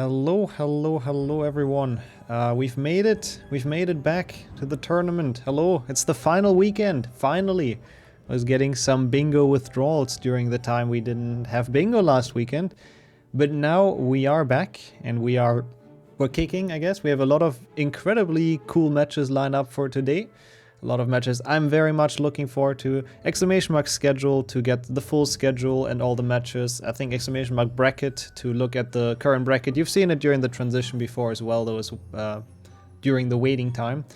Hello, hello, hello everyone. We've made it. We've made it back to the tournament. Hello, it's the final weekend. Finally. I was getting some bingo withdrawals during the time we didn't have bingo last weekend. But now we are back and we're kicking, I guess. We have a lot of incredibly cool matches lined up for today. A lot of matches I'm very much looking forward to. Exclamation mark schedule to get the full schedule and all the matches. I think exclamation mark bracket to look at the current bracket. You've seen it during the transition before as well, though, as during the waiting time.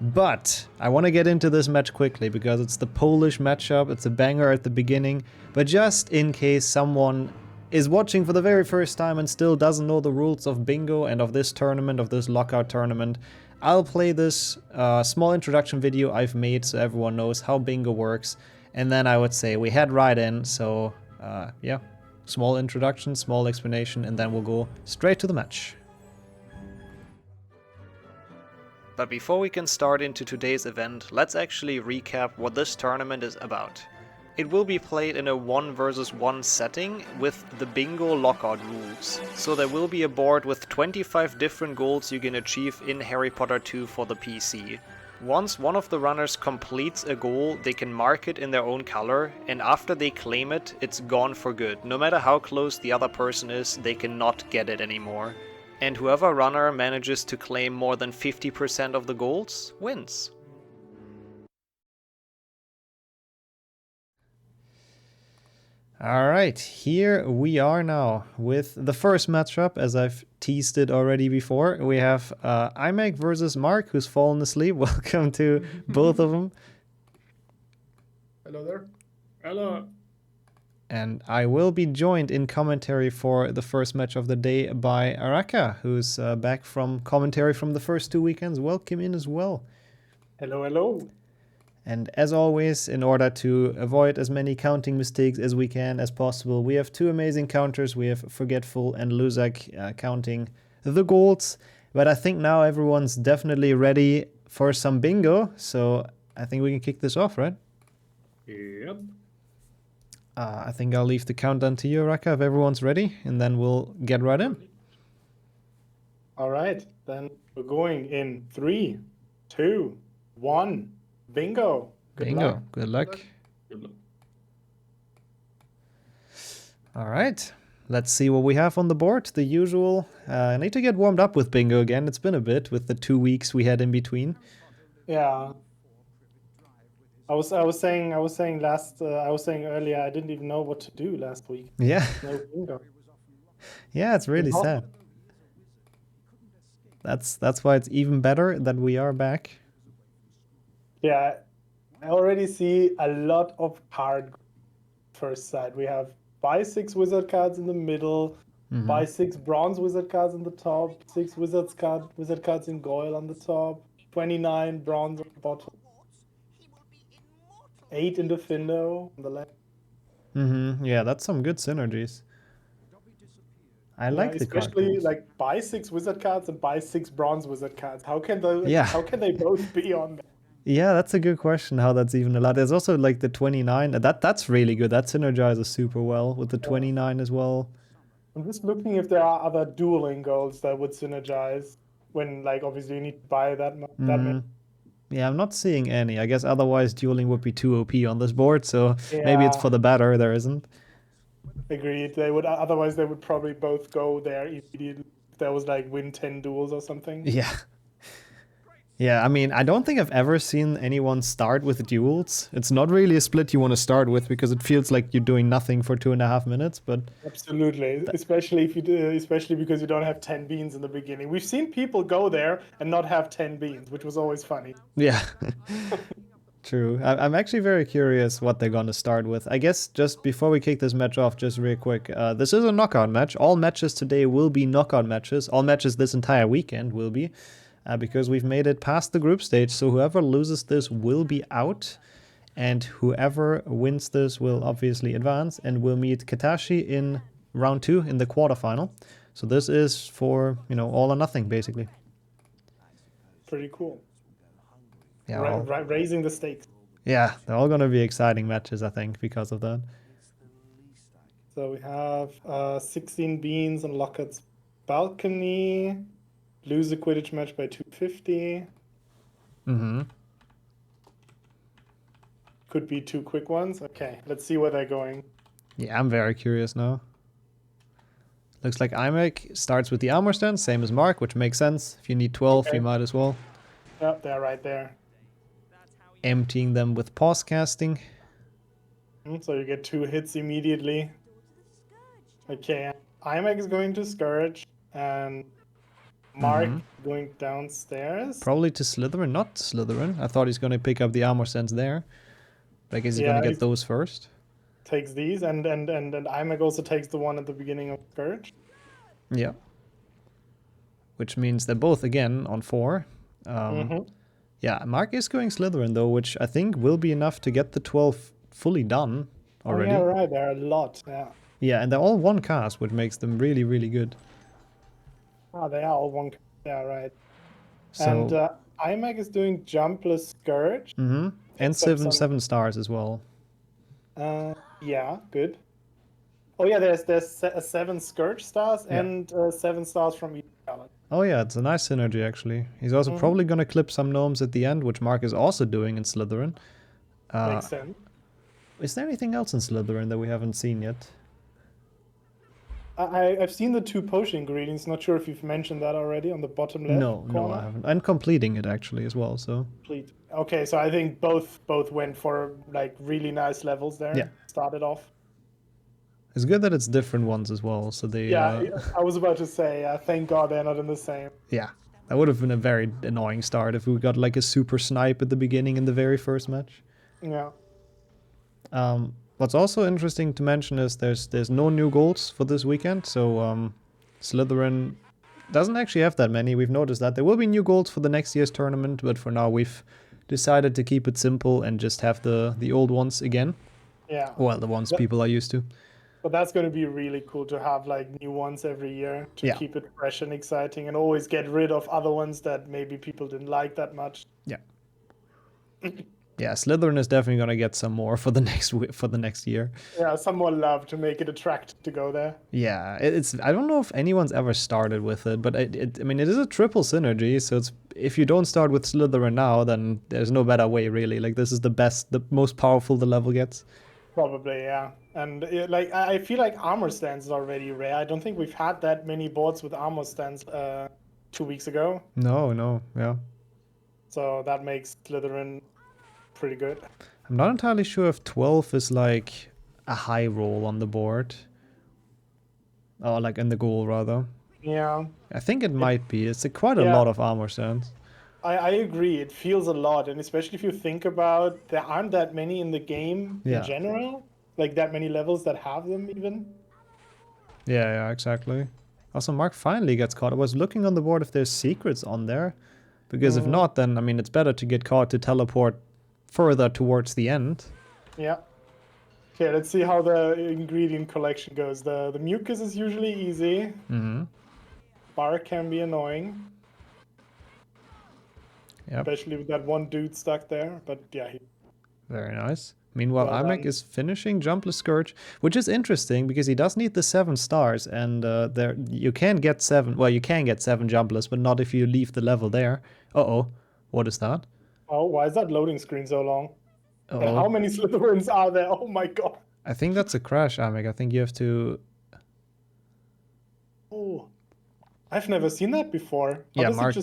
But I want to get into this match quickly because it's the Polish matchup. It's a banger at the beginning. But just in case someone is watching for the very first time and still doesn't know the rules of bingo and of this tournament, of this lockout tournament, I'll play this small introduction video I've made so everyone knows how bingo works. And then I would say we head right in. So yeah, small introduction, small explanation, and then we'll go straight to the match. But before we can start into today's event, let's actually recap what this tournament is about. It will be played in a 1 versus 1 setting with the bingo lockout rules. So there will be a board with 25 different goals you can achieve in Harry Potter 2 for the PC. Once one of the runners completes a goal, they can mark it in their own color, and after they claim it, it's gone for good. No matter how close the other person is, they cannot get it anymore. And whoever runner manages to claim more than 50% of the goals wins. Alright, here we are now with the first matchup, as I've teased it already before. We have iMac versus Mark, who's fallen asleep. Welcome to both of them. Hello there. Hello. And I will be joined in commentary for the first match of the day by Araka, who's back from commentary from the first 2 weekends. Welcome in as well. Hello, hello. And as always, in order to avoid as many counting mistakes as we can as possible, we have 2 amazing counters. We have Forgetful and Luzak counting the goals. But I think now everyone's definitely ready for some bingo. So I think we can kick this off, right? Yep. I think I'll leave the countdown to you, Raka, if everyone's ready. And then we'll get right in. All right. Then we're going in 3, 2, 1. Bingo. Bingo. Luck. Good luck. Good luck. All right. Let's see what we have on the board. The usual. I need to get warmed up with bingo again. It's been a bit with the 2 weeks we had in between. Yeah. I was saying earlier I didn't even know what to do last week. Yeah. No bingo. Yeah, it's really sad. That's why it's even better that we are back. Yeah, I already see a lot of card first side. We have 5-6 wizard cards in the middle, 5-6 bronze wizard cards on the top, 6 wizard cards in goil on the top, 29 bronze on the bottom, 8 in the Findo on the left. Yeah, that's some good synergies. I like the card. Especially like buy 6 wizard cards and buy 6 bronze wizard cards. How can they both be on there? Yeah, that's a good question how that's even allowed. There's also like the 29. That's really good. That synergizes super well with the 29 as well. I'm just looking if there are other dueling goals that would synergize when, like, obviously you need to buy that many. Yeah, I'm not seeing any. I guess otherwise dueling would be too OP on this board, so Yeah. maybe it's for the better there isn't. Agreed. Otherwise they would probably both go there immediately if there was like win 10 duels or something. Yeah. Yeah, I mean, I don't think I've ever seen anyone start with duels. It's not really a split you want to start with because it feels like you're doing nothing for 2.5 minutes, but... Absolutely, especially because you don't have 10 beans in the beginning. We've seen people go there and not have 10 beans, which was always funny. Yeah. True. I'm actually very curious what they're going to start with. I guess just before we kick this match off, just real quick, this is a knockout match. All matches today will be knockout matches. All matches this entire weekend will be. Because we've made it past the group stage, so whoever loses this will be out, and whoever wins this will obviously advance, and we'll meet Katashi in round 2 in the quarterfinal. So this is for, all or nothing, basically. Pretty cool. Yeah, raising the stakes. Yeah, they're all going to be exciting matches, I think, because of that. So we have 16 beans and lockets balcony, lose a Quidditch match by 250. Mm-hmm. Could be 2 quick ones. Okay, let's see where they're going. Yeah, I'm very curious now. Looks like iMac starts with the armor stand, same as Mark, which makes sense. If you need 12, Okay. you might as well. Yep, they're right there. Emptying them with pause casting. So you get 2 hits immediately. Okay, iMac is going to Scourge, and Mark going downstairs. Probably to Slytherin, not Slytherin. I thought he's going to pick up the armor stands there. But I guess he's going to get those first. Takes these, and iMac also takes the one at the beginning of Scourge. Yeah. Which means they're both, again, on 4. Yeah, Mark is going Slytherin, though, which I think will be enough to get the 12 fully done already. Oh, yeah, right. There are a lot, yeah. Yeah, and they're all one cast, which makes them really, really good. Oh, they are all one cast. Yeah, right. So, and iMac is doing Jumpless Scourge. And 7 stars as well. Yeah, good. Oh yeah, there's 7 Scourge stars and 7 stars from each talent. Oh yeah, it's a nice synergy actually. He's also probably going to clip some gnomes at the end, which Mark is also doing in Slytherin. Makes sense. Is there anything else in Slytherin that we haven't seen yet? I've seen the 2 potion ingredients. Not sure if you've mentioned that already on the bottom left corner. No, I haven't. And completing it actually as well. So. Complete. Okay, so I think both went for like really nice levels there. Yeah. Started off. It's good that it's different ones as well. So they. Yeah, I was about to say. Thank God they're not in the same. Yeah, that would have been a very annoying start if we got like a super snipe at the beginning in the very first match. Yeah. What's also interesting to mention is there's no new goals for this weekend, so Slytherin doesn't actually have that many. We've noticed that there will be new goals for the next year's tournament, but for now we've decided to keep it simple and just have the old ones again. Yeah. Well, the ones people are used to. But that's going to be really cool to have like new ones every year to keep it fresh and exciting, and always get rid of other ones that maybe people didn't like that much. Yeah. Yeah, Slytherin is definitely going to get some more for the next year. Yeah, some more love to make it attractive to go there. Yeah, it's I don't know if anyone's ever started with it, but I mean it is a triple synergy, so it's if you don't start with Slytherin now, then there's no better way really. Like this is the most powerful the level gets. Probably, yeah. And like I feel like armor stands is already rare. I don't think we've had that many boards with armor stands 2 weeks ago. No, yeah. So that makes Slytherin pretty good. I'm not entirely sure if 12 is like a high roll on the board. Or like in the goal rather. Yeah. I think it might be. It's quite a lot of armor stands. I agree. It feels a lot, and especially if you think about there aren't that many in the game in general. Like that many levels that have them even. Yeah, exactly. Also, Mark finally gets caught. I was looking on the board if there's secrets on there. Because if not, then, I mean, it's better to get caught to teleport further towards the end. Yeah. Okay, let's see how the ingredient collection goes. The mucus is usually easy. Bar can be annoying. Yep. Especially with that one dude stuck there. But yeah. Very nice. Meanwhile, iMac is finishing Jumpless Scourge, which is interesting because he does need the 7 stars, and there you can get 7. Well, you can get 7 Jumpless, but not if you leave the level there. What is that? Oh, why is that loading screen so long? And how many Slytherins are there? Oh my god! I think that's a crash, iMac. I think you have to. Oh, I've never seen that before. How does Mark.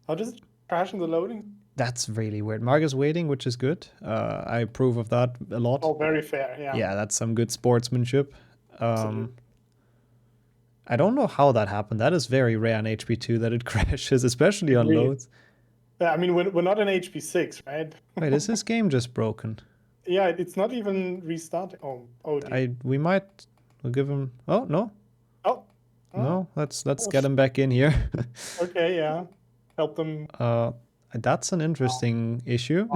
How does it crash in the loading? That's really weird. Mark is waiting, which is good. I approve of that a lot. Oh, very fair, yeah. Yeah, that's some good sportsmanship. I don't know how that happened. That is very rare in HP2 that it crashes, especially on loads. Yeah, I mean, we're not in HP6, right? Wait, is this game just broken? Yeah, it's not even restarting. Oh dear. We'll give him... Oh, no. Oh. No, let's get him back in here. Okay, yeah. Help them... That's an interesting issue.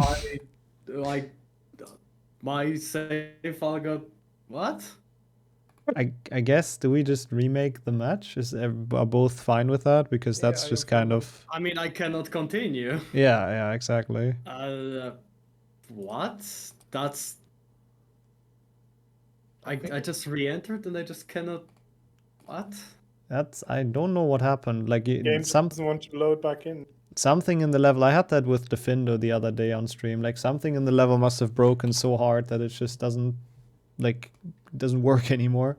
My save file got what? I guess, do we just remake the match? Are both fine with that? Because that's just kind of... I mean, I cannot continue. Yeah, exactly. What? That's... I just re-entered and I just cannot... What? I don't know what happened. Like Game doesn't want to load back in. something in the level. I had that with Defendo the other day on stream. Like something in the level must have broken so hard that it just doesn't work anymore.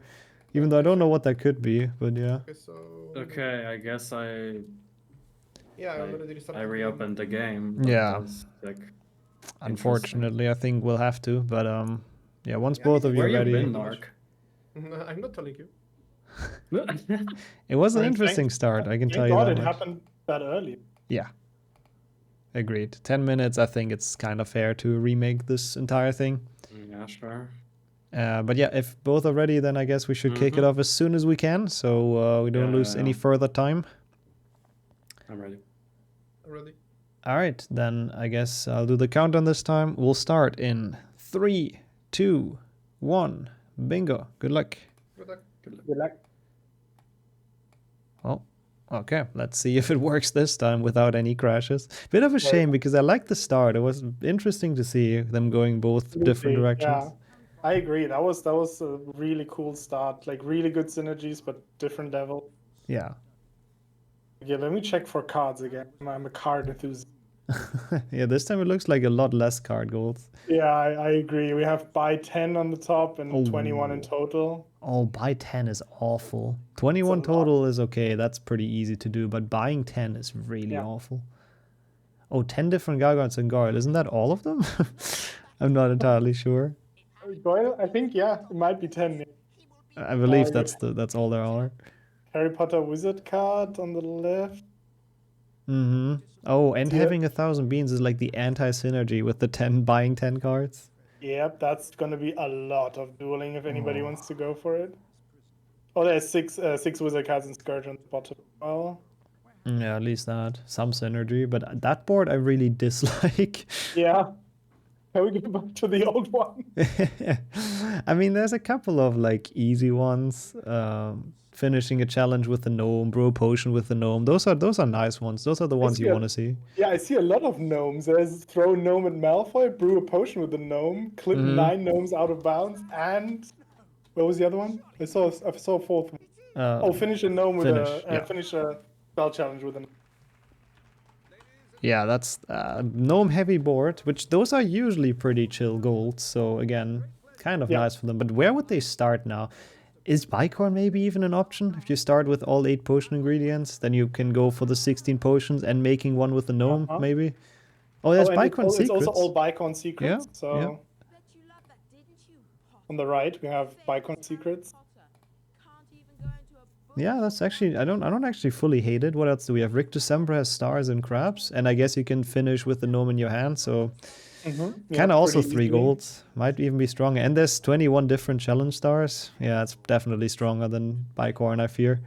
Even though I don't know what that could be, but yeah. Okay, so Okay, I guess I already restarted I the game. reopened the game. Yeah. That's, like, Unfortunately, I think we'll have to. But yeah. Once Yeah, both of you where are you ready, been, Narc? I'm not telling you. it was an I mean, interesting start. I can tell you God that it much. happened that early. Yeah. Agreed. 10 minutes. I think it's kind of fair to remake this entire thing. Yeah, sure. But yeah, if both are ready, then I guess we should kick it off as soon as we can, so we don't lose any further time. I'm ready. Already. All right, then I guess I'll do the countdown this time. We'll start in 3, 2, 1. Bingo. Good luck. Good luck. Good luck. Well, okay. Let's see if it works this time without any crashes. Bit of a shame because I liked the start. It was interesting to see them going both different directions. Yeah, I agree. That was a really cool start. Like really good synergies, but different level. Yeah. Yeah, let me check for cards again. I'm a card enthusiast. Yeah, this time it looks like a lot less card goals. Yeah, I agree. We have buy 10 on the top and 21 in total. Oh, buy 10 is awful. 21 total is okay. That's pretty easy to do, but buying 10 is really awful. Oh, 10 different Gargoyles and Gargoyle. Isn't that all of them? I'm not entirely sure. Goyle, I think, yeah, it might be 10. I believe that's all there are. Harry Potter wizard card on the left. Mm-hmm. Oh, and having 1,000 beans is like the anti-synergy with the 10 buying 10 cards. Yep, that's gonna be a lot of dueling if anybody wants to go for it. Oh, there's six wizard cards and Scourge on the bottom. Oh. Yeah, at least that. Some synergy, but that board I really dislike. Yeah. Can we go back to the old one? I mean, there's a couple of like easy ones. Finishing a challenge with the gnome, brew a potion with the gnome. Those are nice ones. Those are the ones you want to see. Yeah, I see a lot of gnomes. There's throw gnome at Malfoy, brew a potion with the gnome, clip 9 gnomes out of bounds, and what was the other one? I saw a fourth one. Finish a gnome with finish a spell challenge with a gnome. Yeah, that's gnome heavy board, which those are usually pretty chill golds. So again, kind of nice for them. But where would they start now? Is Bicorn maybe even an option? If you start with all 8 potion ingredients, then you can go for the 16 potions and making one with the gnome, maybe? Oh, there's Bicorn Secrets. It's also all Bicorn Secrets. Yeah, so yeah. On the right, we have Bicorn Secrets. Yeah, that's actually, I don't actually fully hate it. What else do we have? Rick December has stars and crabs, and I guess you can finish with the gnome in your hand, so kind of also 3 golds. Might even be stronger. And there's 21 different challenge stars. Yeah, it's definitely stronger than Bicorn, I fear.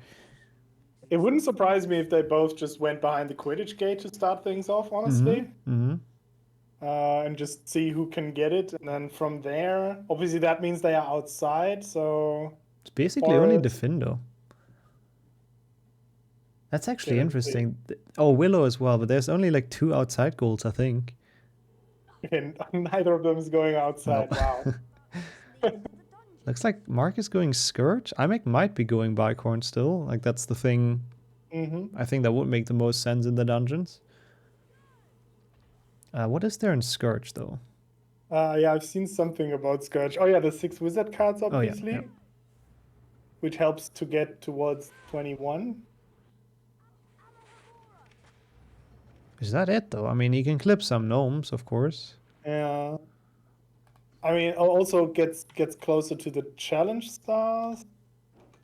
It wouldn't surprise me if they both just went behind the Quidditch gate to start things off, honestly. And just see who can get it. And then from there, obviously that means they are outside, so... It's basically only Defendo. That's actually interesting. Oh, Willow as well, but there's only like 2 outside goals, I think. And neither of them is going outside. Wow. Looks like Mark is going Scourge. I might be going Bicorn still. Like that's the thing. I think that would make the most sense in the dungeons. What is there in Scourge though? Yeah, I've seen something about Scourge. Oh yeah, the 6 wizard cards obviously. Yeah. Which helps to get towards 21. Is that it though? I mean, he can clip some gnomes, of course. Yeah. I mean, also gets closer to the challenge stars.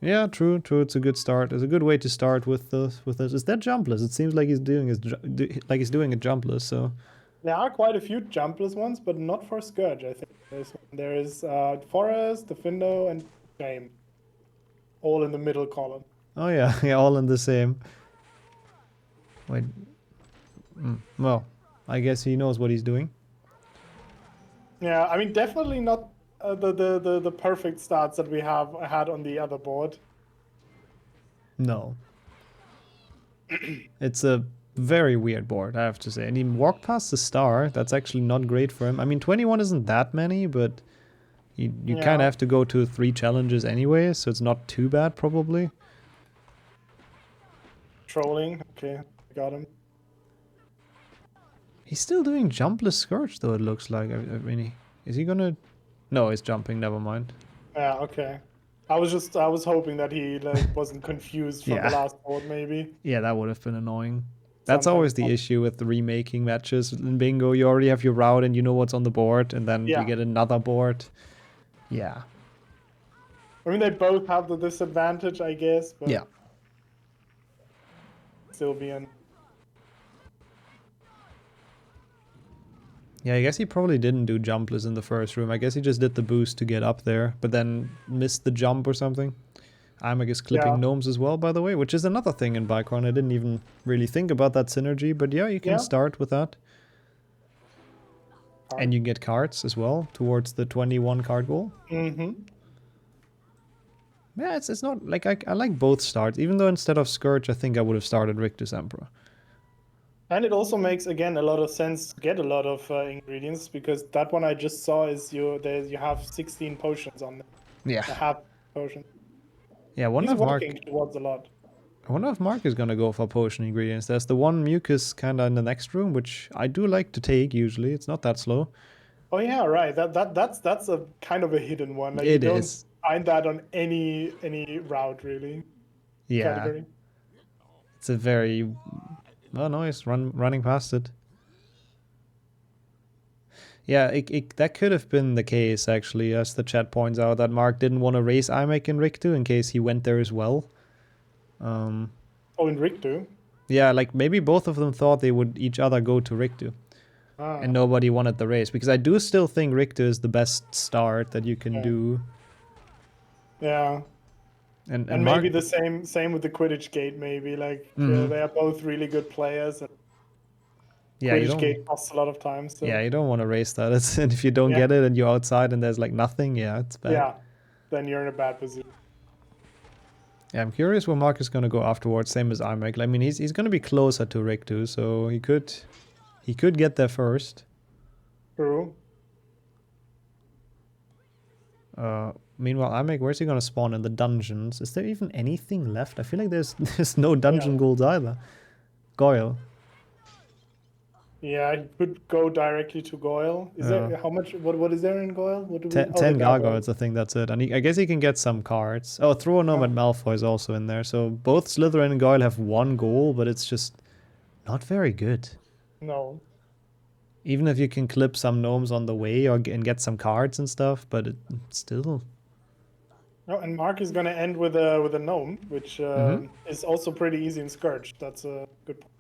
Yeah, true. It's a good start. It's a good way to start with this. Is that jumpless? It seems like he's doing it jumpless. So there are quite a few jumpless ones, but not for Scourge. I think there is Forest, Defendo, and Shame, all in the middle column. Oh yeah, yeah, all in the same. Wait. Well, I guess he knows what he's doing. Yeah, I mean, definitely not the perfect starts that we had on the other board. No. It's a very weird board, I have to say. And he walked past the star. That's actually not great for him. I mean, 21 isn't that many, but you kind of have to go to 3 challenges anyway, so it's not too bad, probably. trolling. Okay, got him. He's still doing jumpless Scourge, though, it looks like. I mean, is he gonna... No, he's jumping, never mind. Yeah, okay. I was hoping that he like wasn't confused from the Yeah. last board, maybe. Yeah, that would have been annoying. That's Sometimes always the not. issue with the remaking matches. In Bingo, you already have your route and you know what's on the board, and then Yeah. you get another board. Yeah. I mean, they both have the disadvantage, I guess, but Yeah. still being. Yeah, I guess he probably didn't do jumpless in the first room. I guess he just did the boost to get up there, but then missed the jump or something. Imag is clipping Yeah. gnomes as well, by the way, which is another thing in Bicon. I didn't even really think about that synergy, but yeah, you can Yeah. start with that. And you get cards as well towards the 21 card goal. Mm-hmm. Yeah, it's not like I like both starts, even though instead of Scourge, I think I would have started Rictus Emperor. And it also makes again a lot of sense to get a lot of ingredients, because that one I just saw is you have 16 potions on there. Yeah. A half potion. Yeah, He's working towards a lot. I wonder if Mark is gonna go for potion ingredients. There's the one mucus kinda in the next room, which I do like to take usually. It's not that slow. Oh yeah, right. That's a kind of a hidden one. Like, It you is. don't find that on any route really. Yeah. Category. It's a very... Oh no, he's running past it. Yeah, that could have been the case, actually, as the chat points out, that Mark didn't want to race Imek and Riktu in case he went there as well. Oh, in Riktu? Yeah, like maybe both of them thought they would each other go to Riktu. Ah. And nobody wanted the race, because I do still think Riktu is the best start that you can do. Yeah. And And Mark, maybe the same with the Quidditch Gate, maybe. Like, they are both really good players. And yeah, you Quidditch don't... Gate costs a lot of time. So. Yeah, you don't want to race that. And if you don't Yeah. get it and you're outside and there's like nothing, yeah, it's bad. Yeah. Then you're in a bad position. Yeah, I'm curious where Mark is going to go afterwards, same as Imek. I mean, he's going to be closer to Rick too, so he could get there first. True. Meanwhile, Imek, where's he going to spawn? In the dungeons? Is there even anything left? I feel like there's no dungeon goals either. Goyle. Yeah, you could go directly to Goyle. Is there how much? What is there in Goyle? What do we? 10 gargoyles, I think that's it. And I guess he can get some cards. Oh, Throw a Gnome at Malfoy is also in there. So both Slytherin and Goyle have one goal, but it's just not very good. No. Even if you can clip some gnomes on the way and get some cards and stuff, but it still... Oh, and Mark is going to end with a gnome, which is also pretty easy in Scourge. That's a good point.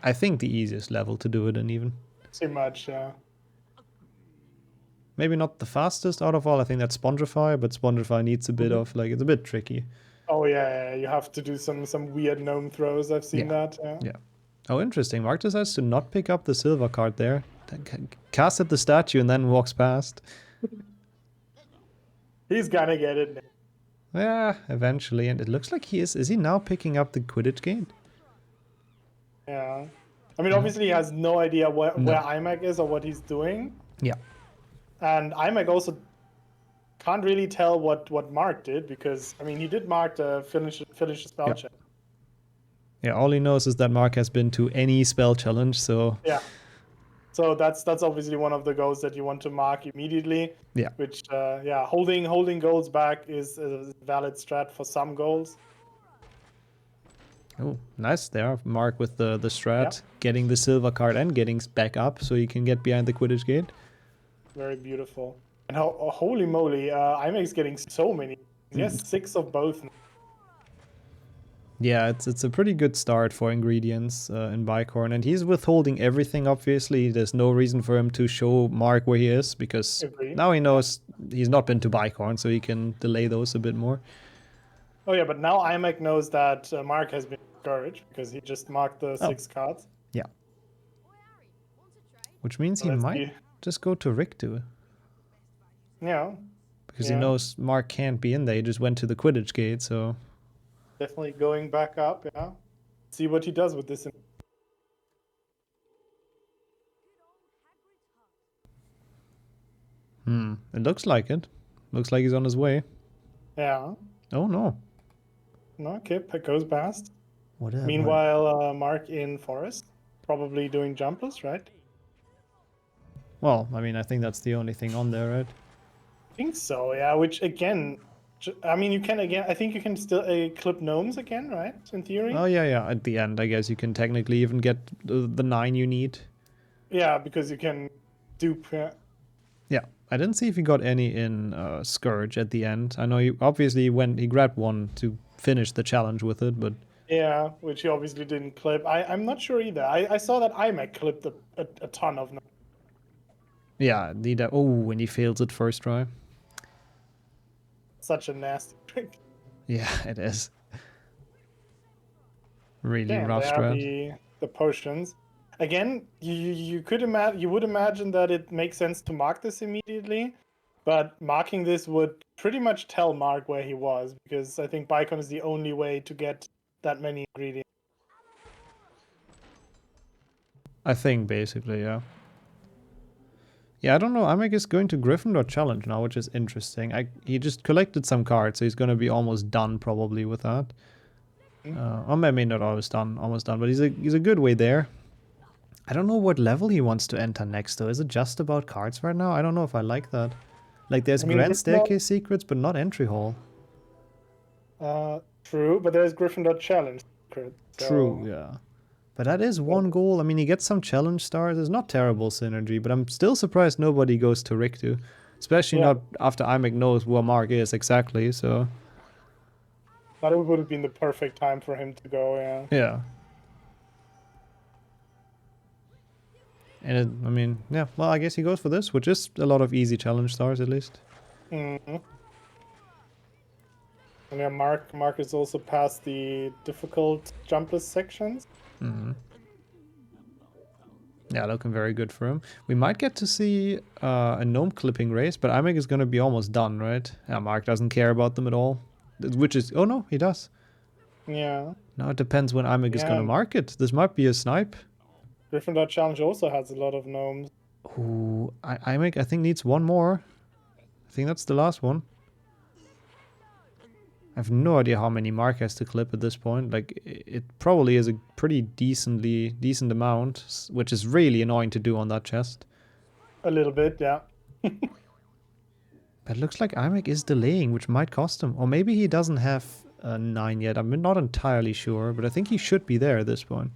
I think the easiest level to do it in, even. Pretty much, yeah. Maybe not the fastest out of all. I think that's Spongify, but Spongify needs a bit of, like, it's a bit tricky. Oh, yeah, you have to do some weird gnome throws. I've seen that, Yeah. Oh, interesting. Mark decides to not pick up the silver card there. Cast at the statue and then walks past. He's gonna get it. Yeah, eventually. And it looks like he is. Is he now picking up the Quidditch Gate? Yeah. I mean, obviously he has no idea where Imac is or what he's doing. Yeah. And Imac also can't really tell what Mark did, because, I mean, he did mark the finish the spell check. Yeah, all he knows is that Mark has been to any spell challenge, so... Yeah. So that's obviously one of the goals that you want to mark immediately. Yeah. Which, holding goals back is a valid strat for some goals. Oh, nice there. Mark with the strat, getting the silver card and getting back up so you can get behind the Quidditch Gate. Very beautiful. And holy moly, Imac's getting so many. He has 6 of both. Yeah, it's a pretty good start for ingredients in Bicorn, and he's withholding everything, obviously. There's no reason for him to show Mark where he is, because now he knows he's not been to Bicorn, so he can delay those a bit more. Oh yeah, but now Imac knows that Mark has been discouraged, because he just marked the 6 cards. Yeah. Which means he might just go to Riktu. Yeah. Because he knows Mark can't be in there, he just went to the Quidditch Gate, so... Definitely going back up, yeah. See what he does with this. It looks like it. Looks like he's on his way. Yeah. Oh, no. No, okay, it goes past. Whatever. Meanwhile, Mark in Forest, probably doing jumpless, right? Well, I mean, I think that's the only thing on there, right? I think so, yeah. Which again, I mean, you can again. I think you can still clip gnomes again, right? In theory. Oh, yeah, yeah. At the end, I guess you can technically even get the 9 you need. Yeah, because you can dupe. Yeah. I didn't see if he got any in Scourge at the end. I know he obviously he grabbed one to finish the challenge with it, but... Yeah, which he obviously didn't clip. I'm not sure either. I saw that iMac clipped a ton of gnomes. Yeah, oh, when he fails it first try. Such a nasty trick. Yeah, it is. Really Damn, rough they have strat. the potions. Again, you could imagine, you would imagine that it makes sense to mark this immediately, but marking this would pretty much tell Mark where he was, because I think Bicon is the only way to get that many ingredients. I think, basically, yeah. Yeah, I don't know. Amek is going to Gryffindor Challenge now, which is interesting. He just collected some cards, so he's going to be almost done probably with that. Or maybe not almost done, but he's a good way there. I don't know what level he wants to enter next, though. Is it just about cards right now? I don't know if I like that. Like, there's I mean, Grand Gryffindor- Staircase secrets, but not Entry Hall. True, but there's Gryffindor Challenge. So... True, yeah. But that is one goal. I mean, he gets some challenge stars. It's not terrible synergy, but I'm still surprised nobody goes to Riktu. Especially not after Imek knows where Mark is exactly, so... That would have been the perfect time for him to go, yeah. Yeah. And I mean, yeah, well, I guess he goes for this, which is a lot of easy challenge stars, at least. Mm-hmm. And yeah, Mark is also past the difficult jumpless sections. Mm-hmm. Yeah, looking very good for him. We might get to see a gnome clipping race, but Imek is going to be almost done, right? Yeah, Mark doesn't care about them at all. Which is... Oh, no, he does. Yeah. Now it depends when Imek is going to mark it. This might be a snipe. Gryffindor Challenge also has a lot of gnomes. Ooh, Imek, I think, needs one more. I think that's the last one. I have no idea how many Mark has to clip at this point. Like, it probably is a pretty decent amount, which is really annoying to do on that chest. A little bit, yeah. But it looks like Imek is delaying, which might cost him. Or maybe he doesn't have a 9 yet. I'm not entirely sure, but I think he should be there at this point.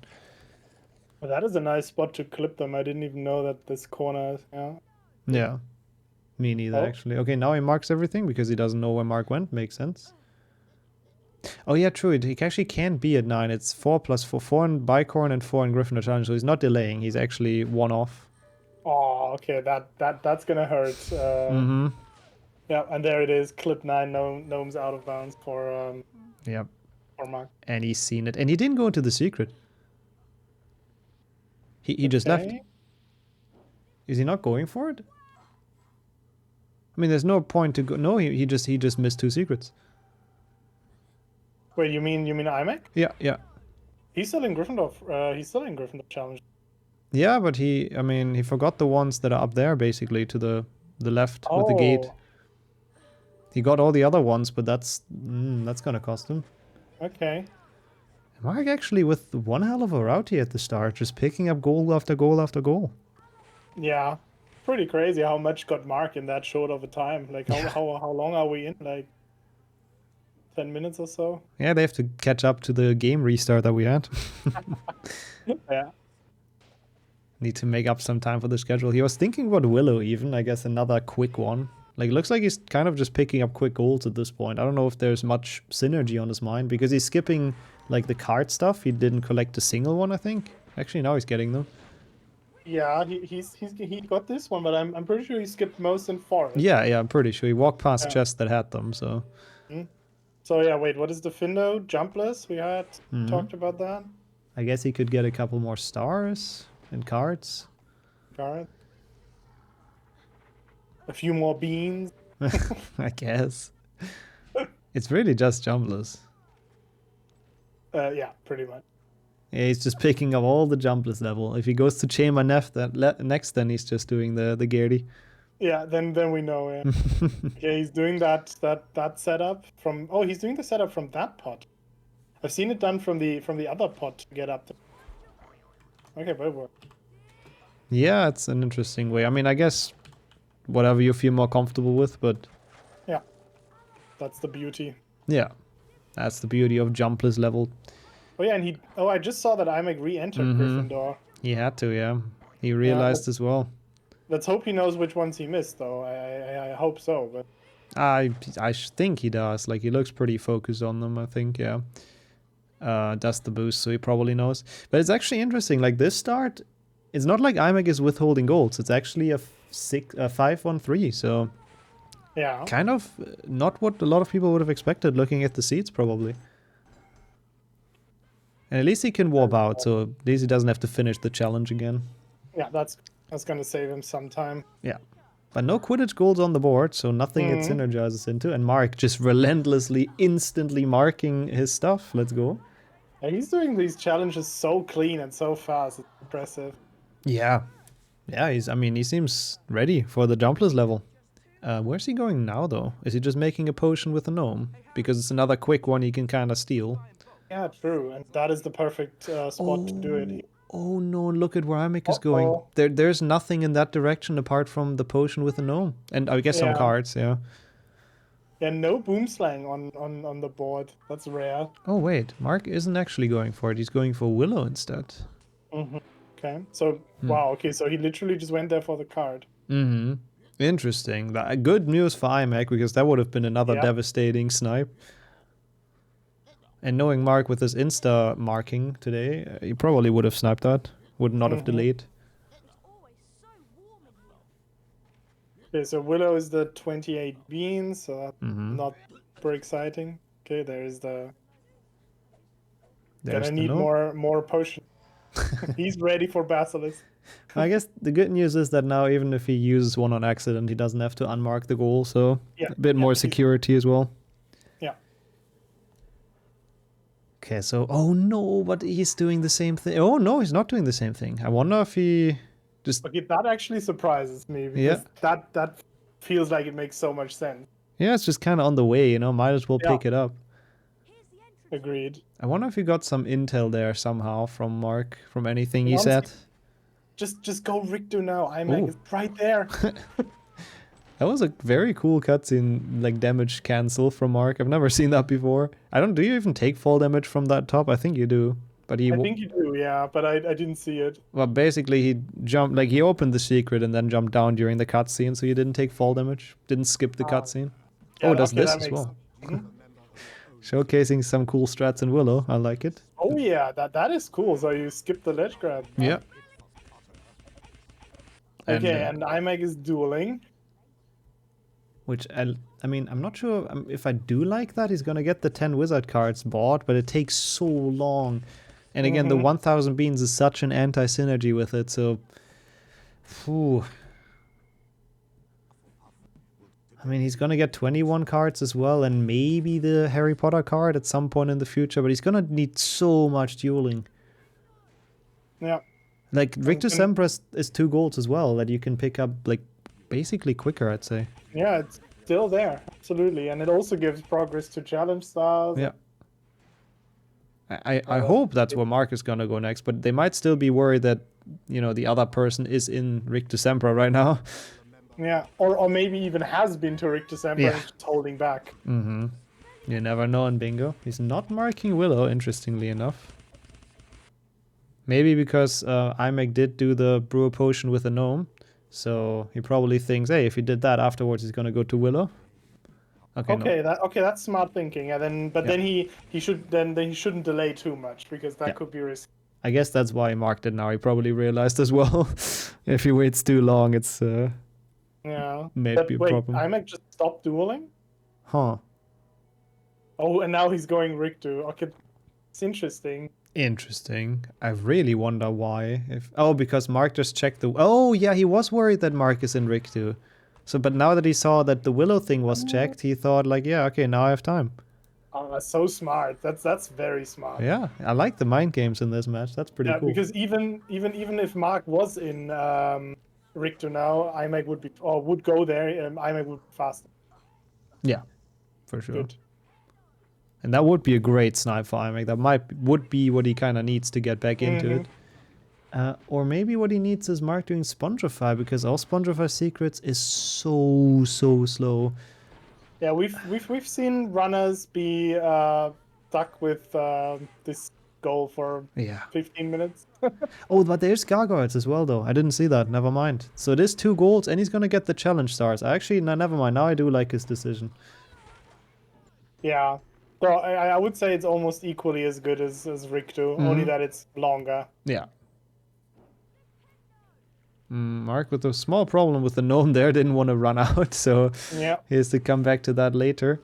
Well, that is a nice spot to clip them. I didn't even know that this corner is, yeah. Yeah. Me neither, actually. Okay, now he marks everything because he doesn't know where Mark went. Makes sense. Oh, yeah, true. He actually can be at 9. It's 4 plus 4. 4 in Bicorn and 4 in Gryffindor Challenge, so he's not delaying. He's actually one off. Oh, okay. That's gonna hurt. Mm-hmm. Yeah, and there it is. Clip 9 gnomes out of bounds for Yep. for Mark. And he's seen it. And he didn't go into the secret. He just left. Is he not going for it? I mean, there's no point to go. No, he just missed 2 secrets. Wait, you mean iMac? Yeah, yeah. He's still in Gryffindor. He's still in Gryffindor Challenge. Yeah, but he forgot the ones that are up there, basically, to the left with the gate. He got all the other ones, but that's gonna cost him. Okay. Mark actually with one hell of a route here at the start, just picking up goal after goal after goal. Yeah, pretty crazy how much got Mark in that short of a time. Like how long are we in? Like 10 minutes or so? Yeah, they have to catch up to the game restart that we had. Yeah. Need to make up some time for the schedule. He was thinking about Willow even, I guess another quick one. Like, looks like he's kind of just picking up quick goals at this point. I don't know if there's much synergy on his mind, because he's skipping, like, the card stuff. He didn't collect a single one, I think. Actually, now he's getting them. Yeah, he got this one, but I'm pretty sure he skipped most in Forest. Yeah, I'm pretty sure. He walked past chests that had them, so... So, yeah, wait, what is the Findo? Jumpless? We had talked about that. I guess he could get a couple more stars and cards. Alright. A few more beans. I guess. It's really just jumblers. Yeah, pretty much. Yeah, he's just picking up all the jumblers level. If he goes to Chamber next, then he's just doing the Geardy. Yeah, then we know. Yeah, yeah, he's doing that setup from. Oh, he's doing the setup from that pot. I've seen it done from the other pot to get up there. Okay, but it worked. Yeah, it's an interesting way. I mean, I guess whatever you feel more comfortable with, but Yeah, that's the beauty. yeah, that's the beauty of jumpless level. Oh yeah, and I just saw that IMAG re-entered Gryffindor. He had to, yeah. He Yeah, realized as well. let's hope he knows which ones he missed, though. I hope so, but I think he does. Like, he looks pretty focused on them, I think, yeah. Does the boost, so he probably knows. But it's actually interesting. Like, this start, it's not like IMAG is withholding goals. It's actually a 5-1-3, so yeah. kind of not what a lot of people would have expected looking at the seeds, probably. And at least he can warp out, so at least he doesn't have to finish the challenge again. Yeah, that's gonna save him some time. Yeah. But no Quidditch goals on the board, so nothing it synergizes into. And Mark just relentlessly, instantly marking his stuff. Let's go. Yeah, he's doing these challenges so clean and so fast. It's impressive. Yeah. Yeah, I mean, he seems ready for the jumpless level. Where's he going now, though? Is he just making a potion with a gnome? Because it's another quick one he can kind of steal. Yeah, true. And that is the perfect spot to do it. Oh no, look at where Amic is going. There's nothing in that direction apart from the potion with the gnome. And I guess some cards, yeah. Yeah, no boomslang on the board. That's rare. Oh wait, Mark isn't actually going for it. He's going for Willow instead. Okay. So, wow, okay, so he literally just went there for the card. Interesting. Good news for iMac, because that would have been another devastating snipe. And knowing Mark with his Insta marking today, he probably would have sniped that. Would not have delayed. Okay, so Willow is the 28 beans, so that's not super exciting. Okay, there's the... Gonna need more potion. He's ready for Basilisk. I guess the good news is that now even if he uses one on accident, he doesn't have to unmark the goal, so a bit more security as well. Yeah. Okay, so... Oh no, but he's doing the same thing. Oh no, he's not doing the same thing. I wonder if he just... Okay, that actually surprises me, because that feels like it makes so much sense. Yeah, it's just kind of on the way, you know, might as well pick it up. Agreed. I wonder if you got some intel there somehow from Mark, from anything he said. Just go Rictu now. It's right there. That was a very cool cutscene, like damage cancel from Mark. I've never seen that before. Do you even take fall damage from that top? I think you do. But I think you do, yeah, but I didn't see it. Well, basically he jumped, like he opened the secret and then jumped down during the cutscene, so you didn't take fall damage. Didn't skip the cutscene. Yeah, does this as well. Showcasing some cool strats in Willow. I like it. Oh yeah, that is cool. So you skip the ledge grab. Yeah. Okay, and iMac is dueling. Which, I mean, I'm not sure if I do like that. He's going to get the 10 wizard cards bought, but it takes so long. And again, the 1000 beans is such an anti-synergy with it, so... Phew. I mean, he's going to get 21 cards as well, and maybe the Harry Potter card at some point in the future, but he's going to need so much dueling. Yeah. Like, Rictus Empress is 2 golds as well, that you can pick up, like, basically quicker, I'd say. Yeah, it's still there, absolutely. And it also gives progress to challenge styles. Yeah. I hope that's where Mark is going to go next, but they might still be worried that, you know, the other person is in Rictus Emperor right now. Yeah, or maybe even has been to Rictus Emperor and just holding back. You never know in bingo. He's not marking Willow, interestingly enough. Maybe because iMac did do the brewer potion with a gnome, so he probably thinks, hey, if he did that afterwards, he's gonna go to Willow. Okay, that's smart thinking. And then he shouldn't delay too much, because that could be risky. I guess that's why he marked it now. He probably realized as well. If he waits too long, it's maybe a problem. iMac just stopped dueling? Huh. Oh, and now he's going Rictu. Okay, it's interesting. Interesting. I really wonder why. Because Mark just checked the... Oh, yeah, he was worried that Mark is in Rictu. So, but now that he saw that the Willow thing was checked, he thought, like, yeah, okay, now I have time. Oh, that's so smart. That's very smart. Yeah, I like the mind games in this match. That's pretty cool. Because even if Mark was in Rictu now, iMac would go there. iMac would be faster. Yeah, for sure. Good. And that would be a great snipe for Imek. That would be what he kind of needs to get back into it. Or maybe what he needs is Mark doing Spongify, because all Spongify secrets is so slow. Yeah, we've seen runners be stuck with this goal for 15 minutes. Oh, but there's gargoyles as well, though. I didn't see that. Never mind. So it is 2 golds, and he's gonna get the challenge stars. Actually, no, never mind. Now I do like his decision. Yeah. So I would say it's almost equally as good as Riktu, only that it's longer. Yeah. Mark with a small problem with the gnome there, didn't want to run out, so Yeah. he has to come back to that later.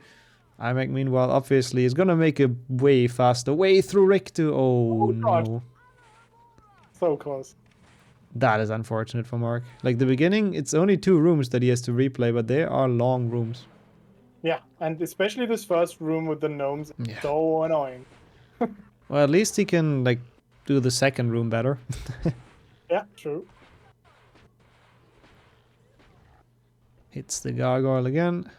Imek, meanwhile, obviously is gonna make a way faster way through Riktu. Oh God. no. So close. That is unfortunate for Mark. Like the beginning, it's only 2 rooms that he has to replay, but they are long rooms. Yeah, and especially this first room with the gnomes, Yeah. so annoying. Well, at least he can like do the second room better. Yeah, true. Hits the gargoyle again.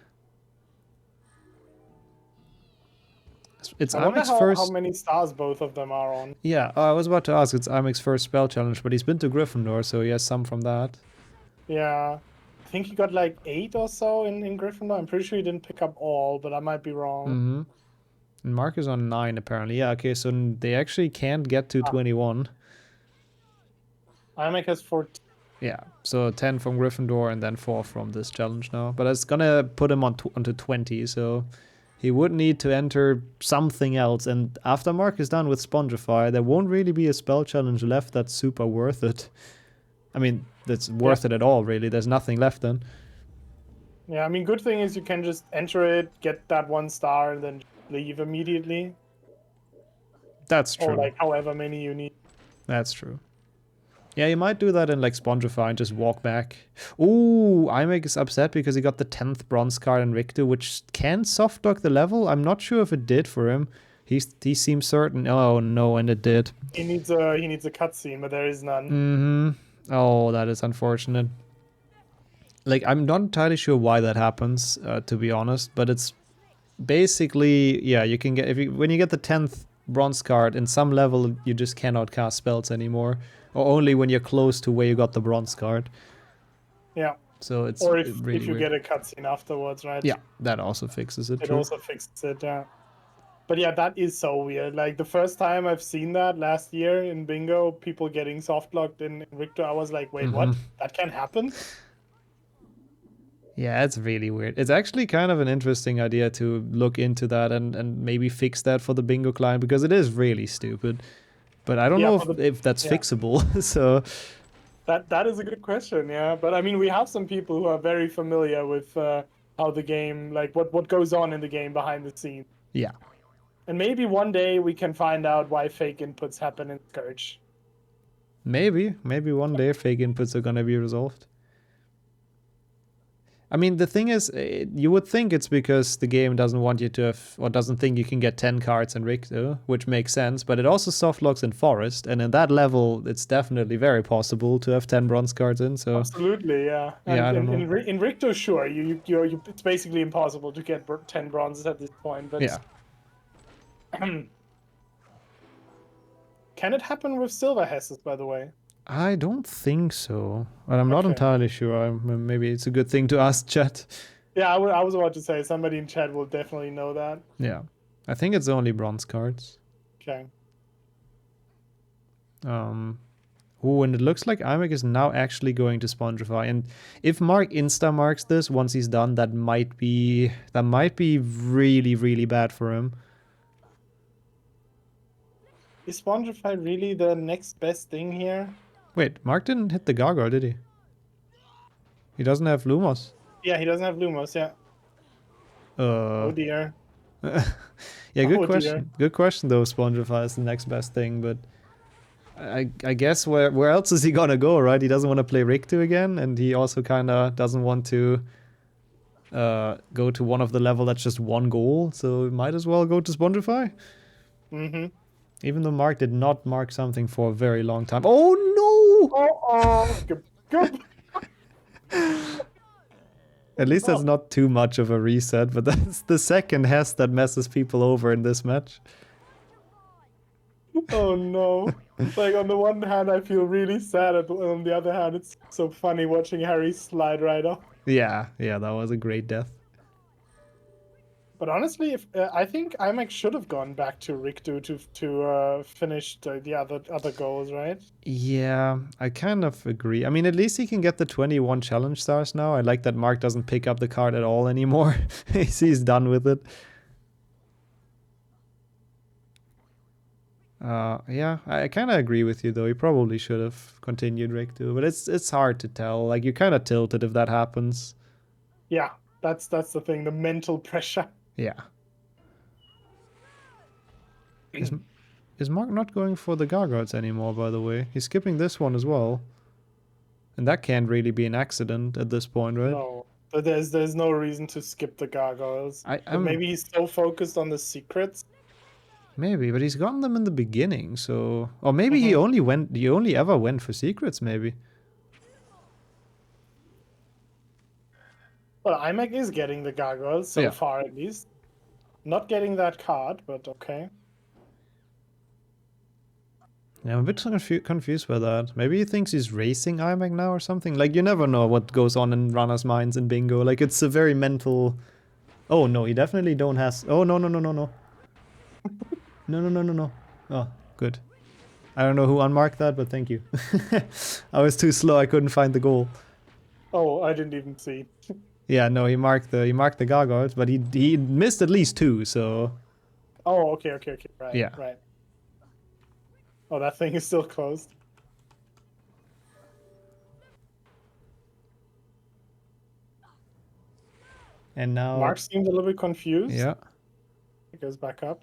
It's I wonder Imek's how first. many stars both of them are on. Yeah, I was about to ask. It's Imek's first spell challenge, but he's been to Gryffindor, so he has some from that. Yeah. I think he got like 8 or so in Gryffindor. I'm pretty sure he didn't pick up all, but I might be wrong. And Mark is on 9 apparently. Yeah, okay, so they actually can't get to 21. Imek has 14. Yeah, so 10 from Gryffindor and then 4 from this challenge now. But it's gonna put him onto 20, so he would need to enter something else. And after Mark is done with Spongify, there won't really be a spell challenge left that's super worth it. I mean, that's worth it at all, really. There's nothing left then. Yeah, I mean, good thing is you can just enter it, get that 1 star, and then leave immediately. That's true. Or like however many you need. That's true. Yeah, you might do that in like Spongify and just walk back. Ooh, Imek is upset because he got the 10th bronze card in Riktu, which can softlock the level. I'm not sure if it did for him. He seems certain. Oh no, and it did. He needs a cutscene, but there is none. Oh, that is unfortunate. Like, I'm not entirely sure why that happens, to be honest, but it's basically, yeah, you can get, when you get the 10th bronze card, in some level you just cannot cast spells anymore, or only when you're close to where you got the bronze card. Yeah. So it's Or if really you weird. get a cutscene afterwards, right? Yeah, that also fixes it. It True. also fixes it, yeah. But yeah, that is so weird. Like the first time I've seen that last year in Bingo, people getting softlocked in Riktu, I was like, wait, what? That can happen? Yeah, it's really weird. It's actually kind of an interesting idea to look into that and maybe fix that for the Bingo client, because it is really stupid. But I don't know if that's fixable. So that is a good question, yeah. But I mean, we have some people who are very familiar with how the game, like what goes on in the game behind the scenes. yeah. And maybe one day we can find out why fake inputs happen in Scourge. Maybe one day fake inputs are gonna be resolved. I mean, the thing is, you would think it's because the game doesn't want you to have, or doesn't think you can get 10 cards in Riktu, which makes sense, but it also softlocks in Forest, and in that level, it's definitely very possible to have 10 bronze cards in, so... Absolutely, yeah. And Yeah, I don't know. in Riktu, sure, it's basically impossible to get 10 bronzes at this point, but... Yeah. Can it happen with silver hesses, by the way? I don't think so, but I'm not entirely sure. Maybe it's a good thing to ask chat. Yeah, I was about to say, somebody in chat will definitely know that. Yeah. I think it's only bronze cards. Okay. Oh, and it looks like Imek is now actually going to Spongify. And if Mark insta-marks this once he's done, that might be really, really bad for him. Is Spongify really the next best thing here? Wait, Mark didn't hit the gargoyle, did he? He doesn't have Lumos. Yeah, he doesn't have Lumos, yeah. Oh dear. Yeah, good question. Dear. Good question though, Spongify is the next best thing, but I guess where else is he gonna go, right? He doesn't want to play Riktu again, and he also kinda doesn't want to go to one of the level that's just 1 goal, so might as well go to Spongify. Even though Mark did not mark something for a very long time. Oh no! Oh, good. At least that's not too much of a reset, but that's the second Hess that messes people over in this match. Oh no. Like on the one hand I feel really sad, on the other hand it's so funny watching Harry slide right off. Yeah, that was a great death. But honestly, if I think IMAX should have gone back to Rikdu to finish the other goals, right? Yeah, I kind of agree. I mean, at least he can get the 21 challenge stars now. I like that Mark doesn't pick up the card at all anymore. He's done with it. Yeah, I kind of agree with you though. He probably should have continued Rikdu, but it's hard to tell. Like you're kind of tilted if that happens. Yeah, that's the thing, the mental pressure. Yeah. Is Mark not going for the gargoyles anymore, by the way? He's skipping this one as well. And that can't really be an accident at this point, right? No, but there's no reason to skip the gargoyles. But maybe he's so focused on the secrets. Maybe, but he's gotten them in the beginning, so... Or maybe he only ever went for secrets, maybe. Well, IMAC is getting the gargoyles, so far at least. Not getting that card, but okay. Yeah, I'm a bit confused by that. Maybe he thinks he's racing IMAC now or something. Like, you never know what goes on in runners' minds in bingo. Like, it's a very mental... Oh, no, he definitely don't has... Oh, no. No. Oh, good. I don't know who unmarked that, but thank you. I was too slow, I couldn't find the goal. Oh, I didn't even see. Yeah, no, he marked the gargoyles, but he missed at least 2, so... Oh, okay. Right, yeah. Right. Oh, that thing is still closed. And now... Mark seems a little bit confused. Yeah. He goes back up.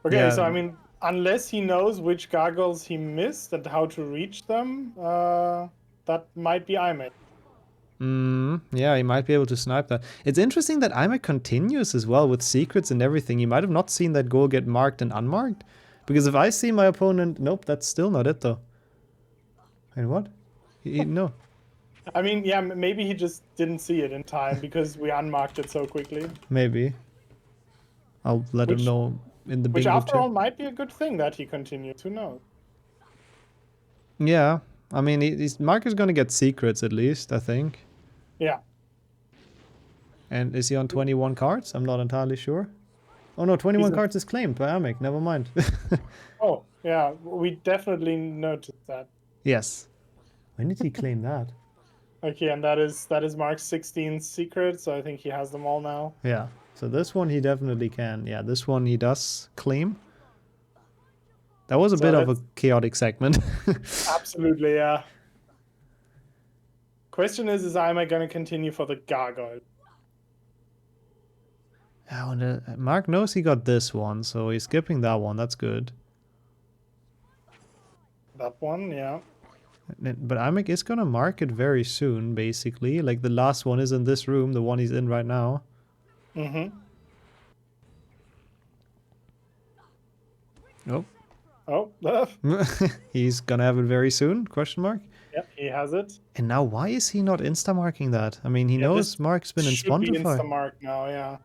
Okay, so I mean, unless he knows which gargoyles he missed and how to reach them, that might be IMAC. Yeah, he might be able to snipe that. It's interesting that IMAC continues as well with secrets and everything. He might have not seen that goal get marked and unmarked. Because if I see my opponent... Nope, that's still not it though. Wait, what? No. I mean, yeah, maybe he just didn't see it in time because we unmarked it so quickly. Maybe. I'll let him know in the bingo Which after chat. all might be a good thing that he continued, who knows? Yeah, I mean, Mark is going to get secrets at least, I think. Yeah. And is he on 21 cards? I'm not entirely sure. Oh no, 21 cards is claimed by Amek, never mind. Oh, yeah, we definitely noticed that. Yes. When did he claim that? Okay, and that is Mark's 16 secrets, so I think he has them all now. Yeah, so this one he definitely can. Yeah, this one he does claim. That was a bit of a chaotic segment. Absolutely, yeah. Question is IMAC going to continue for the gargoyle? Yeah, Mark knows he got this one, so he's skipping that one. That's good. That one, yeah. But Amek is gonna mark it very soon, basically. Like the last one is in this room, the one he's in right now. Oh. Oh, He's gonna have it very soon? Question mark. Yep, he has it. And now, why is he not insta-marking that? I mean, he knows Mark's been in Spotify. Should be insta-mark now, yeah.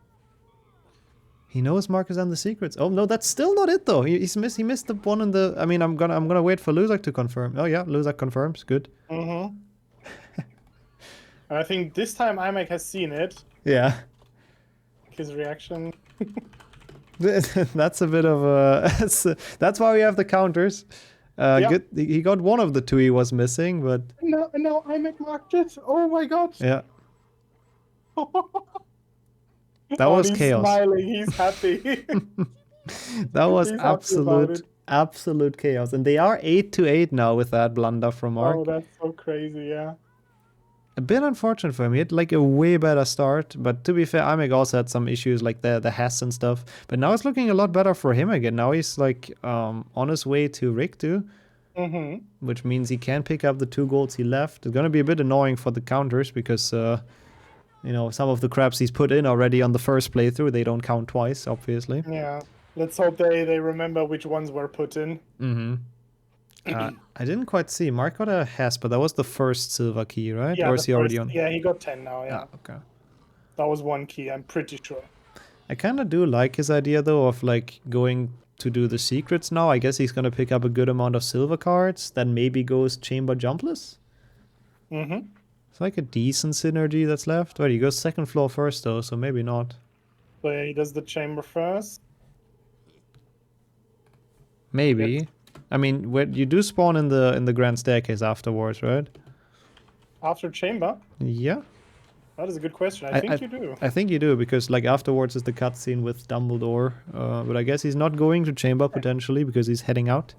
He knows Mark is on the secrets. Oh no, that's still not it though. He missed the one in the. I mean, I'm gonna wait for Luzak to confirm. Oh yeah, Luzak confirms. Good. And I think this time IMAC has seen it. Yeah. His reaction. That's a bit of a. That's why we have the counters. Good. He got one of the 2 he was missing, but. No, IMAC marked it. Oh my god. Yeah. That was he's chaos. Smiling, he's happy. That was absolute chaos. And they are 8-8 now with that blunder from Mark. Oh, that's so crazy, yeah. A bit unfortunate for him. He had like a way better start, but to be fair, Amek also had some issues like the Hess and stuff. But now it's looking a lot better for him again. Now he's like on his way to Rikdu, which means he can pick up the 2 goals he left. It's gonna be a bit annoying for the counters because you know, some of the craps he's put in already on the first playthrough, they don't count twice, obviously. Yeah. Let's hope they remember which ones were put in. I didn't quite see. Mark got a has, but that was the first silver key, right? Yeah, Or the is he already first- on? Yeah, he got 10 now. Yeah, Ah, okay. that was one key. I'm pretty sure. I kind of do like his idea though of like going to do the secrets now. I guess he's gonna pick up a good amount of silver cards. Then maybe goes chamber jumpless. Mm-hmm. It's like a decent synergy that's left. Wait, he goes second floor first though, so maybe not. So yeah, he does the chamber first. Maybe. I mean, you do spawn in the grand staircase afterwards, right? After chamber? Yeah. That is a good question. I think you do. I think you do, because like afterwards is the cutscene with Dumbledore. But I guess he's not going to chamber potentially because he's heading out.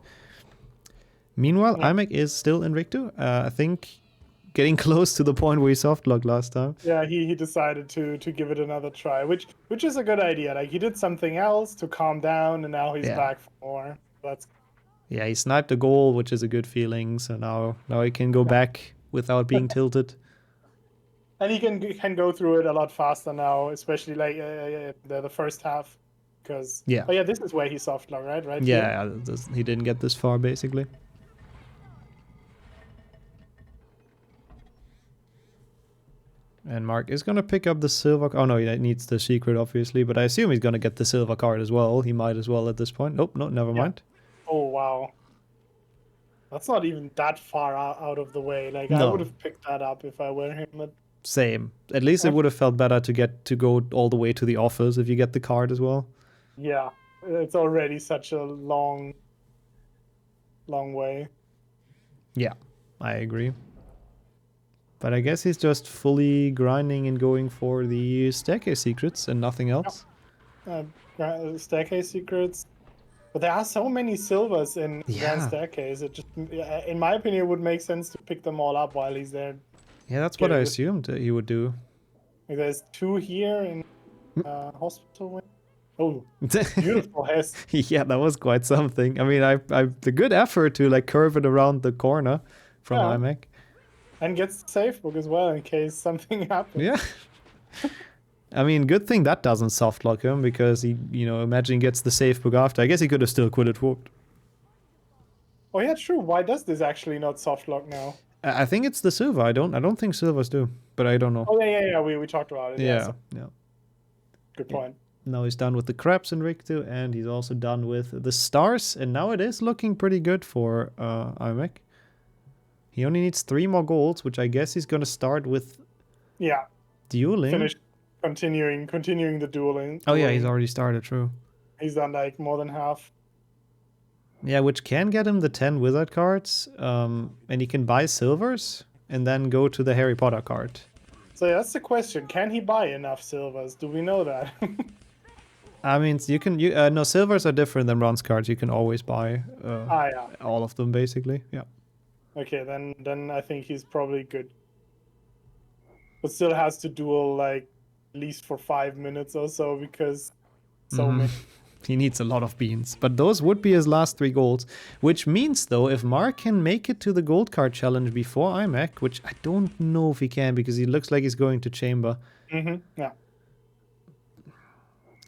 Meanwhile, Yeah. Imek is still in Rictu. I think getting close to the point where he softlocked last time. Yeah, he decided to give it another try, which is a good idea. Like he did something else to calm down, and now he's Yeah. back for more. That's Yeah, he sniped a goal, which is a good feeling. So now he can go back without being tilted. and he can go through it a lot faster now, especially like the first half, because Yeah. Oh yeah, this is where he softlock, right? Right. Here? Yeah, he didn't get this far basically. And Mark is going to pick up the silver... Oh, no, he needs the secret, obviously. But I assume he's going to get the silver card as well. He might as well at this point. Nope, no, never mind. Oh wow. That's not even that far out of the way. Like I No. would have picked that up if I were him. But Same. At least it would have felt better to go all the way to the office if you get the card as well. yeah, it's already such a long way. Yeah, I agree. But I guess he's just fully grinding and going for the staircase secrets and nothing else. Staircase secrets. But there are so many silvers in Grand Yeah. Staircase. It just, in my opinion, it would make sense to pick them all up while he's there. Yeah, that's what I Good. assumed he would do. Like, there's 2 here in hospital wing. Oh, beautiful has Yeah, that was quite something. I mean, I the good effort to like curve it around the corner from Yeah. Imek. and gets the safe book as well in case something happens. Yeah. I mean, good thing that doesn't softlock him, because he, imagine he gets the safe book after. I guess he could have still quit it warped. Oh yeah, true. Why does this actually not softlock now? I think it's the silver. I don't think silvers do, but I don't know. Oh yeah. We talked about it. Yeah, so yeah. good point. Now he's done with the crabs in Rictu, and he's also done with the stars, and now it is looking pretty good for Imek. He only needs 3 more goals, which I guess he's gonna start with Yeah, dueling. finish continuing the dueling. Oh yeah, he's already started, true. He's done like more than half. Yeah, which can get him the 10 wizard cards, and he can buy silvers and then go to the Harry Potter card. So yeah, that's the question. Can he buy enough silvers? Do we know that? I mean, no, silvers are different than bronze cards. You can always buy yeah. all of them, basically. Yeah. Okay, then I think he's probably good. But still has to duel like at least for 5 minutes or so, because so many. He needs a lot of beans. But those would be his last 3 golds. Which means, though, if Mark can make it to the gold card challenge before Imek, which I don't know if he can, because he looks like he's going to chamber. Yeah.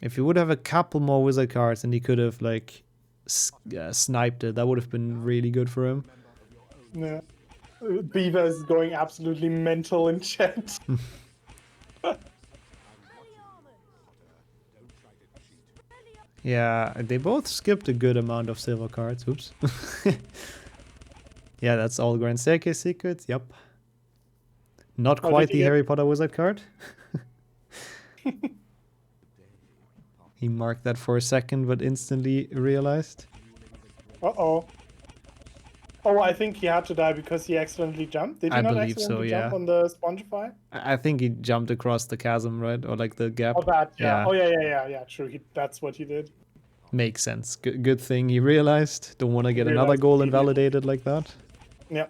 If he would have a couple more wizard cards and he could have, like, sniped it, that would have been really good for him. Yeah. Beaver is going absolutely mental in chat. Yeah, they both skipped a good amount of silver cards. Oops. Yeah, that's all Grand Staircase secrets. Yep. Not Oh, quite did he the get- Harry Potter wizard card. He marked that for a second, but instantly realized. Uh-oh. Oh, I think he had to die because he accidentally jumped. Did he I not believe so, accidentally yeah. jump on the Spongify? I think he jumped across the chasm, right? Or like the gap. Oh, that, yeah. Yeah. Oh, yeah, true. That's what he did. Makes sense. Good thing he realized. Don't want to get another Realized goal immediately. invalidated like that. Yeah.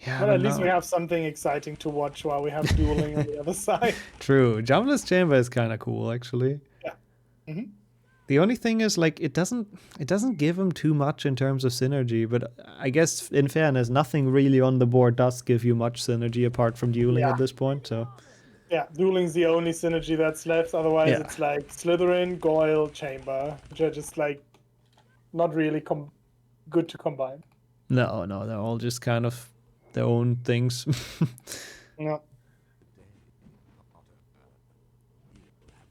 Yeah, But but at least no. we have something exciting to watch while we have dueling on the other side. True. Jumpless Chamber is kind of cool, actually. Yeah. Mhm. The only thing is, like, it doesn't give him too much in terms of synergy, but I guess in fairness, nothing really on the board does give you much synergy apart from dueling Yeah. at this point. So Yeah, dueling's the only synergy that's left. Otherwise, Yeah. it's like Slytherin, Goyle, Chamber, which are just like not really good to combine. No, they're all just kind of their own things. No.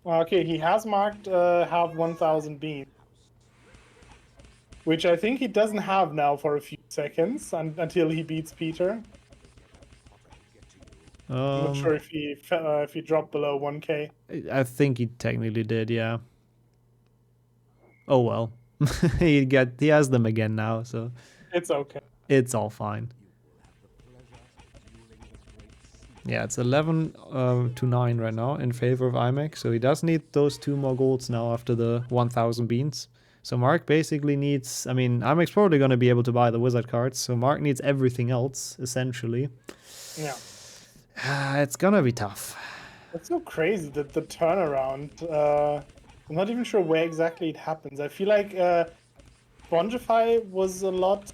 Okay, he has marked have 1,000 beans, which I think he doesn't have now for a few seconds until he beats Peter. I'm not sure if he dropped below 1K. I think he technically did, yeah. Oh well. he has them again now, so It's okay. it's all fine. Yeah, it's 11 to 9 right now in favor of IMEC, so he does need those 2 more golds now after the 1,000 beans. So Mark basically needs, I mean, IMEC's probably going to be able to buy the wizard cards, so Mark needs everything else, essentially. Yeah. It's gonna be tough. It's so crazy that the turnaround. I'm not even sure where exactly it happens. I feel like Spongify was a lot,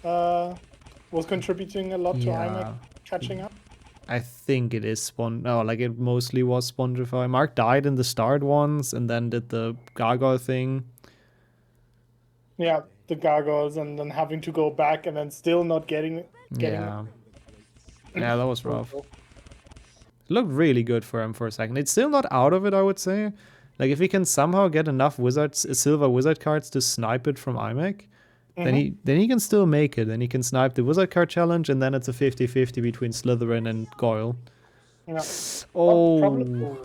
was contributing a lot to IMEC catching up. I think it is it mostly was Spongify. Mark died in the start once and then did the gargoyle thing. Yeah, the gargoyles and then having to go back and then still not getting Yeah, that was rough. It looked really good for him for a second. It's still not out of it, I would say. Like, if he can somehow get enough silver wizard cards to snipe it from IMEC, then he can still make it. Then he can snipe the wizard card challenge, and then it's a 50-50 between Slytherin and Goyle. Yeah. Oh,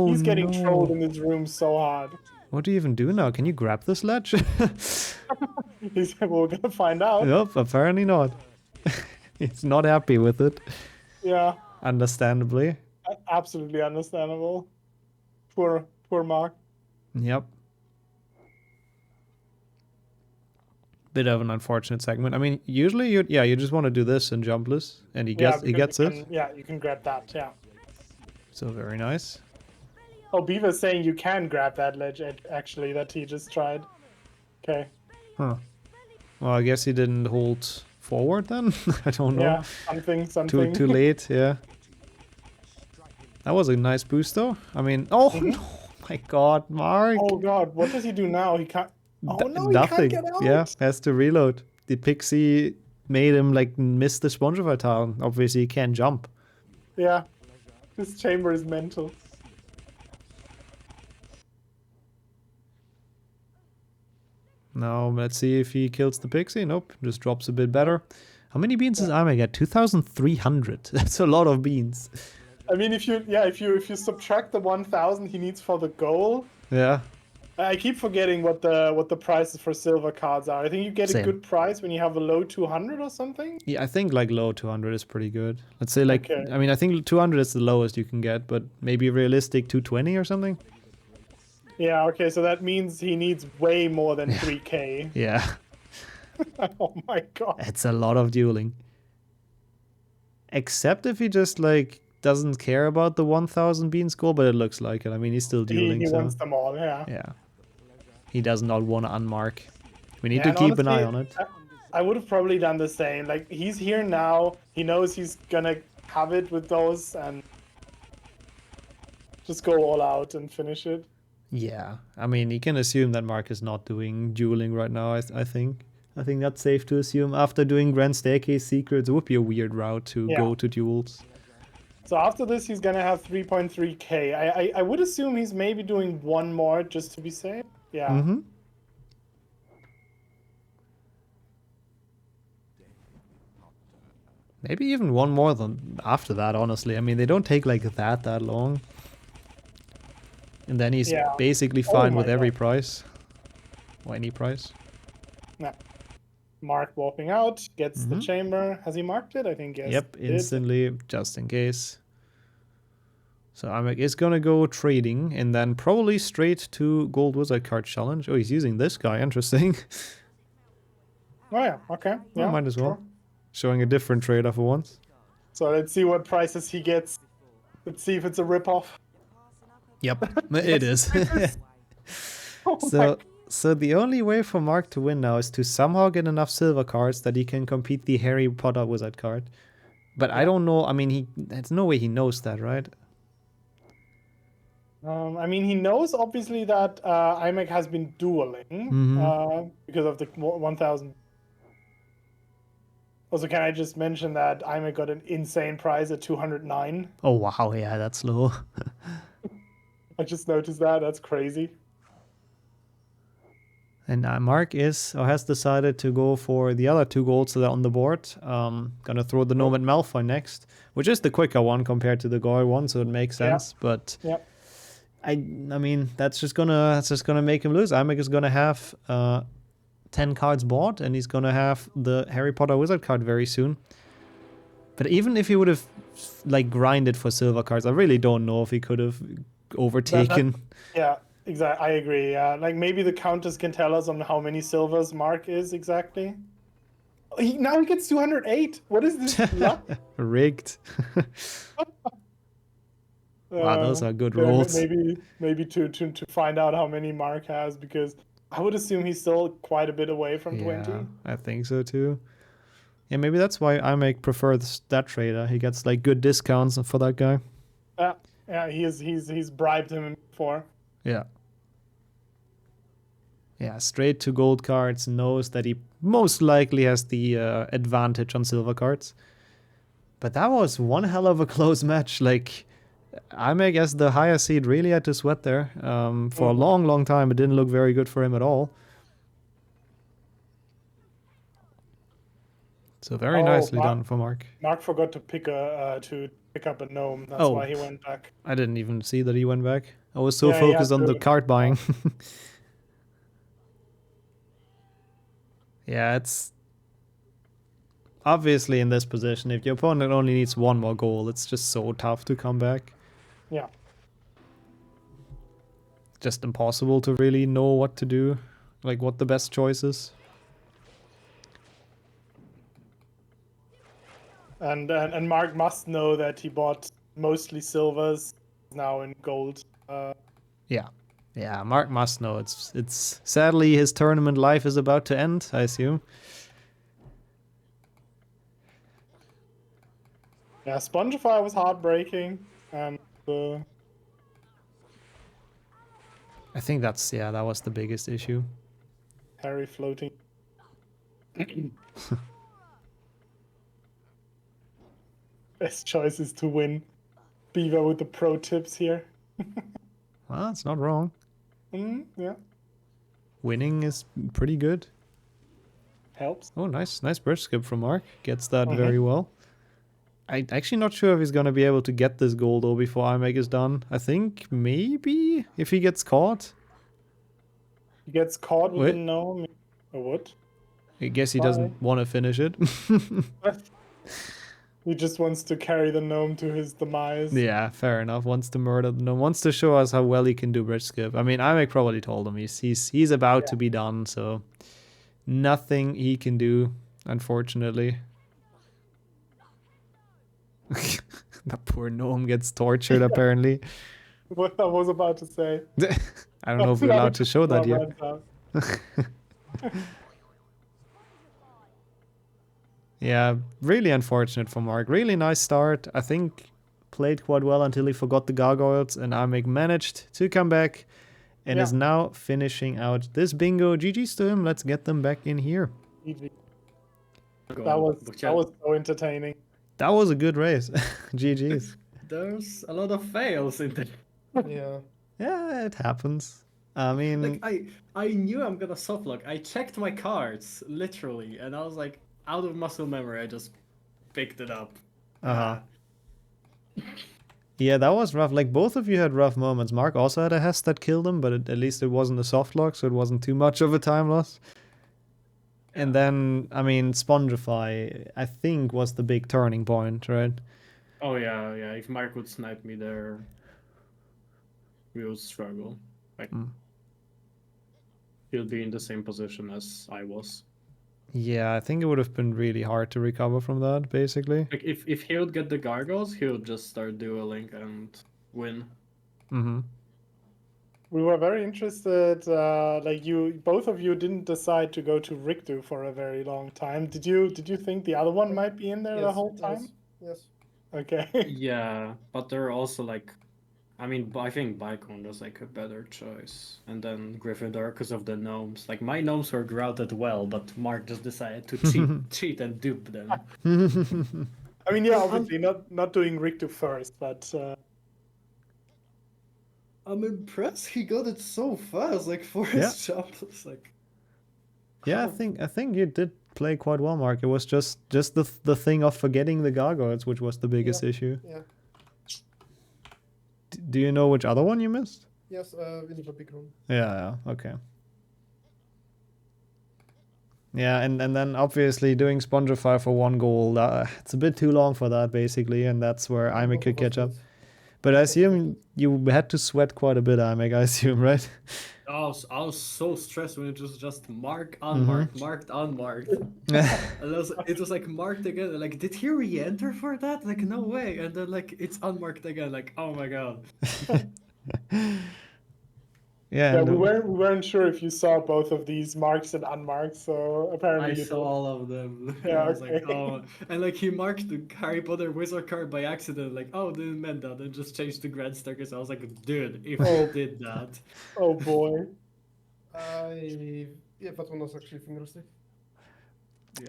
he's getting trolled in this room so hard. What do you even do now? Can you grab the sledge? He's like, we're gonna find out. Nope, apparently not. He's not happy with it. Yeah. Understandably. Absolutely understandable. Poor Mark. Yep. Bit of an unfortunate segment. I mean, usually you just want to do this and jumpless, and he gets it. Yeah, you can grab that. Yeah. So very nice. Oh, Beaver's saying you can grab that ledge actually that he just tried. Okay. Huh. Well, I guess he didn't hold forward then. I don't know. Yeah, something. Too late. Yeah. That was a nice boost though. I mean, oh no, my God, Mark. Oh God, what does he do now? He can't. Oh no, nothing. He can't get out. Yeah, has to reload. The pixie made him like miss the Spongify town. Obviously, he can't jump. Yeah, this chamber is mental. Now let's see if he kills the pixie. Nope, just drops a bit better. How many beans does Ime get? 2,300. That's a lot of beans. I mean, if you subtract the 1,000 he needs for the goal. Yeah. I keep forgetting what the prices for silver cards are. I think you get a good price when you have a low 200 or something. Yeah, I think like low 200 is pretty good. Let's say like, I mean, I think 200 is the lowest you can get, but maybe realistic 220 or something. Yeah, okay, so that means he needs way more than 3k. Yeah. Oh my God. It's a lot of dueling. Except if he just like doesn't care about the 1,000 beans goal, but it looks like it. I mean, he's still dueling. He wants them all, yeah. Yeah. He does not want to unmark. We need to keep an eye on it. I would have probably done the same. Like, he's here now. He knows he's gonna have it with those and just go all out and finish it. Yeah. I mean, he can assume that Mark is not doing dueling right now, I think. I think that's safe to assume. After doing Grand Staircase Secrets, it would be a weird route to go to duels. So after this, he's gonna have 3.3k. I would assume he's maybe doing one more just to be safe. Yeah. Mm-hmm. Maybe even one more than after that, honestly. I mean, they don't take like that long. And then he's basically fine with every price. Or any price. Yeah. Mark walking out, gets the chamber. Has he marked it? I think yes. Yep, instantly, just in case. So Imek is gonna go trading and then probably straight to Gold Wizard card challenge. Oh, he's using this guy. Interesting. Oh yeah, okay. Yeah, might as well. Showing a different trader for once. So let's see what prices he gets. Let's see if it's a ripoff. Yep, it is. So the only way for Mark to win now is to somehow get enough silver cards that he can compete the Harry Potter wizard card. But I don't know. I mean, there's no way he knows that, right? I mean, he knows obviously that IMEC has been dueling because of the 1000. Also, can I just mention that IMEC got an insane prize at 209? Oh, wow. Yeah, that's low. I just noticed that. That's crazy. And Mark has decided to go for the other 2 golds that are on the board. Gonna throw the Gnome at Malfoy next, which is the quicker one compared to the Goy one, so it makes sense. But I mean, that's just gonna make him lose. Imek is gonna have 10 cards bought, and he's gonna have the Harry Potter Wizard card very soon. But even if he would have like grinded for silver cards, I really don't know if he could have overtaken. Yeah, exactly. I agree. Yeah, like maybe the counters can tell us on how many silvers Mark is exactly. Now he gets 208. What is this luck? Rigged. Wow, those are good rolls. Maybe to find out how many Mark has, because I would assume he's still quite a bit away from 20. I think so too. Yeah, maybe that's why Imek prefers that trader. He gets like good discounts for that guy. Yeah, he's bribed him before. Yeah. Yeah, straight to gold cards, knows that he most likely has the advantage on silver cards. But that was one hell of a close match. Like, Imek as the higher seed really had to sweat there. For a long, long time, it didn't look very good for him at all. So very nicely done for Mark. Mark forgot to pick up a gnome. That's why he went back. I didn't even see that he went back. I was so focused on the card buying. Yeah, it's obviously in this position, if your opponent only needs 1 more goal, it's just so tough to come back. Yeah. Just impossible to really know what to do, like what the best choice is. And Mark must know that he bought mostly silvers, now in gold. Yeah, Mark must know. It's sadly his tournament life is about to end, I assume. Yeah, Spongify was heartbreaking, and I think that was the biggest issue. Harry floating. Best choice is to win. Beaver with the pro tips here. Well, it's not wrong. Yeah. Winning is pretty good. Helps. Oh, nice bridge skip from Mark. Gets that very well. I'm actually not sure if he's going to be able to get this goal, though, before Imek is done. I think maybe if he gets caught. He gets caught with a gnome. Or what? I guess he doesn't want to finish it. He just wants to carry the gnome to his demise. Yeah, fair enough. Wants to murder the gnome. Wants to show us how well he can do bridge skip. I mean, Imek probably told him he's about to be done, so nothing he can do, unfortunately. That poor gnome gets tortured, apparently. What I was about to say. I don't know if we're allowed to show that here. Yeah, really unfortunate for Mark. Really nice start. I think played quite well until he forgot the gargoyles, and Imek managed to come back and is now finishing out this bingo. GG's to him. Let's get them back in here. That was so entertaining. That was a good race. GG's. There's a lot of fails in there. Yeah. Yeah, it happens. I mean, like I knew I'm gonna softlock. I checked my cards literally, and I was like, out of muscle memory, I just picked it up. Yeah, that was rough. Like, both of you had rough moments. Mark also had a Hest that killed him, but at least it wasn't a soft lock, so it wasn't too much of a time loss. And then, I mean, Spongify, I think, was the big turning point, right? Oh yeah. If Mark would snipe me there, we would struggle. Like, he'll be in the same position as I was. Yeah, I think it would have been really hard to recover from that, basically. Like, if he would get the gargoyles, he would just start dueling and win. We were very interested. Like, both of you didn't decide to go to Rikdu for a very long time. Did you think the other one might be in there the whole time? Yes. Okay. Yeah, but there are also like I mean, I think Bicon was like a better choice, and then Gryffindor because of the gnomes. Like my gnomes were grouted well, but Mark just decided to cheat and dupe them. I mean, yeah, obviously not doing Rictu first, but I'm impressed he got it so fast, like for Yeah. his jump. It's like, Yeah, I think you did play quite well, Mark. It was just the thing of forgetting the gargoyles, which was the biggest issue. Yeah. Do you know which other one you missed? Yes, in the big room. Yeah, okay. Yeah, and then obviously doing Spongify for 1 goal, it's a bit too long for that, basically, and that's where Imek could catch up. But I assume you had to sweat quite a bit, Imek, I assume, right? I was so stressed when it was just mark, unmarked, marked, unmarked. It was like marked again. Like, did he re-enter for that? Like, no way. And then like it's unmarked again. Like, oh my god. yeah, we weren't sure if you saw both of these marks and unmarked, so apparently I you saw did. all of them. Yeah, I was okay. like, oh, and like he marked the Harry Potter wizard card by accident. Like, oh, didn't meant that, and just changed to Grand Staircase. I was like, dude, if you did that, Oh boy. Yeah, that one was actually finger stick.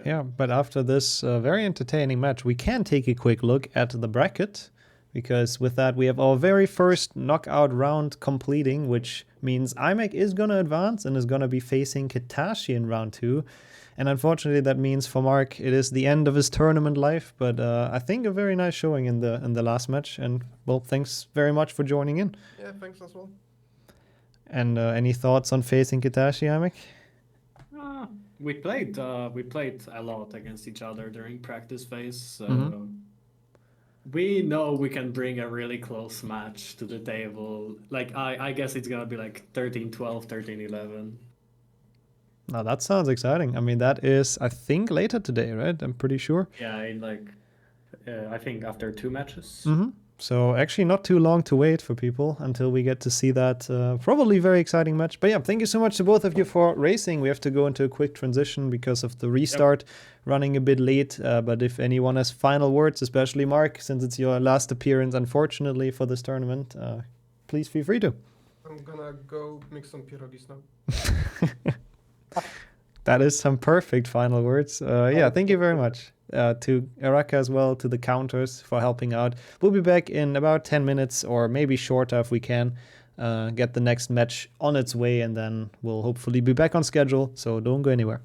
Yeah, but after this very entertaining match, we can take a quick look at the bracket, because with that we have our very first knockout round completing, which means Imek is going to advance and is going to be facing Katashi in round 2. And unfortunately that means for Mark it is the end of his tournament life, but I think a very nice showing in the last match, and well, thanks very much for joining in. Yeah, thanks as well. And any thoughts on facing Katashi, Imek? we played a lot against each other during practice phase. So we know we can bring a really close match to the table. Like I guess it's gonna be like 13-12, 13-11. Now that sounds exciting. I mean, that is, I think, later today, right? I'm pretty sure. Yeah, in like I think after 2 matches. So actually not too long to wait for people until we get to see that probably very exciting match. But yeah, thank you so much to both of you for racing. We have to go into a quick transition because of the restart running a bit late. But if anyone has final words, especially Mark, since it's your last appearance, unfortunately, for this tournament, please feel free to. I'm gonna go make some pierogies now. That is some perfect final words. Yeah, thank you very much. To Araka as well, to the counters for helping out. We'll be back in about 10 minutes or maybe shorter if we can get the next match on its way, and then we'll hopefully be back on schedule, so don't go anywhere.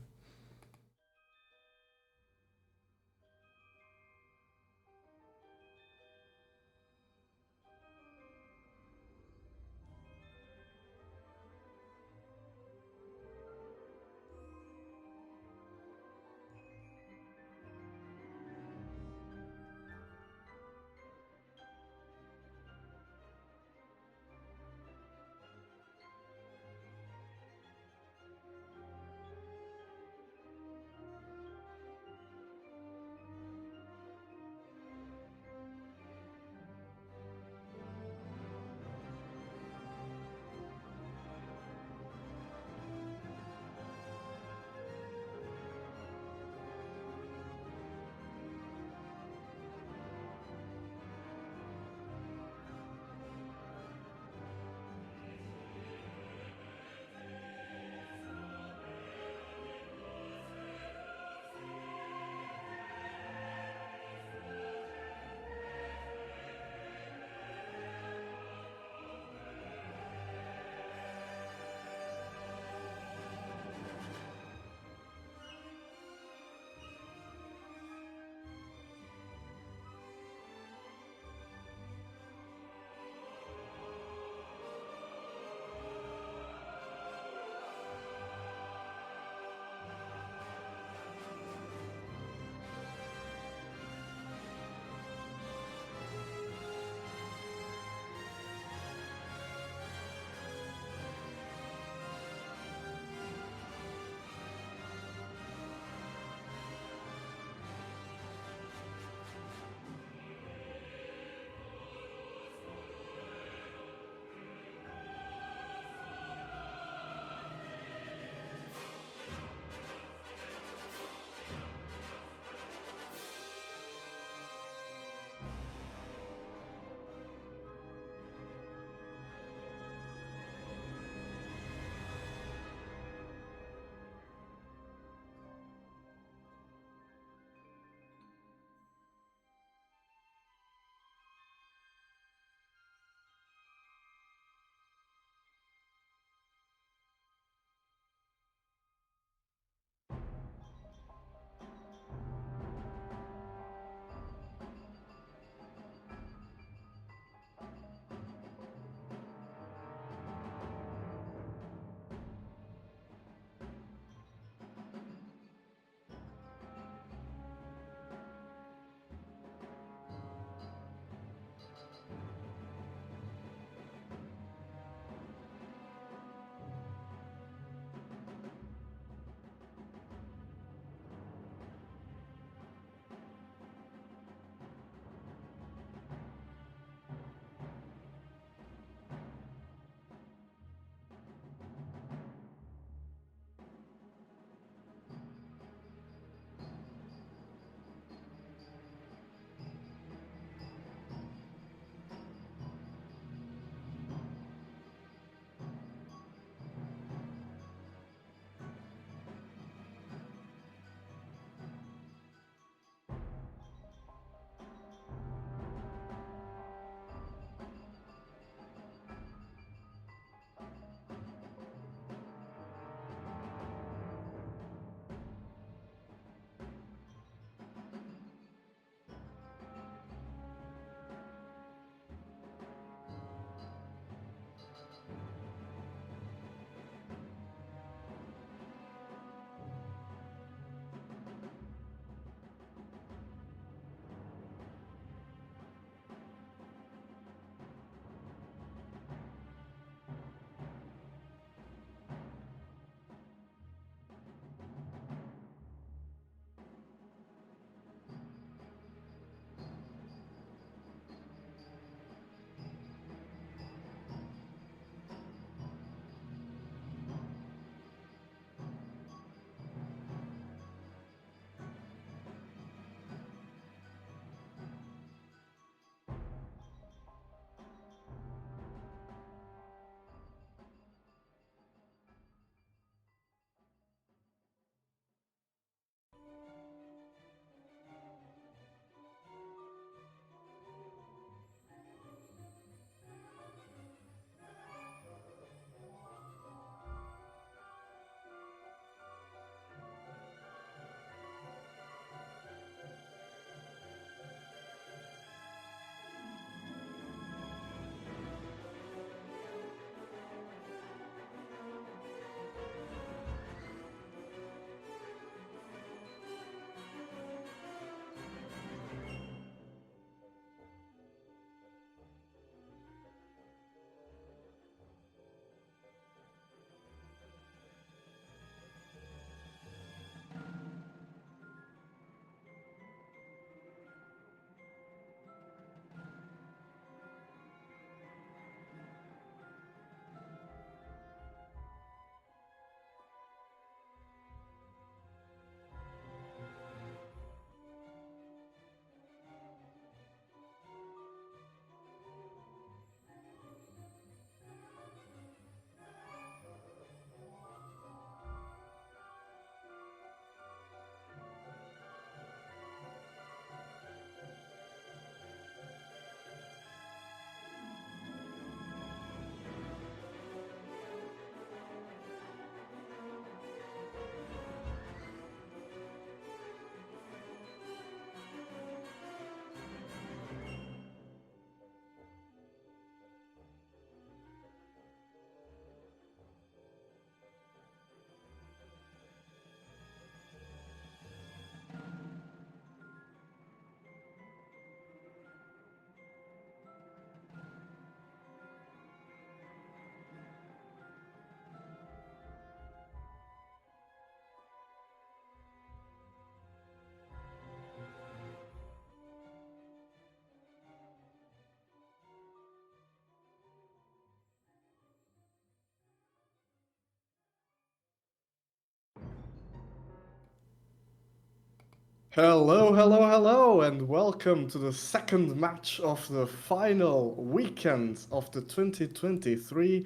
Hello, hello, hello, and welcome to the second match of the final weekend of the 2023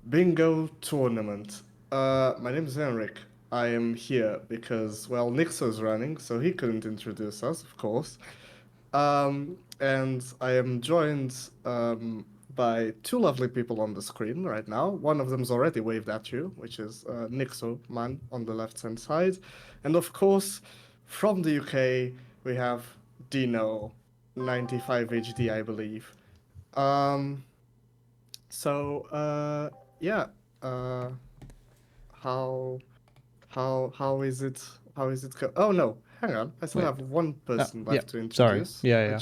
Bingo Tournament. My name is Henrik. I am here because, well, Nixo's running, so he couldn't introduce us, of course. And I am joined by two lovely people on the screen right now. One of them's already waved at you, which is Nixo man on the left-hand side. And of course, from the UK, we have Dino, 95 HD, I believe. Um, so, yeah, uh, how how is it? How is it go? Oh no, hang on. I still Wait. have one person Yeah, left to sorry. introduce, Yeah.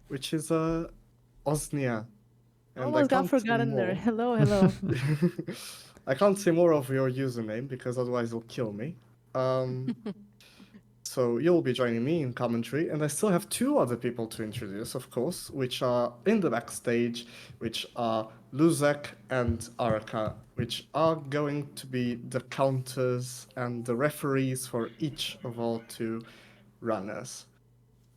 which is Osnia, and I Almost got can't say forgotten there. more. Hello. I can't say more of your username because otherwise you'll kill me. Um, so you'll be joining me in commentary, and I still have two other people to introduce, of course, which are in the backstage, which are Luzak and Araka, which are going to be the counters and the referees for each of our two runners.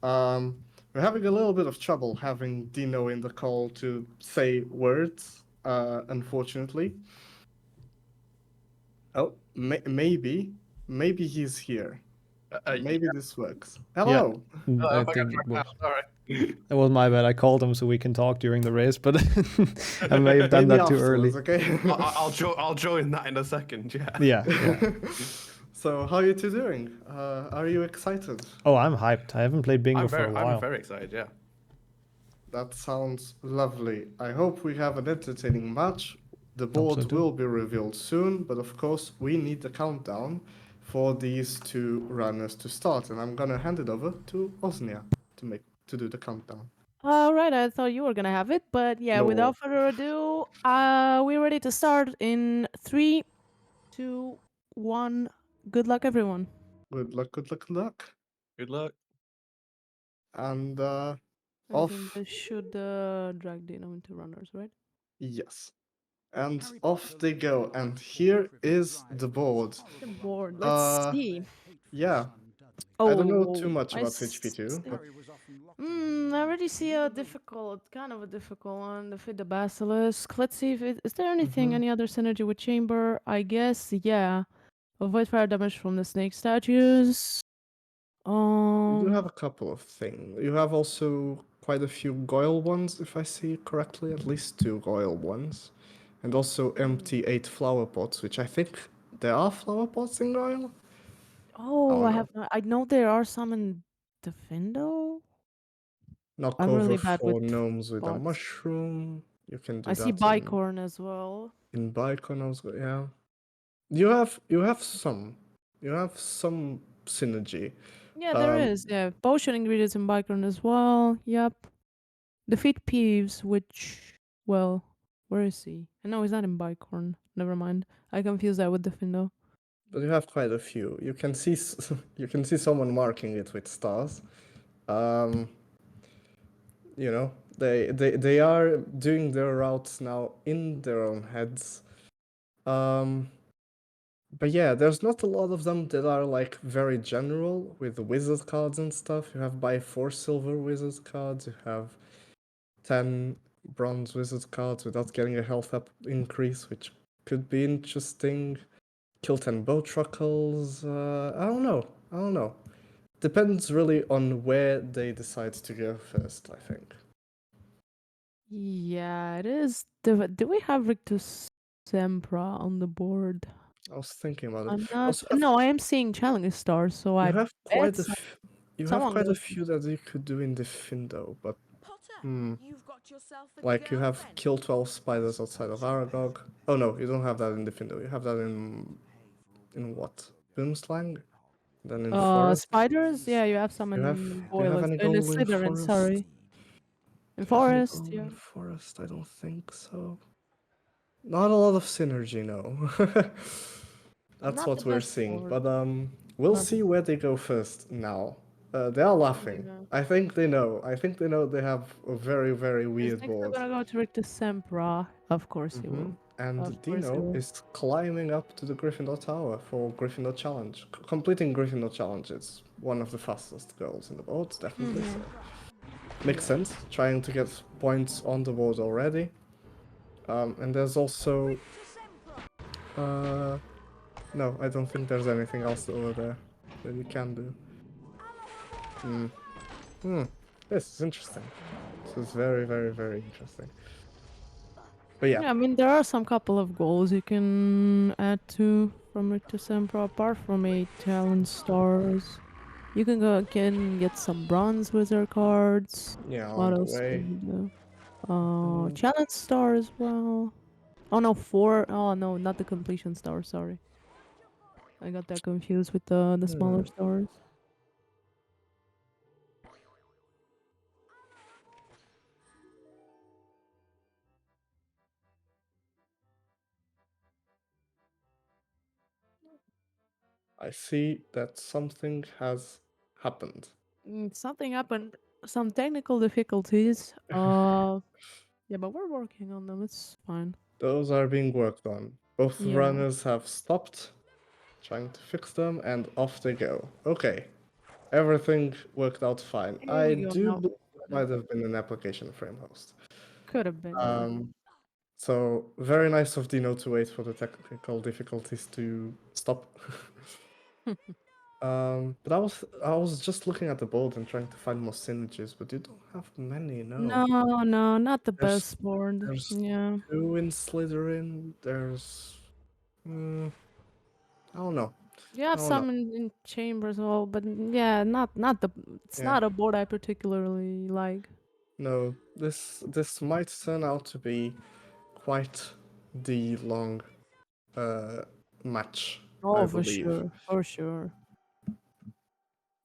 We're having a little bit of trouble having Dino in the call to say words, unfortunately. Oh, maybe he's here. Maybe this works. Yeah, Hello. I think it was. It was my bad. I called him so we can talk during the race, but I may have done Maybe that too early. afterwards, okay? I'll join that in a second. Yeah. Yeah. So, how are you two doing? Are you excited? Oh, I'm hyped. I haven't played bingo for a I'm while. very excited. Yeah. That sounds lovely. I hope we have an entertaining match. The board too. will be revealed soon, but of course, we need the countdown for these two runners to start, and I'm gonna hand it over to Osnia to do the countdown. All right, I thought you were gonna have it, but yeah, No. without further ado, we're ready to start in 3, 2, 1. Good luck, everyone. Good luck, good luck, good luck. Good luck. And I off. think this should drag Dino into runners, right? Yes. And off they go. And here is the board. The board. Let's Uh, see. yeah. Oh, I don't know too much I about HP2, but I already see a kind of a difficult one. Defeat the Basilisk. Let's see if is there anything, any other synergy with Chamber? I guess, yeah. Avoid fire damage from the snake statues. you do have a couple of things. You have also quite a few Goyle ones, if I see correctly, at least two Goyle ones. And also empty 8 flower pots, which I think there are flower pots in Goyle. Oh, don't I know there are some in Defendo. Knock I'm over really bad 4 with gnomes with a pots. mushroom. You can do I see that Bicorn as well. in Baikon's, yeah. You have some synergy. Yeah, there is. Yeah, potion ingredients in Bicorn as well. Yep. Defeat Peeves, which, well, where is he? No, he's not in Bicorn. Never mind. I confused that with Defendo. But you have quite a few. You can see you can see someone marking it with stars. You know, they are doing their routes now in their own heads. But yeah, there's not a lot of them that are like very general with the wizard cards and stuff. You have buy 4 silver wizard cards, you have 10 bronze wizard cards without getting a health up increase, which could be interesting. Kill 10 bow truckles. I don't know. Depends really on where they decide to go first, I think. Yeah, it is. Do we have Rictus Sempra on the board? I was thinking about it. I'm not. Also, No, I am seeing challenge stars, so you I have bet quite a you have someone quite a goes. few that you could do in the Findo, but You've got yourself a like you have girlfriend. kill 12 spiders outside of Aragog. Oh no, you don't have that in the Findo. You have that in what? Boomslang? Then in Forest? Spiders. Yeah, you have some Do in you have Boilers. any In gold in Slytherin, Forest? sorry. In Do you have any Forest, gold yeah. in Forest? I don't think so. Not a lot of synergy, no. That's Not what the we're best seeing. board. But we'll Not see where they go first now. They are laughing. Yeah. I think they know. I think they know they have a very, very Is weird next we're board. gonna go to Rictus Sempra. Of course he will. And Of course he Dino will. is climbing up to the Gryffindor Tower for Gryffindor Challenge. Completing Gryffindor Challenge is one of the fastest goals in the board, definitely. So makes sense. Trying to get points on the board already. And there's also no, I don't think there's anything else over there that you can do. This is interesting. This is very, very, very interesting. But yeah, Yeah, I mean there are some couple of goals you can add to from Rick to Sempra apart from 8 talent stars. You can get some bronze wizard cards. yeah, What on the else way. can you do? Mm, Challenge star as well. Oh no, 4. Oh no, not the completion star. Sorry, I got that confused with the smaller stars. I see that something has happened. Something happened. Some technical difficulties. Yeah, but we're working on them. It's fine. Those are being worked on. Both Yeah. runners have stopped, trying to fix them, and off they go. Okay, everything worked out fine. Here I we go do now. believe it might have been an application frame host. Could have been, yeah. So very nice of Dino to wait for the technical difficulties to stop. But I was just looking at the board and trying to find more synergies, but you don't have many, no. No, not the There's best board. there's Yeah. two in Slytherin. There's I don't know. You have I don't know. some in chambers, all, but yeah, not the. It's Yeah. not a board I particularly like. No, this might turn out to be quite the long match, I Oh, for believe. sure, for sure.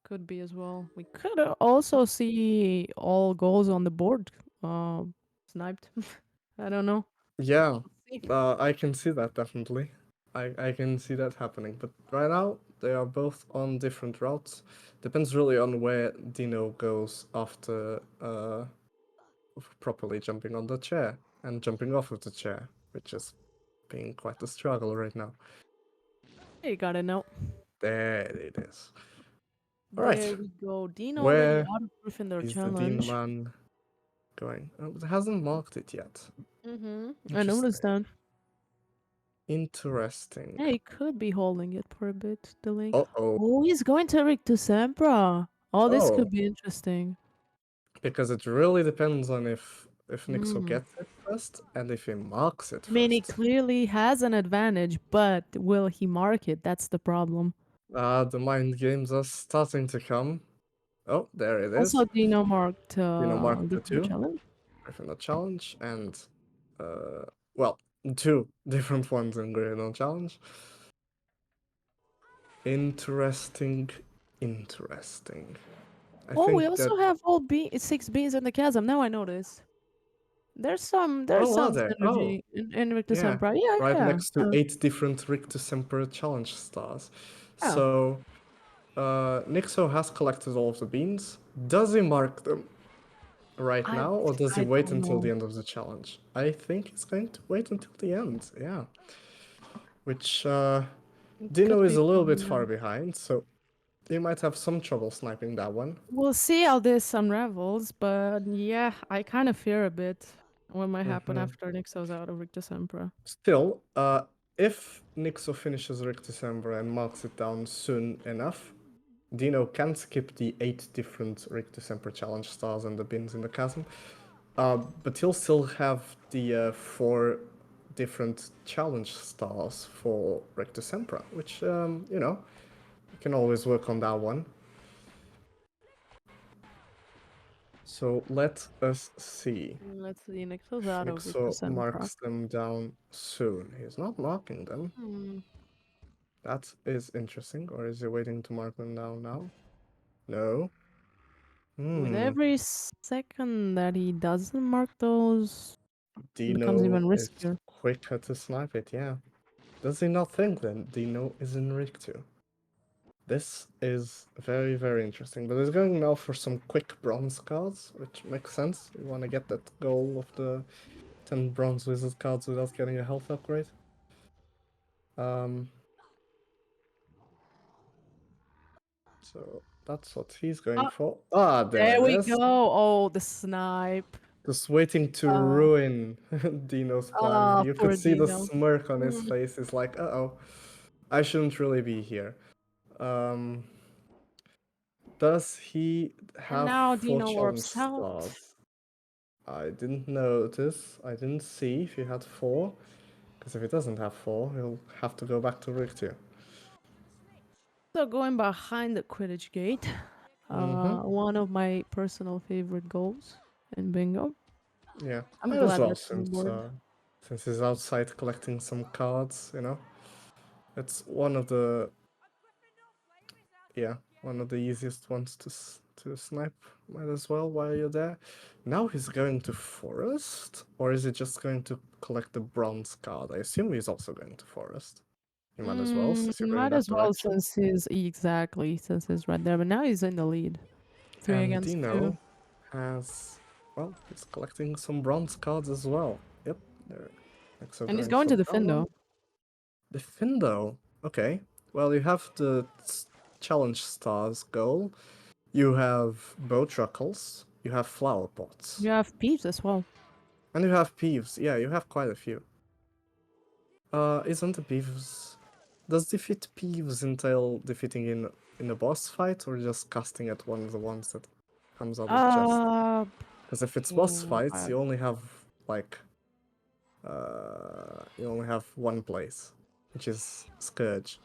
Could be as well. We could also see all goals on the board, sniped. I don't know. Yeah, See. I can see that definitely. I can see that happening. But right now, they are both on different routes. Depends really on where Dino goes after properly jumping on the chair and jumping off of the chair, which is being quite a struggle right now. You gotta know. There it is. All There right, we go. Dean already where out of Gryffindor is the Dean challenge. man going? Oh, it hasn't marked it yet. I noticed Interesting. that. Interesting. Yeah, he could be holding it for a bit, the link. Uh-oh. Oh, he's going to Rick to Sempra. Oh, this Oh, could be interesting. because it really depends on if Nixo Mm. gets it first and if he marks it I mean, he first. clearly has an advantage, but will he mark it? That's the problem. The mind games are starting to come. Oh, there it is. Also, Dino marked Marked the Gryffindor two. challenge. Gryffindor Challenge and well, two different ones in Gryffindor Challenge. Interesting. I Oh, we think that. also have all 6 beans in the chasm. Now I notice. There's some Oh, are there? Oh, synergy in Rick to yeah. Sempra. Yeah, Right yeah. next to 8 different Rick to Semper challenge stars. Yeah. So, Nixo has collected all of the beans. Does he mark them right now, or does he I wait don't until the know. end of the challenge? I think he's going to wait until the end, yeah. Which, Dino Could is be a little bit fun, far yeah. behind, so he might have some trouble sniping that one. We'll see how this unravels, but yeah, I kind of fear a bit what might happen after Nixo's out of Rick to Sempra. Still, if Nixo finishes Rick December and marks it down soon enough, Dino can skip the 8 different Rick December challenge stars and the bins in the chasm, but he'll still have the 4 different challenge stars for Rick December, which, you can always work on that one. So let us see. Let's see, Nixo's out of Rick to Nixo Sempra. marks them down soon. He's not marking them. That is interesting. Or is he waiting to mark them down now? No. With every second that he doesn't mark those, it becomes Dino even is riskier. quicker to snipe it, yeah. Does he not think then Dino is in Rig 2? This is very, very interesting. But he's going now for some quick bronze cards, which makes sense. You want to get that goal of the 10 bronze wizard cards without getting a health upgrade. So that's what he's going for. Ah, there There it we is. go. Oh, the snipe. Just waiting to ruin Dino's plan. You Poor could see the Dino. smirk on his face. He's like, uh-oh, I shouldn't really be here. Does he have now 4 Dino challenge warps out. stars? I didn't notice. I didn't see if he had 4. Because if he doesn't have 4, he'll have to go back to Rig tier. So going behind the Quidditch gate, one of my personal favorite goals in bingo. Yeah, I'm might as glad well that's on board. since he's outside collecting some cards, you know. It's one of the one of the easiest ones to snipe. Might as well while you're there. Now he's going to Forest, or is he just going to collect the bronze card? I assume he's also going to Forest. He might as well, since you're going Might that as well direction. since he's right there, but now he's in the lead. 3 And against 2. Dino has, well, he's collecting some bronze cards as well. Yep, there. And he's going to the Findo. The Findo. Okay. Well, you have the challenge stars goal. You have bow truckles. You have flower pots. You have Peeves as well. And you have peeves. Yeah, you have quite a few. Isn't the peeves? Does defeat peeves entail defeating in a boss fight or just casting at one of the ones that comes out of chest? Because if it's boss fights, you only have like you only have one place, which is Scourge.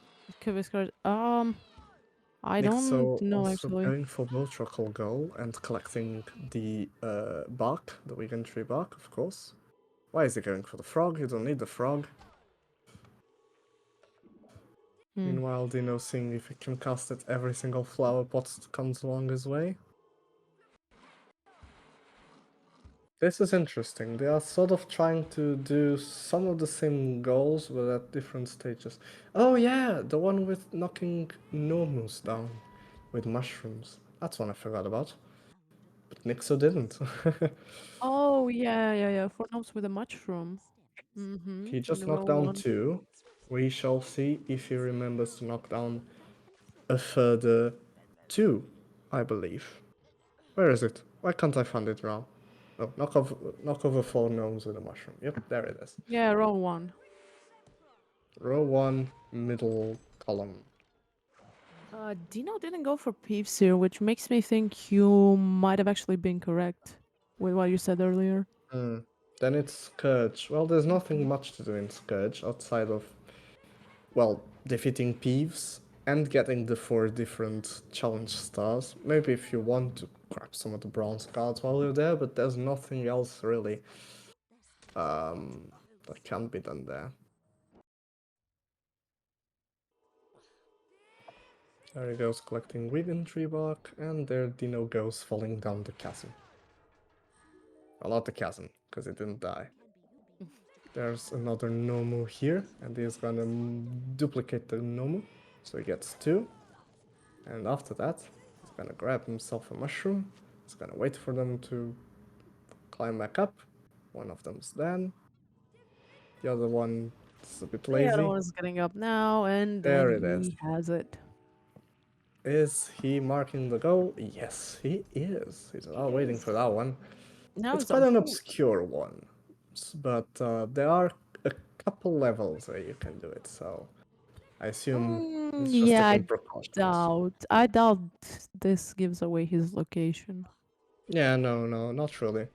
I don't know also actually. going for bow truckle goal and collecting the bark, the Wigan tree bark, of course. Why is he going for the frog? You don't need the frog. Meanwhile, Dino seeing if he can cast at every single flower pot that comes along his way. This is interesting. They are sort of trying to do some of the same goals, but at different stages. Oh yeah, the one with knocking Normus down with mushrooms. That's one I forgot about. But Nixo didn't. Oh yeah. For gnomes with a mushroom. He just In knocked row down 1. 2. We shall see if he remembers to knock down a further 2, I believe. Where is it? Why can't I find it now? Oh, knock over 4 gnomes with a mushroom. Yep, there it is. Yeah, row 1. Row 1, middle column. Dino didn't go for Peeves here, which makes me think you might have actually been correct with what you said earlier. Then it's Scourge. Well, there's nothing much to do in Scourge outside of, well, defeating Peeves and getting the 4 different challenge stars. Maybe if you want to grab some of the bronze cards while you're there, but there's nothing else really that can be done there. There he goes collecting Wigan tree bark, and there Dino goes falling down the chasm. Well, not the chasm, because he didn't die. There's another Nomu here, and he's gonna duplicate the Nomu, so he gets 2. And after that, he's gonna grab himself a mushroom. He's gonna wait for them to climb back up. One of them's done. The other one is a bit The other lazy. one's getting up now, and There then it is. he has it. Is he marking the goal? Yes, he is. He's not waiting for that one. Now It's it's quite on an foot. obscure one, but there are a couple levels where you can do it, so I assume it's just Yeah, taking precautions. I doubt this gives away his location. Yeah, no, not really.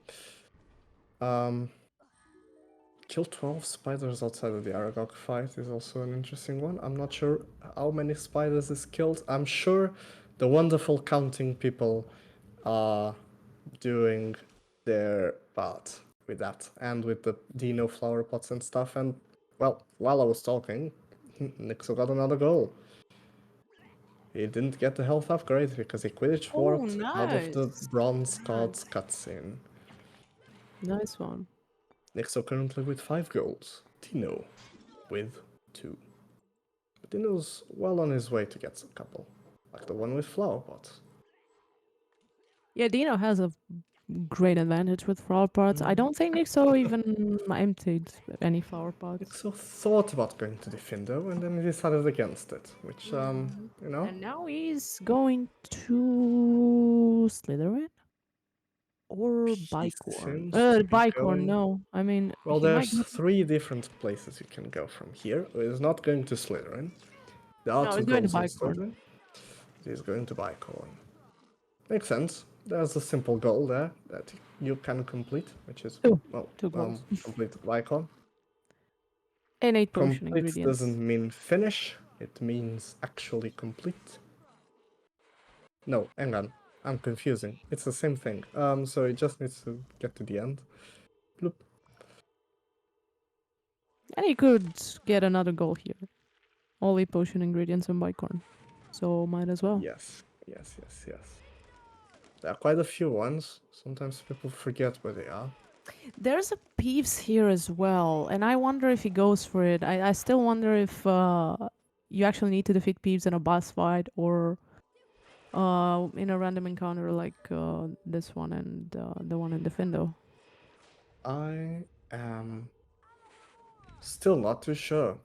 Kill 12 spiders outside of the Aragog fight is also an interesting one. I'm not sure how many spiders is killed. I'm sure the wonderful counting people are doing their part with that and with the Dino flower pots and stuff. And, well, while I was talking, Nixo got another goal. He didn't get the health upgrade because he Quidditch warped out of the Nice. bronze cards cutscene. Nice one. Nixo currently with 5 goals. Dino with 2. But Dino's well on his way to get a couple, like the one with flower pots. Yeah, Dino has a great advantage with flower pots. I don't think Nixo even emptied any flower pots. Nixo thought about going to Diffindo and then he decided against it, which, you know, And now he's going to Slytherin or he Bicorn. seems to be Bicorn, going. no. I mean, Well, he might there's go. 3 different places you can go from here. He's not going to Slytherin. There are No, 2 he's going to goals in Bicorn. Slytherin. He's going to Bicorn. Makes sense. There's a simple goal there that you can complete, which is, Two. well, 2 goals. complete Bicorn. And 8 potion Complete ingredients. doesn't mean finish, it means actually complete. No, hang on. I'm confusing. It's the same thing. So it just needs to get to the end. Bloop. And he could get another goal here. All 8 potion ingredients in Bicorn. So might as well. Yes. There are quite a few ones. Sometimes people forget where they are. There's a Peeves here as well, and I wonder if he goes for it. I still wonder if you actually need to defeat Peeves in a boss fight or in a random encounter like this one and the one in Defendo. I am still not too sure.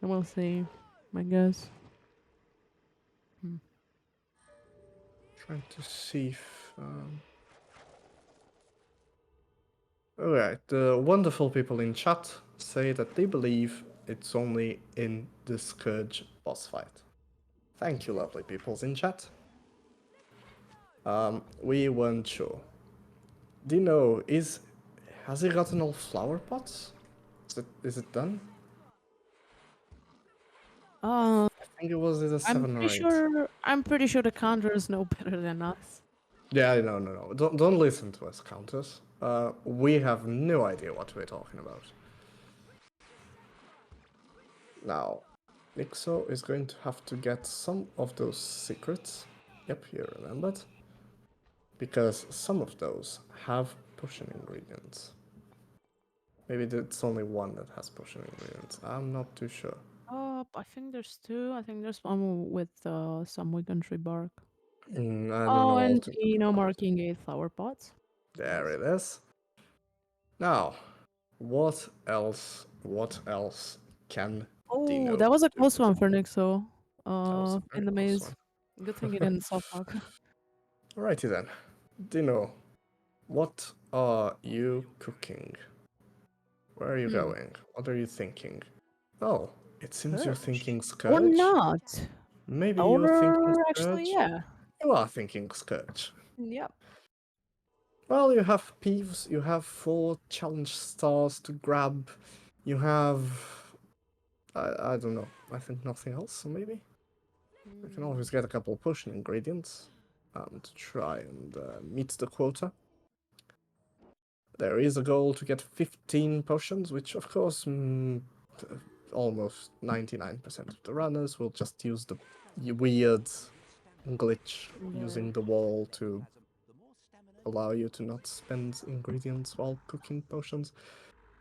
And we'll see, I guess. Trying to see if. Alright, the wonderful people in chat say that they believe it's only in the Scourge boss fight. Thank you, lovely peoples in chat. We weren't sure. Dino, has he gotten all flower pots? Is it done? Uh, I think it was either 7 or 8. I'm pretty sure the counters know better than us. Yeah, no. Don't listen to us, Countess. We have no idea what we're talking about. Now, Nixo is going to have to get some of those secrets. Yep, you remembered. Because some of those have potion ingredients. Maybe it's only one that has potion ingredients. I'm not too sure. I think there's 2. I think there's one with some weaponry bark. I don't know Oh, all and too much about it. marking 8 flower pots. There it is. Now, what else can Oh, Dino that was a do? close one for Nixo. That was a very In the close maze. one. Good thing he didn't soft lock. Alrighty then. Dino, what are you cooking? Where are you going? What are you thinking? Oh, it seems you're thinking Or Scourge. not. Maybe you're thinking Or actually, Scourge. yeah. You are thinking Scourge. Yep. Well, you have Peeves, you have 4 challenge stars to grab, you have... I don't know, I think nothing else, maybe? We can always get a couple of potion ingredients to try and meet the quota. There is a goal to get 15 potions, which of course almost 99% of the runners will just use the weird glitch using the wall to allow you to not spend ingredients while cooking potions.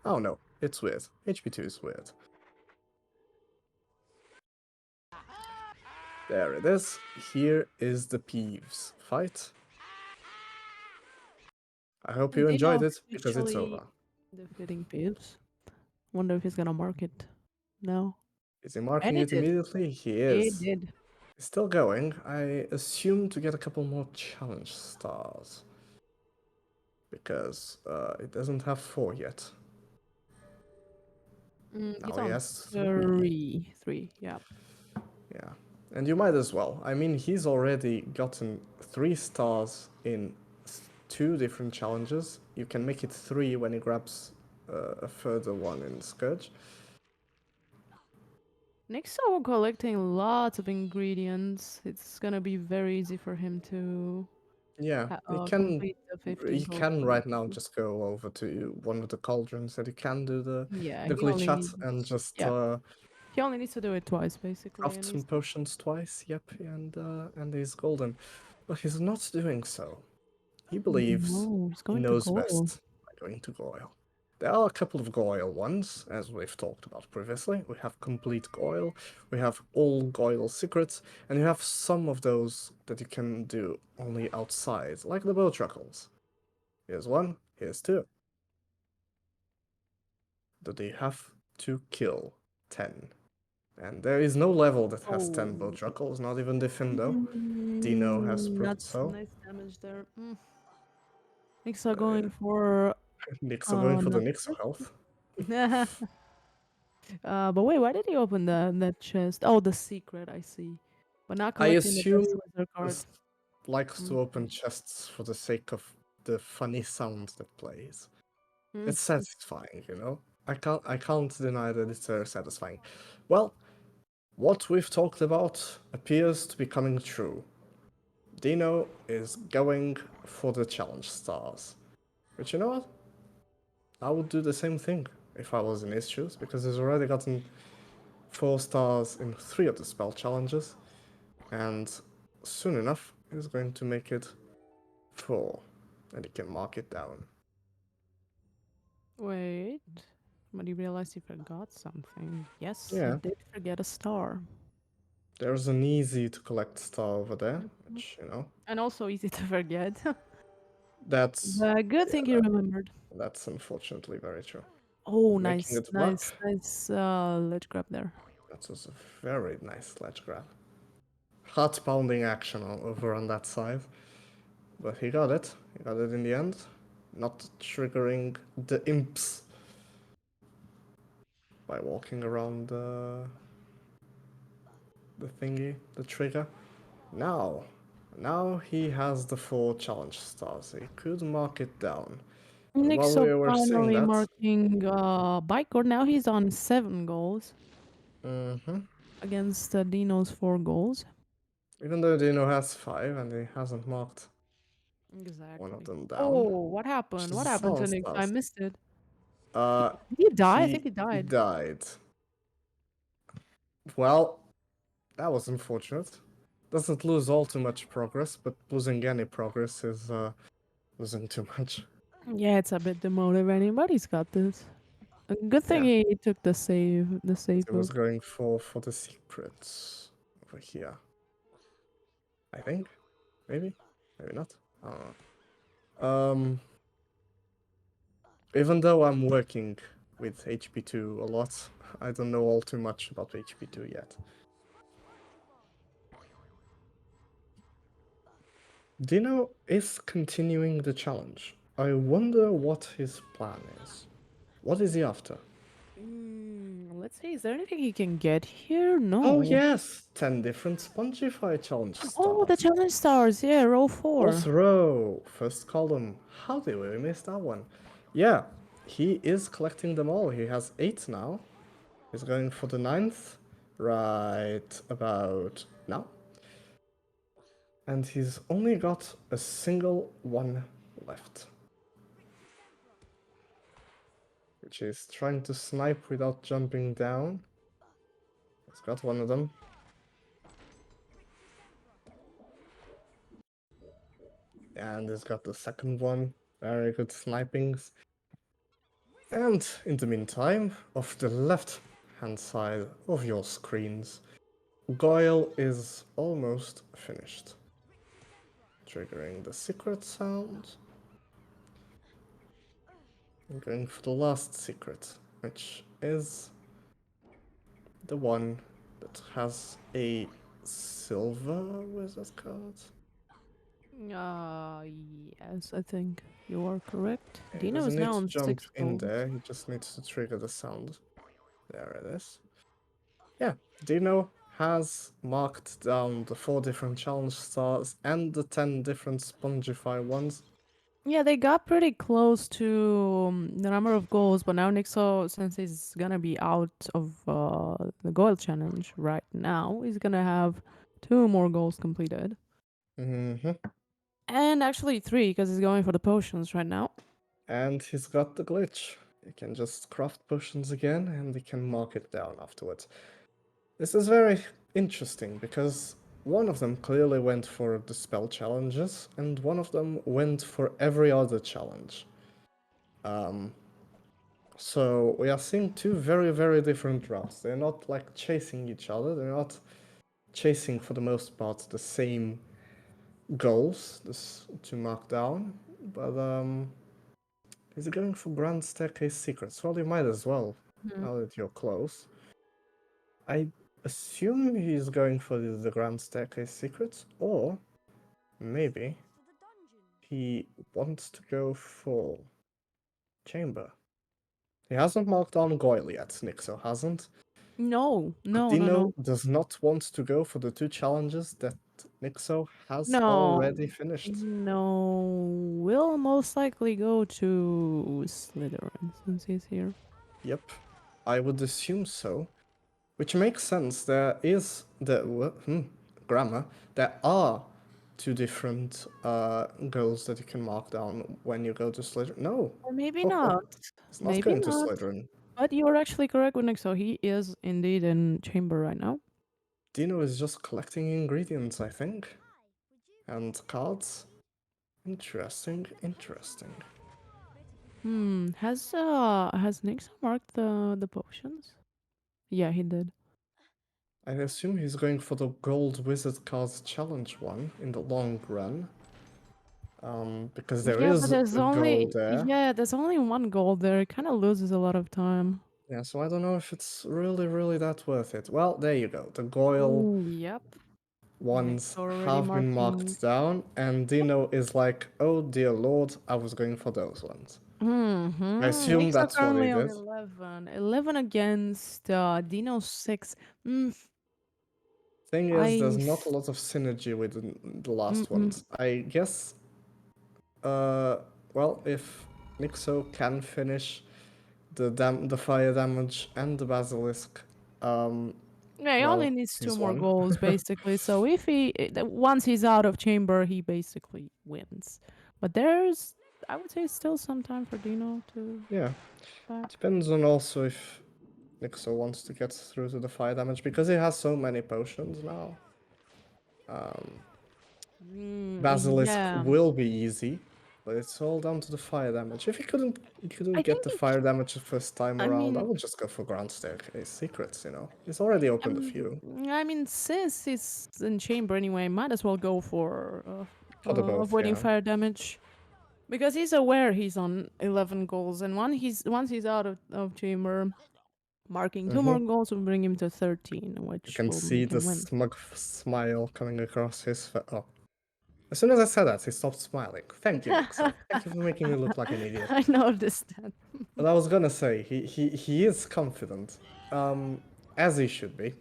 Oh no, it's weird. HP2 is weird. There it is. Here is the Peeves fight. I hope you enjoyed it, because it's over. Defeating Pips. Wonder if he's gonna mark it. No. Is he marking And he it did. immediately? He He is. did. It's still going. I assume to get a couple more challenge stars. Because it doesn't have 4 yet. He's Now he on has 3. 3, yeah. Yeah. And you might as well. I mean, he's already gotten 3 stars in 2 different challenges. You can make it 3 when he grabs a further one in Scourge. Nixo collecting lots of ingredients. It's gonna be very easy for him to Yeah, complete the 15 he can potions. right now just go over to one of the cauldrons and he can do Yeah, the he glitch only chat needs. and just Yeah, he only needs to do it twice, basically. craft And some he's potions twice. Yep, and he's golden. But he's not doing so. He believes no, he's he going to knows goal. best by going to Goyle. There are a couple of Goyle ones, as we've talked about previously. We have complete Goyle, we have all Goyle secrets, and you have some of those that you can do only outside, like the bow truckles. Here's 1, here's 2. Do they have to kill 10? And there is no level that has 10 bow truckles, not even Diffindo. Dino has proved That's so. nice damage there. Nixa going for Nixo going for the another Nixo health. but wait, why did he open that chest? Oh, the secret, I see. But not I collecting the assume best wizard card. this likes to open chests for the sake of the funny sound that plays. It's satisfying, you know? I can't deny that it's very satisfying. Well, what we've talked about appears to be coming true. Dino is going for the challenge stars. But you know what? I would do the same thing if I was in his shoes, because he's already gotten 4 stars in 3 of the spell challenges, and soon enough he's going to make it 4, and he can mark it down. Wait, but he realized he forgot something. Yes, Yeah. he did forget a star. There's an easy to collect star over there, which, you know, And also easy to forget. that's The good thing he remembered. that's unfortunately very true. Oh, Making nice, it black. nice ledge grab there. That was a very nice ledge grab. Heart pounding action over on that side. But he got it. He got it in the end. Not triggering the imps by walking around the thingy, the trigger. Now he has the 4 challenge stars. He could mark it down. But while Nixo we were saying finally that, marking Bike, now he's on 7 goals against Dino's 4 goals. even though Dino has 5 and he hasn't marked Exactly. one of them down. Oh, what happened? What happened to Nix? I missed it. Did he die? I think he He died. died. Well, that was unfortunate. Doesn't lose all too much progress, but losing any progress is losing too much. Yeah, it's a bit demotivating, but he's got this. A good thing he took the save. The save He was book. going for the secrets over here. I think, maybe not. I don't know. Even though I'm working with HP2 a lot, I don't know all too much about HP2 yet. Dino is continuing the challenge. I wonder what his plan is. What is he after? Let's see, is there anything he can get here? No. Oh yes, 10 different Spongify challenge stars. Oh, the challenge stars. Yeah, row 4. Fourth row, first column. How did we miss that one? Yeah, he is collecting them all. He has 8 now. He's going for the 9th right about now. And he's only got a single one left. Which is trying to snipe without jumping down. He's got one of them. And he's got the second one. Very good snipings. And in the meantime, off the left hand side of your screens, Goyle is almost finished. Triggering the secret sound. And going for the last secret, which is the one that has a silver wizard card. Yes, I think you are correct. He Dino doesn't is need now to on jump 6 in goals. there, he just needs to trigger the sound. There it is. Yeah, Dino has marked down the 4 different challenge stars and the 10 different Spongify ones. Yeah, they got pretty close to the number of goals, but now Nixo, since he's gonna be out of the goal challenge right now, he's gonna have 2 more goals completed. And actually 3, because he's going for the potions right now. And he's got the glitch. He can just craft potions again and he can mark it down afterwards. This is very interesting because one of them clearly went for the spell challenges and one of them went for every other challenge. So we are seeing 2 very, very different routes. They're not like chasing each other, they're not chasing for the most part the same goals to mark down, but Is he going for Grand Staircase Secrets? Well, you might as well, now that you're close. I assume he's going for the Grand Staircase Secrets, or maybe he wants to go for Chamber. He hasn't marked down Goyle yet, Nixo hasn't. No, no, no, Dino no. does not want to go for the 2 challenges that Nixo has No. already finished. No, we'll most likely go to Slytherin since he's here. Yep, I would assume so. Which makes sense. There is grammar. There are 2 different goals that you can mark down when you go to Slytherin. No, Or maybe Ho, ho. not. He's not Maybe going to not. Slytherin. But you're actually correct with Nixo. He is indeed in chamber right now. Dino is just collecting ingredients, I think, and cards. Interesting, interesting. Has Nixo marked the potions? Yeah, he did. I assume he's going for the Gold Wizard Cards Challenge one in the long run. Because there Yeah, is but there's a only goal there. there's only one goal there. It kind of loses a lot of time. Yeah, so I don't know if it's really that worth it. Well, there you go. The Goyle Ooh, yep. ones already have been marking. marked down, and Dino is like, oh dear lord, I was going for those ones. I assume Nixo that's what he currently on did. 11. 11 against Dino 6. Thing is, there's I not a lot of synergy with the last ones. I guess, well, if Nixo can finish the fire damage and the basilisk, Yeah, he well, only needs 2 he's more won. goals basically. So if once he's out of chamber, he basically wins. But there's, I would say, still some time for Dino to. Yeah. Back. Depends on also if Nixo wants to get through to the fire damage because he has so many potions now. Basilisk Yeah. will be easy, but it's all down to the fire damage. If he couldn't I get think the he fire damage the first time I around, I mean, would just go for Grand Staircase Secrets, you know. He's already opened a few. I mean, since he's in chamber anyway, might as well go for For the both, avoiding yeah. fire damage. Because he's aware he's on 11 goals, and once he's out of chamber, marking 2 more goals will bring him to 13, You which can will see make the him win. smug smile coming across his face. Oh. As soon as I said that, he stopped smiling. Thank you, Nixo. Thank you for making me look like an idiot. I noticed that. But I was gonna say, he is confident, as he should be.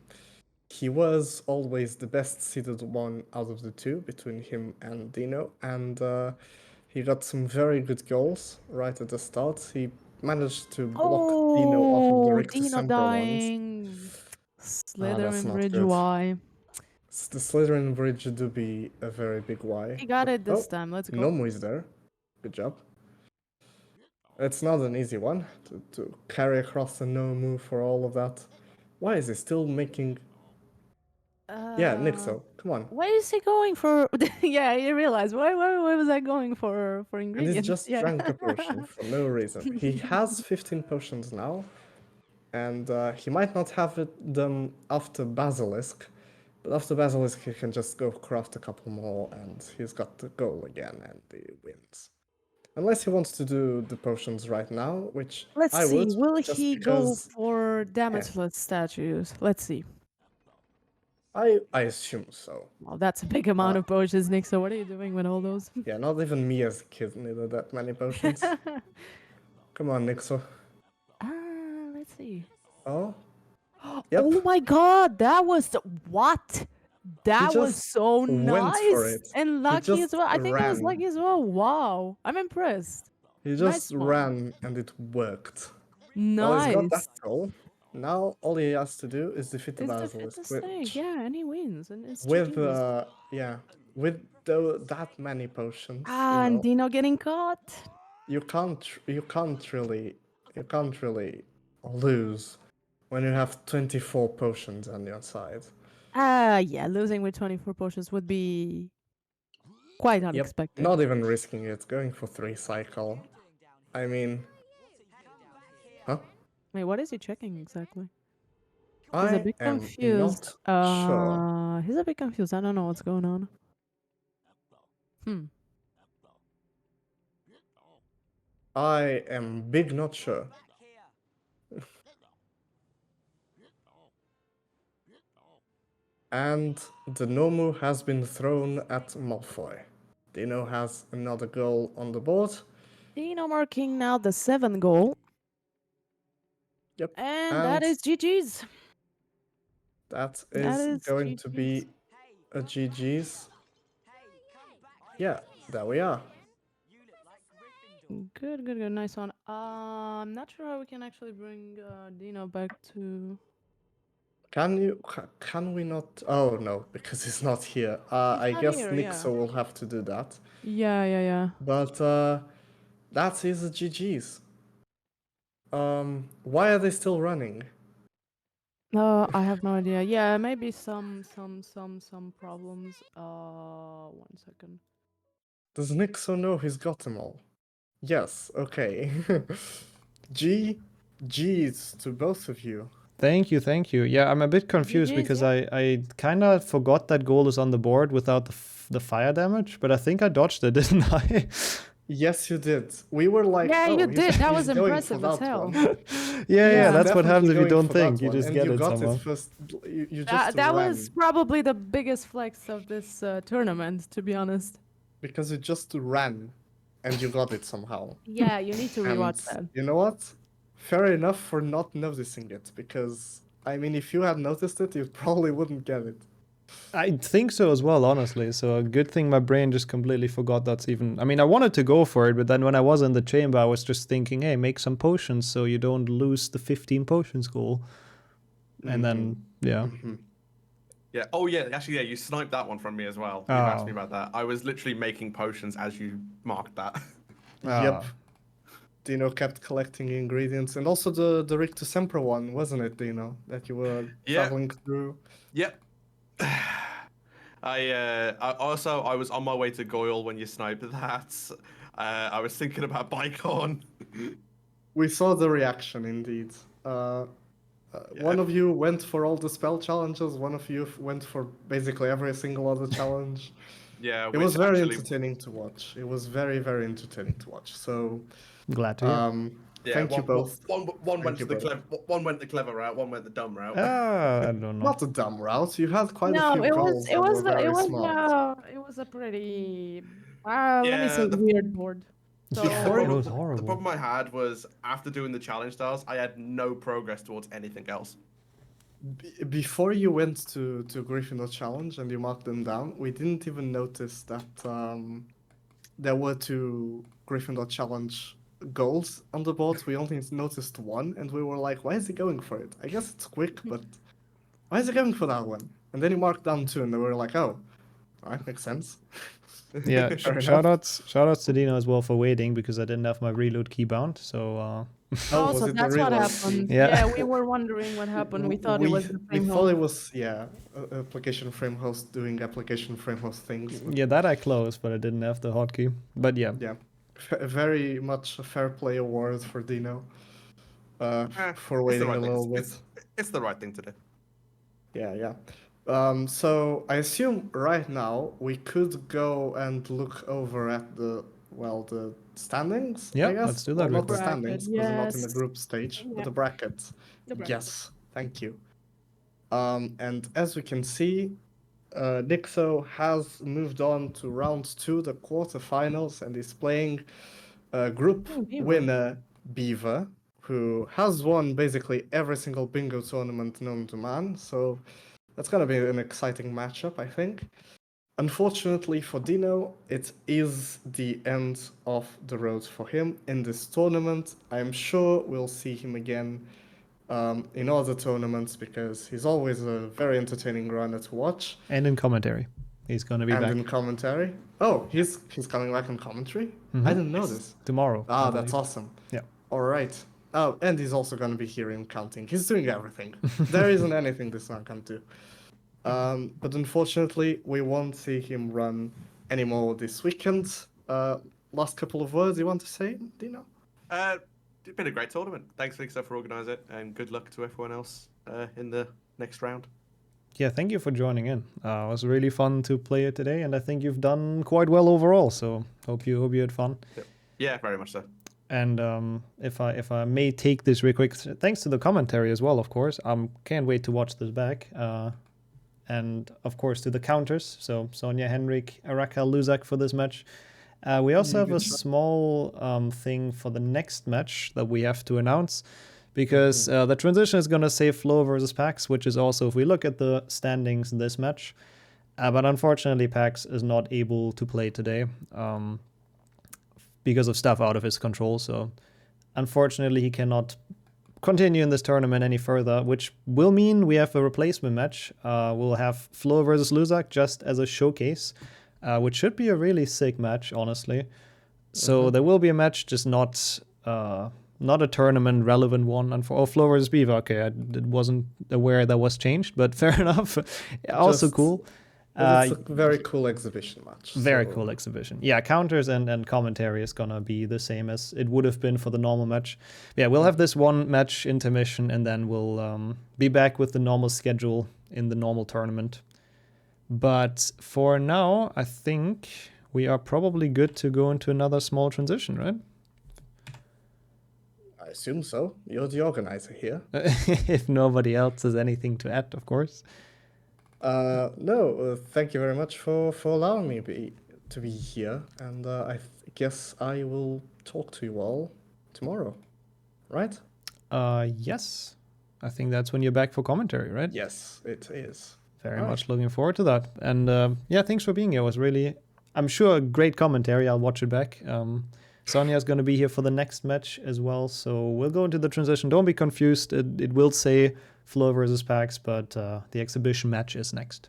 He was always the best seeded one out of the 2 between him and Dino, and he got some very good goals right at the start. He managed to block Dino off of the Rick Dino December ones. dying. That's Slytherin not Bridge good. Y. The Slytherin Bridge do be a very big Y. He got it this time. Let's go. Nomu is there. Good job. It's not an easy one to carry across the Nomu for all of that. Why is he still making... Yeah, Nixo, come on. Why is he going for? Yeah, you realize why was I going for And ingredients? he's just Yeah. drank a potion for no reason. He has 15 potions now, and he might not have them after Basilisk, but after Basilisk he can just go craft a couple more, and he's got the goal again, and he wins. Unless he wants to do the potions right now, which Let's I see. would. Will just he go because for damageless statues? Let's see. I assume so. Well, that's a big amount of potions, Nick. So what are you doing with all those? Yeah, not even me as a kid needed that many potions. Come on, Nixo. Let's see. Oh? Yep. Oh my god, that was what? That was just so went for nice it. and He lucky just as well. I think I was ran. lucky as well. Wow, I'm impressed. He Nice just one. ran and it worked. Nice. Well, he's got that goal. Now all he has to do is defeat the It's the Basilisk. fittest thing, yeah, and he wins, and it's With GG's. yeah, with that many potions, and Dino getting caught. you can't really lose when you have 24 potions on your side. Yeah, losing with 24 potions would be quite unexpected. Not even risking it, going for 3 cycle. I mean, huh? Wait, what is he checking exactly? He's I a bit am confused. not sure. He's a bit confused. I don't know what's going on. I am big not sure. And the Nomu has been thrown at Malfoy. Dino has another goal on the board. Dino marking now the 7th goal. Yep. And that is GG's. That That is is going to GG's. be a GG's. Yeah, there we are. Good, good, good. Nice one. I'm not sure how we can actually bring Dino back to... Can we not? Oh no, because he's not here. I not guess here, Nixo yeah. will have to do that. Yeah. But that is a GG's. Why are they still running? I have no idea. Yeah, maybe some problems. 1 second. Does Nixo know he's got them all? Yes, okay. GG's to both of you. Thank you, thank you. Yeah, I'm a bit confused GG's, because yeah. I kind of forgot that goal is on the board without the fire damage, but I think I dodged it, didn't I? Yes, you did. We were like, Yeah, oh, you he's, did. That he's was going impressive for as that hell. one. Yeah, that's what Definitely happens if you going don't for that think. You one, just and get you it got somehow. it first. You just That ran. was probably the biggest flex of this tournament, to be honest. Because you just ran, and you got it somehow. Yeah, you need to And rewatch that. you know what? Fair enough for not noticing it, because, I mean, if you had noticed it, you probably wouldn't get it. I think so as well, honestly. So a good thing my brain just completely forgot that's even... I mean, I wanted to go for it, but then when I was in the chamber, I was just thinking, hey, make some potions so you don't lose the 15 potions goal. And then, yeah. Yeah. Oh, yeah. Actually, yeah. You sniped that one from me as well. You asked me about that. I was literally making potions as you marked that. Yep. Dino kept collecting ingredients, and also the Rictus Sempra one, wasn't it, Dino? That you were traveling through. Yep. I was on my way to Goyle when you sniped that. I was thinking about Bicon. We saw the reaction, indeed. One of you went for all the spell challenges. One of you went for basically every single other challenge. Yeah, it was very entertaining to watch. It was very, very entertaining to watch. So glad to hear. Thank you both. One went the clever route. One went the dumb route. I don't know. Not the dumb route. You had quite a No, few goals that were very smart. it was a pretty let me say weird board. So Yeah, it was The horrible. problem I had was after doing the challenge styles, I had no progress towards anything else. Before you went to Gryffindor Challenge and you marked them down, we didn't even notice that there were 2 Gryffindor Challenge goals on the board. We only noticed one, and we were like, why is he going for it? I guess it's quick, but why is he going for that one? And then he marked down 2, and they were like, oh, alright, makes sense. Yeah, shoutouts to Dino as well for waiting, because I didn't have my reload key bound, so also, that's what happened. Yeah, we were wondering what happened. We thought it was the frame host. We thought it was, application frame host doing application frame host things. Yeah, that I closed, but I didn't have the hotkey. But yeah. Yeah, very much a fair play award for Dino for waiting a little bit. It's the right thing to do. Yeah. So I assume right now we could go and look over at the standings. Yeah, I guess. let's do that. Not the standings, because we're not in the group stage, Yeah. but the brackets. Yes, thank you. And as we can see, Nixo has moved on to round 2, the quarterfinals, and is playing group winner Beaver, who has won basically every single bingo tournament known to man. So that's going to be an exciting matchup, I think. Unfortunately for Dino, it is the end of the road for him in this tournament. I'm sure we'll see him again in other tournaments, because he's always a very entertaining runner to watch. And in commentary. He's going to be back. And in commentary. Oh, he's coming back in commentary? Mm-hmm. I didn't know this. Tomorrow. Ah, that's awesome. Yeah. All right. Oh, and he's also going to be here in counting. He's doing everything. There isn't anything this man can do. But unfortunately, we won't see him run anymore this weekend. Last couple of words you want to say, Dino? It's been a great tournament. Thanks, Nixo, for organising it, and good luck to everyone else in the next round. Yeah, thank you for joining in. It was really fun to play it today, and I think you've done quite well overall. So hope you had fun. Yeah, very much so. And if I may take this real quick, thanks to the commentary as well, of course. Can't wait to watch this back. And of course to the counters. So Sonia, Henrik, Araka, Luzak for this match. We also have a small thing for the next match that we have to announce, because the transition is going to say Flo versus Pax, which is also, if we look at the standings in this match. But unfortunately, Pax is not able to play today because of stuff out of his control. So unfortunately, he cannot continue in this tournament any further, which will mean we have a replacement match. We'll have Flo versus Luzak just as a showcase, which should be a really sick match, honestly. So there will be a match, just not a tournament relevant one. Flo versus Beaver. Okay, I wasn't aware that was changed, but fair enough. Also Just- cool. It's a very cool exhibition match. Very cool exhibition. Yeah, counters and commentary is gonna be the same as it would have been for the normal match. Yeah, we'll have this one match intermission, and then we'll be back with the normal schedule in the normal tournament. But for now, I think we are probably good to go into another small transition, right? I assume so. You're the organizer here. If nobody else has anything to add, of course. No, thank you very much for allowing me to be here, and I guess I will talk to you all tomorrow, right? Yes. I think that's when you're back for commentary, right? Yes, it is. Very Right. much looking forward to that. And yeah, thanks for being here. It was really, I'm sure, a great commentary. I'll watch it back. Sonia's going to be here for the next match as well. So we'll go into the transition. Don't be confused. It will say Flo versus Pax, but the exhibition match is next.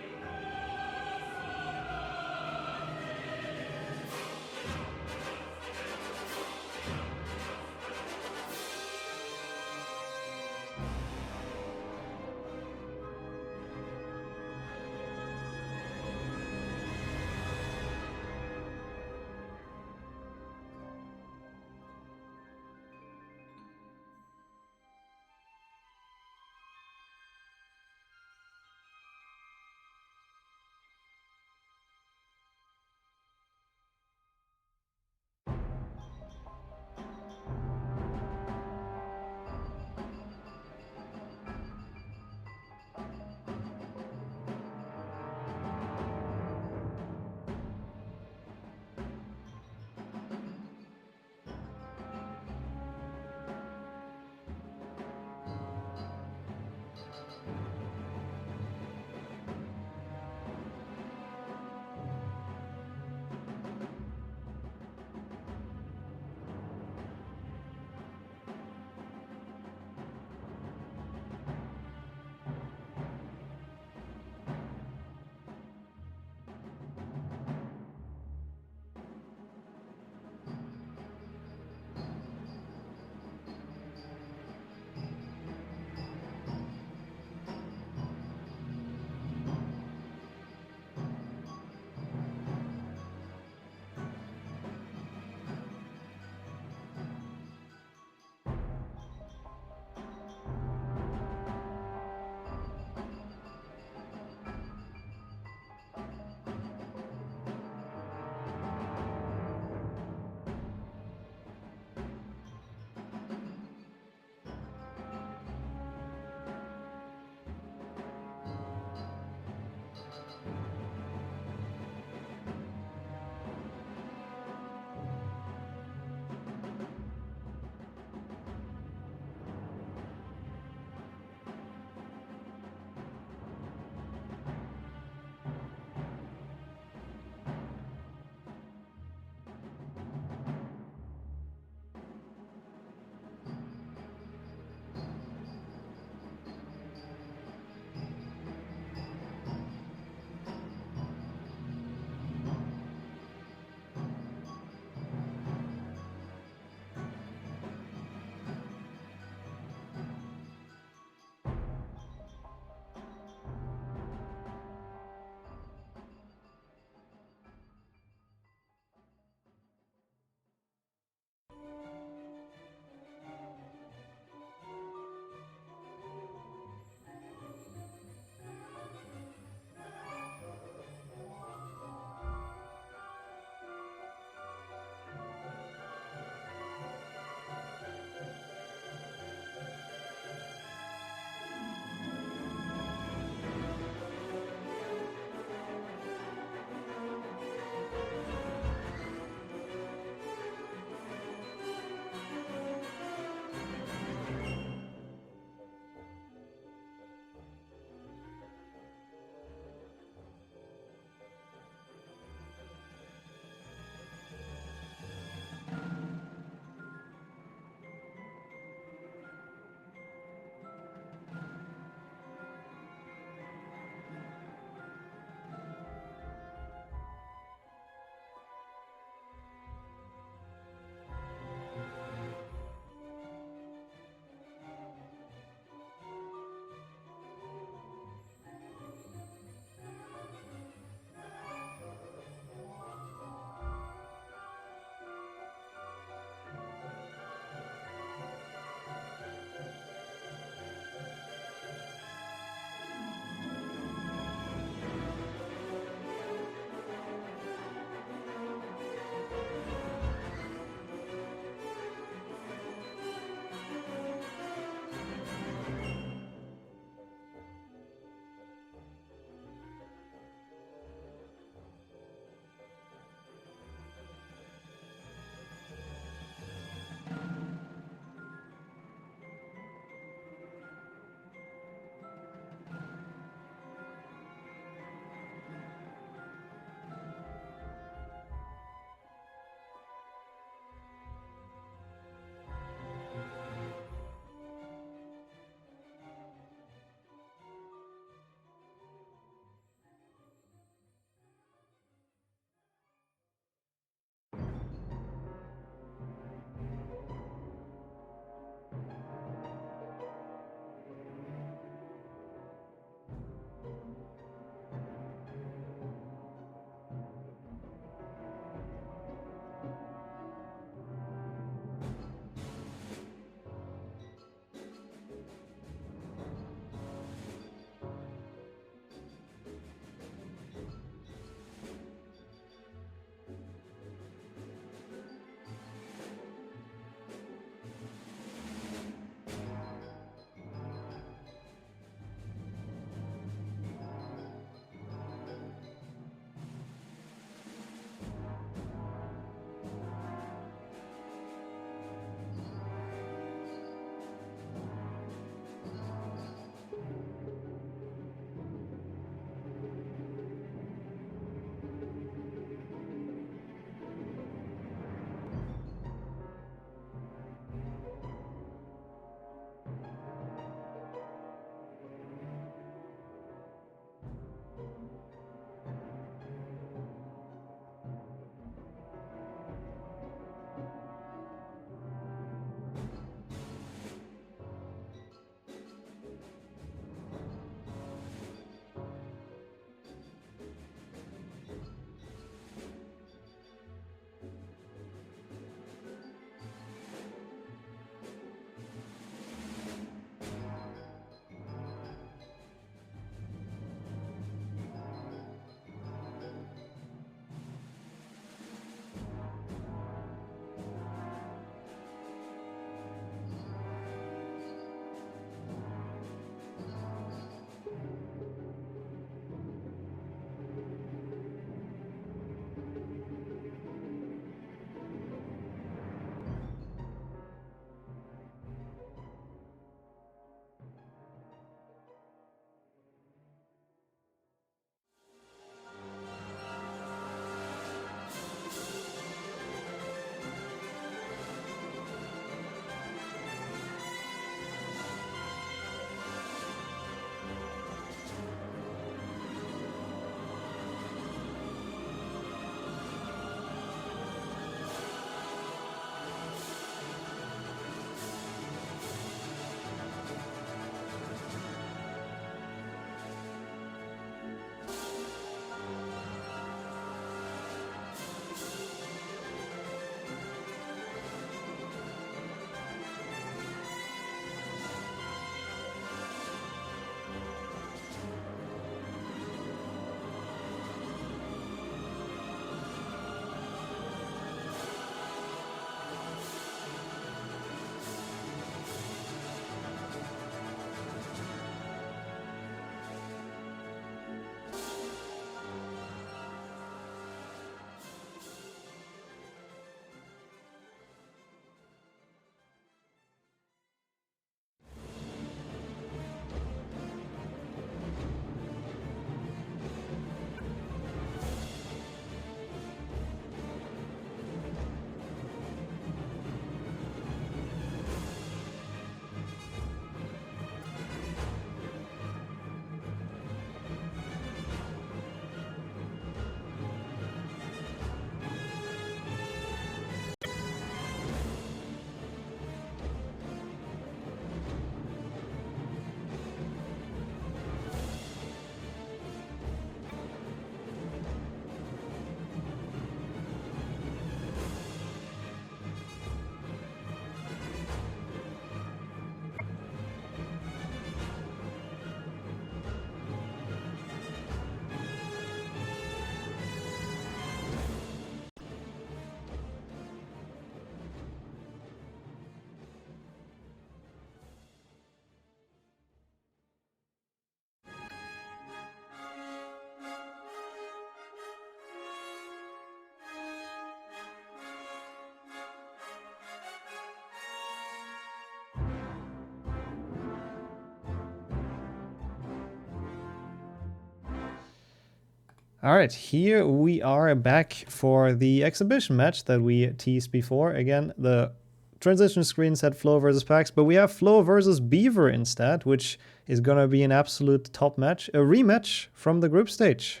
All right, here we are back for the exhibition match that we teased before. Again, the transition screen said Flo versus Pax, but we have Flo versus Beaver instead, which is going to be an absolute top match. A rematch from the group stage.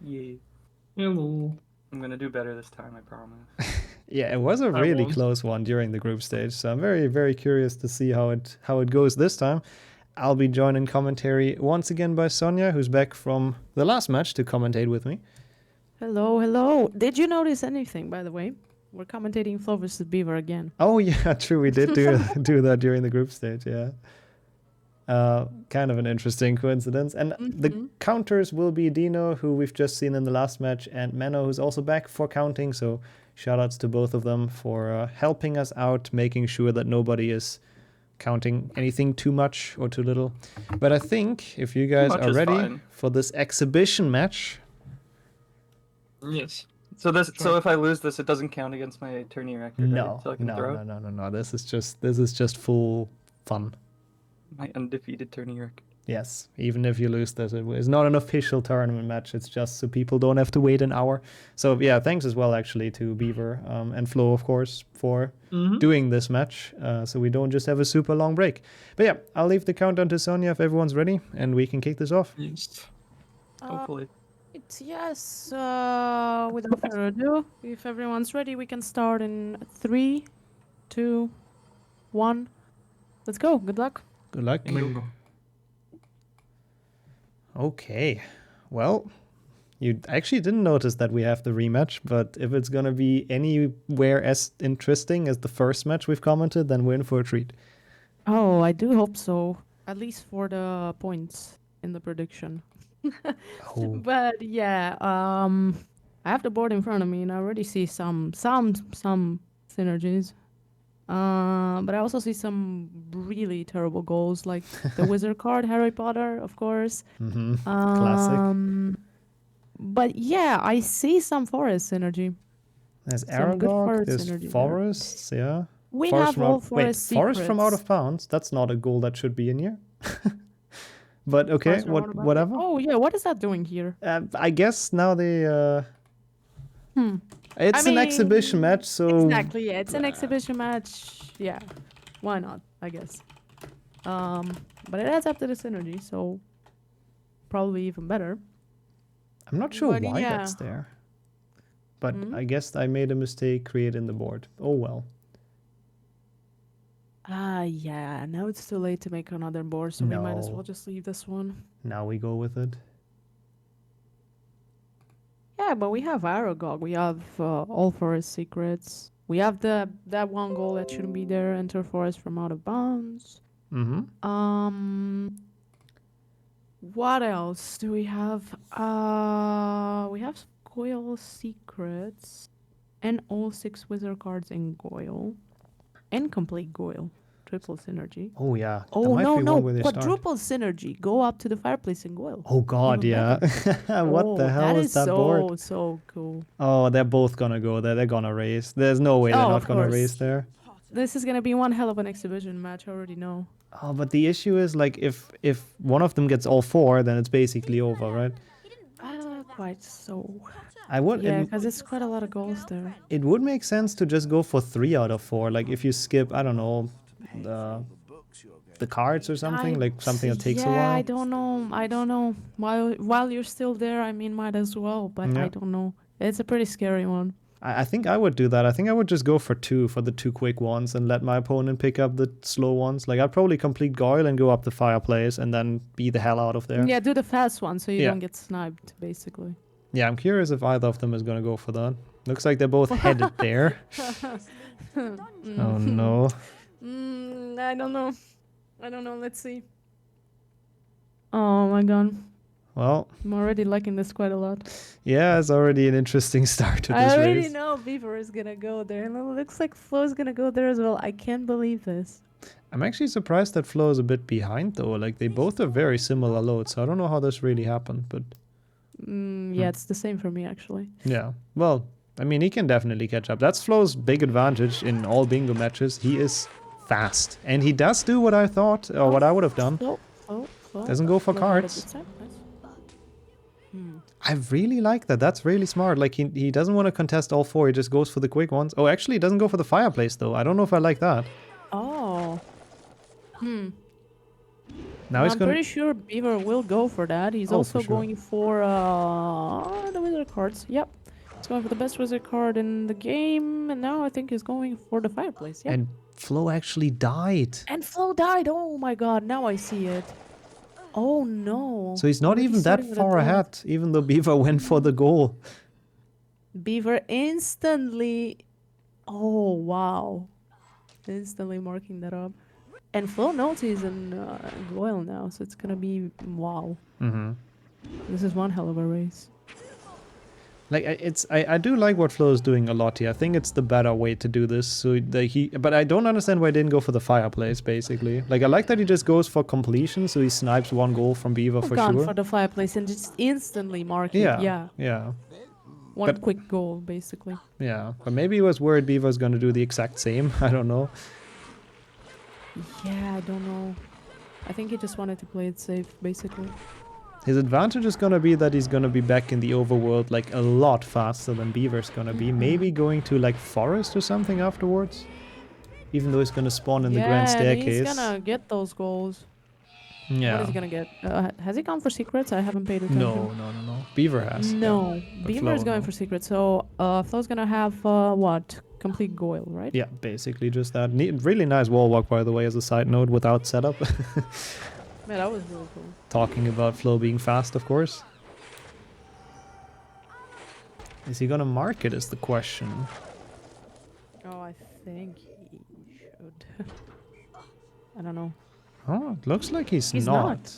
Yeah. Hello. I'm going to do better this time, I promise. Yeah, it was a really close one during the group stage, so I'm very, very curious to see how it goes this time. I'll be joined in commentary once again by Sonia, who's back from the last match to commentate with me. Hello, hello. Did you notice anything, by the way? We're commentating Flo versus Beaver again. Oh yeah, true. We did do that during the group stage. Yeah, kind of an interesting coincidence. And the counters will be Dino, who we've just seen in the last match, and Mano, who's also back for counting. So shoutouts to both of them for helping us out, making sure that nobody is counting anything too much or too little. But I think if you guys are ready for this exhibition match. Yes. So if I lose this, it doesn't count against my tourney record. No, right? So I can throw it? no. This is just full fun. My undefeated tourney record. Yes, even if you lose this, it's not an official tournament match. It's just so people don't have to wait an hour. So yeah, thanks as well actually to Beaver and Flo, of course, for doing this match. So we don't just have a super long break. But yeah, I'll leave the countdown to Sonia if everyone's ready, and we can kick this off. Yes. Hopefully. Yes. Without further ado, if everyone's ready, we can start in 3, 2, 1. Let's go. Good luck. Good luck. Okay, well, you actually didn't notice that we have the rematch, but if it's going to be anywhere as interesting as the first match we've commented, then we're in for a treat. Oh, I do hope so. At least for the points in the prediction. But yeah, I have the board in front of me and I already see some synergies. But I also see some really terrible goals, like the wizard card, Harry Potter, of course. Classic. But yeah, I see some forest synergy. There's Some good Aragog, forest there's synergy there. forests, yeah. We Forest have from all out- forest Wait, forest from out secrets. of bounds? That's not a goal that should be in here. But okay, Forest from out of bounds. whatever. Oh yeah, what is that doing here? I guess now they... It's I an exhibition mean, match, so... Exactly, yeah, it's an exhibition match. Yeah, why not, I guess. But it adds up to the synergy, so probably even better. I'm not sure But why yeah. that's there. But I guess I made a mistake creating the board. Oh well. Yeah, now it's too late to make another board, so we might as No. well just leave this one. Now we go with it. Yeah, but we have Aragog, we have all forest secrets. We have that one goal that shouldn't be there, enter forest from out of bounds. What else do we have? We have Goyle secrets and all 6 wizard cards in Goyle. And complete Goyle. Triple synergy. Oh yeah. That Oh might no, be no, one where they start. quadruple synergy. Go up to the fireplace in Goyle. Oh god, Even yeah. What the hell is that board? So cool. Oh, they're both gonna go there. They're gonna race. There's no way they're Oh, not of gonna course. race there. This is gonna be one hell of an exhibition match, I already know. Oh, but the issue is like if one of them gets all 4, then it's basically over, right? Quite so. I would. Yeah, because it's quite a lot of goals there. It would make sense to just go for 3 out of 4. Like if you skip, I don't know, the cards or something, like something that takes a while. Yeah, I don't know. While you're still there, I mean, might as well, but Yeah. I don't know. It's a pretty scary one. I think I would do that. I think I would just go for 2 for the 2 quick ones and let my opponent pick up the slow ones. Like I'd probably complete Goyle and go up the fireplace and then be the hell out of there. Yeah, do the fast one so you Yeah. don't get sniped, basically. Yeah, I'm curious if either of them is gonna go for that. Looks like they're both headed there. Oh no. I don't know. Let's see. Oh my god. Well, I'm already liking this quite a lot. yeah, it's already an interesting start to I this already race. know Beaver is gonna go there. And it looks like Flo's gonna go there as well. I can't believe this. I'm actually surprised that Flo is a bit behind though. Like they both have very similar loads, so I don't know how this really happened, but Yeah, it's the same for me, actually. yeah. Well, I mean, he can definitely catch up. That's Flo's big advantage in all bingo matches. He is fast, and he does do what I thought or what I would have done. Flo. Doesn't go for Flo got it cards. this time. Nice. I really like that. That's really smart. Like, he doesn't want to contest all 4. He just goes for the quick ones. Oh, actually, he doesn't go for the fireplace, though. I don't know if I like that. Oh. Now he's I'm gonna... pretty sure Beaver will go for that. He's Oh, also for sure. going for the wizard cards. Yep. He's going for the best wizard card in the game, and now I think he's going for the fireplace. Yep. And Flo actually died. And Flo died. Oh my god, now I see it. Oh no. So he's not Already even that starting with a far death. ahead, even though Beaver went for the goal. Beaver instantly. Oh wow. Instantly marking that up. And Flo knows he's in Goyle now, so it's gonna be wow. Mm-hmm. This is one hell of a race. Like, I do like what Flo is doing a lot here. I think it's the better way to do this. So but I don't understand why he didn't go for the fireplace, basically. Like, I like that he just goes for completion, so he snipes 1 goal from Beaver for Gone sure. for the fireplace and just instantly mark it. Yeah. One But- quick goal, basically. Yeah, but maybe he was worried Beaver was going to do the exact same. I don't know. Yeah, I don't know. I think he just wanted to play it safe, basically. His advantage is going to be that he's going to be back in the overworld like a lot faster than Beaver's going to be. Maybe going to like Forest or something afterwards. Even though he's going to spawn in the Grand Staircase. He's gonna get those goals. Yeah. What is he gonna get? Has he gone for secrets? I haven't paid attention. No. Beaver has. No. yeah. But Beaver is Flo, going no. for secrets. So Flo's gonna have what? Complete Goyle, right? Yeah, basically just that. Really nice wall walk, by the way, as a side note, without setup. Man, that was really cool. Talking about Flo being fast, of course. Is he gonna mark it is the question. Oh, I think he should. I don't know. Oh, it looks like he's He's not. not.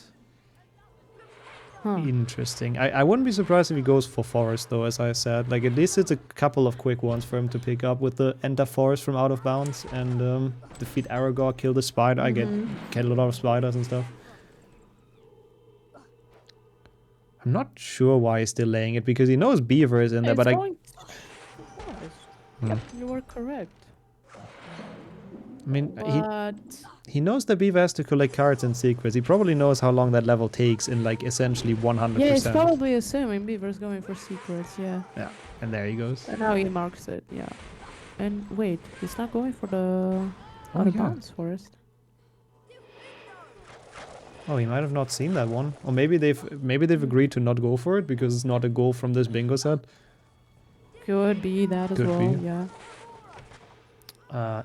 Huh. Interesting. I wouldn't be surprised if he goes for Forest, though, as I said. Like, at least it's a couple of quick ones for him to pick up with the enter Forest from out of bounds and defeat Aragog, kill the spider. I get a lot of spiders and stuff. I'm not sure why he's delaying it, because he knows Beaver is in there, but Going to Forest. Yep, you were correct. I mean, But he knows that Beaver has to collect cards and secrets. He probably knows how long that level takes in, like, essentially 100%. yeah, he's probably assuming Beaver's going for secrets, yeah. Yeah, and there he goes. And now he marks it, yeah. And wait, he's not going for the out of bounds Forest. Oh, he might have not seen that one. Or maybe they've agreed to not go for it because it's not a goal from this bingo set. Could be that as Could well, be. yeah.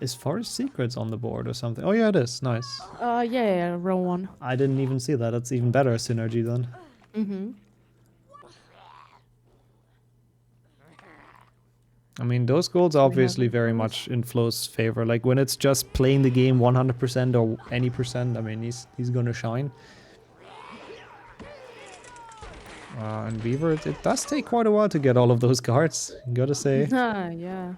Is Forest Secrets on the board or something? Oh yeah, it is. Nice. Yeah, row 1. I didn't even see that. That's even better synergy then. Mm-hmm. I mean, those goals are obviously very much in Flo's favor. Like, when it's just playing the game 100% or any percent, I mean, he's gonna shine. And Beaver, it does take quite a while to get all of those cards, gotta say. Yeah.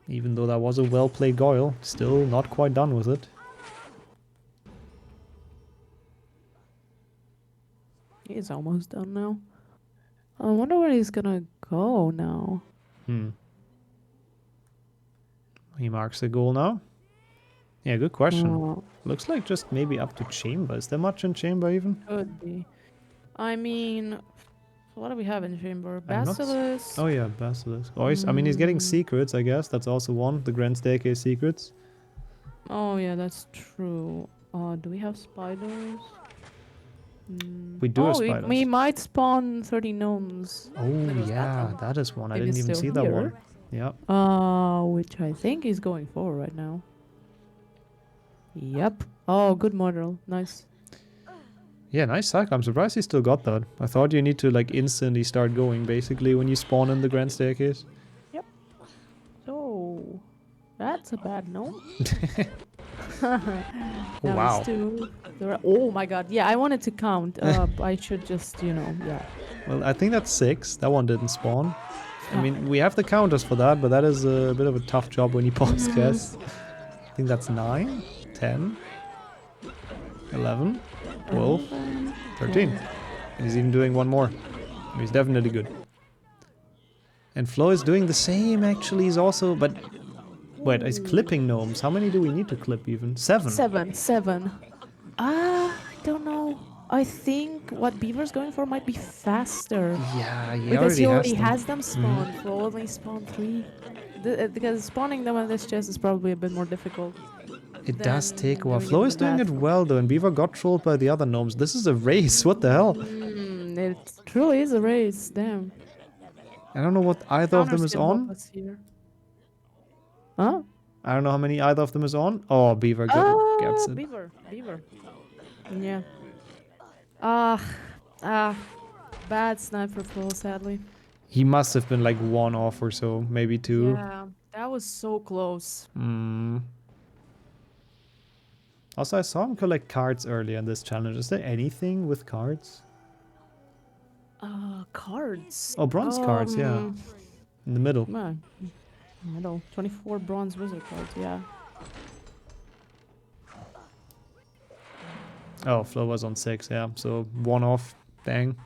Even though that was a well-played Goyle, still not quite done with it. He's almost done now. I wonder where he's gonna go now. He marks a goal now. Yeah, good question. Oh, Looks like just maybe up to Chamber. Is there much in Chamber even? could be. I mean, what do we have in Chamber? I'm not s- Basilisk. Oh yeah, Basilisk. Oh, I mean, he's getting secrets, I guess. That's also one. The Grand Staircase secrets. Oh yeah, that's true. Do we have spiders? We do have we spiders. might spawn 30 gnomes. Oh was that yeah, one. that is one. I It didn't is even still see that here. one. Yeah. Which I think he's going for right now. Yep. Oh, good model. Nice. Yeah, nice cycle. I'm surprised he still got that. I thought you need to like instantly start going basically when you spawn in the Grand Staircase. So, that's a bad gnome. Oh, wow. Oh my god. Yeah, I wanted to count. I should just, yeah. Well, I think that's 6. That one didn't spawn. I mean, we have the counters for that, but that is a bit of a tough job when you pause guess. I think that's 9, 10, 11, 12, 13. And he's even doing one more. He's definitely good. And Flo is doing the same, actually. He's also... But wait, he's clipping gnomes. How many do we need to clip even? 7. 7. I don't know. I think what Beaver's going for might be faster. Yeah, he Because he already them. has them spawned, for only spawn 3. Because spawning them on this chest is probably a bit more difficult. It does take a while. doing Flo in is the doing it bathroom. well though, and Beaver got trolled by the other gnomes. This is a race, what the hell? It truly is a race, damn. I don't know what either of them Counters is can help on. us here. Huh? I don't know how many either of them is on. Oh, Beaver gets it. Beaver. Yeah. Bad sniper Flo, sadly. He must have been like 1 off or so, maybe 2. Yeah, that was so close. Also, I saw him collect cards earlier in this challenge. Is there anything with cards? Cards. Oh, bronze cards, yeah. In the middle. Yeah. Middle. 24 bronze wizard cards, yeah. Oh, Flo was on 6, yeah. So 1 off, bang.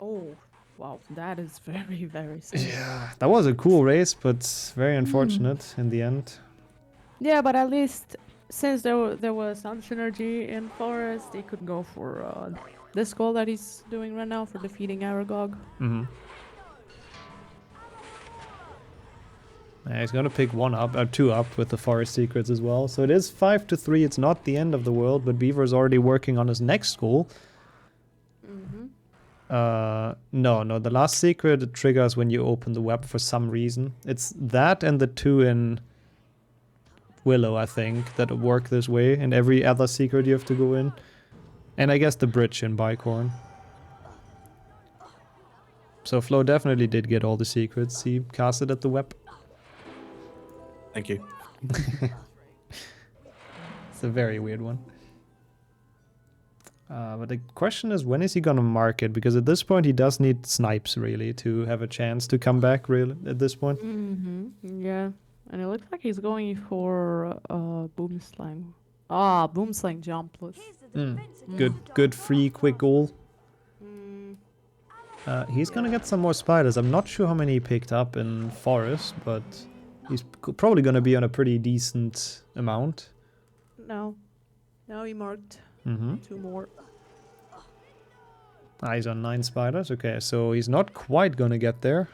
Oh, wow, that is very, very sad. Yeah, that was a cool race, but very unfortunate in the end. Yeah, but at least since there was some synergy in Forest, they could go for this goal that he's doing right now for defeating Aragog. Yeah, he's gonna pick 1 up, 2 up with the Forest Secrets as well. So it is 5-3. It's not the end of the world, but Beaver is already working on his next goal. No, the last secret triggers when you open the web for some reason. It's that and the 2 in Willow, I think, that work this way. And every other secret you have to go in. And I guess the bridge in Bicorn. So Flo definitely did get all the secrets. He casted at the web. Thank you. It's a very weird one. But the question is, when is he gonna mark it? Because at this point he does need snipes, really, to have a chance to come back, really, at this point. Yeah, and it looks like he's going for Boomslang. Boomslang jumpless. Good free, quick goal. He's gonna get some more spiders. I'm not sure how many he picked up in Forest, but he's probably gonna be on a pretty decent amount. No, he marked 2 more. He's on 9 spiders. Okay, so he's not quite gonna get there.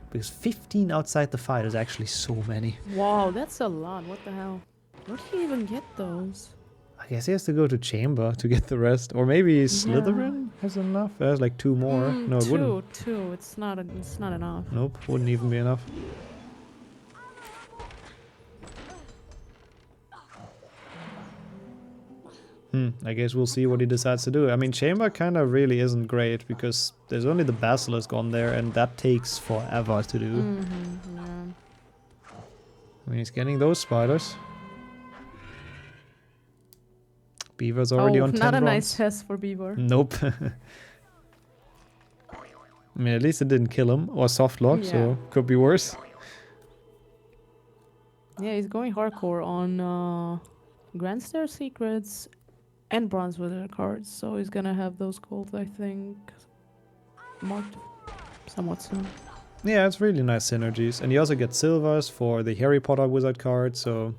Because 15 outside the fight is actually so many. Wow, that's a lot. What the hell? Where did he even get those? I guess he has to go to Chamber to get the rest. Or maybe Slytherin has enough. There's like 2 more. No, it wouldn't. Two. It's not enough. Nope, wouldn't even be enough. I guess we'll see what he decides to do. I mean, Chamber kind of really isn't great because there's only the Basilisk on there and that takes forever to do. Yeah. I mean, he's getting those spiders. Beaver's already on 10 not a bronze. nice test for Beaver. Nope. I mean, at least it didn't kill him or softlock, so could be worse. Yeah, he's going hardcore on Grand Stair Secrets and Bronze Wizard cards, so he's gonna have those golds, I think, marked somewhat soon. Yeah, it's really nice synergies. And you also get silvers for the Harry Potter wizard card, so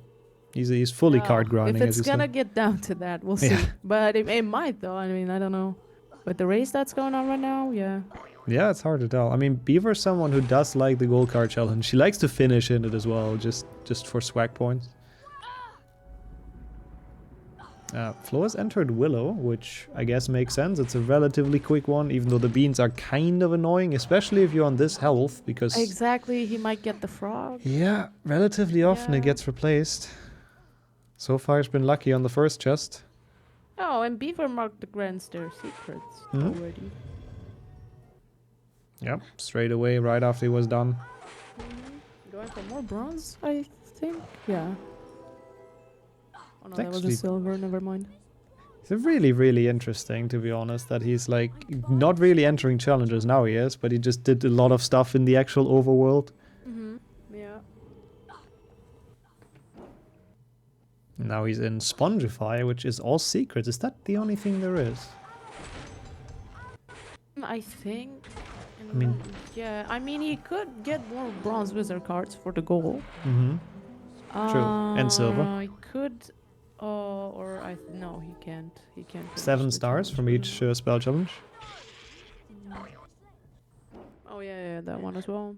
he's fully card grinding. If it's gonna get down to that, we'll see. But it might, though. I mean, I don't know. With the race that's going on right now, yeah. Yeah, it's hard to tell. I mean, Beaver's someone who does like the gold card challenge. She likes to finish in it as well, just for swag points. Flo has entered Willow, which I guess makes sense. It's a relatively quick one, even though the beans are kind of annoying, especially if you're on this health, because... Exactly, he might get the frog. Yeah, relatively often it gets replaced. So far it's been lucky on the first chest. Oh, and Beaver marked the Grand Stair Secrets already. Yep, straight away, right after he was done. Going for more bronze, I think? Yeah. Oh no, that was Actually, a silver, never mind. It's really, really interesting, to be honest, that he's like not really entering challenges now he is, but he just did a lot of stuff in the actual overworld. Yeah. Now he's in Spongify, which is all secrets. Is that the only thing there is? I think. I mean... Yeah, I mean, he could get more bronze wizard cards for the goal. True, and silver. He could No, he can't. He can't. finish 7 the stars challenge from with each him. spell challenge. Oh yeah, that one as well.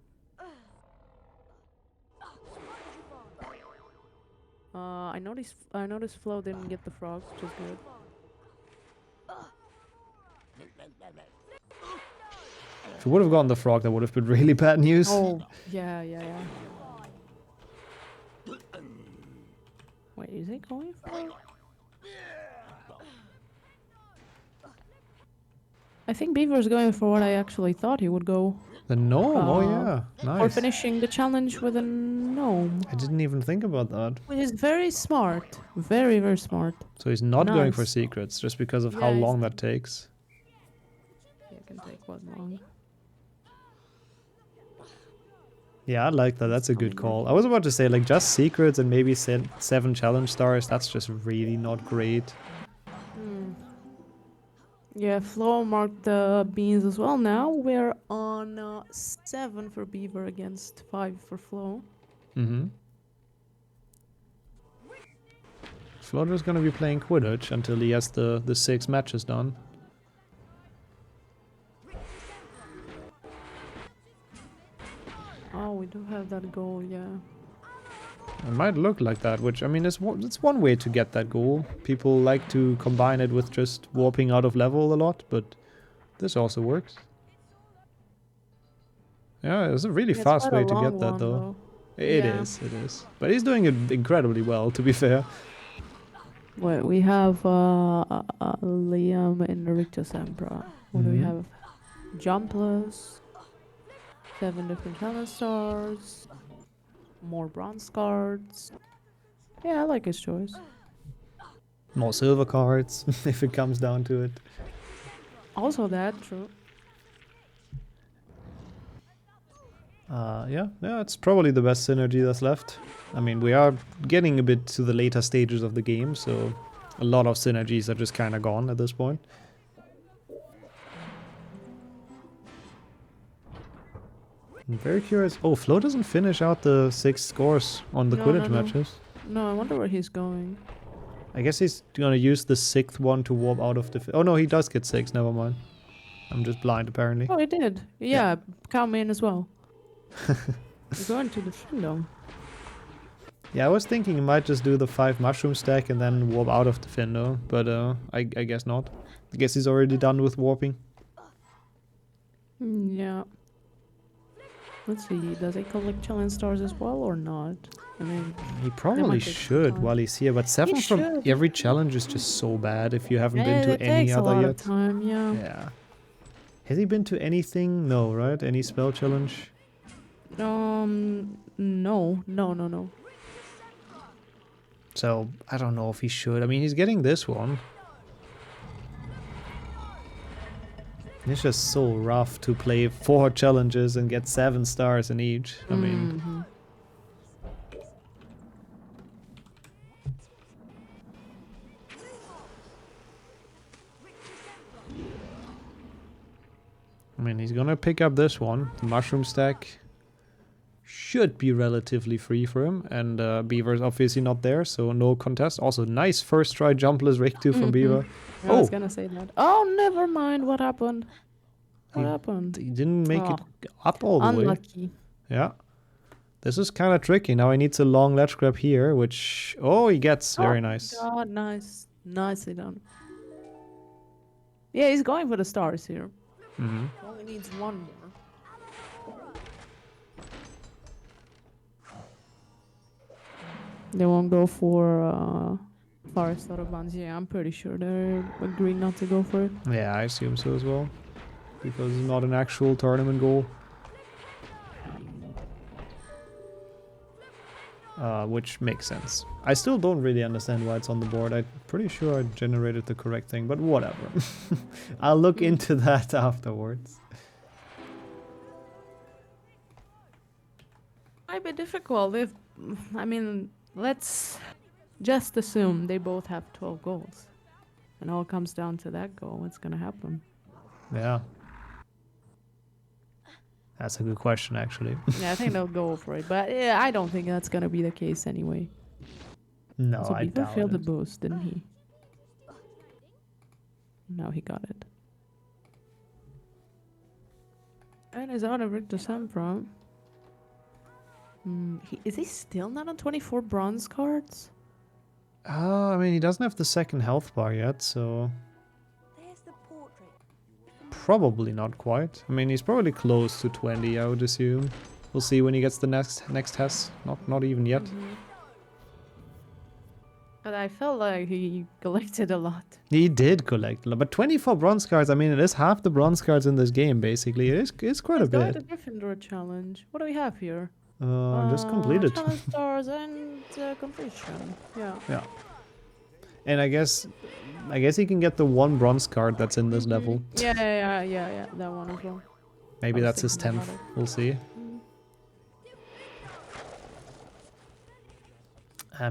I noticed Flo didn't get the frogs, which is good. If he would have gotten the frog, that would have been really bad news. Oh, yeah. Wait, is he going for it? I think Beaver's going for what I actually thought he would go. The gnome, oh Uh, yeah, Or nice. finishing the challenge with a gnome. I didn't even think about that. Which is very smart. Very, very smart. So he's not going for Nice. secrets, just because of Yeah, how he's long not. that takes. Yeah, it can take what long? Yeah, I like that. That's a good call. I was about to say, like, just secrets and maybe 7 challenge stars. That's just really not great. Yeah, Flo marked the beans as well now. We're on 7 for Beaver against 5 for Flo. Mm-hmm. Flodder's gonna be playing Quidditch until he has the 6 matches done. Oh, we do have that goal, yeah. It might look like that, which, I mean, it's one way to get that goal. People like to combine it with just warping out of level a lot, but this also works. Yeah, it's a really Yeah, it's fast quite a way to get long that, one, though. It Yeah. is, it is. But he's doing it incredibly well, to be fair. Wait, we have Liam and Rictus Sempra. What do we Mhm. have? Jumpless. 7 different talent stars. More bronze cards. Yeah, I like his choice. More silver cards, if it comes down to it. Also that, true. Yeah, it's probably the best synergy that's left. I mean, we are getting a bit to the later stages of the game, so a lot of synergies are just kind of gone at this point. I'm very curious. Oh, Flo doesn't finish out the 6 scores on the No, Quidditch no. matches. No, I wonder where he's going. I guess he's gonna use the 6th one to warp out of the... Oh no, he does get 6, never mind. I'm just blind, apparently. Oh, he did. Yeah, come in as well. He's going to defend him. Yeah, I was thinking he might just do the 5 mushroom stack and then warp out of the Findo, but I guess not. I guess he's already done with warping. Yeah. Let's see, does he collect challenge stars as well or not? I mean, He probably take some should time. while he's here, but 7 from should. every challenge is just so bad if you haven't been it to any takes a other lot yet. of time, yeah. Yeah. Has he been to anything? No, right? Any spell challenge? No. So, I don't know if he should. I mean, he's getting this one. It's just so rough to play 4 challenges and get 7 stars in each. I mean... Mhm. I mean, he's gonna pick up this one. The mushroom stack should be relatively free for him. And Beaver's obviously not there, so no contest. Also, nice first try jumpless rig 2 from Beaver. I was gonna say that. Oh, never mind. What happened? What He- happened? He didn't make it Oh, up all the way. Unlucky. Yeah. This is kind of tricky. Now he needs a long ledge grab here, which... Oh, he gets. Very nice. God, nice. Nicely done. Yeah, he's going for the stars here. Hmm. Only needs one more. They won't go for Forest out of bounds. Yeah, I'm pretty sure they're agreeing not to go for it. Yeah, I assume so as well. Because it's not an actual tournament goal. Which makes sense. I still don't really understand why it's on the board. I'm pretty sure I generated the correct thing, but whatever. I'll look into that afterwards. Might be difficult if, I mean, let's just assume they both have 12 goals. And all comes down to that goal. What's gonna happen? Yeah. That's a good question, actually. Yeah, I think they'll go for it. But yeah, I don't think that's gonna be the case anyway. No, So I Beaver doubt failed the it. boost, didn't he? No, he got it. And is out of Rick December. Is he still not on 24 bronze cards? I mean, he doesn't have the second health bar yet, so There's the portrait. probably not quite. I mean, he's probably close to 20, I would assume. We'll see when he gets the next test. Not even yet. But I felt like he collected a lot. He did collect a lot, but 24 bronze cards, I mean, it is half the bronze cards in this game, basically. It's quite a Let's go with bit. the Gryffindor challenge. What do we have here? Just completed. Challenge stars and completion. Yeah. Yeah. And I guess he can get the one bronze card that's in this level. Yeah. That one as well. Maybe I was that's his thinking 10th. about it. We'll see.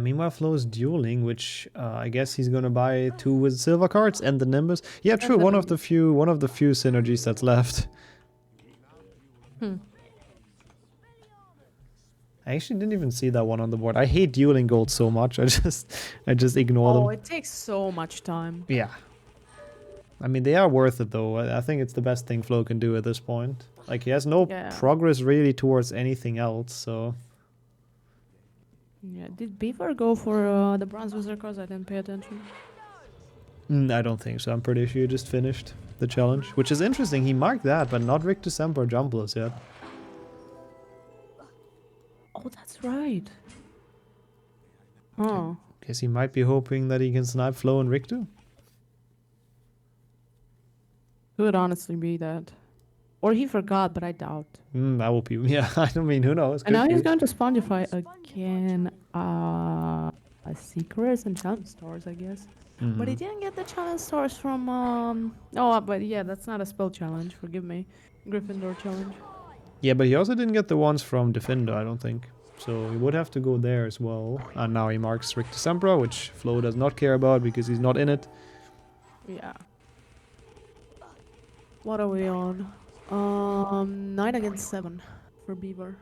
Meanwhile, Flo is dueling, which I guess he's gonna buy 2 with silver cards and the Nimbus. Yeah, true. the One of the few synergies that's left. I actually didn't even see that one on the board. I hate dueling gold so much. I just ignore them. Oh, it takes so much time. Yeah. I mean, they are worth it though. I think it's the best thing Flo can do at this point. Like, he has no progress really towards anything else, so. Yeah, did Beaver go for the bronze wizard cards? I didn't pay attention. I don't think so. I'm pretty sure he just finished the challenge, which is interesting. He marked that, but not Rick December or Jumblers yet. Oh, that's right. Oh. Guess he might be hoping that he can snipe Flo and Rick too. Could honestly be that. Or he forgot, but I doubt. That will be. Yeah, I don't mean, who knows? And now Could he's be. going to Spongify again. Secrets and challenge stars, I guess. But he didn't get the challenge stars from Oh, but yeah, that's not a spell challenge. Forgive me. Gryffindor challenge. Yeah, but he also didn't get the ones from Defender, I don't think. So he would have to go there as well. And now he marks Rick December, which Flo does not care about because he's not in it. Yeah. What are we on? 9 against 7 for Beaver.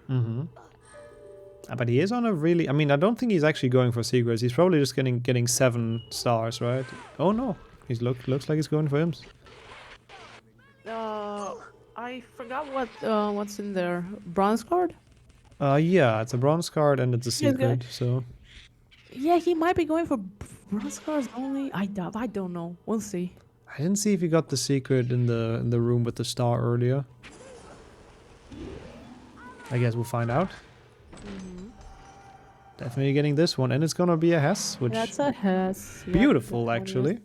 But he is on a really... I mean, I don't think he's actually going for secrets. He's probably just getting 7 stars, right? Oh no, he's looks like he's going for imps. I forgot what's in there. Bronze card? Yeah, it's a bronze card and it's a He's good. secret, so... Yeah, he might be going for bronze cards only. I don't know. We'll see. I didn't see if he got the secret in the room with the star earlier. I guess we'll find out. Definitely getting this one, and it's gonna be a Hess, which That's a Hess. beautiful Yep, actually.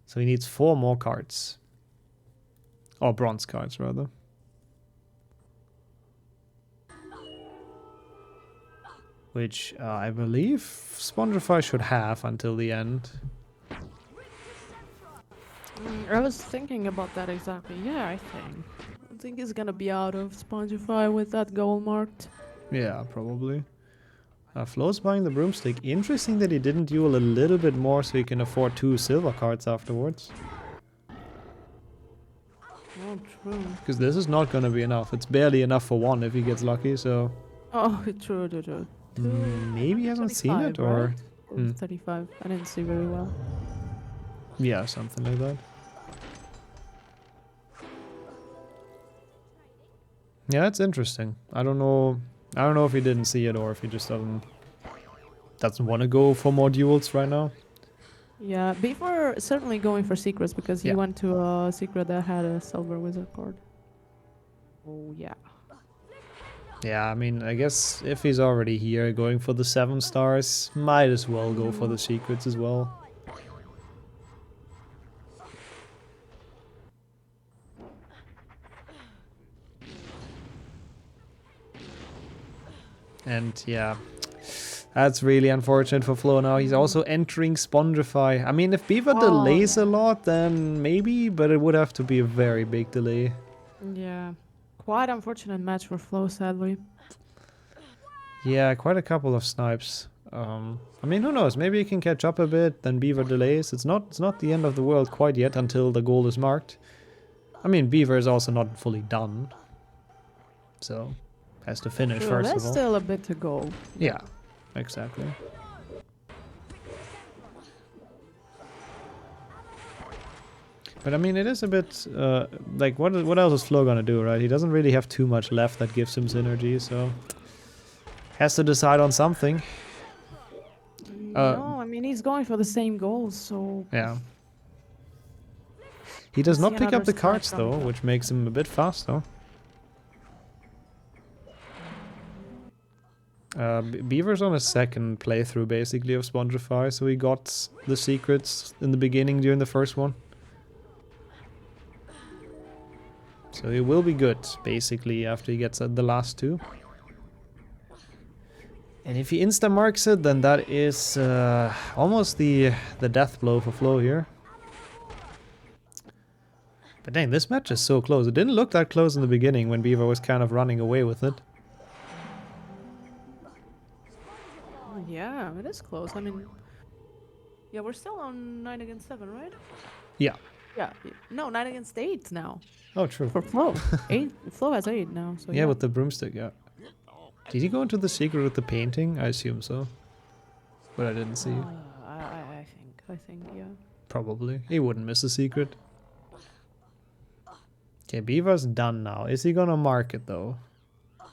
So he needs 4 more cards, or bronze cards rather. Which I believe Spongify should have until the end. I was thinking about that exactly. Yeah, I think he's gonna be out of Spongify with that goal marked. Yeah, probably. Flo's buying the broomstick. Interesting that he didn't duel a little bit more so he can afford 2 silver cards afterwards. Oh, true. Because this is not gonna be enough. It's barely enough for 1 if he gets lucky, so... Oh, true. Maybe he hasn't seen it, or... Right? 35. I didn't see very well. Yeah, something like that. Yeah, it's interesting. I don't know if he didn't see it or if he just doesn't want to go for more duels right now. Yeah, Beaver certainly going for secrets because he Yeah. went to a secret that had a silver wizard card. Oh yeah. Yeah, I mean, I guess if he's already here going for the 7 stars, might as well go for the secrets as well. And yeah, that's really unfortunate for Flo now. He's also entering Spongify. I mean, if Beaver delays a lot, then maybe, but it would have to be a very big delay. Yeah. Quite unfortunate match for Flo, sadly. Yeah, quite a couple of snipes. I mean, who knows? Maybe he can catch up a bit, then Beaver delays. It's not the end of the world quite yet until the goal is marked. I mean, Beaver is also not fully done. So, has to finish True, first there's of all. still a bit to go. Yeah. exactly. But I mean, it is a bit like what else is Flo gonna do, right? He doesn't really have too much left that gives him synergy, so has to decide on something. No, I mean he's going for the same goals, so Yeah. He does see not pick up another the snipe cards from though, him. which makes him a bit fast though. Beaver's on a second playthrough basically of Spongify, so he got the secrets in the beginning during the first one. So he will be good, basically, after he gets the last two. And if he insta-marks it, then that is almost the death blow for Flo here. But dang, this match is so close. It didn't look that close in the beginning when Beaver was kind of running away with it. yeah, it is close. I mean, yeah, we're still on 9 against 7, right? Yeah. Yeah, no, 9 against 8 now Oh, true. for Flo. 8, Flo has 8 now, so Yeah, with the broomstick, yeah. Did he go into the secret with the painting? I assume so. But I didn't see. I think, yeah. Probably. He wouldn't miss a secret. Okay, Beaver's done now. Is he gonna mark it though?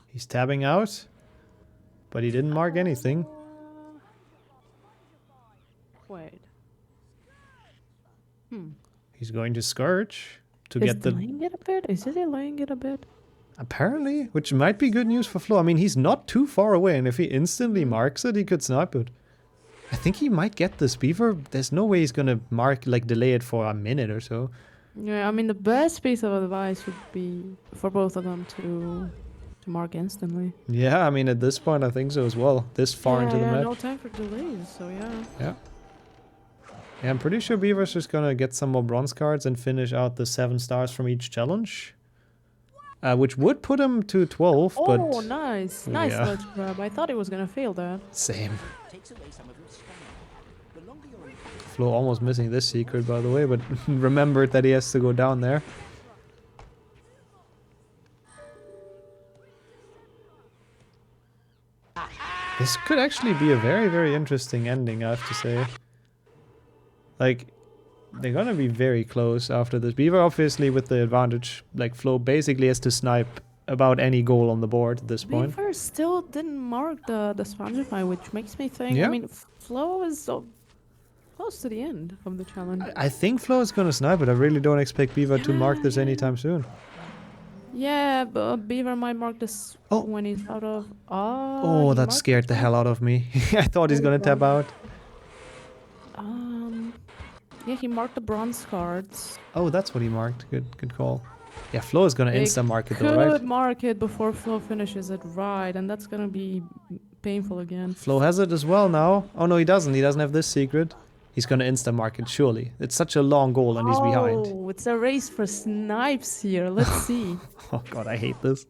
He's tabbing out, but he didn't mark anything. Wait. He's going to Scourge to Is get the... delaying it a bit? Is it delaying it a bit? Apparently, which might be good news for Flo. I mean, he's not too far away, and if he instantly marks it, he could snipe it. I think he might get this. Beaver, there's no way he's gonna mark, like, delay it for a minute or so. Yeah, I mean the best piece of advice would be for both of them to mark instantly. Yeah, I mean, at this point, I think so as well. This far into the match. No time for delays, so yeah. Yeah. Yeah, I'm pretty sure Beaver's just gonna get some more bronze cards and finish out the 7 stars from each challenge. Which would put him to 12, but... Oh, nice. Nice yeah. ledge grab. I thought he was gonna fail that. Same. Flo almost missing this secret, by the way, but remembered that he has to go down there. This could actually be a very, very interesting ending, I have to say. Like, they're gonna be very close after this. Beaver, obviously, with the advantage. Like, Flo basically has to snipe about any goal on the board at this point. Beaver still didn't mark the Spongify, which makes me think, Yeah. I mean, Flo is so close to the end of the challenge. I think Flo is gonna snipe it. I really don't expect Beaver to mark this anytime soon. Yeah, but Beaver might mark this Oh. when he's out of... Oh, he that marked scared the hell out of me. I thought he's gonna tap out. Yeah, he marked the bronze cards. Oh, that's what he marked. Good call. Yeah, Flo is gonna They insta-mark it could though, right? mark it before Flo finishes it, right, and that's gonna be painful again. Flo has it as well now. Oh no, he doesn't. He doesn't have this secret. He's gonna insta-mark it, surely. It's such a long goal and he's behind. Oh, it's a race for snipes here. Let's see. Oh god, I hate this.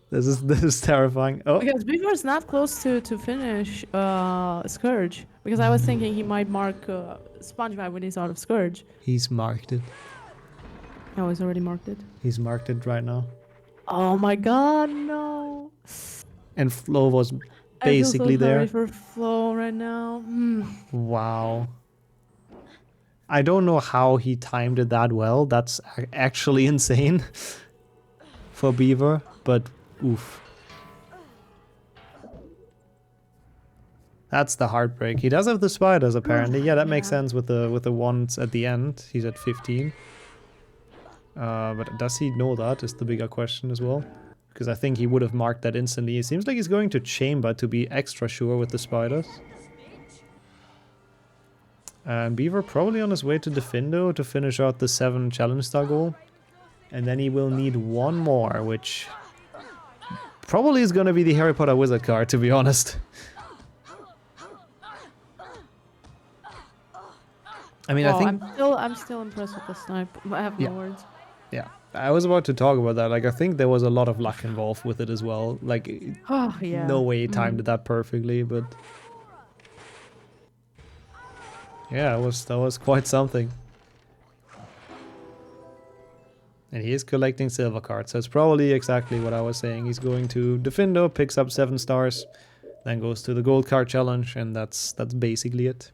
This is terrifying. Oh, Because Beaver's not close to finish Scourge. Because I was thinking he might mark SpongeBob when he's out of Scourge. he's marked it. Oh, he's already marked it. He's marked it right now. Oh my god, no. And Flo was I feel basically so sorry there. for Flo right now. Wow. I don't know how he timed it that well. That's actually insane for Beaver, but oof. That's the heartbreak. He does have the spiders apparently. Yeah, that makes Yeah. sense with the ones at the end. He's at 15. But does he know that is the bigger question as well. Because I think he would have marked that instantly. It seems like he's going to chamber to be extra sure with the spiders. And Beaver probably on his way to Defindo to finish out the 7 challenge star goal. And then he will need one more, which probably is going to be the Harry Potter wizard card, to be honest. I mean, I think... I'm still impressed with the snipe. I have no words. Yeah, I was about to talk about that. Like, I think there was a lot of luck involved with it as well. Like, Oh, yeah. no way he timed it that perfectly, but... Yeah, that was quite something. And he is collecting silver cards, so it's probably exactly what I was saying. He's going to Defindo, picks up 7 stars, then goes to the gold card challenge, and that's basically it.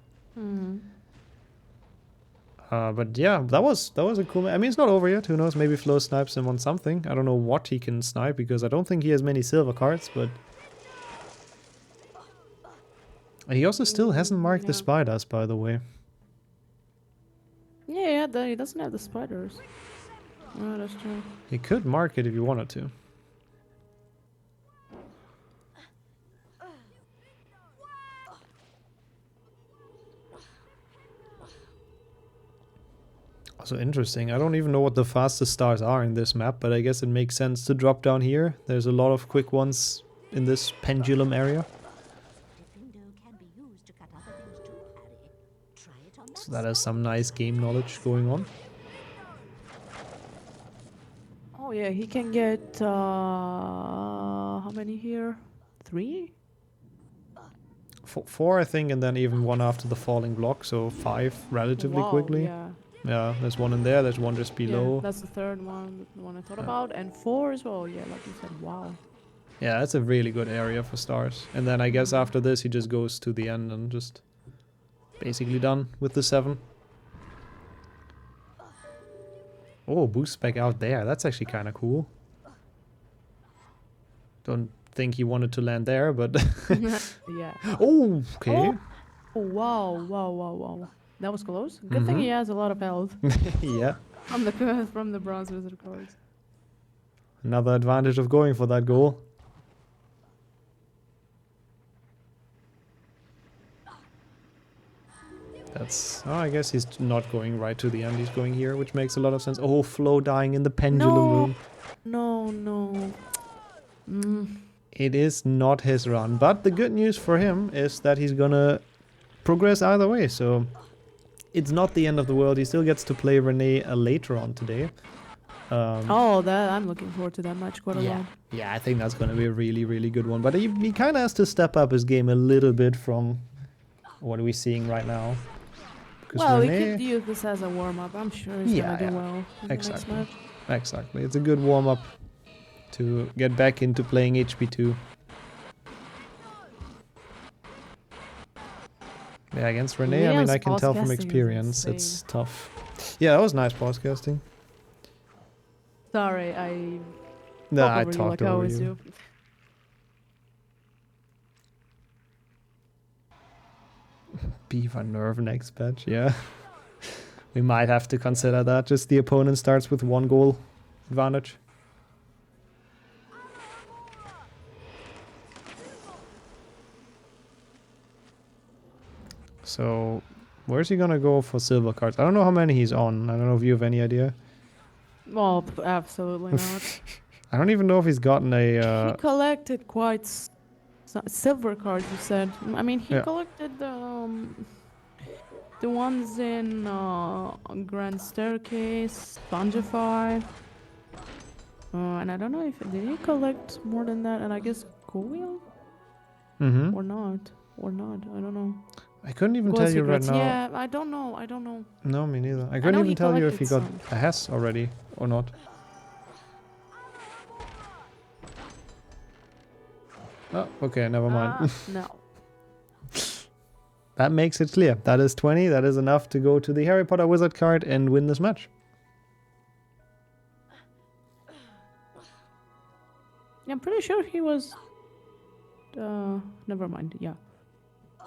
But yeah, that was a cool. I mean, it's not over yet. Who knows? Maybe Flo snipes him on something. I don't know what he can snipe because I don't think he has many silver cards. But he also still hasn't marked the spiders, by the way. Yeah, he doesn't have the spiders. Oh, that's true. He could mark it if he wanted to. Also interesting. I don't even know what the fastest stars are in this map, but I guess it makes sense to drop down here. There's a lot of quick ones in this pendulum area. So that has some nice game knowledge going on. Oh yeah, he can get how many here? 3? 4, I think, and then even one after the falling block, so 5 relatively quickly. Yeah. Yeah, there's one in there, there's one just below. Yeah, that's the third one, the one I thought about, and 4 as well. Yeah, like you said, wow. Yeah, that's a really good area for stars. And then I guess after this he just goes to the end and just basically done with the 7. Oh, boost back out there. That's actually kind of cool. Don't think he wanted to land there, but... Yeah. Oh, okay. Oh, wow. That was close. Good thing he has a lot of health Yeah. from the bronze wizard cards. Another advantage of going for that goal. That's... Oh, I guess he's not going right to the end. He's going here, which makes a lot of sense. Oh, Flo dying in the pendulum room. No. It is not his run. But the good news for him is that he's gonna progress either way. So it's not the end of the world. He still gets to play Renee later on today. I'm looking forward to that match quite a lot. Yeah, I think that's gonna be a really, really good one. But he kind of has to step up his game a little bit from what are we seeing right now. Well, we could use this as a warm-up. I'm sure he's gonna do well in the next match. Exactly. It's a good warm-up to get back into playing HP2. Yeah, against Renee, I mean, I can tell from experience, it's tough. Yeah, that was nice podcasting. Sorry, I talked over you. Beaver nerve next patch, yeah. We might have to consider that. Just the opponent starts with 1 goal advantage. So, where's he gonna go for silver cards? I don't know how many he's on. I don't know if you have any idea. Well, absolutely not. I don't even know if he's gotten a... He collected quite silver cards, you said. I mean, he collected the ones in Grand Staircase, Spongify. And I don't know if... Did he collect more than that? And I guess Coil? Or not. I don't know. I couldn't even tell you right now. Yeah, I don't know. No, me neither. I couldn't even tell you if he got a Hess already or not. Oh, okay, never mind. No. That makes it clear. That is 20. That is enough to go to the Harry Potter wizard card and win this match. Yeah, I'm pretty sure he was... never mind, yeah.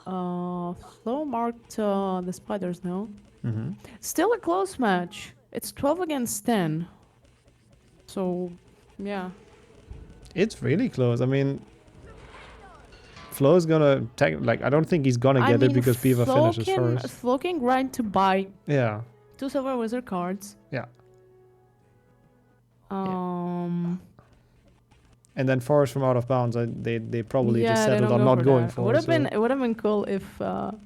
Flo marked the spiders now. Still a close match. It's 12 against 10. So, yeah. It's really close. I mean, Flo's gonna take... Like, I don't think he's gonna get it because Beaver finishes first. Flo can grind to buy 2 silver wizard cards. Yeah. And then Forest from out of bounds, they probably just settled on not going for it. It would have been cool if Flo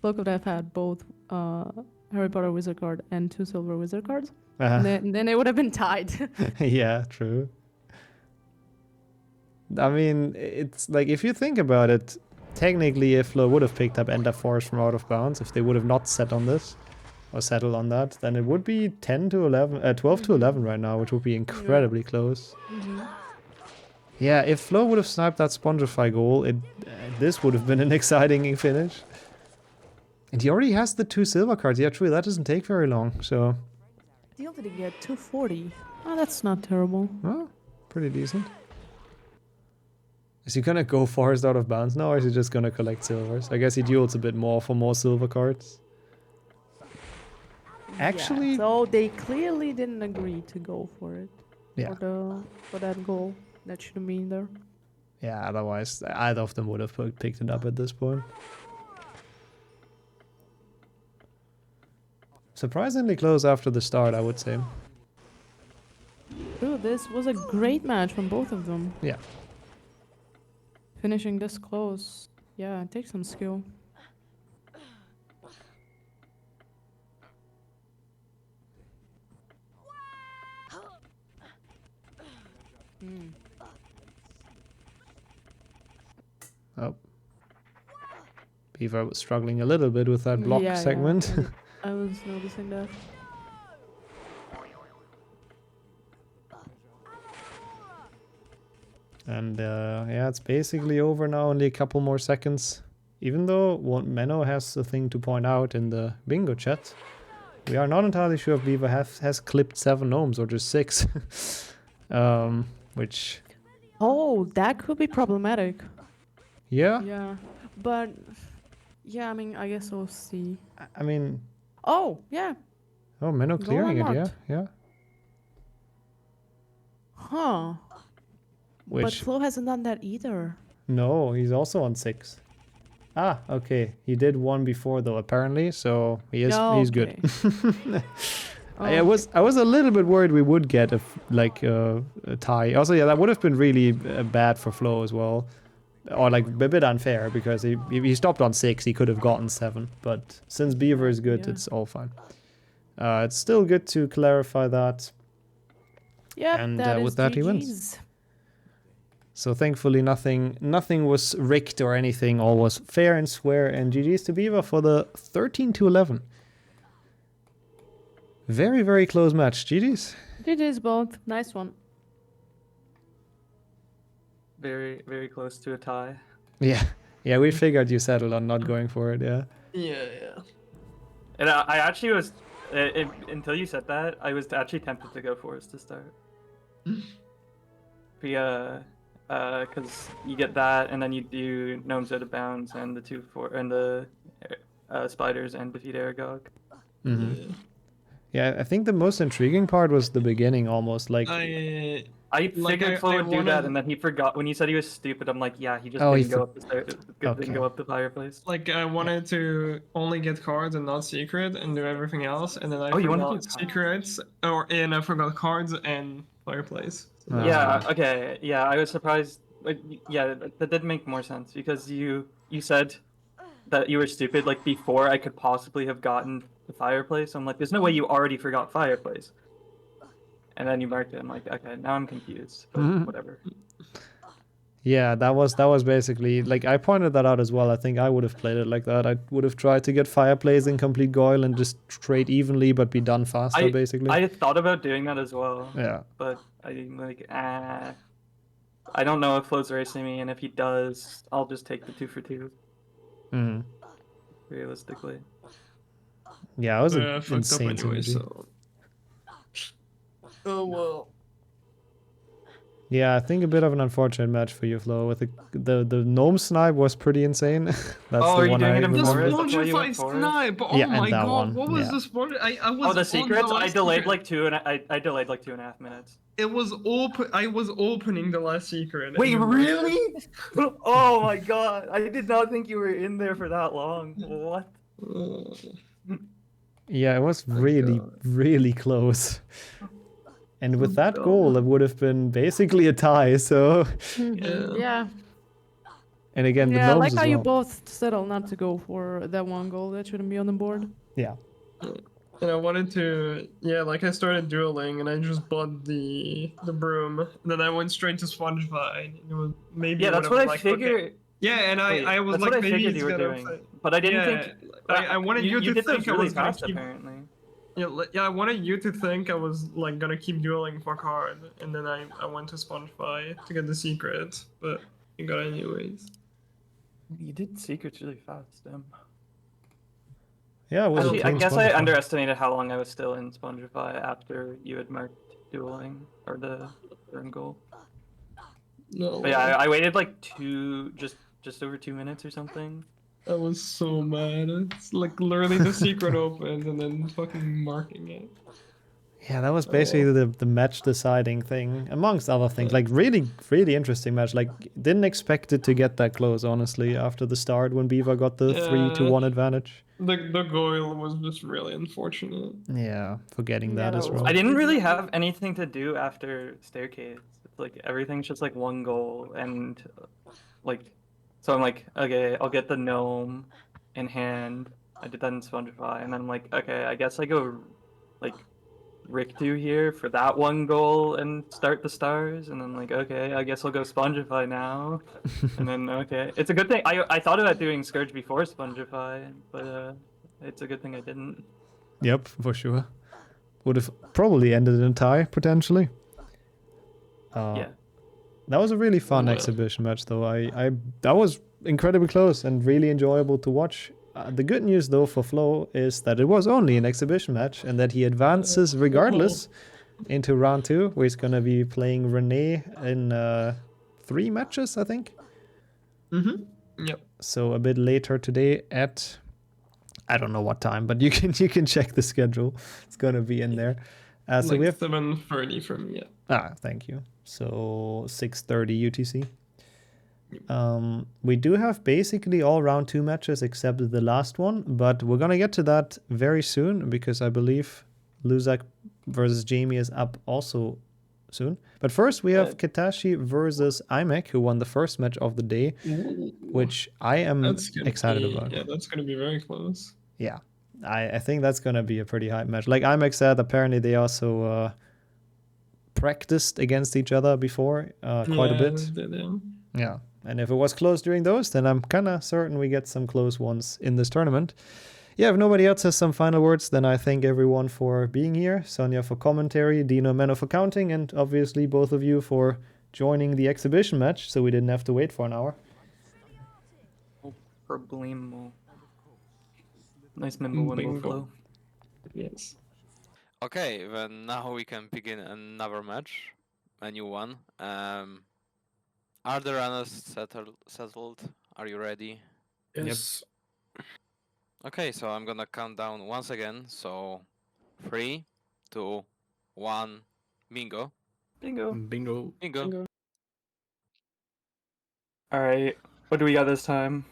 could have had both Harry Potter wizard card and 2 silver wizard cards. And then it would have been tied. Yeah, true. I mean, it's like, if you think about it, technically if Flo would have picked up Ender Forest from out of bounds, if they would have not set on this, or settled on that, then it would be 12 to 11 right now, which would be incredibly close. Yeah, if Flo would have sniped that Spongify goal, this would have been an exciting finish. And he already has the 2 silver cards. Yeah, true, that doesn't take very long, so... Deal did he get? 240. Oh, that's not terrible. Well, pretty decent. Is he gonna go forest out of bounds now, or is he just gonna collect silvers? I guess he duels a bit more for more silver cards. Actually... Yeah, so they clearly didn't agree to go for it. Yeah. For that goal. That should have been there. Yeah, otherwise either of them would have picked it up at this point. Surprisingly close after the start, I would say. Dude, this was a great match from both of them. Yeah. Finishing this close. Yeah, it takes some skill. Oh. Beaver was struggling a little bit with that block segment. Yeah, I was noticing that. And yeah, it's basically over now, only a couple more seconds. Even though Menno has a thing to point out in the bingo chat. We are not entirely sure if Beaver has clipped 7 gnomes or just 6. Which... Oh, that could be problematic. Yeah? Yeah, but... Yeah, I mean, I guess we'll see. I mean... Oh, yeah. Oh, Menno Goal clearing it, yeah? unlocked. Yeah. Huh. But Which... Flo hasn't done that either. No, he's also on 6. Ah, okay. He did 1 before though, apparently, so he's good. I was a little bit worried we would get a tie. Also, yeah, that would have been really bad for Flo as well. Or like a bit unfair, because if he stopped on 6, he could have gotten 7. But since Beaver is good, it's all fine. It's still good to clarify that. Yeah, And with that, he wins. So thankfully nothing was rigged or anything, all was fair and square, and GG's to Beaver for the 13-11. Very, very close match. GG's. GG's both. Nice one. Very, very close to a tie. Yeah. Yeah, we figured you settled on not going for it, yeah. Yeah. And I actually was, until you said that, I was actually tempted to go forest to start. Because you get that, and then you do gnomes out of bounds, and the 2-4, and the spiders, and defeat Aragog. Mm-hmm. Yeah, I think the most intriguing part was the beginning, almost like. I figured Flo would do that, and then he forgot when he said he was stupid. I'm like, yeah, he just didn't go up the stairs, didn't go up the fireplace. Like I wanted to only get cards and not secret, and do everything else, and then I forgot secrets, and I forgot cards and fireplace. So yeah. Okay. Yeah, I was surprised. Yeah, that did make more sense because you said that you were stupid. Like before, I could possibly have gotten the fireplace. I'm like, there's no way you already forgot fireplace. And then you marked it. I'm like, okay, now I'm confused. But whatever. Yeah, that was basically like I pointed that out as well. I think I would have played it like that. I would have tried to get fireplace in complete Goyle and just trade evenly, but be done faster. Basically, I had thought about doing that as well. Yeah, but I'm like, I don't know if Flo's racing me, and if he does, I'll just take the 2 for 2. Realistically. Yeah, it was an insane anyway, so. Oh well. Yeah, I think a bit of an unfortunate match for you, Flo. With the gnome snipe was pretty insane. That's the one I remember. The Spongify snipe! Oh my god, what was the Spongify? I was the secrets? I delayed like 2.5 minutes. It was I was opening the last secret. Wait, really? Oh my god, I did not think you were in there for that long. What? Yeah, it was really close. And with that goal, it would have been basically a tie, so... Yeah. And again, the gnomes as well. I like how you both settled not to go for that one goal. That shouldn't be on the board. Yeah. And I wanted to... Yeah, like I started dueling, and I just bought the broom. And then I went straight to Spongify. And it was maybe... Yeah, that's what I figured... Okay. Yeah, and I was that's like, what I maybe figured you were doing. But I didn't think... I wanted you to did think really I was fast, gonna keep... apparently. Yeah, I wanted you to think I was like gonna keep dueling for card, and then I went to Spongify to get the secret, but you got it anyways. You did secrets really fast, Yeah, it was Actually, a I clean guess I Spongify. underestimated how long I was still in Spongify after you had marked dueling or the turn goal. No. But yeah, I waited like just over 2 minutes or something. I was so mad. It's like literally the secret opened and then fucking marking it. Yeah, that was basically the match deciding thing, amongst other things. Like really interesting match. Like didn't expect it to get that close, honestly, after the start when Beaver got the 3-1 advantage. The goal was just really unfortunate. Yeah, forgetting that as that well. I didn't really have anything to do after staircase. It's like everything's just like one goal and like so I'm like, okay, I'll get the gnome in hand. I did that in Spongify, and then I'm like, okay, I guess I go like Rikdu here for that one goal and start the stars, and then like, okay, I guess I'll go Spongify now. And then okay. It's a good thing I thought about doing Scourge before Spongify, but it's a good thing I didn't. Yep, for sure. Would have probably ended in a tie, potentially. Yeah. That was a really fun exhibition match, though. That was incredibly close and really enjoyable to watch. The good news, though, for Flo is that it was only an exhibition match and that he advances regardless into round 2, where he's going to be playing Renee in 3 matches, I think. Yep. So a bit later today at, I don't know what time, but you can check the schedule. It's going to be in there. So like we have 7:30 from me. thank you. So 6:30 UTC. We do have basically all round 2 matches except the last one, but we're gonna get to that very soon because I believe Luzak versus Jamie is up also soon. But first we have Katashi versus Imek, who won the first match of the day, which I am excited about. Yeah, that's gonna be very close. Yeah, I think that's gonna be a pretty hype match. Like Imek said, apparently they also practiced against each other before quite a bit. Yeah, and if it was close during those, then I'm kind of certain we get some close ones in this tournament. Yeah, if nobody else has some final words, then I thank everyone for being here. Sonia for commentary, Dino Menno for counting, and obviously both of you for joining the exhibition match, so we didn't have to wait for an hour. No problemo. Nice nimble flow. Yes. Okay, then now we can begin another match, a new one. Are the runners settled? Are you ready? Yes. Yep. Okay, so I'm gonna count down once again. So 3, 2, 1, bingo. Bingo. Bingo. Bingo. Alright. What do we got this time?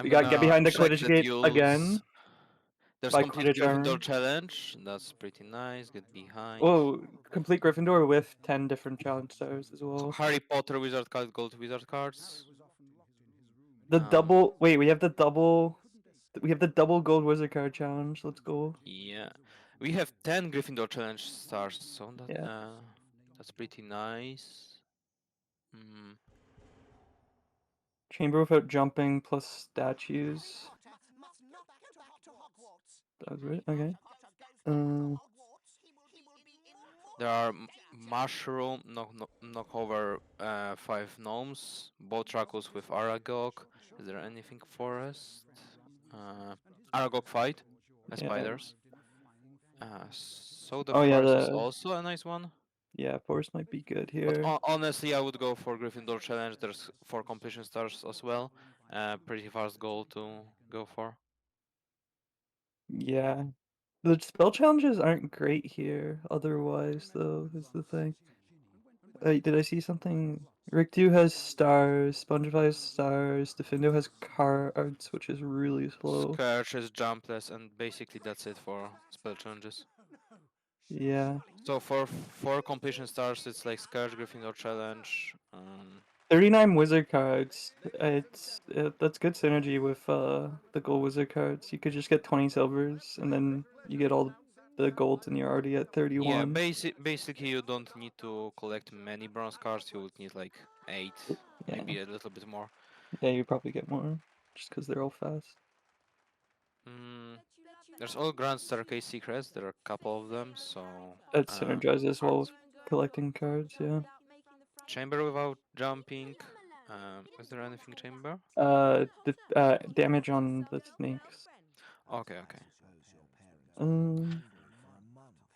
We got get behind the Quidditch gate again. There's by complete Quidditch Gryffindor armor. challenge. That's pretty nice. Get behind. Oh, complete Gryffindor with 10 different challenge stars as well. Harry Potter wizard card, gold wizard cards. The double. Wait, we have the double. We have the double gold wizard card challenge. Let's go. Yeah, we have 10 Gryffindor challenge stars, so that, Yeah. that's pretty nice. Chamber without jumping plus statues. That was right. Okay. There are mushroom knockover 5 gnomes, both Dracos with Aragog. Is there anything forest? Aragog fight, spiders. So the forest is also a nice one. Yeah, forest might be good here. But honestly, I would go for Gryffindor challenge. There's 4 completion stars as well. Pretty fast goal to go for. Yeah. The spell challenges aren't great here, otherwise, though, is the thing. Did I see something? Rikdu has stars, Spongify has stars, Defendo has cards, which is really slow. Scourge is jumpless, and basically that's it for spell challenges. Yeah. So for 4 completion stars, it's like Scourge, Gryffindor challenge. 39 wizard cards. That's good synergy with the gold wizard cards. You could just get 20 silvers, and then you get all the golds, and you're already at 31. Yeah, basically you don't need to collect many bronze cards. You would need like 8, maybe a little bit more. Yeah, you probably get more, just because they're all fast. There's all Grand Staircase secrets. There are a couple of them, so It synergizes well with collecting cards. Yeah. chamber without jumping. Is there anything chamber? The damage on the snakes. Okay, okay.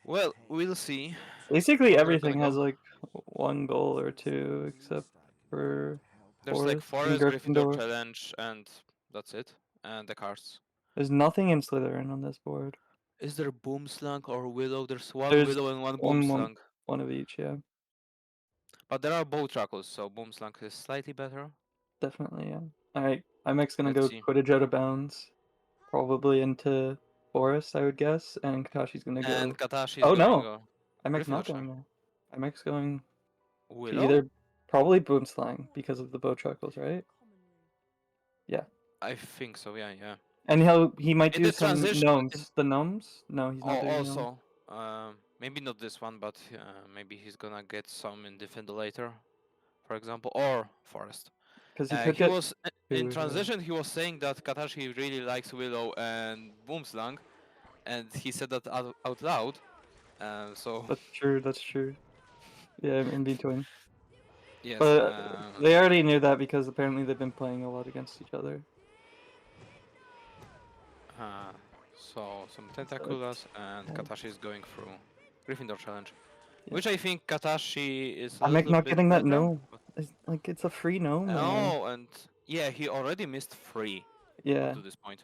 Well, we'll see. Basically How they're gonna everything has go. like one goal or two, except for There's like Forest and Forest, Gryffindor Gryffindor. challenge, and that's it. And the cards. There's nothing in Slytherin on this board. Is there Boomslang or Willow? There's one There's Willow and one one, Boomslang. one of each, yeah. But there are both Trackles, so Boomslang is slightly better. Definitely, yeah. Alright, IMEX gonna Let's go see. Quidditch out of bounds. Probably into Forest, I would guess, and Kakashi's gonna go. And Katashi is Oh going no! to IMEX Gryffindor not going challenge. there. IMEX going to Willow? either probably Boomslang because of the bow truckles, right? Yeah. I think so, yeah. And he might In do the some transition. gnomes. The gnomes? No, he's not doing gnomes. Also, maybe not this one, but maybe he's gonna get some in Defender later, for example, or Forest. Because he could He get was in two, transition. He was saying that Katashi really likes Willow and Boomslang, and he said that out loud. So That's true. That's true. Yeah, in between. yes. But they already knew that because apparently they've been playing a lot against each other. So some Tentaculas and yeah. Katashi is going through Gryffindor challenge, which I think Katashi is a I'm little not bit getting that better. gnome. It's, like it's a free gnome. No, and yeah, he already missed 3 Yeah. up to this point.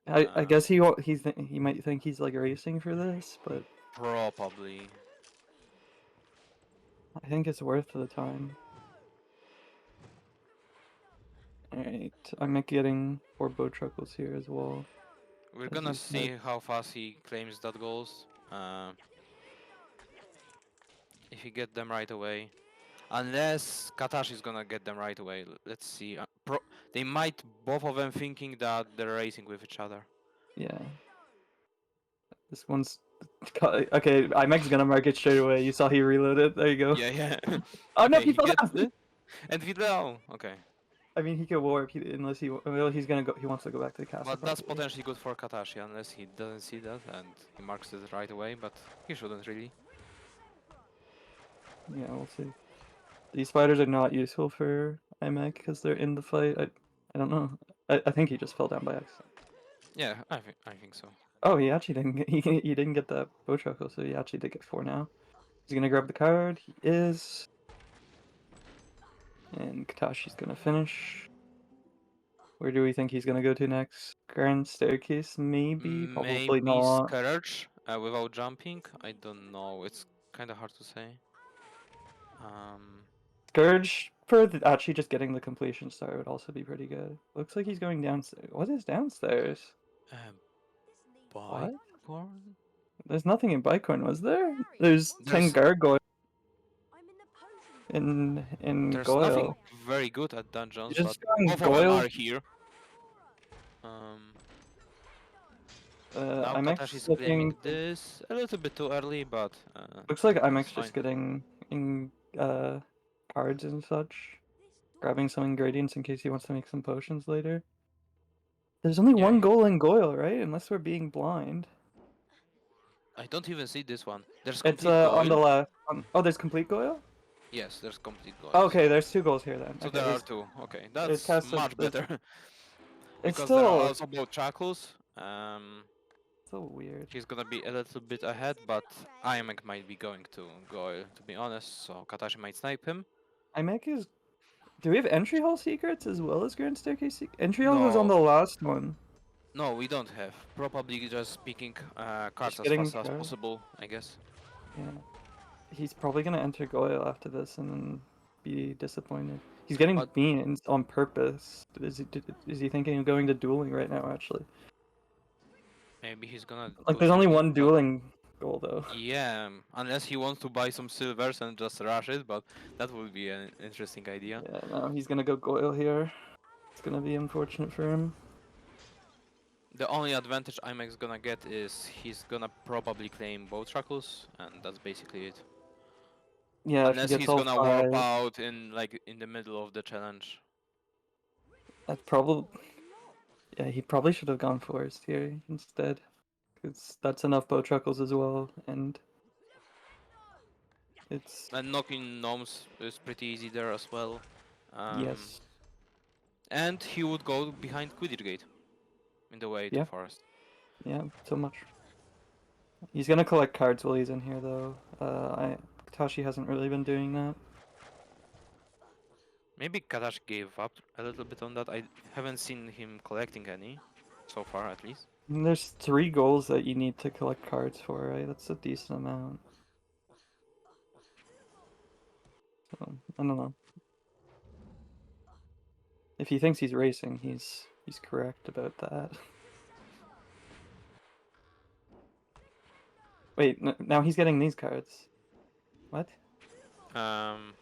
I guess he might think he's like racing for this, but Probably. I think it's worth the time. Alright, I'm getting 4 bow truckles here as well. We're gonna see how fast he claims that goals. If he get them right away. Unless Katashi is gonna get them right away. Let's see. They might both of them thinking that they're racing with each other. Yeah. This one's okay. IMEX gonna mark it straight away. You saw he reloaded. There you go. Yeah. Oh no, Okay, he fell down. And Vidal. Okay. I mean, he could warp unless he's gonna go. He wants to go back to the castle. But that's probably. potentially good for Katashi unless he doesn't see that and he marks it right away. But he shouldn't really. Yeah, we'll see. These spiders are not useful for IMEC because they're in the fight. I don't know. I think he just fell down by accident. Yeah, I think so. Oh, he actually didn't get, he didn't get that bow truckle, so he actually did get 4 now. He's gonna grab the card. He is. And Katashi's gonna finish. Where do we think he's gonna go to next? Grand Staircase, maybe? Probably Maybe not. Scourge without jumping. I don't know. It's kind of hard to say. Scourge for actually just getting the completion star would also be pretty good. Looks like he's going downstairs. What is downstairs? Bicorn? There's nothing in Bicorn, was there? There's 10 gargoyles in There's Goyle. nothing very good at dungeons, but both Goyle. of them are here. Now IMEX Katashi's claiming this a little bit too early, but looks like IMEX just getting in cards and such, grabbing some ingredients in case he wants to make some potions later. There's only one goal in Goyle, right? Unless we're being blind. I don't even see this one. There's It's complete on the Goyle. left. Oh, there's complete Goyle? Yes, there's complete Goyle. Okay, there's 2 goals here then. So okay, there are 2. Okay, that's cast much better. It's Because still there are also both Shackles. so weird. He's gonna be a little bit ahead, but IMEC might be going to Goyle, to be honest, so Katashi might snipe him. IMEC is... Do we have entry hall secrets as well as Grand Staircase secrets? Entry hall was on the last one. No, we don't have. Probably just picking cards as getting fast as possible, I guess. Yeah. He's probably gonna enter Goyle after this and then be disappointed. He's getting beans on purpose. Is he thinking of going to dueling right now, actually? Maybe he's gonna... Like, there's only one dueling goal, though. Yeah, unless he wants to buy some silvers and just rush it, but that would be an interesting idea. Yeah, no, he's gonna go Goyle here. It's gonna be unfortunate for him. The only advantage IMEX gonna get is he's gonna probably claim both Shackles, and that's basically it. Yeah, unless he's gonna warp out in the middle of the challenge. That's probably... Yeah, he probably should have gone Forest here instead. Because that's enough bow truckles as well, and it's And knocking gnomes is pretty easy there as well. yes, And he would go behind Quidditch Gate in the way to Yeah. forest. yeah, so much. He's gonna collect cards while he's in here, though. Katashi hasn't really been doing that. Maybe Kadash gave up a little bit on that. I haven't seen him collecting any, so far at least. And there's 3 goals that you need to collect cards for, right? That's a decent amount. So, I don't know. If he thinks he's racing, he's correct about that. Wait, now he's getting these cards. What? Um,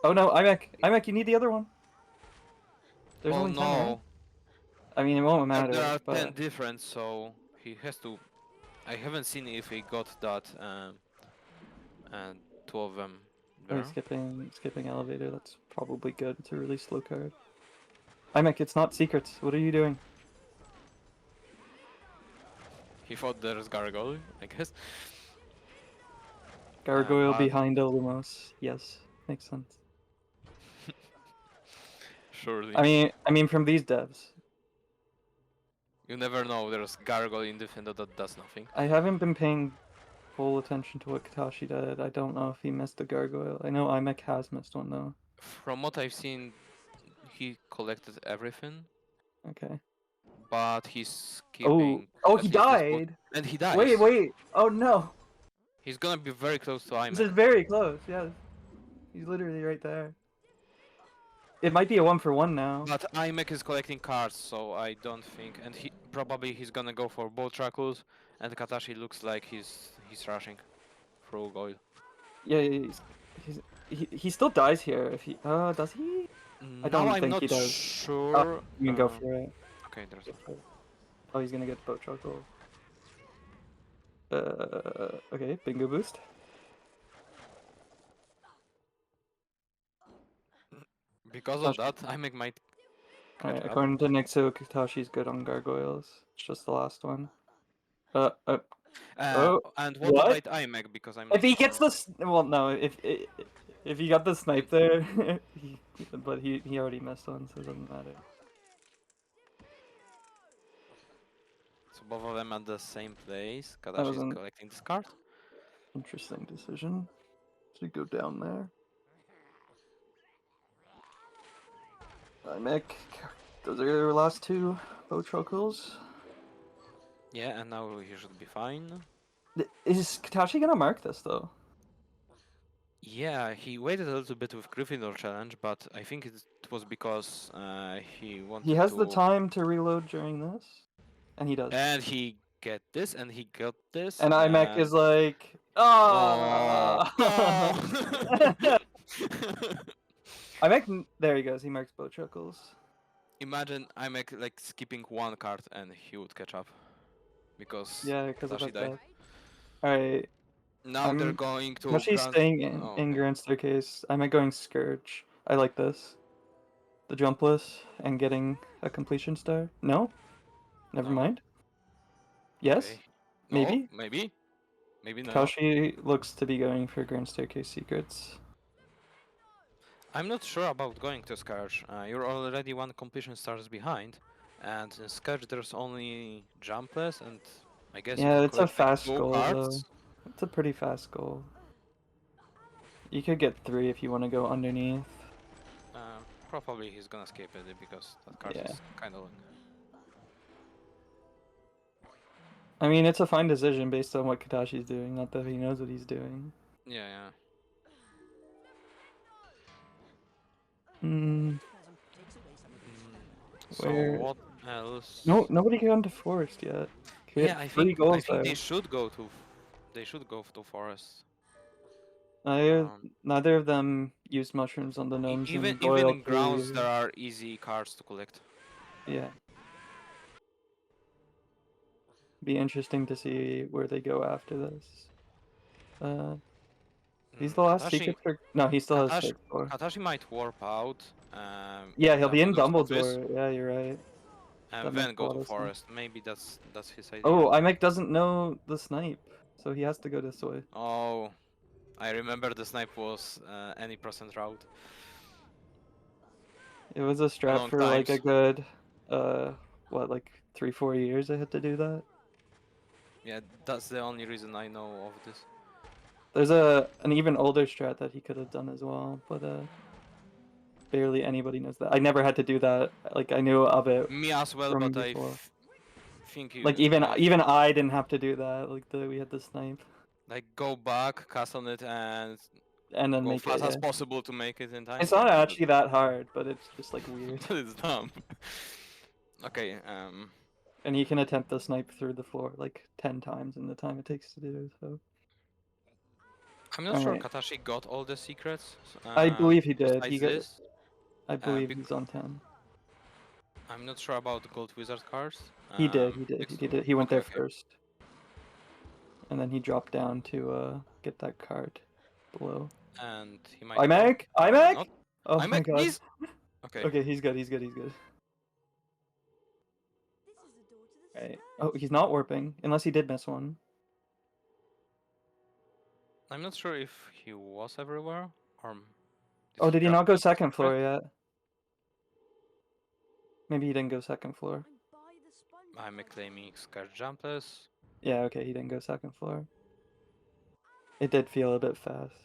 Oh no, Imek, you need the other one. There's oh only 10, right? no, I mean, it won't matter. there are but 10 different, so he has to. I haven't seen if he got that, and 2 of them Oh, there. he's skipping elevator. That's probably good. It's a really slow card. Imek, it's not secrets. What are you doing? He thought there's Gargoyle, I guess. Gargoyle but- behind Olumos. Yes, makes sense. Surely. I mean, from these devs, You never know, there's Gargoyle in Defender that does nothing. I haven't been paying full attention to what Katashi did. I don't know if he missed a gargoyle. I know Imek has missed one though. From what I've seen, he collected everything, Okay. but he's Oh, keeping. oh, at he least this died. and he dies. Wait. Oh no. He's gonna be very close to This is Imek. very close. Yeah. He's literally right there. It might be a 1-for-1 now. But Imek is collecting cards, so I don't think. And he's gonna go for both Trakus, and Katashi looks like he's rushing through Goyle. Yeah, he still dies here if he does he? I don't Now I'm think not he does. sure. You can go for it. Okay, there's. Oh, he's gonna get the boat truckle. Okay, bingo boost. Because of that, Imek might. Alright, catch up. according to Nixo, Katashi's good on gargoyles. It's just the last one. Oh, And what what? about Imek? Because I'm. if not he gets sure. well, no, if he got the snipe there, but he already missed one, so it doesn't matter. So both of them at the same place. was Kadashi is an- collecting this card. Interesting decision to go down there. Mick, those are your last 2 bow truckles. Yeah, and now he should be fine. Is Katashi gonna mark this though? Yeah, he waited a little bit with Gryffindor challenge, but I think it was because he wanted He has to... the time to reload during this, and he does. And he get this, and he got this. And Imek is like, Oh, oh. Imek, there he goes. He marks bow truckles. Imagine Imek like skipping one card and he would catch up. Because Yeah, because of Katashi that. died. Alright, Now I'm- they're going to Kashi's Grand... staying in, Oh, in okay. Grand Staircase. Imek going Scourge. I like this. The jumpless and getting a completion star. No? Never No. mind. Yes? Okay. No, Maybe? Maybe not. Kashi looks to be going for Grand Staircase secrets. I'm not sure about going to Scourge. You're already 1 completion stars behind, and in Scourge there's only jumpless, and I guess you Yeah, can it's a collect, like, fast 2 goal cards. though. It's a pretty fast goal. You could get 3 if you want to go underneath. Probably he's gonna skip it because that card Yeah. is kind of long. I mean, it's a fine decision based on what Katashi's doing, not that he knows what he's doing. Yeah. Hmm. So Where- what else? No, nobody got to forest yet. Could Yeah, get I 3 think goals they there. should go to. They should go to forest. Neither, neither of them used mushrooms on the gnomes. Even and Doyle in grounds, too. there are easy cards to collect. Yeah. Be interesting to see where they go after this. He's the last secret for... No, he still has Katashi, search for. Katashi might warp out. Yeah, he'll be in Dumbledore's office, Dumbledore. Yeah, you're right. That And makes then a go lot to of sense. forest. Maybe that's his idea. Oh, IMEC doesn't know the snipe, so he has to go this way. Oh, I remember the snipe was any percent route. It was a strat Long for like a times. good, what, like 3-4 years I had to do that. Yeah, that's the only reason I know of this. There's an even older strat that he could have done as well, but barely anybody knows that. I never had to do that. Like I knew of it Me as well, from but I before. think you Like even I didn't have to do that. Like we had the snipe like go back, cast on it, and and then go make fast it. as Yeah. possible to make it in time. It's not actually that hard, but it's just like weird. But it's dumb. Okay. And you can attempt the snipe through the floor like 10 times in the time it takes to do. So I'm not sure Katashi got all the secrets. I believe he did. Besides this, I believe he's on 10. I'm not sure about the gold wizard cards. He did. He did it. He went okay, there first, and then he dropped down to get that card below. And he might. IMEC! IMEC! Oh my IMEC, god. please! Okay. Okay, he's good. He's good. He's good. Right. Oh, he's not warping unless he did miss one. I'm not sure if he was everywhere or. Oh, did he not go second secret? floor yet? Maybe he didn't go second floor. I'm claiming scared jumpless. Yeah, okay, he didn't go second floor. It did feel a bit fast.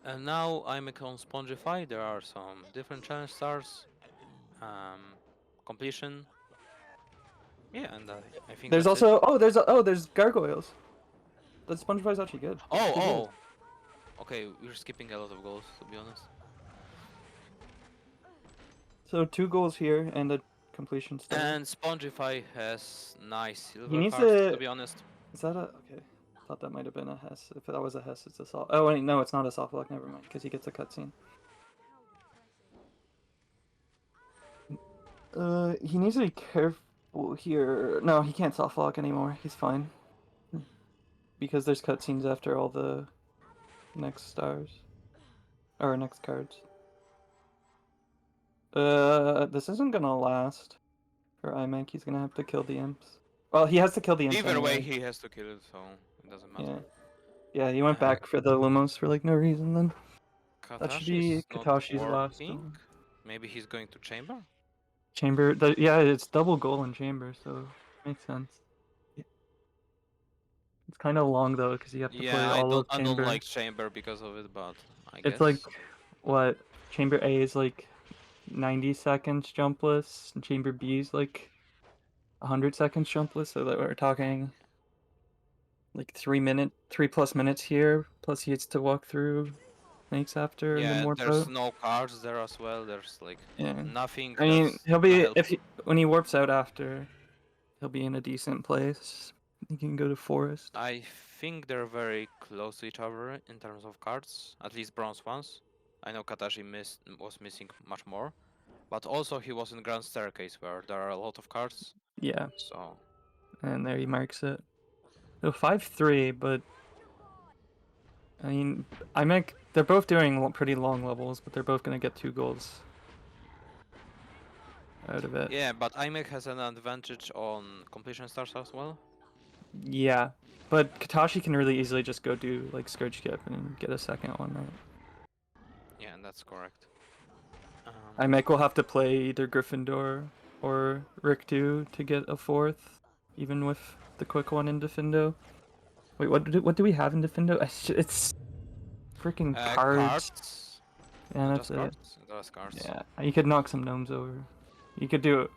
And now I'm on Spongify. There are some different challenge stars. Completion. Yeah, and I think There's that's also it. there's gargoyles. The SpongeBob is actually good. Oh. Okay, we're skipping a lot of goals to be honest. So 2 goals here and a completion star. And Spongify has nice silver He needs cards, to be honest. Is that a okay? I thought that might have been a Hess. If that was a Hess, it's a soft. Oh wait, no, it's not a soft lock. Never mind, because he gets a cutscene. He needs to be careful here. No, he can't soft lock anymore. He's fine. Because there's cutscenes after all the next stars. Or next cards. This isn't gonna last for IMEC. He's gonna have to kill the imps. Well, he has to kill the imps. Either way, anyway. he has to kill it, so it doesn't matter. Yeah, he went back for the Lumos for like no reason then. That should be Katashi's not Katashi's last working. one. Maybe he's going to chamber? Chamber, yeah, it's double goal in chamber, so makes sense. It's kind of long though, because you have to play all of chamber. I don't like chamber because of it, but I guess. It's like, what, chamber A is like 90 seconds jumpless, and chamber B is like 100 seconds jumpless, so that we're talking like 3+ minutes here, plus he gets to walk through snakes after and then warp out. There's no cards there as well. There's like nothing. I mean, he'll be when he warps out after, he'll be in a decent place. He can go to forest. I think they're very close to each other in terms of cards, at least bronze ones. I know Katashi was missing much more, but also he was in Grand Staircase where there are a lot of cards. Yeah. So. And there he marks it. So 5-3, but I mean, they're both doing pretty long levels, but they're both gonna get 2 goals out of it. Yeah, but IMEC has an advantage on completion stars as well. Yeah, but Katashi can really easily just go do like Scourge Skip and get a second one, right? Yeah, that's correct. IMEC will have to play either Gryffindor or Rick-2 to get a 4th, even with the quick one in Defindo. Wait, what do we have in Defindo? It's freaking cards. Yeah, that's it. Cards. Yeah, you could knock some gnomes over. You could do.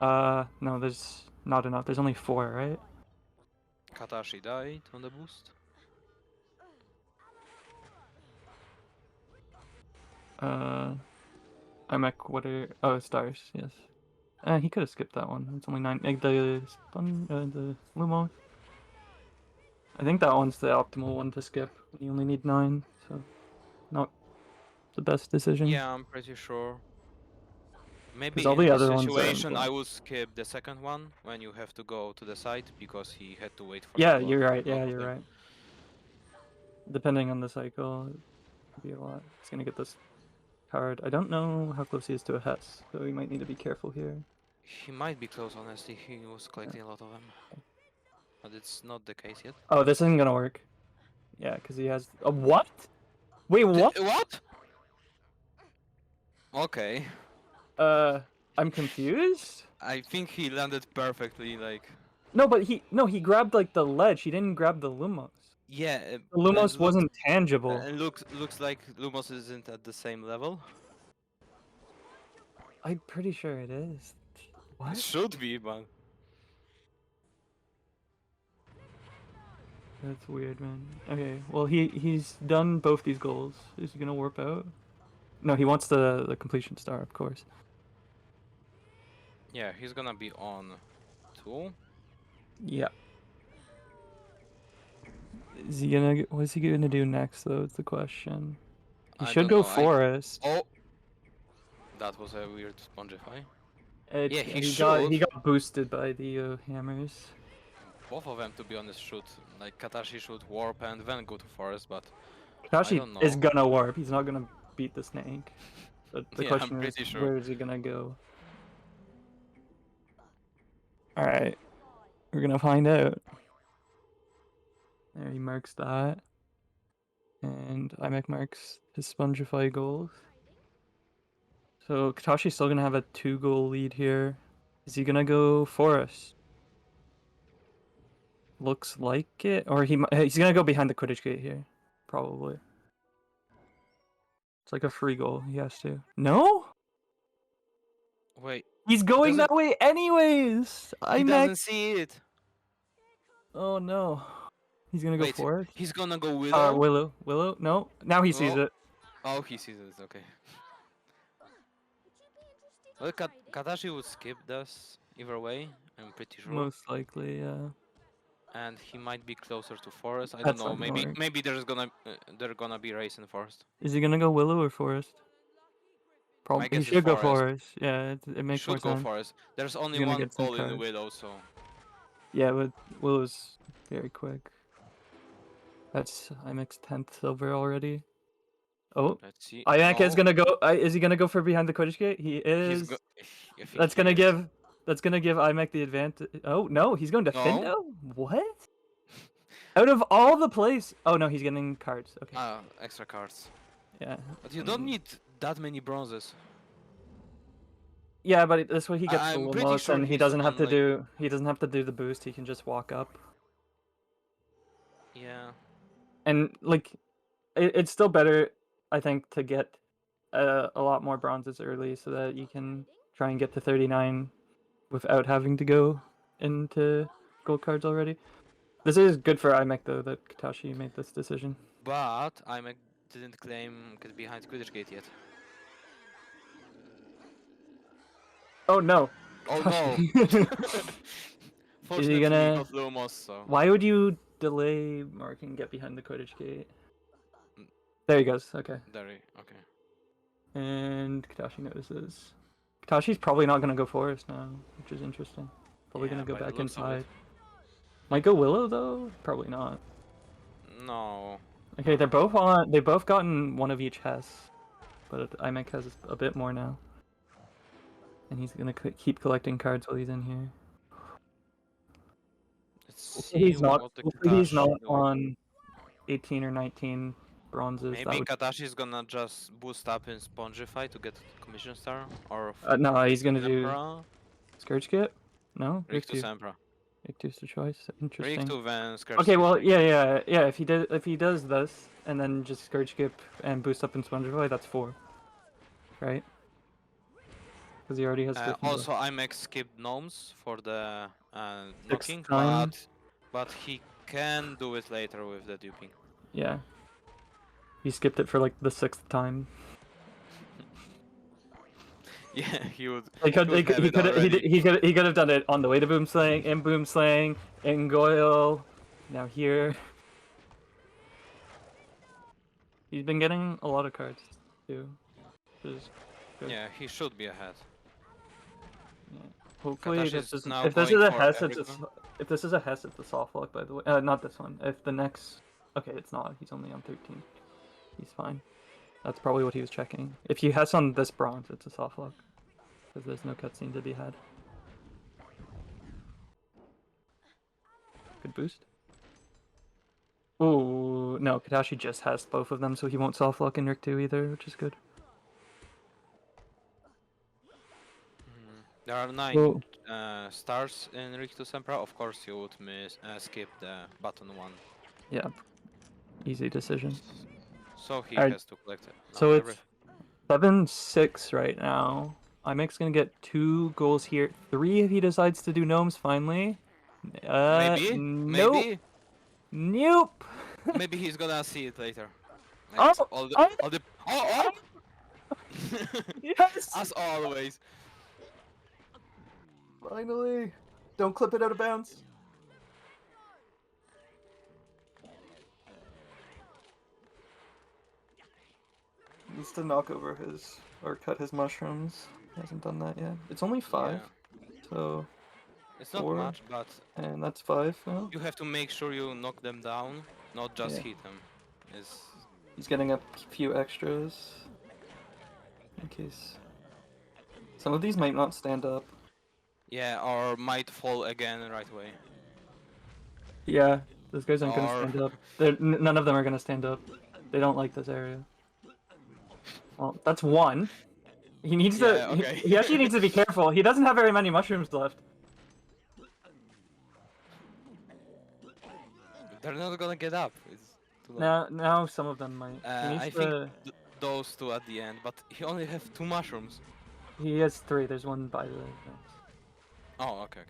No, there's not enough. There's only 4, right? Katashi died on the boost. IMEC, what are... Oh, stars, yes. He could have skipped that one. It's only 9... the Lumo. I think that one's the optimal one to skip. You only need 9, so... Not the best decision. Yeah, I'm pretty sure. Maybe all in the this other situation, ones I would skip the second one when you have to go to the side because he had to wait for. Yeah, you're right. Yeah, you're right. Depending on the cycle, it could be a lot. It's gonna get this card. I don't know how close he is to a Hess, so we might need to be careful here. He might be close, honestly. He was collecting a lot of them. But it's not the case yet. Oh, this isn't gonna work. Yeah, because he has a what? Wait, what? What? Okay. I'm confused. I think he landed perfectly, like... No, but he grabbed like the ledge. He didn't grab the Lumos. Yeah, The Lumos wasn't tangible. And looks like Lumos isn't at the same level. I'm pretty sure it is. What? It should be, but... That's weird, man. Okay, well he's done both these goals. Is he gonna warp out? No, he wants the completion star, of course. Yeah, he's gonna be on 2. Yeah. What is he gonna do next though? Is the question. He should go forest. Oh, that was a weird spongify. Yeah, he got boosted by the hammers. Both of them, to be honest, should. Like, Katashi should warp and then go to forest, but... Katashi I don't know. is gonna warp. He's not gonna beat the snake. But the Yeah, question I'm is, pretty sure. where is he gonna go? Alright. We're gonna find out. There, he marks that. And Imek marks his Spongify goals. So Katashi's still gonna have a 2-goal lead here. Is he gonna go forest? Looks like it. Or he's gonna go behind the Quidditch gate here. Probably. It's like a free goal. He has to. No? Wait. He's going that way anyways! He doesn't see it. Oh no. He's gonna go Wait, forest? he's gonna go Willow? Willow. Willow? No. Now he sees Oh. it. Oh, he sees it, okay. Well, Katashi would skip this either way, I'm pretty sure. Most likely, yeah. And he might be closer to forest. I That's don't know. not gonna work. Maybe they're gonna be race in forest. Is he gonna go Willow or forest? Probably he guess should is go forest. forest. Yeah, it makes more Should go sense. forest. There's only gonna one get some goal in cards. Willow, so... Yeah, but Willow's very quick. That's Imek's 10th silver already. Oh, Let's see. Imek is No. gonna go. Is he gonna go for behind the Quidditch gate? He is. I think That's he gonna is. give. That's gonna give Imek the advantage. Oh no, he's going to Findo. No. What? Out of all the plays. Oh no, he's getting cards. Okay. Extra cards. Yeah. But you don't need that many bronzes. Yeah, but this way he gets I'm the pretty Lumos, sure and he he's doesn't have on, to like- do. He doesn't have to do the boost. He can just walk up. Yeah. And like, it's still better, I think, to get a lot more bronzes early so that you can try and get to 39 without having to go into gold cards already. This is good for Imek though that Katashi made this decision. But I didn't claim get behind Quidditch gate yet. Oh no! Oh no! Fortunately, he gonna- got Lumos, so... Why would you delay marking get behind the Quidditch gate? There he goes. Okay. Okay. And Katashi notices. Katashi's probably not gonna go forest now, which is interesting. Probably Yeah, gonna go by the back looks of it. inside. Might go Willow though? Probably not. No. Okay, they're both on. They both gotten one of each Hess, but Imek has a bit more now, and he's gonna keep collecting cards while he's in here. Let's see He's not. what the He's not Katashi do. on 18 or 19 bronzes. That Maybe would, Katashi's gonna just boost up in Spongify to get Commission Star, or... no, he's gonna do Sempra? Scourge Skip. No, Rictus Sempra. Rictus the choice. Interesting. Rictus then Scourge Okay, Skip. well, yeah. If he does this and then just Scourge Skip and boost up in Spongify, that's 4, right? Because he already has. Also, Imek skipped gnomes for the knocking, time. but he can do it later with the duping. Yeah. He skipped it for like the 6th time. Yeah, he would. He could have done it on the way to Boomslaying, in Boomslaying, in Goyle, now here. He's been getting a lot of cards too, which is good. Yeah, he should be ahead. Yeah. Hopefully, Katashi this is is, now if this is going a for Hess, everything. if this is a Hess, it's a soft lock. By the way, not this one. If the next, okay, it's not. He's only on 13. He's fine. That's probably what he was checking. If he has on this bronze, it's a soft lock. Because there's no cutscene to be had. Good boost. Oh no, Katashi just has both of them, so he won't soft lock in Rick 2 either, which is good. There are 9 Well, stars in Rictus Sempra. Of course, you would skip the button 1. yeah, easy decision. So he Alright, has to collect it. so it's 7-6 right now. IMEC's gonna get 2 goals here. 3 if he decides to do gnomes finally. Maybe? Nope. Maybe? Nope. Maybe he's gonna see it later. Oh, All the... oh, All the... Oh! yes! As always. Finally. Don't clip it out of bounds. Needs to knock over his, or cut his mushrooms. He hasn't done that yet. It's only 5, so... It's not 4, much, but and that's 5 now. you have to make sure you knock them down, not just Yeah. hit them. He's getting a few extras. In case... Some of these might not stand up. Yeah, or might fall again right away. Yeah, those guys aren't gonna Or- stand up. None of them are gonna stand up. They don't like this area. Well, that's 1. He needs Yeah, to... okay. He actually needs to be careful. He doesn't have very many mushrooms left. They're not gonna get up. It's too low. Now some of them might. He needs I to... think those 2 at the end, but he only have 2 mushrooms. He has 3. There's 1 by the... Oh, okay.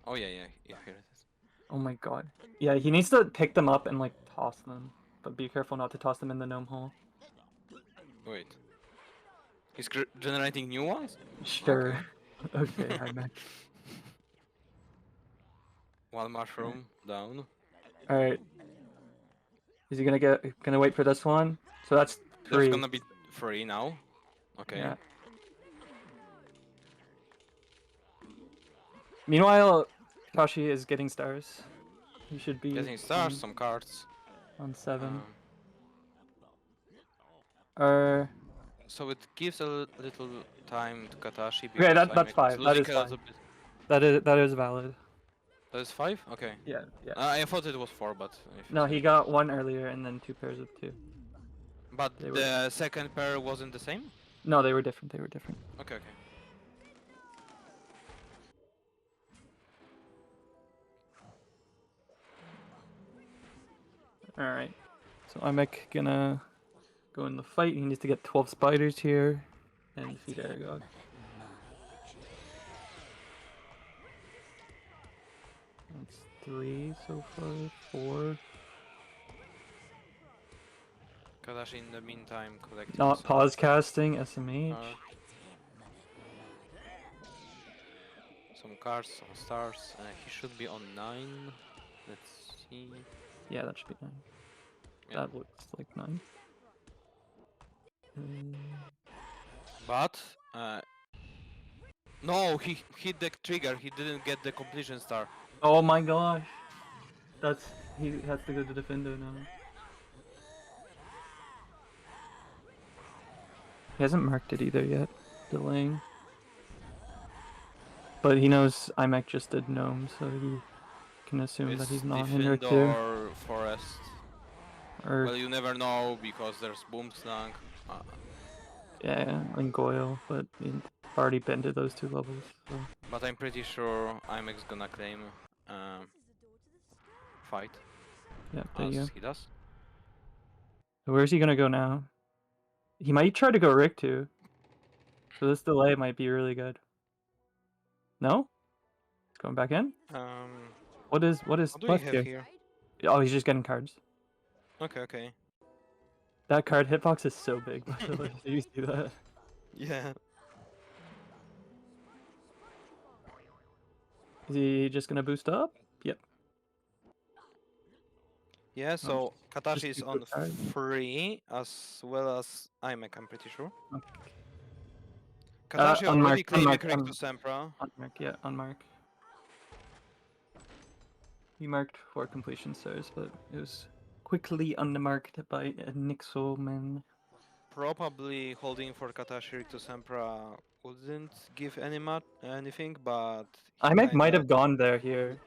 Oh yeah, here it is. Oh my god. Yeah, he needs to pick them up and like toss them. But be careful not to toss them in the gnome hole. Wait. He's generating new ones? Sure. Okay, I meant. 1 mushroom down. Alright. Is he gonna wait for this one? So that's 3. There's gonna be 3 now. Okay. Yeah. Meanwhile, Kashi is getting stars. He should be Getting stars, some cards. on 7. So it gives a little time to Katashi. Okay, because that's 5. That is 5. That is valid. That is 5? Okay. Yeah. I thought it was 4, but... No, he got 1 earlier and then 2 pairs of 2. But the second pair wasn't the same? No, they were different. Okay. Alright. So Imek gonna go in the fight. He needs to get 12 spiders here and defeat Aragog. That's 3 so far. 4. Katashi in the meantime collecting Not some pause casting, SMH. Some cards, some stars. He should be on 9. Let's see. Yeah, that should be 9. Yeah. That looks like 9. But no, he hit the trigger. He didn't get the completion star. Oh my gosh. He has to go to Defendo now. He hasn't marked it either yet. Delaying. But he knows IMEC just did Gnome, so he can assume that he's not in here too. Or Forest. Well, you never know because there's Boomslang. Yeah, and Goyle, but he's already been to those 2 levels. So. But I'm pretty sure IMEC's gonna claim fight. Yeah, there you go. He does. So where's he gonna go now? He might try to go Rick too. So this delay might be really good. No? He's going back in? What is What do we left have here? Oh, he's just getting cards. Okay. That card hitbox is so big, by the way. Did you see that? Yeah. Is he just gonna boost up? Yep. Yeah, so Katashi is keep on the card. 3 as well as IMEC, I'm pretty sure. Okay. Katashi already claimed unmark, Rectus Sempra. Unmark, yeah, unmark. He marked 4 completion stars, but it was quickly unmarked by Nixoman. probably holding for Katashi to Sempra wouldn't give anything, but he IMEC might kinda... have gone there here.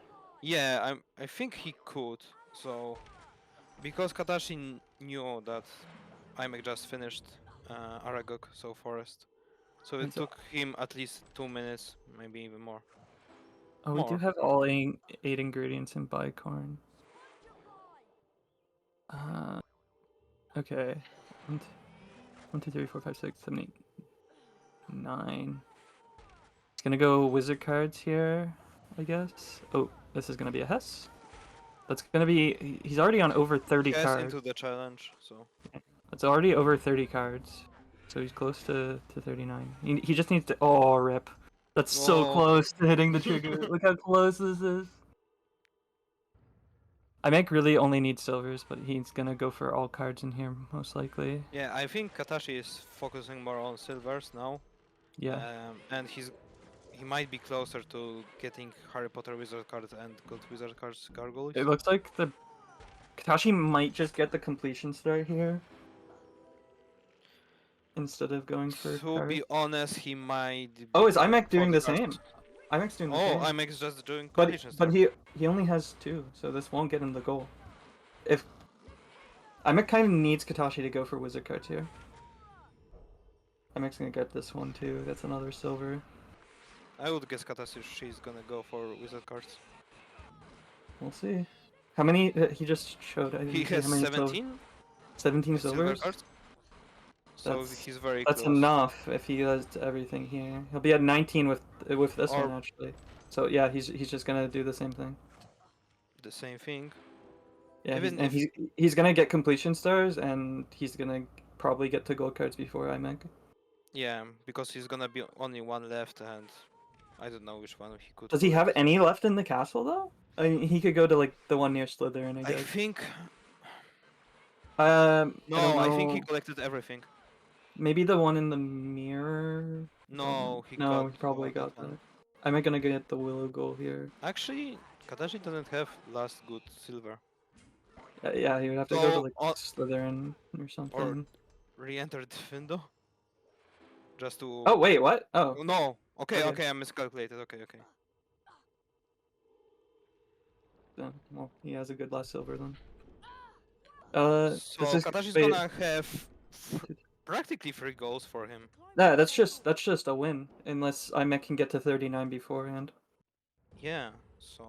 Yeah, I think he could. So because Katashi knew that IMEC just finished Aragog, so Forest. So it And so- took him at least 2 minutes, maybe even more. Oh, we do More. have all eight ingredients in bicorn. Okay. 1, 2, 3, 4, 5, 6, 7, 8, 9. It's gonna go wizard cards here, I guess. Oh, this is gonna be a Hess. That's gonna be. He's already on over 30 Guess cards. into the challenge, so... It's already over 30 cards. So he's close to 39. He just needs to. Oh, rip. That's so Oh. close to hitting the trigger. Look how close this is. IMEC really only needs silvers, but he's gonna go for all cards in here, most likely. Yeah, I think Katashi is focusing more on silvers now. Yeah. And he might be closer to getting Harry Potter wizard cards and good wizard cards gargoyles. It looks like the Katashi might just get the completion star here instead of going for To cards. be honest, he might. Oh, is be IMEC doing the focused- same? IMEC's doing the Oh, same. IMEX just doing But completion but star. he only has 2, so this won't get him the goal. If IMEC kind of needs Katashi to go for wizard cards here. IMEC's gonna get this one too. That's another silver. I would guess Katashi she's gonna go for wizard cards. We'll see. How many? He just showed. I didn't He see has how many 17 17 silver silvers. cards. So That's- he's very That's close. enough if he does everything here. He'll be at 19 with this Or- one actually. So yeah, he's just gonna do the same thing. The same thing. Yeah, Even and if- he's gonna get completion stars, and he's gonna probably get to gold cards before IMEC. Yeah, because he's gonna be only one left, and I don't know which one he could. Does he have collect. any left in the castle though? I mean, he could go to like the one near Slytherin, I I guess. think. I don't No, I think he know. collected everything. Maybe the one in the mirror. No, he No, got he probably that got one. that. I'm gonna get the willow goal here. Actually, Katashi doesn't have last good silver. Yeah, he would have to go to So, like Slytherin or something. Re-enter the window. Just to. Oh wait, what? Oh, No. Okay, Okay. okay, I miscalculated. Okay. well, he has a good last silver then. So this is Katashi's wait, gonna have practically 3 goals for him. Nah, that's just a win, unless IMEC can get to 39 beforehand. Yeah. So.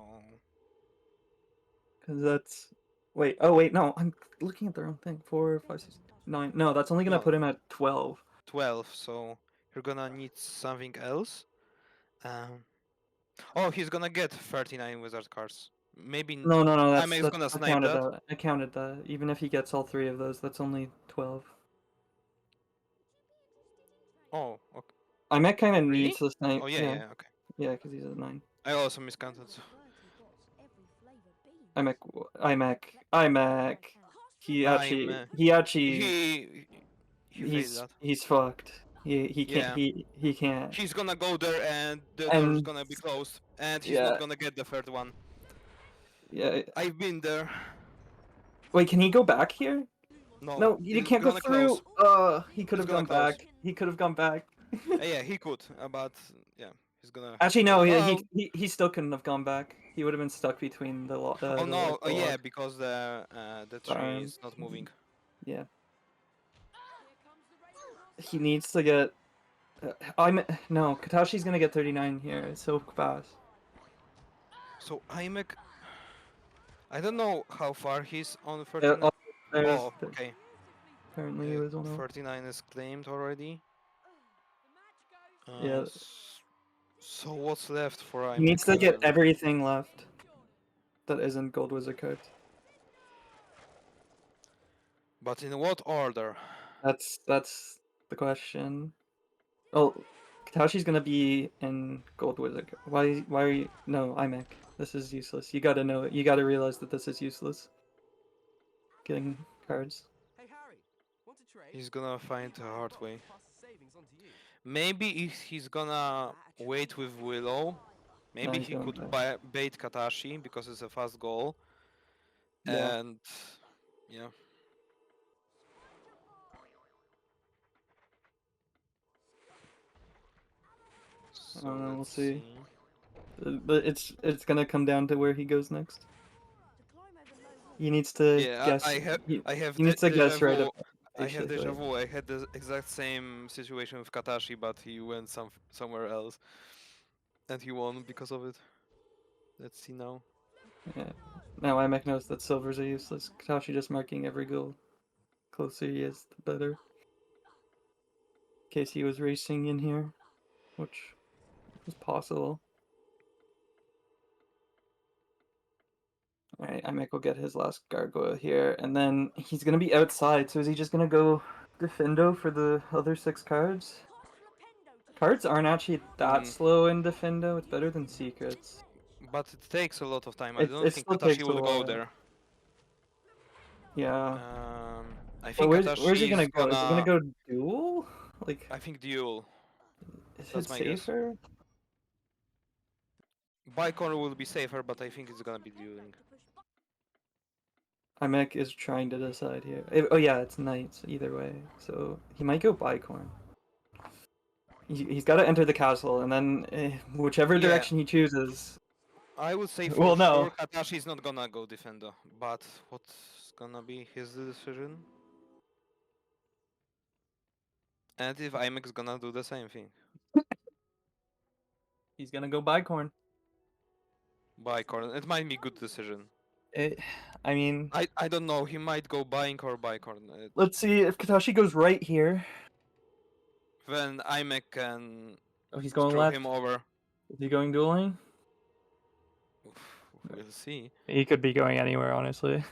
Cause that's wait. Oh wait, no, I'm looking at the wrong thing. 4, 5, 6, 9. No, that's only gonna No. put him at 12. 12. So you're gonna need something else. Oh, he's gonna get 39 wizard cards. Maybe. No, IMEC's gonna I snipe counted that. that. I counted that. Even if he gets all 3 of those, that's only 12. Oh. Okay. IMEC kind of Really? needs to snipe. Oh yeah. Okay. Yeah, because he's at 9. I also miscounted. IMEC. He actually. He failed that. He's fucked. He can't. Yeah. He can't. He's gonna go there and the And- door's gonna be closed. And he's Yeah. not gonna get the 3rd one. Yeah. I've been there. Wait, can he go back here? No. No, he he's can't go gonna through. close. He could He's have gone gonna close. back. He could have gone back. Yeah, he could, but yeah, he's gonna. Actually, no. Oh. He still couldn't have gone back. He would have been stuck between the. Oh the, no! the Yeah, log. because the tree Darn. is not moving. Yeah. He needs to get. No. Katashi's gonna get 39 here. It's so fast. So IMEC. I don't know how far he's on 39. There's Oh, okay. Apparently, he was on. 39 is claimed already. Yeah. So what's left for IMEC? He needs to get everything left. That isn't gold wizard cards. But in what order? That's the question. Oh, Katashi's gonna be in gold wizard. Why are you? No, IMEC. This is useless. You gotta know it. You gotta realize that this is useless. Getting cards. He's gonna find a hard way. Maybe if he's gonna wait with Willow, maybe he's he going could back. bait Katashi because it's a fast goal. Yeah. And yeah. So We'll let's see. But it's gonna come down to where he goes next. He needs to Yeah, guess. I have He needs to deja guess right vu. up. I have deja basically. vu. I had the exact same situation with Katashi, but he went somewhere else, and he won because of it. Let's see now. Yeah. Now IMAC knows that silvers are useless. Katashi just marking every goal. Closer he is, the better. In case he was racing in here, which is possible. Alright, IMAC will get his last gargoyle here, and then he's gonna be outside, so is he just gonna go Defendo for the other 6 cards? Cards aren't actually that slow in Defendo, it's better than Secrets. But it takes a lot of time. I don't It think still Katashi takes a will go while. there. Yeah. I But think where's he Katashi gonna is go? Is he gonna gonna. go duel? Like, I think duel. is That's it my guess. safer? Bicon will be safer, but I think it's gonna be dueling. IMAC is trying to decide here. Oh yeah, it's knights either way, so he might go Bicorn. He's got to enter the castle, and then whichever Yeah, direction he chooses. I would say for Well, no. sure Katashi is not gonna go Defender, but what's gonna be his decision? And if IMAX gonna do the same thing? He's gonna go Bicorn. Bicorn. It might be good decision. I mean, I don't know. He might go buying or Bicorn. let's see if Katashi goes right here. Then IMAC can Oh, he's going screw left. him over. Is he going dueling? We'll see. He could be going anywhere, honestly.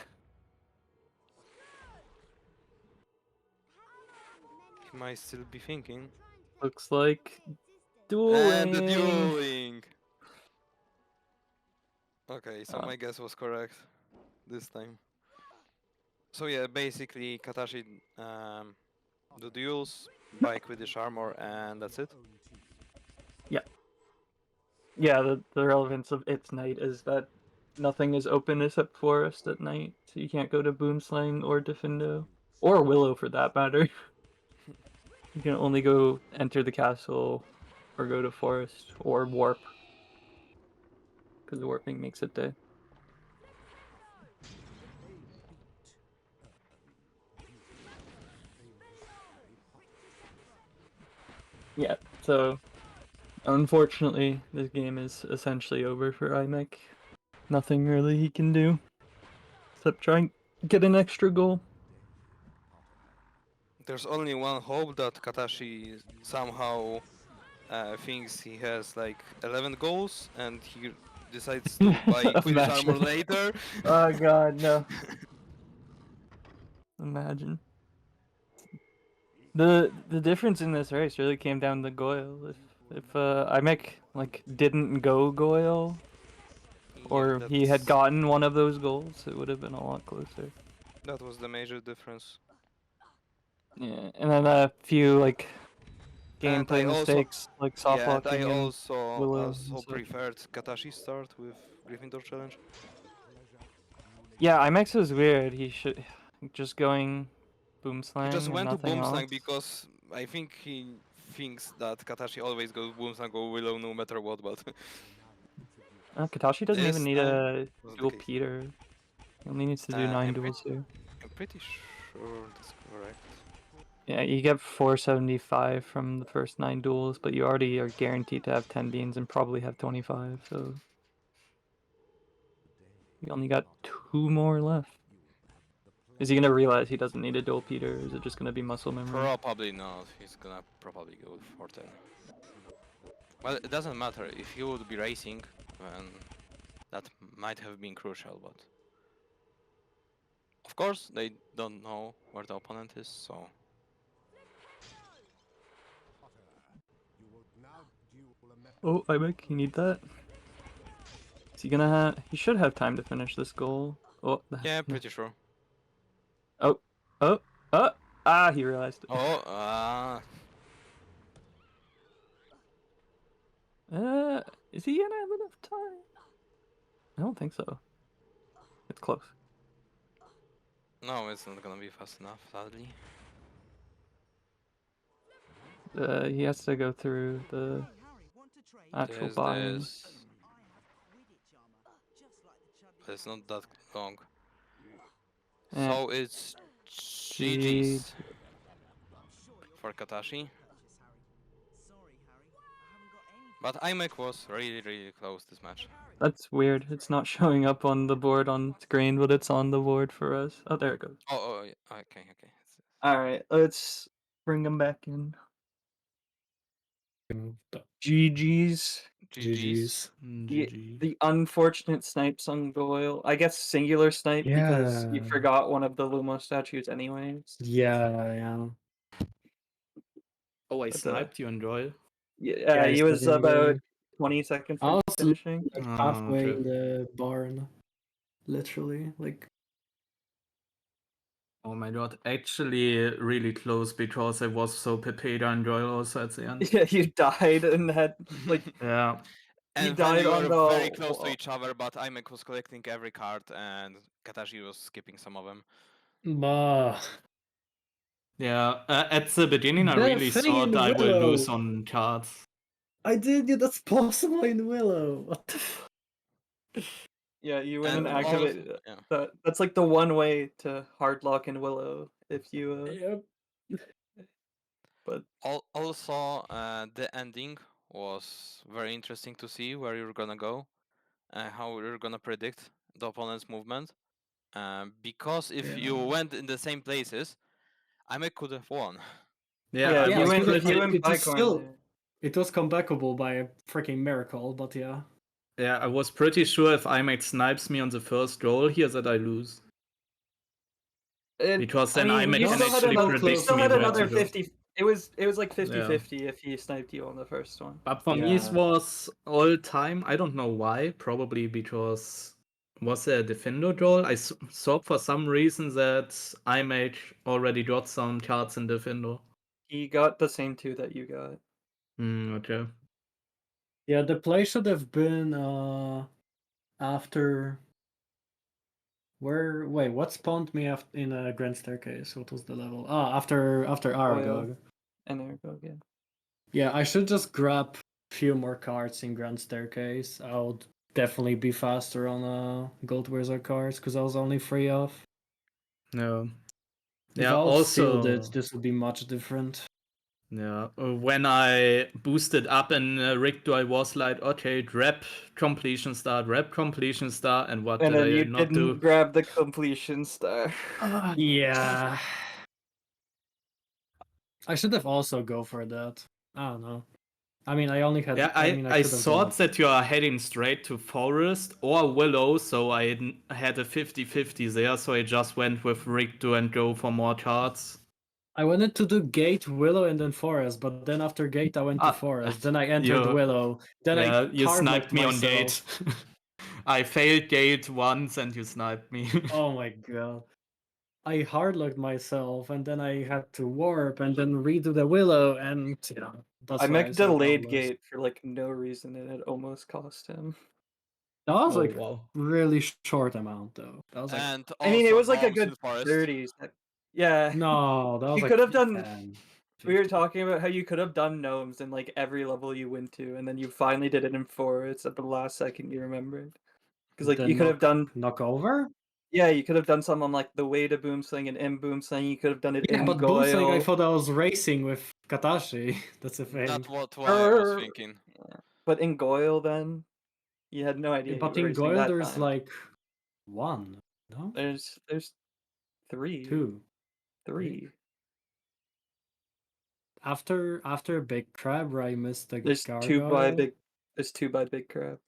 He might still be thinking. Looks like dueling. And the dueling. Okay, so my guess was correct this time. So yeah, basically Katashi do duels, buy Quidditch armor, and that's it. Yeah. Yeah, the relevance of its night is that nothing is open except forest at night, so you can't go to Boomslang or Defendo. Or Willow for that matter. You can only go enter the castle or go to forest or warp. Because the warping makes it day. Yeah, so unfortunately this game is essentially over for IMEC. Nothing really he can do. Except try and get an extra goal. There's only one hope that Katashi somehow thinks he has like 11 goals and he decides to buy Quidditch armor later. Oh god, no. Imagine. The difference in this race really came down to Goyle. If IMEC like didn't go Goyle, or he had gotten one of those goals, it would have been a lot closer. That was the major difference. Yeah, and then a few like gameplay mistakes, like soft yeah, and I locking and also Willow. preferred Katashi start with Gryffindor challenge. Yeah, IMEX is weird. He should just going Boomslang. He just and went to nothing Boomslang else. because I think he thinks that Katashi always goes Boomslang or Willow no matter what, but Katashi doesn't even need a dual case. Peter. He only needs to do 9 duels here. I'm pretty sure that's correct. Yeah, you get 475 from the first 9 duels, but you already are guaranteed to have 10 beans and probably have 25, so you only got 2 more left. Is he gonna realize he doesn't need a dual Peter, or is it just gonna be muscle memory? Probably not. He's gonna probably go for 10. Well, it doesn't matter. If he would be racing, then that might have been crucial, but of course they don't know where the opponent is, so Oh, IMEC, you need that? Is he gonna have... He should have time to finish this goal. Oh, yeah, pretty sure. Oh, oh, oh! Ah, he realized it. Oh, Is he gonna have enough time? I don't think so. It's close. no, it's not gonna be fast enough, sadly. He has to go through the actual There's buy-in. this. But it's not that long. Yeah. So it's G. GG's for Katashi. But iMac was really close this match. That's weird. It's not showing up on the board on screen, but it's on the board for us. Oh, there it goes. Oh, yeah. Okay. All right, let's bring him back in. GG's. GG's. The unfortunate snipes on Goyle. I guess singular snipe because you Yeah. forgot one of the Lumos statues anyways. Yeah. Oh, I But, sniped you on Joy. Yeah, he was about 20 seconds I from was finishing. like Oh, halfway true. in the barn, literally. Like, Oh my god, actually really close because I was so Pepeda and Joy also at the end. Yeah, you died and had like Yeah. he And then died we on were the very close to each other, but iMac was collecting every card and Katashi was skipping some of them. bah. Yeah, at the beginning I The really thing thought in I will Willow. lose on cards. I did. Yeah, that's possible in Willow. What the? Yeah, you went and And activate yeah. that's like the one way to hard lock in Willow if you Yep. but Also, the ending was very interesting to see where you're gonna go and how you're gonna predict the opponent's movement. Because if you went in the same places, iMac could have won. Yeah, you went It was Bicorn still. there. It was comebackable by a freaking miracle, but yeah. Yeah, I was pretty sure if iMac snipes me on the first roll here that I lose. Because then iMac you can still had actually another, predict me where to go. 50. It was like 50-50 if he sniped you on the first one. But for me it was all time. I don't know why. Probably because was there a Defendo roll? I saw for some reason that iMac already got some cards in Defendo. He got the same two that you got. Okay. Yeah, the play should have been after. Wait, what spawned me in a grand staircase? What was the level? After Aragog. And Aragog, yeah. Yeah, I should just grab a few more cards in grand staircase. I would definitely be faster on gold wizard cards because I was only 3 off. No. If I would sealed it, this would be much different. Yeah, when I boosted up in Ricto, I was like, okay, grab completion star, and what And did then I you not didn't do? grab the completion star. Yeah. I should have also go for that. I don't know. I mean, I only had. Yeah, I thought that you are heading straight to Forest or Willow, so I had a 50-50 there, so I just went with Ricto and go for more cards. I wanted to do Gate, Willow, and then Forest, but then after Gate I went to Forest. Then I entered Willow. Then you sniped me myself. on Gate. I failed Gate once and you sniped me. Oh my god. I hardlocked myself and then I had to warp and then redo the Willow and that's I why made delayed Gate for like no reason and it almost cost him. That was really short amount though. That was like, and I mean, it was like a good 30s. Yeah. No, that was you like could have done 10, we were talking about how you could have done gnomes in like every level you went to, and then you finally did it in 4. It's at the last second you remembered. Because like you could have done knock over? Yeah, you could have done something on like the way to Boomsling and in Boomsling. You could have done it in but Goyle. Boomsling, I thought I was racing with Katashi. That's the thing. That's what I was thinking. Yeah. But in Goyle, then you had no idea. But you were in racing Goyle, that there's time. like 1. No, there's 3. 2, 3. After Big Crab, where I missed the There's gargoyle. 2 by big. There's 2 by Big Crab.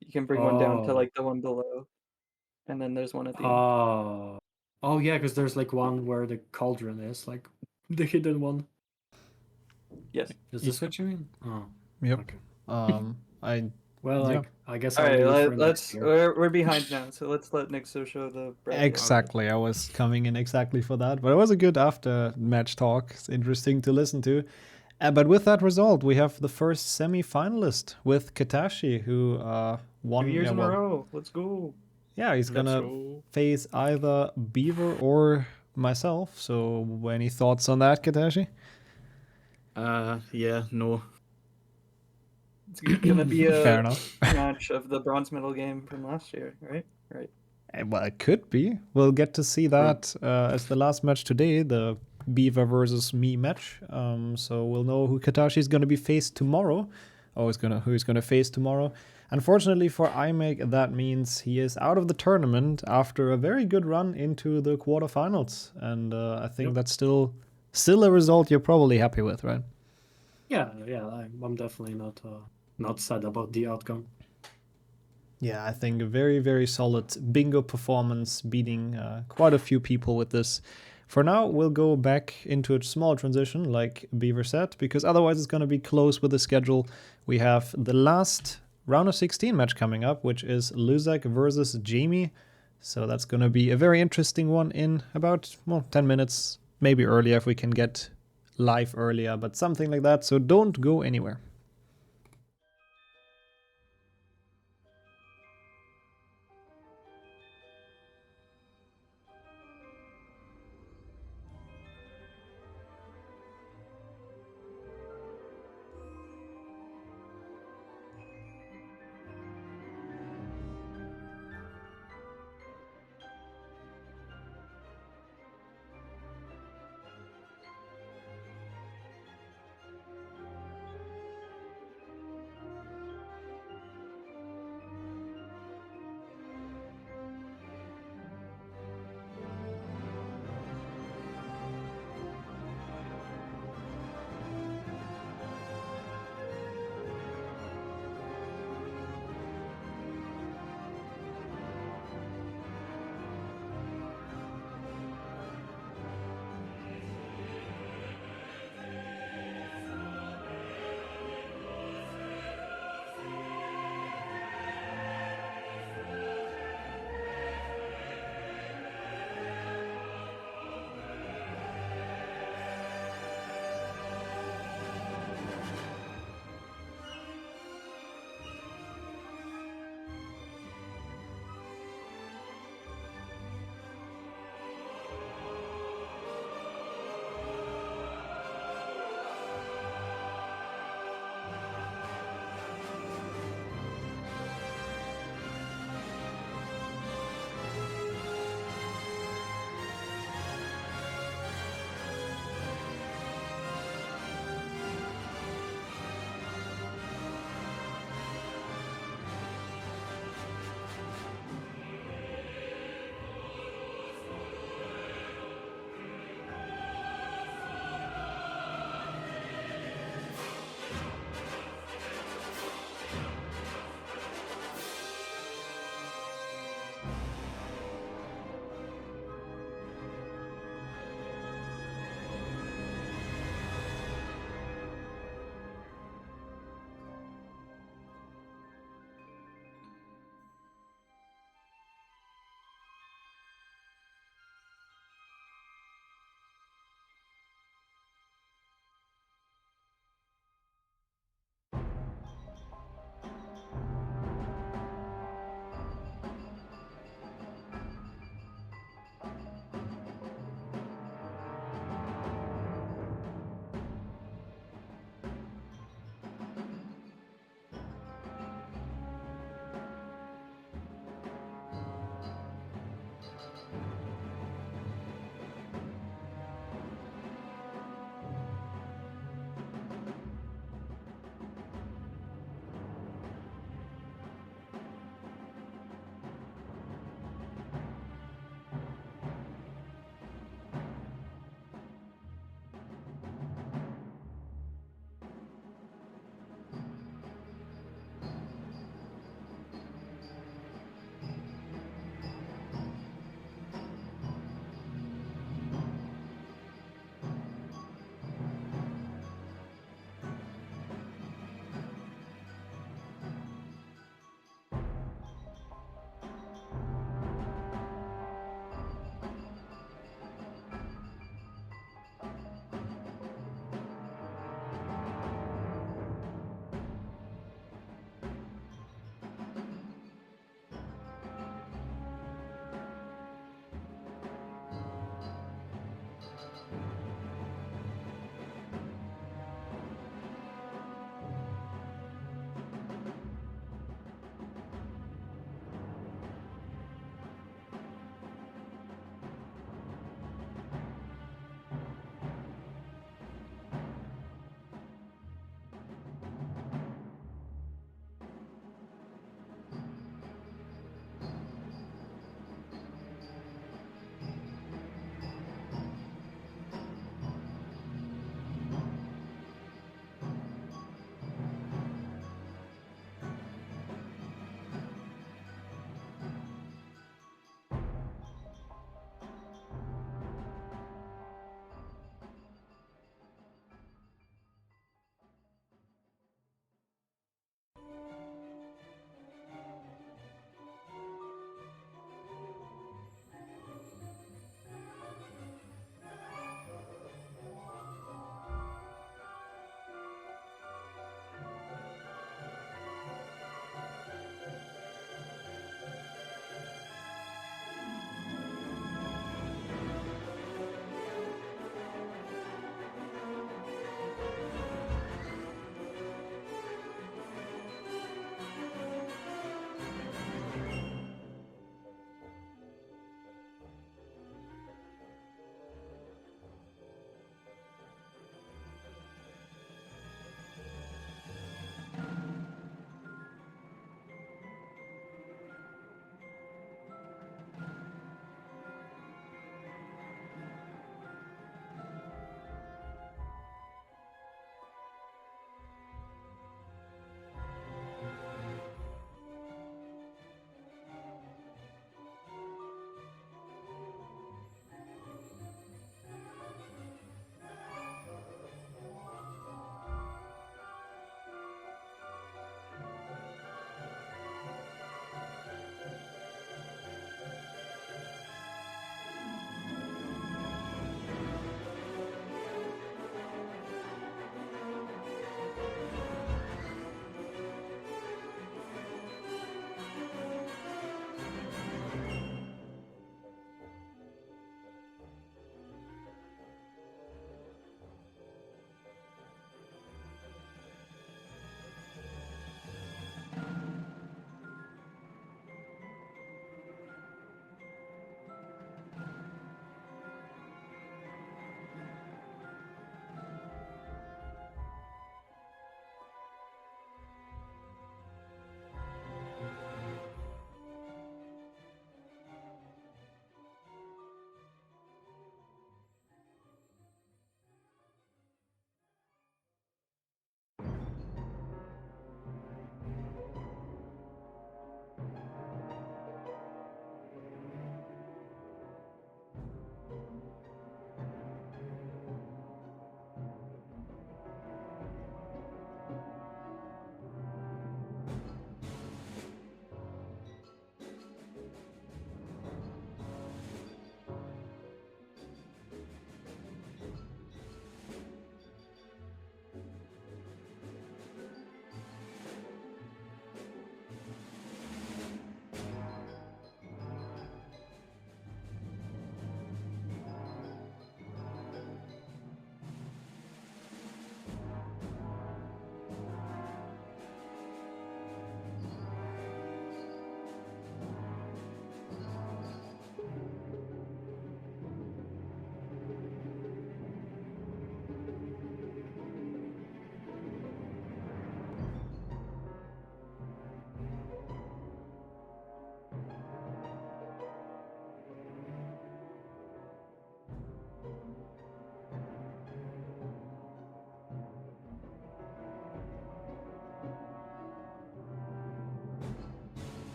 You can bring one down to like the one below, and then there's one at the end. Oh yeah, because there's like one where the cauldron is, like the hidden one. Yes. Is this what you mean? Oh. Yep. Okay. I guess. All right, we're behind now, so let's let Nixo show the bracket. Exactly, I was coming in exactly for that, but it was a good after match talk. It's interesting to listen to. But with that result, we have the first semi-finalist with Katashi, who won 2 years in a row. Let's go. Yeah, he's gonna face either Beaver or myself. So, any thoughts on that, Katashi? Yeah, no. It's gonna be Fair a enough. match of the bronze medal game from last year, right? Right. Well, it could be. We'll get to see that as the last match today, the Beaver versus me match. So we'll know who Katashi's going to be faced tomorrow, or who he's going to face tomorrow. Unfortunately for IMEG, that means he is out of the tournament after a very good run into the quarterfinals, and I think that's still a result you're probably happy with, right? Yeah, I'm definitely not sad about the outcome. Yeah, I think a very, very solid bingo performance, beating quite a few people with this. For now, we'll go back into a small transition, like Beaver said, because otherwise it's going to be close with the schedule. We have the last round of 16 match coming up, which is Luzak versus Jamie. So that's going to be a very interesting one in about, 10 minutes, maybe earlier if we can get live earlier, but something like that. So don't go anywhere.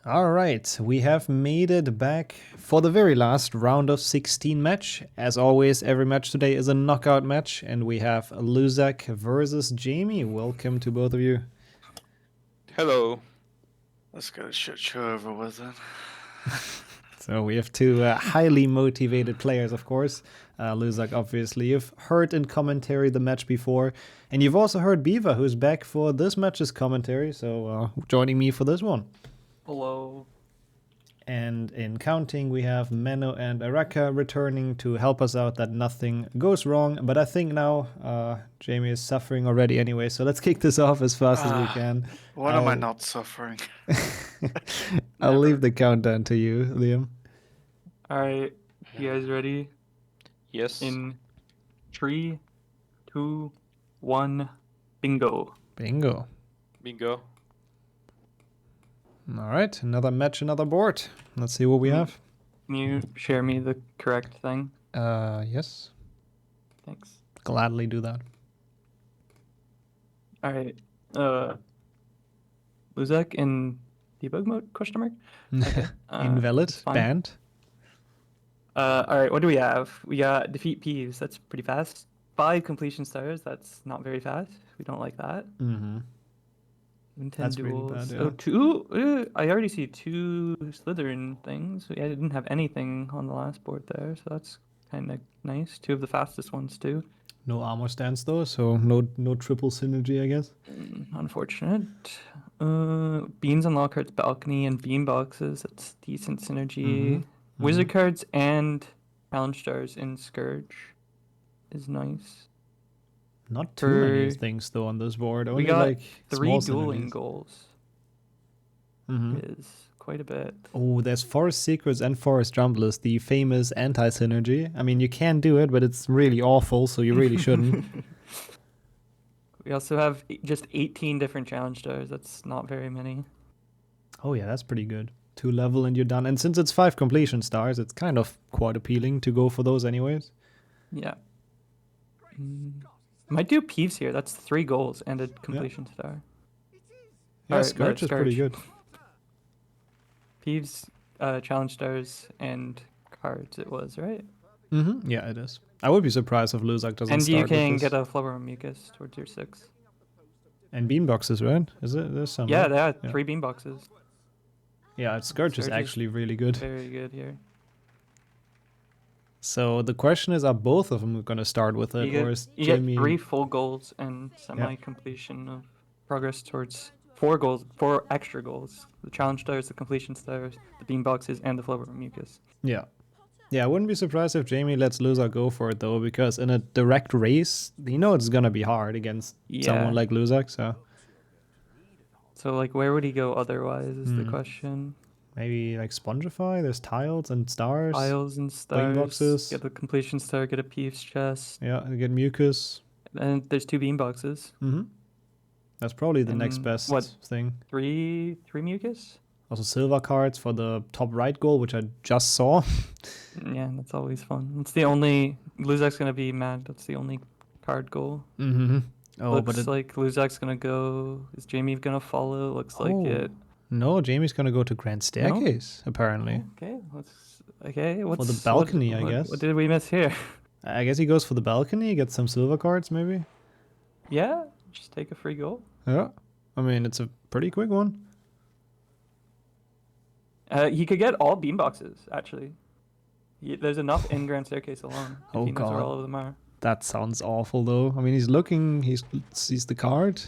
All right, we have made it back for the very last round of 16 match. As always, every match today is a knockout match, and we have Luzak versus Jamie. Welcome to both of you. Hello. Let's get a shit show over with then. So we have two highly motivated players, of course. Luzak, obviously, you've heard in commentary the match before, and you've also heard Beaver, who's back for this match's commentary, so joining me for this one. Hello. And in counting, we have Menno and Araka returning to help us out that nothing goes wrong. But I think now Jamie is suffering already anyway, so let's kick this off as fast as we can. When am I not suffering? I'll leave the countdown to you, Liam. Alright, you guys ready? Yes. In 3, 2, 1, bingo. Bingo. Bingo. All right, another match, another board. Let's see what we have. Can you share me the correct thing? Yes. Thanks. Gladly do that. Alright. Luzak in debug mode? Question mark? Okay. Invalid. fine. Banned. Alright, what do we have? We got defeat peeves. That's pretty fast. 5 completion stars. That's not very fast. We don't like that. Mm-hmm. That's really bad, yeah. Oh, 2. I already see 2 Slytherin things. I didn't have anything on the last board there, so that's kind of nice. 2 of the fastest ones too. No armor stance though, so no triple synergy, I guess. Unfortunate. Beans and Lockhart's balcony and bean boxes. That's decent synergy. Wizard cards and challenge stars in Scourge is nice. Not too many things though on this board. Only we got like 3 small dueling synergies. goals. Is quite a bit. Oh, there's Forest Secrets and Forest Jumblers, the famous anti-synergy. I mean, you can do it, but it's really awful, so you really shouldn't. We also have just 18 different challenge stars. That's not very many. Oh yeah, that's pretty good. 2 level and you're done. And since it's 5 completion stars, it's kind of quite appealing to go for those anyways. Yeah. Might do Peeves here. That's 3 goals and a completion star. Yeah, Or, Scourge is pretty good. Peeves, challenge stars, and cards it was, right? Yeah, it is. I would be surprised if Luzak doesn't And start you can with this. get a Flubber Mucus towards your 6. And bean boxes, right? Is it? There's some. Yeah, right? there are 3 bean boxes. Yeah, Scourge is actually really good. Very good here. So the question is, are both of them going to start with it, or is You Jamie? get 3 full goals and semi-completion of progress towards 4 goals, 4 extra goals. The challenge stars, the completion stars, the bean boxes, and the Flubber Mucus. Yeah. Yeah, I wouldn't be surprised if Jamie lets Luzak go for it, though, because in a direct race, you know it's going to be hard against someone like Luzak, so... So, like, where would he go otherwise is the question. Maybe, like, Spongify? There's tiles and stars. Tiles and stars. boxes. Get the completion star, get a Peeves chest. Yeah, and get Mucus. And there's 2 bean boxes. That's probably the next And best what? thing. 3 Mucus? Also silver cards for the top right goal, which I just saw. Yeah, that's always fun. It's the only... Luzak's gonna be mad. That's the only card goal. Oh, Looks but it... like Luzak's gonna go... Is Jamie gonna follow? Looks like it. No, Jamie's gonna go to Grand Staircase, apparently. Okay, let's... Okay, what's... For the balcony, I guess. What did we miss here? I guess he goes for the balcony, gets some silver cards, maybe? Yeah, just take a free goal. Yeah. I mean, it's a pretty quick one. He could get all bean boxes, actually. There's enough in Grand Staircase alone. If he knows where all of them are. That sounds awful, though. I mean, he's looking, he sees the card.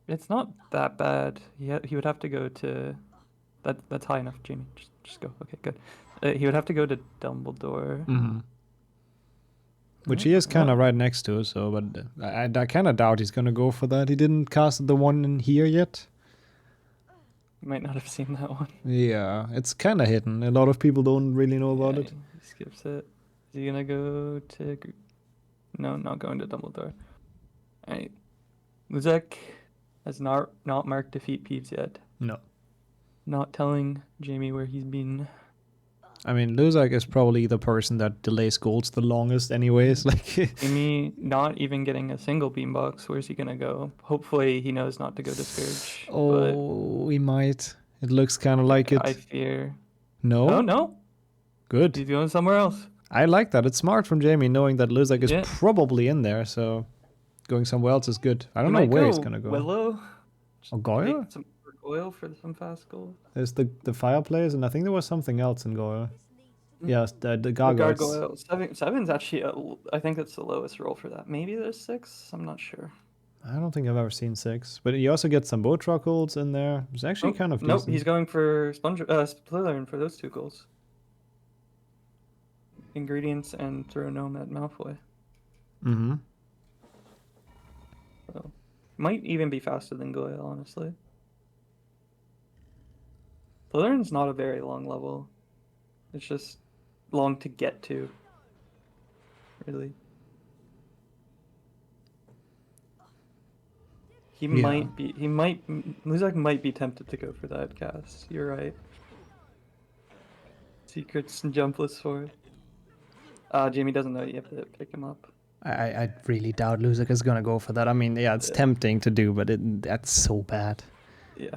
It's not that bad. He would have to go to... That's high enough, Jamie. Just go. Okay, good. He would have to go to Dumbledore. Which he is kind of right next to, so... But I kind of doubt he's going to go for that. He didn't cast the one in here yet. You might not have seen that one. Yeah, it's kind of hidden. A lot of people don't really know about it. He skips it. Is he gonna go to... No, not going to Dumbledore. Alright. Luzak has not marked defeat Peeves yet. No. Not telling Jamie where he's been. I mean, Luzak is probably the person that delays goals the longest anyways. Like, Amy not even getting a single beambox. Where's he gonna go? Hopefully he knows not to go to Scourge. oh, he might. It looks kind of like I it. fear. No? Oh, no. Good. He's going somewhere else. I like that. It's smart from Jamie knowing that Luzak is Yeah. probably in there, so going somewhere else is good. I don't He know might where he's gonna go. Willow. Oh, Goyle? Make some oil for some fast goals. There's the fireplace, and I think there was something else in Goyle. Yes, the gargoyles. Gargoyle. Seven's actually, I think it's the lowest roll for that. Maybe there's 6. I'm not sure. I don't think I've ever seen 6. But you also get some bow truckles in there. It's actually kind of Nope, decent. he's going for Slytherin for those 2 goals. Ingredients and throw gnome at Malfoy. Mm-hmm. So, might even be faster than Goyle, honestly. Slytherin's not a very long level. It's just long to get to. Really. Luzak might be tempted to go for that cast. You're right. Secrets and jumpless for it. Jamie doesn't know you have to pick him up. I really doubt Luzak is gonna go for that. I mean, yeah, it's tempting to do, but that's so bad. Yeah.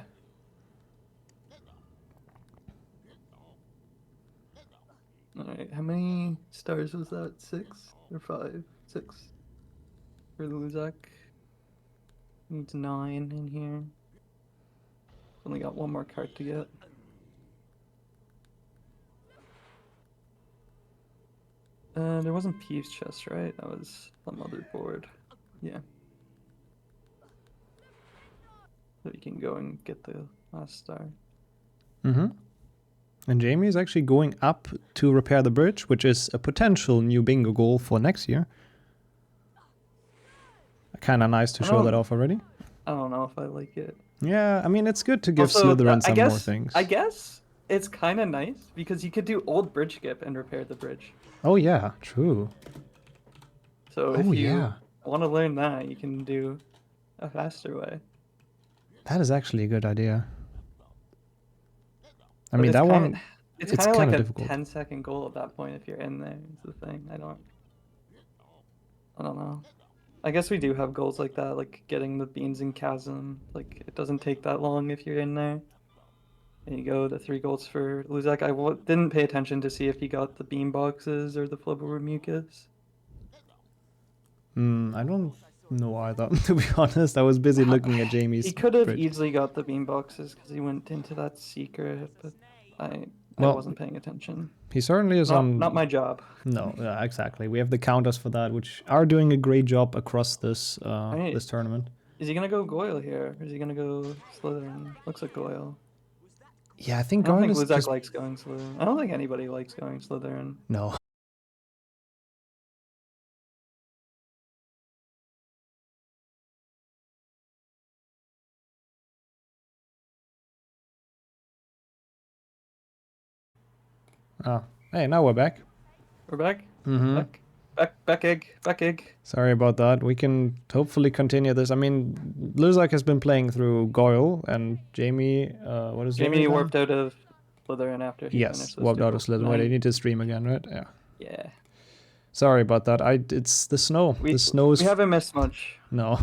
Alright, how many stars was that? 6 or 5? 6 for Luzak. Needs 9 in here. Only got 1 more card to get. There wasn't Peeves chest, right? That was some other board. Yeah. So you can go and get the last star. Mm-hmm. And Jamie is actually going up to repair the bridge, which is a potential new bingo goal for next year. Kind of nice to show that off already. I don't know if I like it. Yeah, I mean, it's good to give Also, Slytherin some more things. I guess it's kind of nice because you could do old bridge skip and repair the bridge. Oh yeah, true. So if you want to learn that, you can do a faster way. That is actually a good idea. I mean, that one, it's kind of like a difficult. 10-second goal at that point if you're in there. Is the thing. I don't know. I guess we do have goals like that, like getting the beans in chasm. Like it doesn't take that long if you're in there. And you go the 3 goals for Luzak. I didn't pay attention to see if he got the beam boxes or the flipper mucus. I don't know either, to be honest. I was busy looking at Jamie's. He could have bridge. easily got the beam boxes because he went into that secret, but I wasn't paying attention. He certainly is on. Not my job. No, yeah, exactly. We have the counters for that, which are doing a great job across this this tournament. Is he gonna go Goyle here? Or is he gonna go Slytherin? Looks like Goyle. Yeah, I think I don't Goyle think is Luzak just... likes going Slytherin. I don't think anybody likes going Slytherin. No. Oh, hey, now we're back. We're back? Mm-hmm. Back egg. Sorry about that. We can hopefully continue this. I mean, Luzak has been playing through Goyle, and Jamie, what is Jamie warped out of Slytherin after he finished this warped out of duel. Slytherin. Wait, I need to stream again, right? Yeah. Yeah. Sorry about that. It's the snow. The snow's... We haven't missed much. No.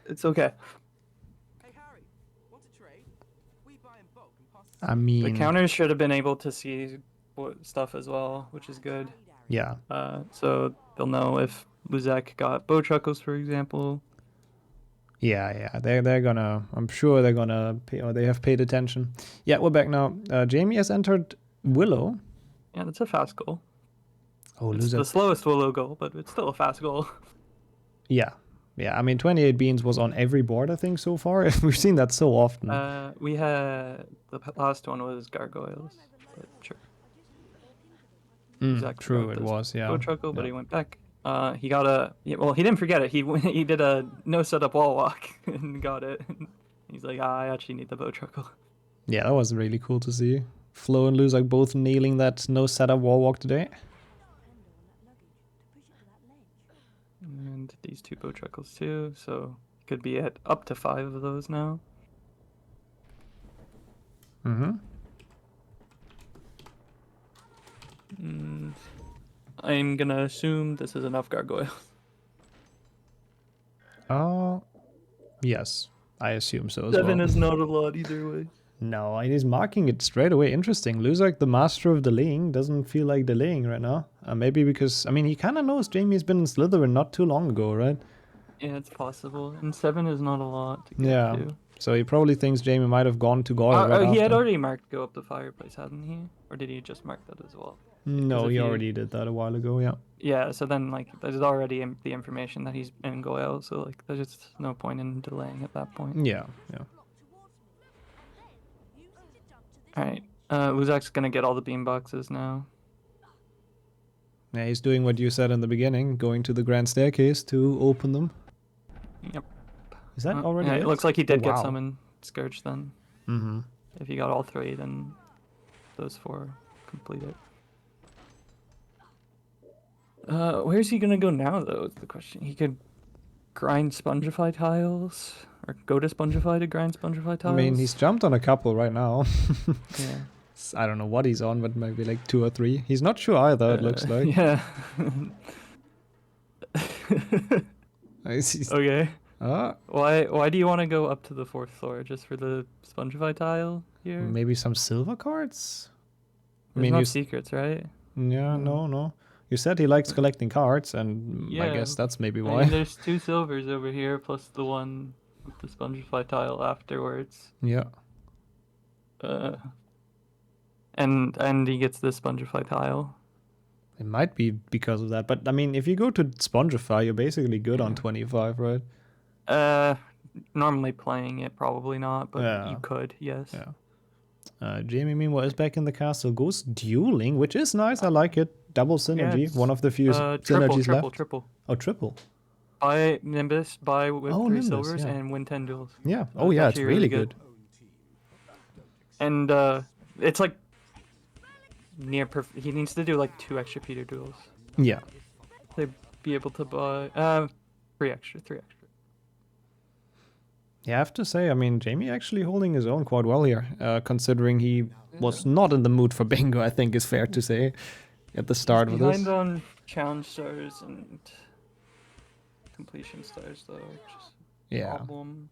It's okay. I mean... The counters should have been able to see stuff as well, which is good. Yeah. So they'll know if Luzak got bow truckles, for example. Yeah. They're gonna... I'm sure they're gonna pay, or they have paid attention. Yeah, we're back now. Jamie has entered Willow. Yeah, that's a fast goal. Oh, it's the slowest Willow goal, but it's still a fast goal. Yeah. I mean, 28 beans was on every board, I think, so far. We've seen that so often. We had... The last one was gargoyles, but sure. True, it was, yeah. Bow truckle, but he went back. He got a... Well, he didn't forget it. He did a no setup wall walk and got it. He's like, I actually need the bow truckle. Yeah, that was really cool to see. Flo and Luzak both nailing that no setup wall walk today. And these 2 bow truckles too, so could be at up to 5 of those now. Mm-hmm. I'm gonna assume this is enough gargoyles. Yes, I assume so as 7 well. is not a lot either way. No, and he's marking it straight away. Interesting. Luzak, the master of delaying, doesn't feel like delaying right now. Maybe because, I mean, he kind of knows Jamie's been in Slytherin not too long ago, right? Yeah, it's possible. And 7 is not a lot to get Yeah. to. So he probably thinks Jamie might have gone to Goyle right He had after. already marked go up the fireplace, hadn't he? Or did he just mark that as well? No, if he you- already did that a while ago, yeah. Yeah, so then, like, there's already the information that he's in Goyle, so, like, there's just no point in delaying at that point. Yeah, yeah. Use it to jump to the Alright, Luzak's gonna get all the beam boxes now. Yeah, he's doing what you said in the beginning, going to the grand staircase to open them. Yep. Is that already Yeah, it? it looks like he did Oh, get wow. some in Scourge then. Mm-hmm. If he got all 3, then those 4 complete it. Where's he gonna go now, though, is the question. He could grind Spongify tiles, or go to Spongify to grind Spongify tiles. I mean, he's jumped on a couple right now. Yeah. I don't know what he's on, but maybe like 2 or 3. He's not sure either, it looks like. Yeah. He's- Okay. Ah, Why do you want to go up to the 4th floor? Just for the Spongify tile here? maybe some silver cards? I There's mean, no you secrets, right? yeah, no. You said he likes collecting cards, and I Yeah, guess that's maybe I why. mean, there's 2 silvers over here, plus the one with the Spongify tile afterwards. Yeah. And he gets the Spongify tile. It might be because of that, but I mean, if you go to Spongify, you're basically good on 25, right? Normally playing it, probably not, but Yeah. you could, yes. Yeah. Jamie, meanwhile, is back in the castle, goes dueling, which is nice, I like it. Double synergy, it's, one of the few synergies left. Triple. Oh, triple. Buy Nimbus, buy with Oh, 3 Nimbus, silvers, yeah. and win 10 duels. Yeah. That's Oh, yeah, it's actually really good. And it's like near perfect. He needs to do like 2 extra Peter duels. Yeah. To be able to buy 3 extra. Yeah, I have to say, I mean, Jamie actually holding his own quite well here, considering he was not in the mood for bingo, I think is fair to say, at the start of this. Behind on challenge stars and completion stars though, which is a Yeah. problem.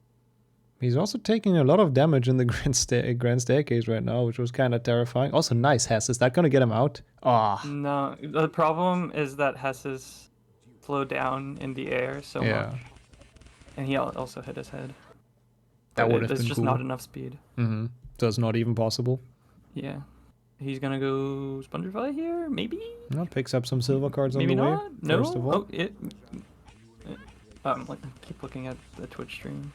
He's also taking a lot of damage in the grand staircase right now, which was kind of terrifying. Also, nice Hess. Is that going to get him out? Ah. No, the problem is that Hess's slow down in the air so Yeah. much, and he also hit his head. That But would have there's been just cool. not enough speed. Mm-hmm. So it's not even possible. Yeah, he's gonna go Spongify here, maybe. No, picks up some silver cards Maybe on the way. not. No. First of all. Oh, keep looking at the Twitch stream.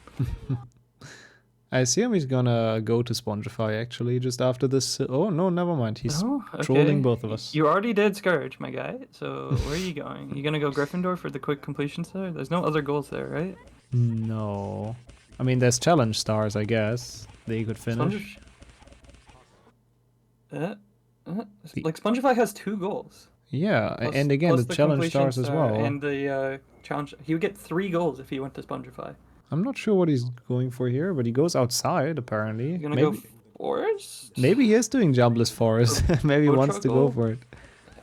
I assume he's gonna go to Spongify actually just after this. Oh no, never mind. He's Oh, trolling okay. both of us. You already did Scourge, my guy. So where are you going? You gonna go Gryffindor for the quick completion star? There's no other goals there, right? No. I mean, there's challenge stars, I guess. They could finish. Like Spongify has 2 goals. Yeah, Plus- and again, plus the challenge completion stars as star well. And the challenge. He would get 3 goals if he went to Spongify. I'm not sure what he's going for here, but he goes outside apparently. You gonna Maybe, go Forest? maybe he is doing Jumbless Forest. Maybe he wants to go Botruckle? for it.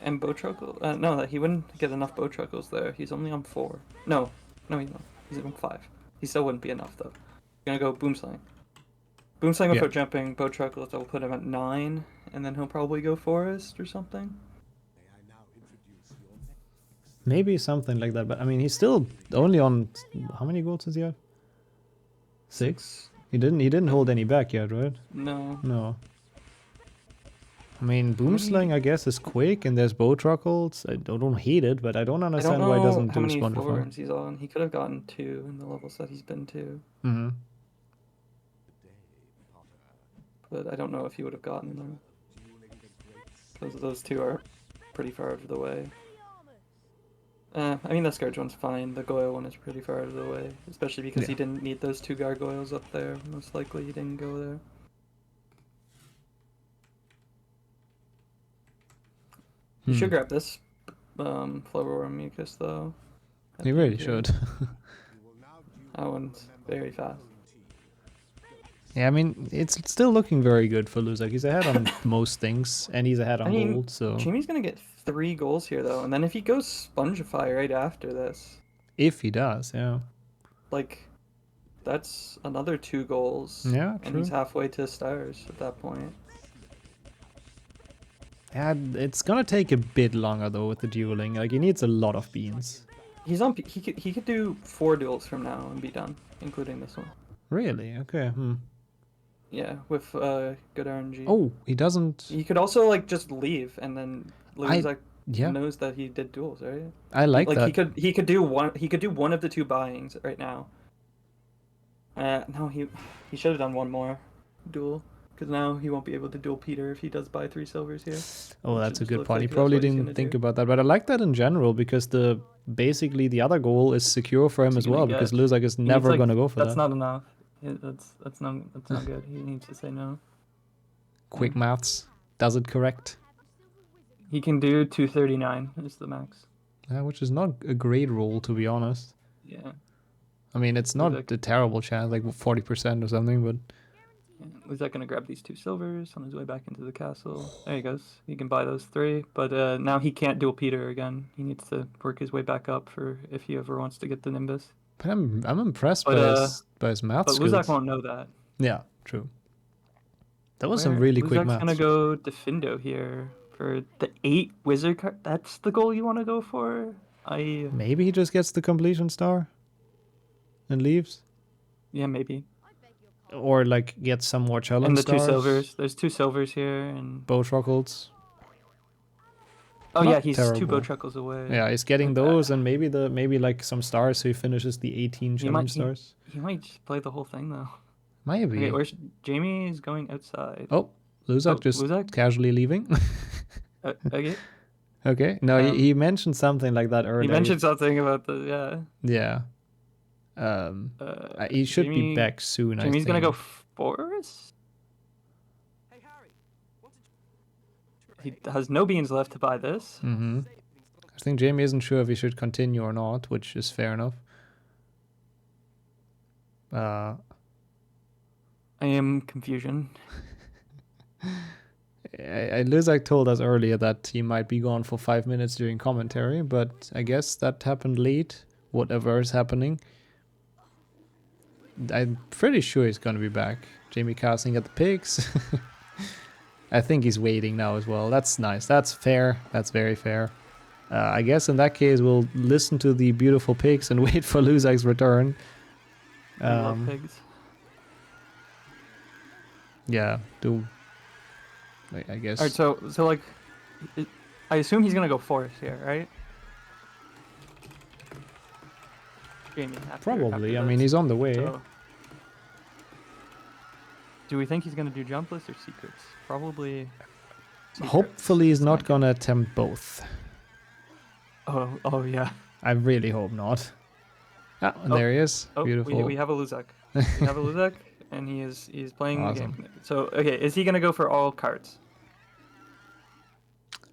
And Botruckle? No, he wouldn't get enough Botruckles there. He's only on 4. No, he's not. He's on 5. He still wouldn't be enough though. Gonna go Boomslang. Boomslang without jumping Botruckles will put him at 9, and then he'll probably go Forest or something. Maybe something like that, but I mean, he's still only on how many goals does he have? 6. He didn't hold any back yet, right? No. No. I mean, Boomslang, I guess, is quick, and there's Botruckles. I don't hate it, but I don't understand why he doesn't how do many Spongify. forwards he's on. He could have gotten 2 in the levels that he's been to, Mm-hmm. but I don't know if he would have gotten them. Because those 2 are pretty far out of the way. I mean, the Scourge one's fine. The Goyle one is pretty far out of the way, especially because he didn't need those 2 gargoyles up there. Most likely he didn't go there. You should grab this Flower Mucus though. He really should. That one's very fast. Yeah, I mean, it's still looking very good for Luzak. He's ahead on most things, and he's ahead on gold, so... Jamie's gonna get 3 goals here, though, and then if he goes Spongify right after this... If he does, yeah. Like, that's another 2 goals. Yeah, and true. he's halfway to stars at that point. Yeah, it's gonna take a bit longer, though, with the dueling. Like, he needs a lot of beans. He's on... He could do 4 duels from now and be done, including this one. Really? Okay, Yeah, with good RNG. Oh, he doesn't... He could also, like, just leave, and then Luzak knows that he did duels, right? I like that. He could do one of the 2 buyings right now. No, he should have done one more duel, because now he won't be able to duel Peter if he does buy 3 silvers here. Oh, that's a good point. He probably didn't think about that, but I like that in general, because basically the other goal is secure for him as well, because Luzak is never gonna go for that. That's not enough. That's not good. He needs to say no. Quick maths does it correct. He can do 239 is the max. Yeah, which is not a great roll, to be honest. Yeah. I mean, it's not a terrible chance, like 40% or something, but... Yeah. Luzak gonna grab these 2 silvers on his way back into the castle. There he goes. He can buy those 3, but now he can't duel Peter again. He needs to work his way back up for if he ever wants to get the Nimbus. But I'm impressed by his math but skills. Luzak won't know that. Yeah, true. That was some really quick maths. Luzak's gonna go Defindo here for the 8 wizard card. That's the goal you want to go for? Maybe he just gets the completion star and leaves. Yeah, maybe. Or like gets some more challenge and the stars. 2 silvers. There's 2 silvers here and Bowtruckles. Oh Not yeah, he's terrible. 2 Bowtruckles away. Yeah, he's getting those and maybe like some stars so he finishes the 18 challenge stars. He might just play the whole thing though. Maybe. Okay, where's Jamie is going outside. Oh, Luzak just casually leaving. Okay. Okay. No, he mentioned something like that earlier. He mentioned something about the Yeah. He should be back soon. Jamie's gonna go Forest. He has no beans left to buy this. I think Jamie isn't sure if he should continue or not, which is fair enough. I am confusion. Luzak told us earlier that he might be gone for 5 minutes during commentary, but I guess that happened late, whatever is happening. I'm pretty sure he's gonna be back. Jamie casting at the pigs. I think he's waiting now as well. That's nice. That's fair. That's very fair. I guess in that case we'll listen to the beautiful pigs and wait for Luzak's return. I love pigs. Yeah, I guess. Alright, so like, I assume he's gonna go Forest here, right? Jamie, Probably. I mean, he's on the way. So, do we think he's gonna do jumpless or secrets? Probably. Secrets. Hopefully, he's not gonna attempt both. Oh yeah. I really hope not. Ah, and there he is. Beautiful. We have a Luzak. We have a Luzak, and he's playing the game. So okay, is he gonna go for all cards?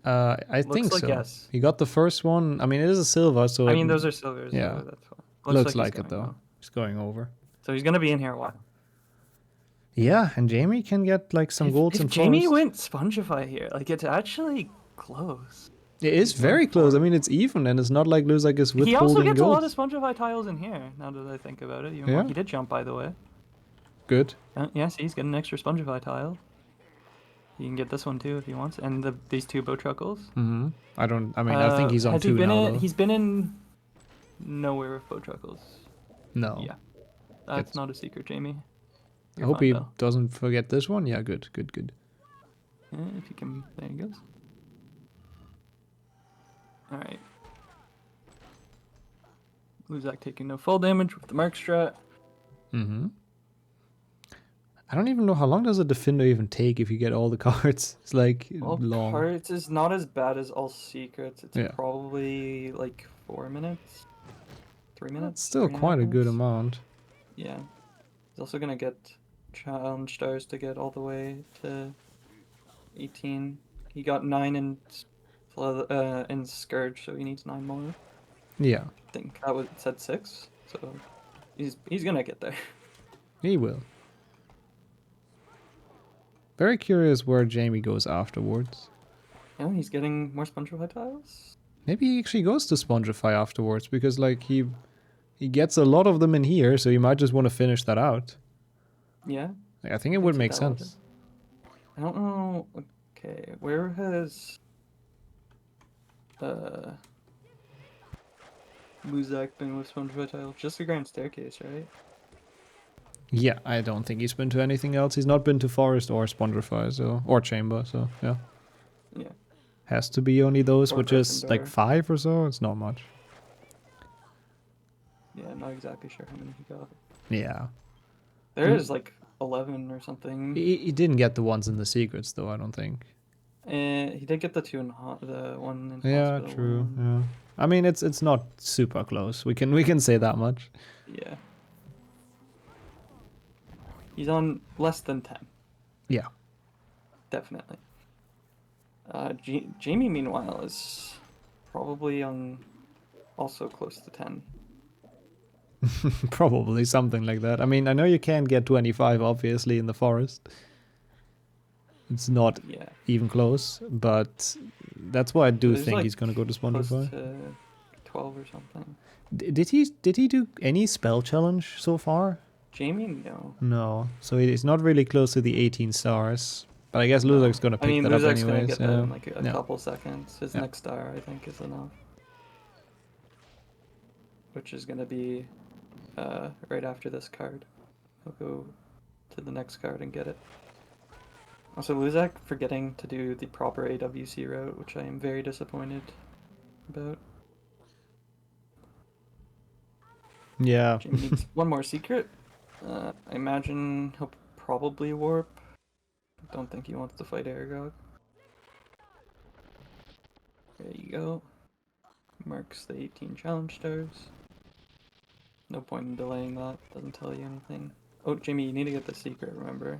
I think like so. Yes. He got the first one. I mean, it is a silver, so I mean, those are silvers. Yeah. So that's fine. Looks like it though. Well. He's going over. So he's gonna be in here a while. Yeah, and Jamie can get like some golds and Jamie went Spongify here. Like it's actually close. It is very close. I mean, it's even, and it's not like Luzak is withholding He also gets gold. a lot of Spongify tiles in here. Now that I think about it, he did jump, by the way. Good. Yeah, see, he's getting an extra Spongify tile. He can get this one too if he wants, and these 2 Bowtruckles. I think he's on 2 now. He's been in nowhere with Bowtruckles. No. Yeah, that's not a secret, Jamie. I hope he doesn't forget this one. Yeah, good. Yeah, if you can, there he goes. All right. Luzak taking no fall damage with the Mark strat. I don't even know how long does a Defender even take if you get all the cards. It's like all long. Cards is not as bad as all secrets. It's probably like 4 minutes, 3 minutes. That's still quite a good amount. Yeah. He's also gonna get challenge stars to get all the way to 18. He got 9 in Scourge, so he needs 9 more. Yeah. I think that said 6, so he's gonna get there. He will. Very curious where Jamie goes afterwards. Oh, he's getting more Spongify tiles? Maybe he actually goes to Spongify afterwards, because like he gets a lot of them in here, so he might just want to finish that out. Yeah. Like, I think it would make sense. I don't know. Okay, where has Muzak been with Spongify tiles? Just the Grand Staircase, right? Yeah, I don't think he's been to anything else. He's not been to Forest or Spongify, so or Chamber, so yeah. Yeah. Has to be only those, Or which is like Gryffindor. 5 or so. It's not much. Yeah, not exactly sure how many he got. Yeah. There is like 11 or something. He didn't get the ones in the secrets, though, I don't think. He did get the the one in Yeah, hospital true. one. Yeah. I mean, it's not super close. We can say that much. Yeah. He's on less than 10. Yeah. Definitely. Jamie, meanwhile, is probably on also close to 10. Probably something like that. I mean, I know you can't get 25, obviously, in the forest. It's not even close, but that's why I do There's, think like, he's going to go to Close Spongify. to 12 or something. Did he do any spell challenge so far? Jamie, no. No, so he's not really close to the 18 stars. But I guess Luzak's gonna pick that up Luzak's anyways. gonna get that in like a Yeah. couple seconds. His next star, I think, is enough. Which is gonna be right after this card. He'll go to the next card and get it. Also, Luzak forgetting to do the proper AWC route, which I am very disappointed about. Yeah. Jamie needs one more secret. I imagine he'll probably warp. Don't think he wants to fight Aragog. There you go. Marks the 18 challenge stars. No point in delaying that. Doesn't tell you anything. Oh, Jamie, you need to get the secret, remember?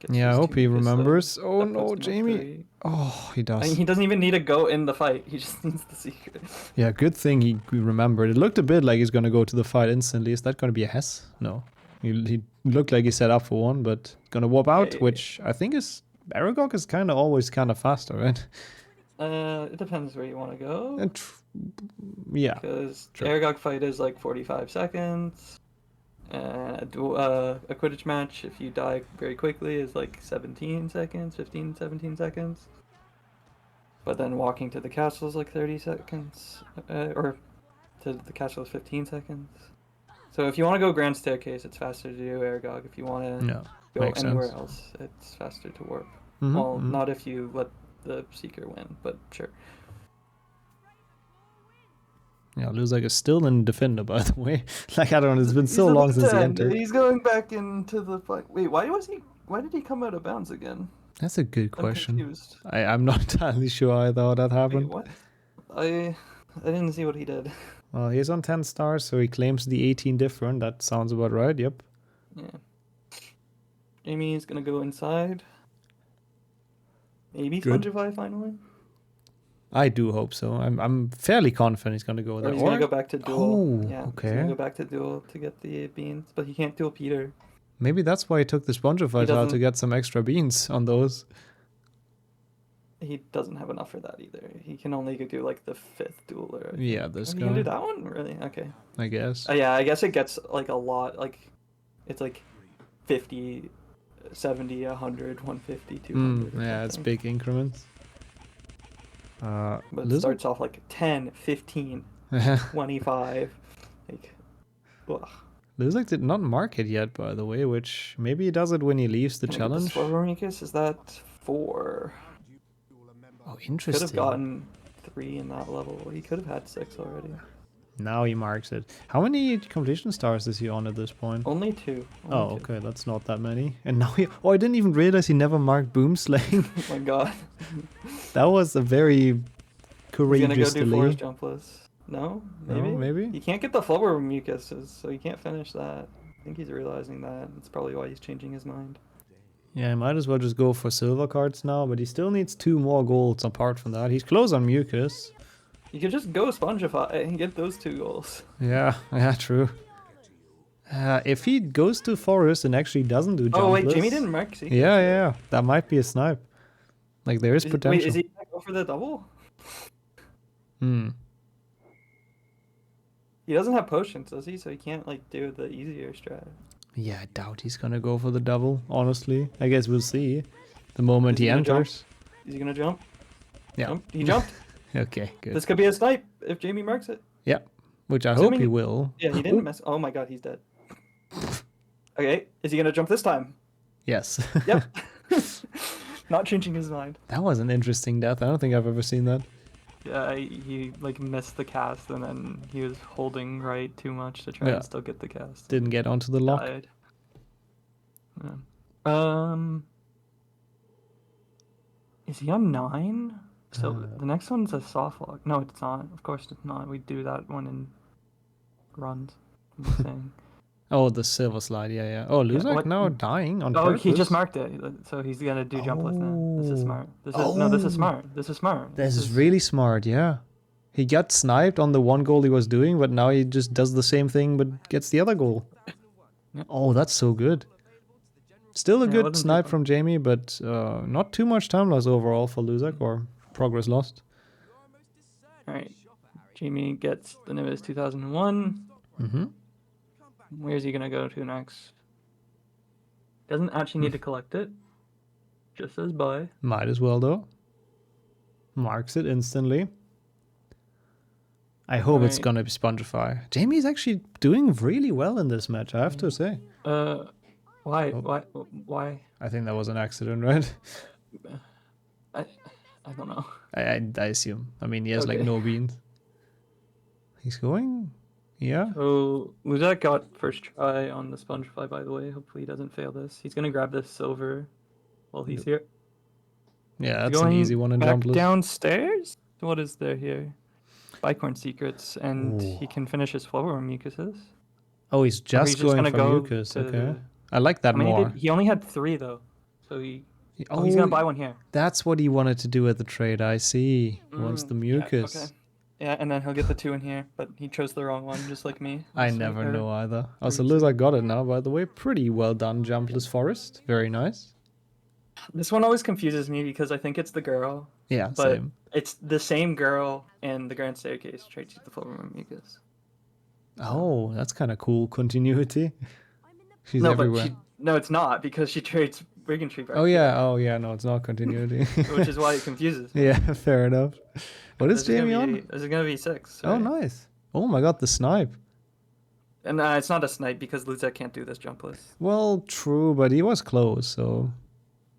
Yeah, I hope he remembers. Oh that no, puts him at Jamie. 3. Oh, he does. I mean, he doesn't even need to go in the fight. He just needs the secret. Yeah, good thing he remembered. It looked a bit like he's gonna go to the fight instantly. Is that gonna be a Hess? No. He looked like he set up for one, but gonna warp out, which I think is... Aragog is kind of always kind of faster, right? It depends where you want to go. Yeah. Because True. Aragog fight is like 45 seconds. A Quidditch match, if you die very quickly, is like 17 seconds, 15, 17 seconds. But then walking to the castle is like 30 seconds. Or to the castle is 15 seconds. So if you want to go Grand Staircase, it's faster to do Aragog. If you want to go anywhere else, it's faster to warp. Well, not if you let the Seeker win, but sure. Yeah, Luzak is still in Defender, by the way. Like, I don't know, it's been so long since he entered. He's going back into the fight. Wait, why did he come out of bounds again? That's a good question. I'm confused. I'm not entirely sure either how that happened. Wait, what? I didn't see what he did. Well, he's on 10 stars, so he claims the 18 different. That sounds about right, yep. Yeah. Jamie's gonna go inside. Maybe Spongify finally? I do hope so. I'm fairly confident he's gonna go there. Or he's gonna go back to duel. Oh, yeah, okay. He's gonna go back to duel to get the beans, but he can't duel Peter. Maybe that's why he took the Spongify tile to get some extra beans on those. He doesn't have enough for that either. He can only do like the 5th dueler. Yeah, this guy. guy. You can do that one? Really? Okay. I guess. Yeah, I guess it gets like a lot. Like, it's like 50, 70, 100, 150, 200. Yeah, it's big increments. But it starts off like 10, 15, 25. Like, ugh. Luzak did not mark it yet, by the way, which maybe he does it when he leaves the challenge. Is that 4? Oh, interesting. Could have gotten 3 in that level. He could have had 6 already. Now he marks it. How many completion stars is he on at this point? Only 2. Only 2. Okay, that's not that many. And now he... Oh, I didn't even realize he never marked boom slaying. Oh my god. That was a very courageous He's gonna go do delay. Forest Jumpless. No? Maybe? No, maybe? He can't get the Flubber Mucuses, so he can't finish that. I think he's realizing that. That's probably why he's changing his mind. Yeah, I might as well just go for silver cards now, but he still needs 2 more golds apart from that. He's close on Mucus. You could just go Spongify and get those 2 goals. Yeah, true. If he goes to forest and actually doesn't do jumpless... Oh wait, Jamie didn't mark secrets. Yeah. That might be a snipe. Like, there is potential. Wait, is he gonna go for the double? He doesn't have potions, does he? So he can't like do the easier strat. Yeah, I doubt he's gonna go for the double, honestly. I guess we'll see. The moment he enters. Is he gonna jump? Yeah. Jump? He jumped. Okay, good. This could be a snipe if Jamie marks it. Yeah, which I hope he will. Yeah, he didn't mess. Oh my god, he's dead. Okay, is he gonna jump this time? Yes. Yep. Not changing his mind. That was an interesting death. I don't think I've ever seen that. Yeah, he like missed the cast and then he was holding right too much to try and still get the cast. Didn't get onto the lock. Died. Yeah. Is he on 9? So the next one's a soft lock. No, it's not. Of course it's not. We do that one in runs. I'm just saying. Oh, the silver slide. Yeah. Oh, Luzak now dying on purpose. He just marked it. So he's gonna do jumpless now. This is smart. No, this is smart. This is smart. This is really smart. Yeah. He got sniped on the one goal he was doing, but now he just does the same thing but gets the other goal. Yep. Oh, that's so good. Still a good snipe from Jamie, but not too much time loss overall for Luzak, or progress lost. Alright. Jamie gets the Nimbus 2001. Where's he gonna go to next? Doesn't actually need to collect it. Just says bye. Might as well though. Marks it instantly. I hope it's gonna be Spongify. Jamie's actually doing really well in this match, I have to say. Why? Why? I think that was an accident, right? I don't know. I assume. I mean, he has like no beans. He's going? Yeah. So Luzak got first try on the Spongify, by the way. Hopefully he doesn't fail this. He's gonna grab this silver while he's here. Yeah, that's an easy one in jumpless. Downstairs? What is there here? Bicorn secrets, and he can finish his flower mucuses. Oh, he's just going for mucus. Okay. I like that more. He only had 3 though, so he's gonna buy one here. That's what he wanted to do at the trade. I see. He wants the mucus. Yeah, okay. Yeah, and then he'll get the 2 in here, but he chose the wrong one, just like me. I never know either. Also, Luzak got it now, by the way. Pretty well done, jumpless forest. Very nice. This one always confuses me because I think it's the girl. Yeah, but same. It's the same girl in the Grand Staircase trades the flower mucus. Oh, that's kind of cool continuity. She's everywhere. No, it's not, because she trades Brigantry. Oh yeah, no, it's not continuity. Which is why it confuses me. Yeah, fair enough. What is Jamie on? This is gonna be 6. Oh, nice. Oh my god, the snipe. And it's not a snipe because Luzak can't do this jumpless. Well, true, but he was close, so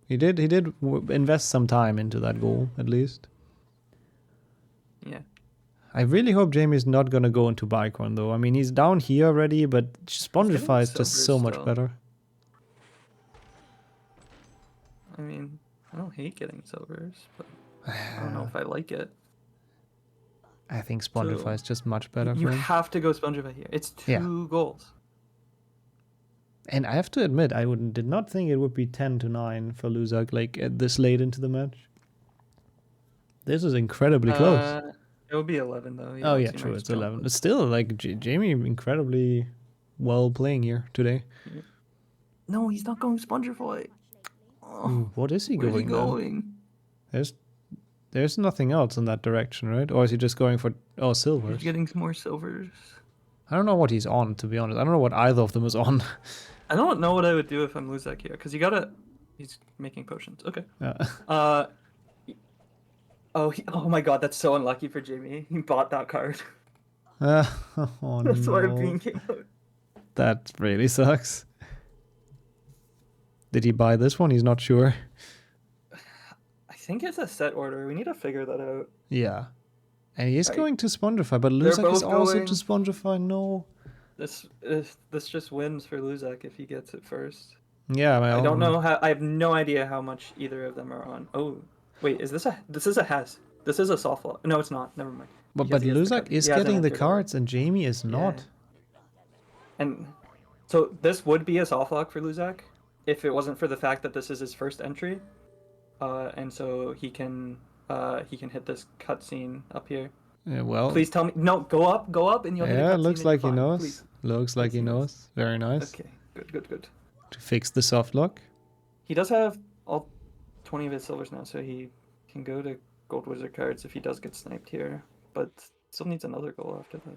he did invest some time into that goal at least. Yeah. I really hope Jamie's not gonna go into Bicorn though. I mean, he's down here already, but Spongify is just so much better. I mean, I don't hate getting silvers, but I don't know if I like it. I think Spongify is just much better. You have to go Spongify here. It's 2 goals. And I have to admit, I did not think it would be 10-9 for Luzak, like this late into the match. This is incredibly close. It would be 11 though. Oh yeah, true. It's 11. But still, like Jamie, incredibly well playing here today. No, he's not going Spongify. Ooh, what is he going? There's nothing else in that direction, right? Or is he just going for silvers? He's getting some more silvers. I don't know what he's on, to be honest. I don't know what either of them is on. I don't know what I would do if I'm Luzak here, because he's making potions. Okay. Yeah. Oh my god, that's so unlucky for Jamie. He bought that card. Oh That's no. why Bean came out. That really sucks. Did he buy this one? He's not sure. I think it's a set order. We need to figure that out. Yeah. And he is going to Spongify, but Luzak is also to Spongify. No. This just wins for Luzak if he gets it first. Yeah, I don't know how. I have no idea how much either of them are on. Oh, wait, this is a Hess. This is a soft lock. No, it's not. Never mind. But Luzak is getting the cards and Jamie is not. Yeah. And so this would be a soft lock for Luzak if it wasn't for the fact that this is his first entry, and so he can hit this cutscene up here. Well. Please tell me. No, go up, and you'll hit a Yeah, cutscene looks and you're like he fine. knows. Please. Looks like he knows. Very nice. Okay, good. To fix the soft lock. He does have all 20 of his silvers now, so he can go to gold wizard cards if he does get sniped here, but still needs another goal after that.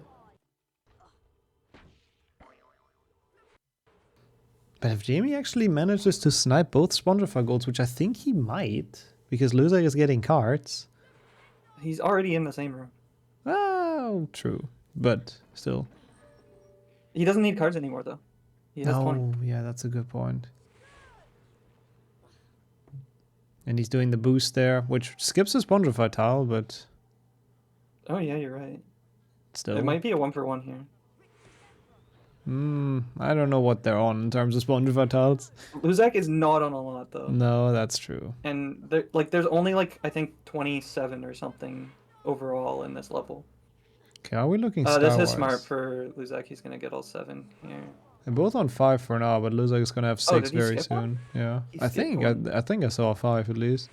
But if Jamie actually manages to snipe both Spongify golds, which I think he might, because Luzak is getting cards. He's already in the same room. Oh, true. But still. He doesn't need cards anymore, though. He has 20. Yeah, that's a good point. And he's doing the boost there, which skips a Spongify tile, but... Oh, yeah, you're right. Still. It might be a 1-for-1 here. I don't know what they're on in terms of Spongify tiles. Luzak is not on a lot, though. No, that's true. And there's only, I think 27 or something overall in this level. Okay, are we looking This star-wise? is smart for Luzak. He's going to get all 7 here. They're both on 5 for now, but Luzak is gonna have 6 did he very skip soon. one? Yeah, He I skipped think one. I think I saw a 5 at least.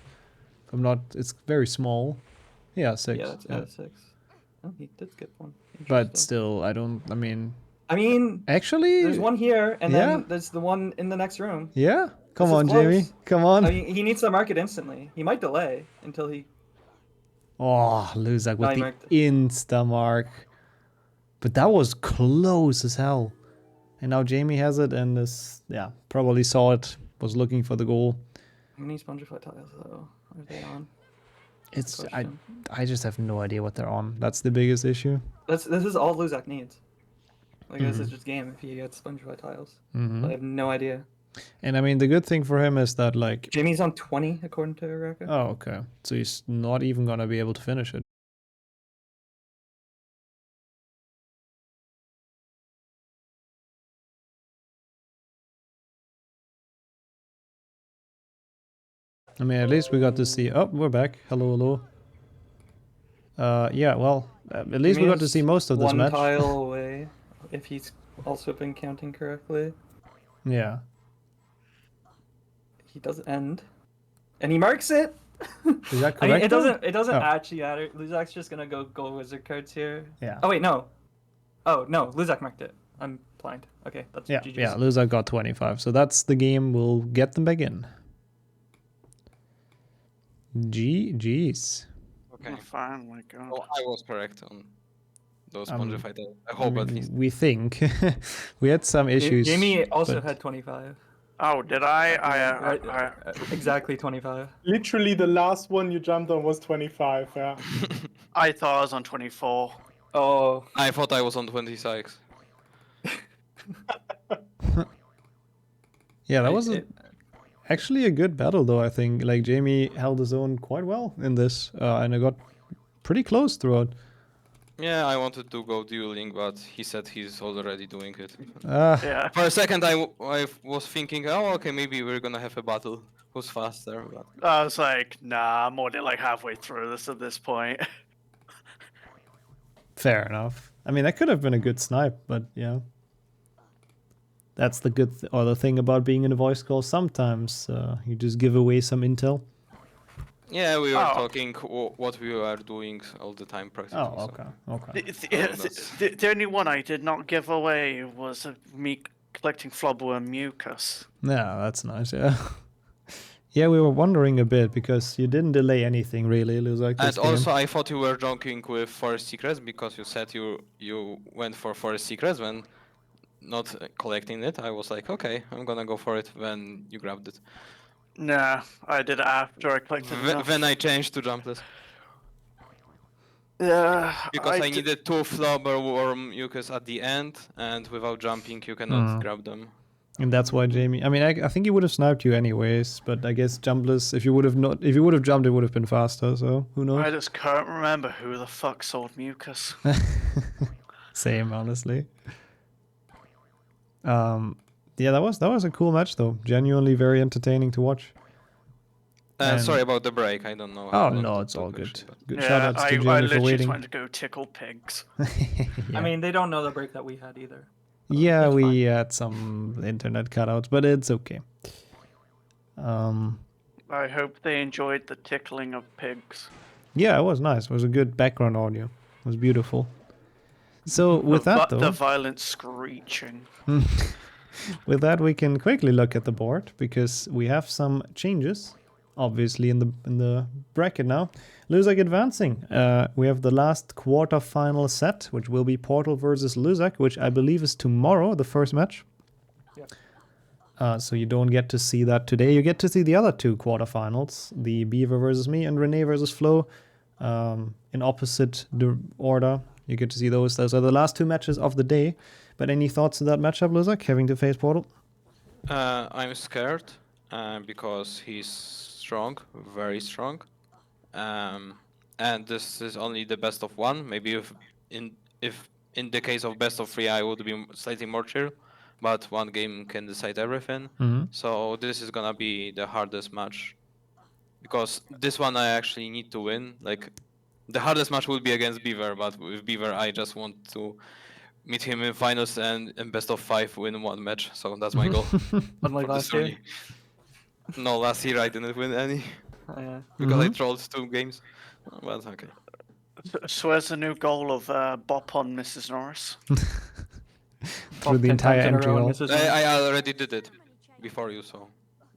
If I'm not, it's very small. Yeah, 6. Yeah, it's 6. Oh, he did skip one. But Interesting. still, I mean, actually, there's one here, and Yeah. then there's the one in the next room. yeah. Come This is on, close. Jamie. Come on. I mean, he needs to mark it instantly. He might delay until he. Oh, Luzak No, with he the marked insta mark. But that was close as hell. And now Jamie has it, and this, yeah, probably saw it, was looking for the goal. How many Spongify tiles though are they on? It's Question. I just have no idea what they're on. That's the biggest issue. This is all Luzak needs. This Mhm. is just game if he gets Spongify tiles. Mhm. I have no idea. And I mean, the good thing for him is that, like... Jamie's on 20 according to Raka. Oh, okay. So he's not even gonna be able to finish it. I mean, at least we got to see... Oh, we're back. Hello. Yeah, well, at least we got to see most of this one match. tile away, if he's also been counting correctly. Yeah. He does end, and he marks it. Is that correct? I mean, it though? doesn't Oh. actually matter. Luzak's just gonna go gold wizard cards here. Yeah. Oh wait, no. Oh no, Luzak marked it. I'm blind. Okay, that's Yeah, GG's. yeah, Luzak got 25. So that's the game. We'll get them back in. GG's. Okay. Oh, finally, God. Well, I was correct on those Um, Spongify tiles. I hope at least. We think. We had some issues. Jamie also but- had 25. Oh, did I? Exactly 25. Literally, the last one you jumped on was 25. Yeah. I thought I was on 24. Oh. I thought I was on 26. Yeah, that was actually a good battle, though, I think. Like, Jamie held his own quite well in this, and I got pretty close throughout. Yeah, I wanted to go dueling, but he said he's already doing it. Yeah. For a second, I was thinking, oh, okay, maybe we're gonna have a battle. Who's faster? But... I was like, nah, I'm already like halfway through this at this point. Fair enough. I mean, that could have been a good snipe, but yeah. That's the good or the thing about being in a voice call. Sometimes you just give away some intel. Yeah, we were talking what we are doing all the time practically. Oh, okay, okay. The only one I did not give away was me collecting flubworm mucus. Yeah, that's nice, yeah. Yeah, we were wondering a bit because you didn't delay anything really, Luzak. And also, I thought you were joking with Forest Secrets because you said you went for Forest Secrets when not collecting it. I was like, okay, I'm gonna go for it when you grabbed it. Nah, I did it after I collected enough. Then I changed to jumpless. Yeah. Because I needed 2 flubberworm mucus at the end, and without jumping, you cannot grab them. And that's why Jamie. I mean, I think he would have sniped you anyways, but I guess jumpless. If you would have jumped, it would have been faster. So who knows? I just can't remember who the fuck sold mucus. Same, honestly. Yeah, that was a cool match though. Genuinely very entertaining to watch. Sorry about the break. I don't know. Oh no, it's all good. Good Yeah, shout outs to I Jamie for literally waiting. just went to go tickle pigs. I mean, they don't know the break that we had either. Yeah, we had some internet cutouts, but it's okay. I hope they enjoyed the tickling of pigs. Yeah, it was nice. It was a good background audio. It was beautiful. So with that though, the violent screeching. with that we can quickly look at the board because we have some changes, obviously in the bracket now. Luzak advancing. We have the last quarter-final set, which will be Portal versus Luzak, which I believe is tomorrow, the first match. So you don't get to see that today. You get to see the other two quarterfinals, the Beaver versus me and Renee versus Flo, in opposite order. You get to see those. Those are the last two matches of the day. But any thoughts on that matchup, Luzak, having to face Portal? I'm scared because he's strong, very strong. And this is only the best of one. Maybe if in the case of best of three, I would be slightly more chill. But one game can decide everything. So this is gonna be the hardest match because this one I actually need to win. Like the hardest match will be against Beaver, but with Beaver I just want to meet him in finals and in best of 5 win one match. So that's my goal. Unlike last year. No, last year I didn't win any Yeah. because I trolled 2 games. But okay. So where's the new goal of bop on Mrs. Norris? Through the entire entry hall. I already did it before you, so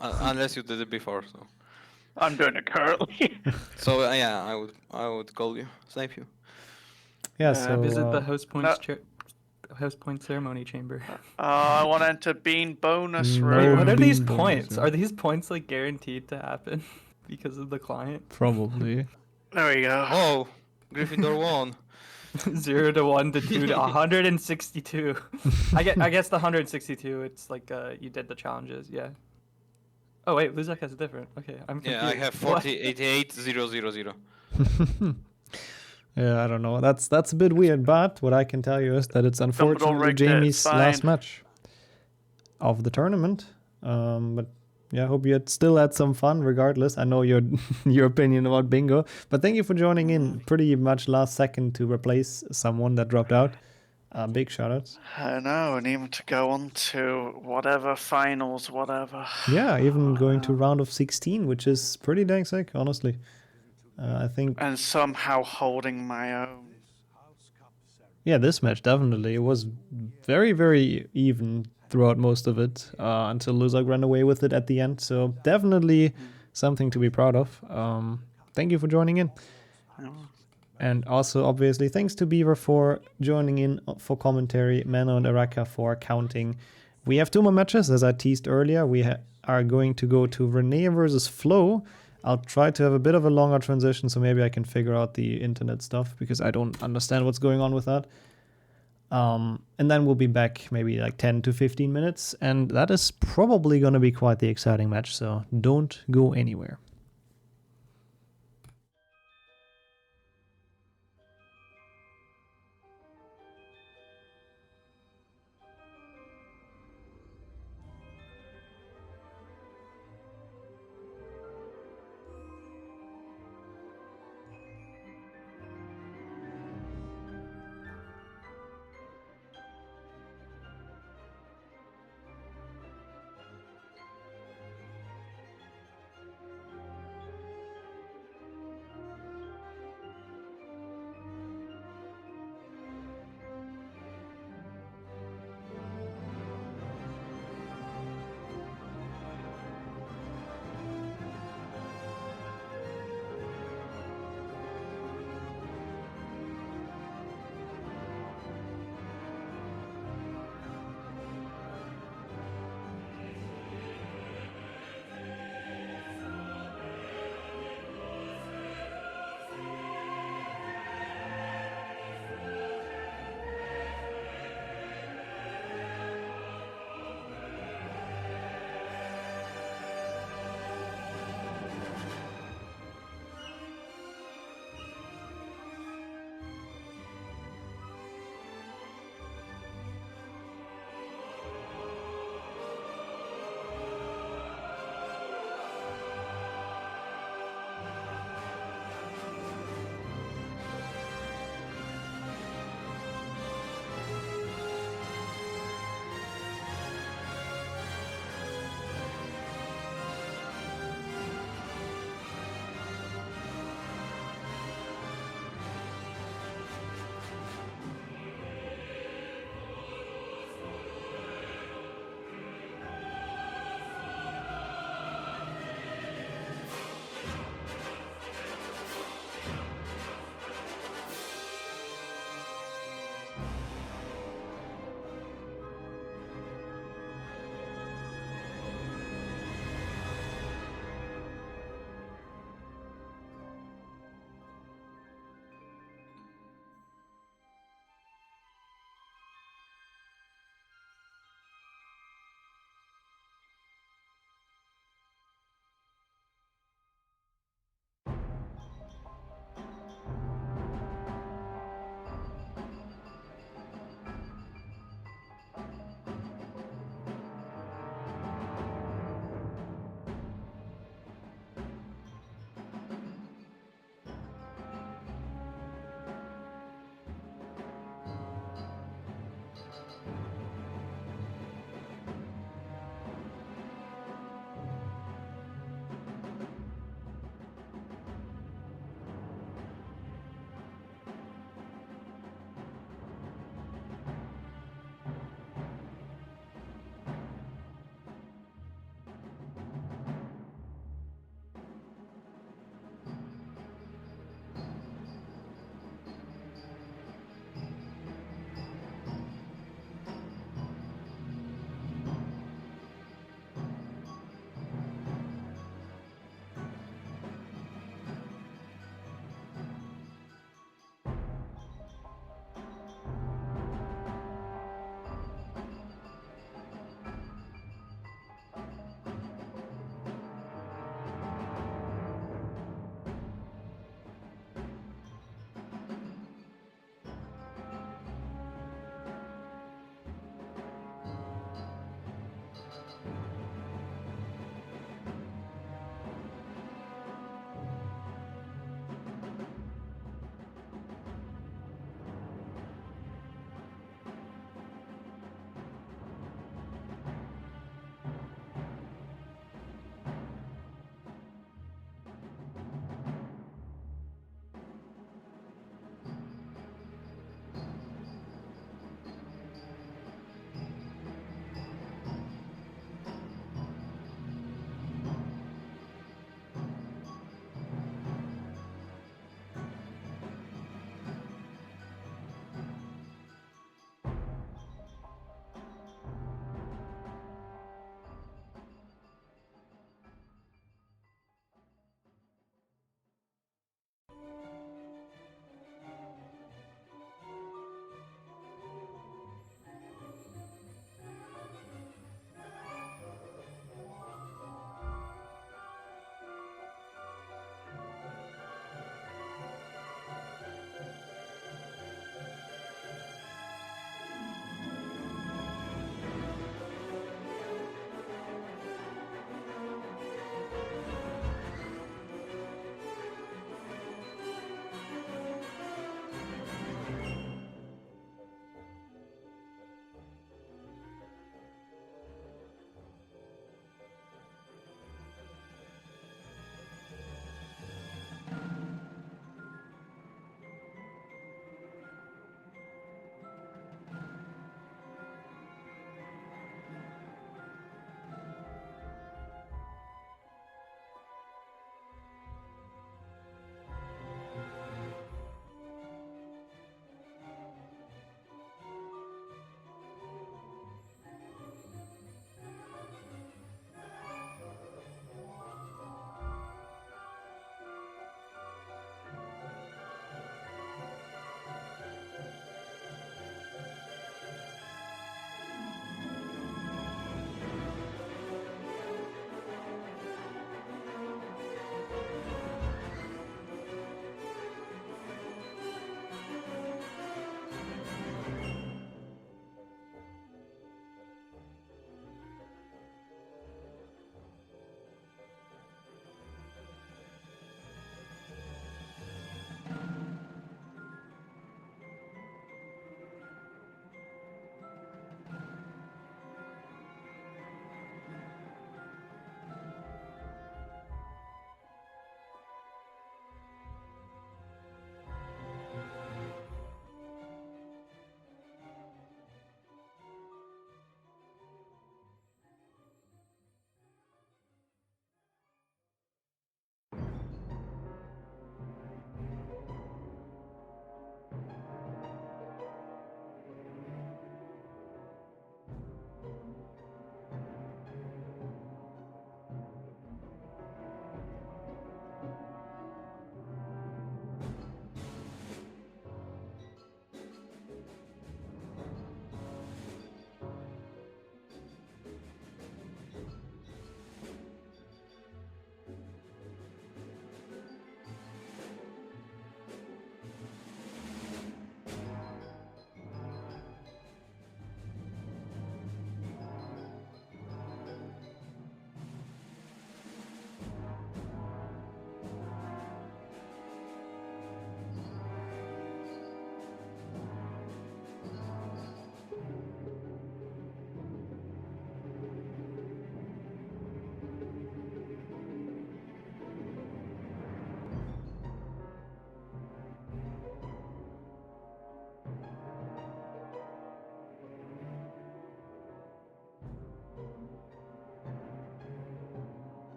unless you did it before, so I'm doing it currently. so yeah, I would call you, snipe you. Yeah, so visit the host point ceremony chamber. I want to enter bean bonus No. room. Wait, what are these bean bonus, points? yeah. Are these points like guaranteed to happen because of the client? Probably. There we go. Oh, Gryffindor won. 0 to 1 to 2 to 162. I guess the 162. It's like you did the challenges, yeah. Oh wait, Luzak has a different. Okay, I'm confused. Yeah, I have 40, 88, 0, 0, 0. Yeah, I don't know. That's a bit weird, but what I can tell you is that it's unfortunately rigged it, Jamie's it's fine. last match of the tournament. But yeah, I hope you still had some fun regardless. I know your your opinion about bingo, but thank you for joining in pretty much last second to replace someone that dropped out. Big shout outs. I know, and even to go on to whatever finals, whatever. Yeah, even going to round of 16, which is pretty dang sick, honestly. I think. And somehow holding my own. Yeah, this match definitely. It was very, very even throughout most of it until Luzak ran away with it at the end. So definitely something to be proud of. Thank you for joining in. And also, obviously, thanks to Beaver for joining in for commentary, Mano and Araka for counting. We have 2 more matches, as I teased earlier. We are going to go to Renee versus Flo. I'll try to have a bit of a longer transition, so maybe I can figure out the internet stuff, because I don't understand what's going on with that. And then we'll be back maybe like 10 to 15 minutes, and that is probably going to be quite the exciting match, so don't go anywhere.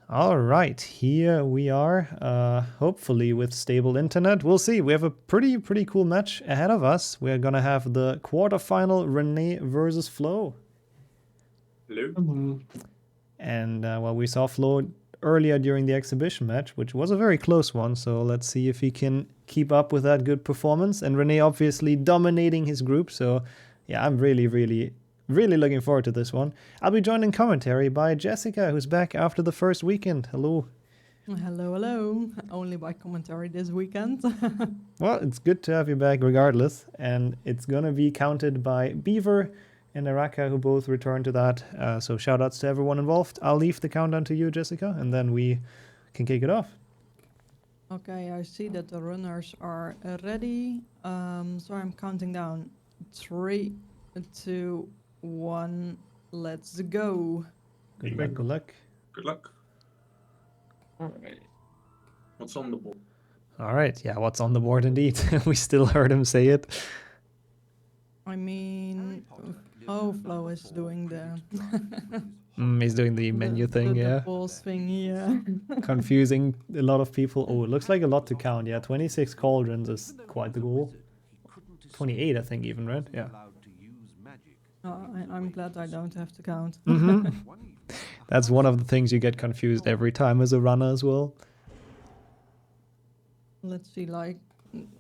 All right, here we are, hopefully with stable internet. We'll see. We have a pretty cool match ahead of us. We're gonna have the quarterfinal Renee versus Flo. Hello. And, well, we saw Flo earlier during the exhibition match, which was a very close one. So let's see if he can keep up with that good performance. And Renee obviously dominating his group. So, yeah, I'm really looking forward to this one. I'll be joined in commentary by Jessica, who's back after the first weekend. Hello. Hello. Only by commentary this weekend. Well, it's good to have you back regardless. And it's going to be counted by Beaver and Araka, who both returned to that. So shout outs to everyone involved. I'll leave the countdown to you, Jessica, and then we can kick it off. Okay, I see that the runners are ready. So I'm counting down 3, 2, 1. Let's go. Good luck, good luck. Good luck. Alright. What's on the board? All right, yeah, what's on the board indeed. We still heard him say it. I mean, Flo is doing the... He's doing the menu thing, the yeah. pause thing, yeah. Confusing a lot of people. Oh, it looks like a lot to count, yeah. 26 cauldrons is quite the goal. 28, I think, even, right? Yeah. I'm glad I don't have to count. That's one of the things you get confused every time as a runner as well. Let's see, like,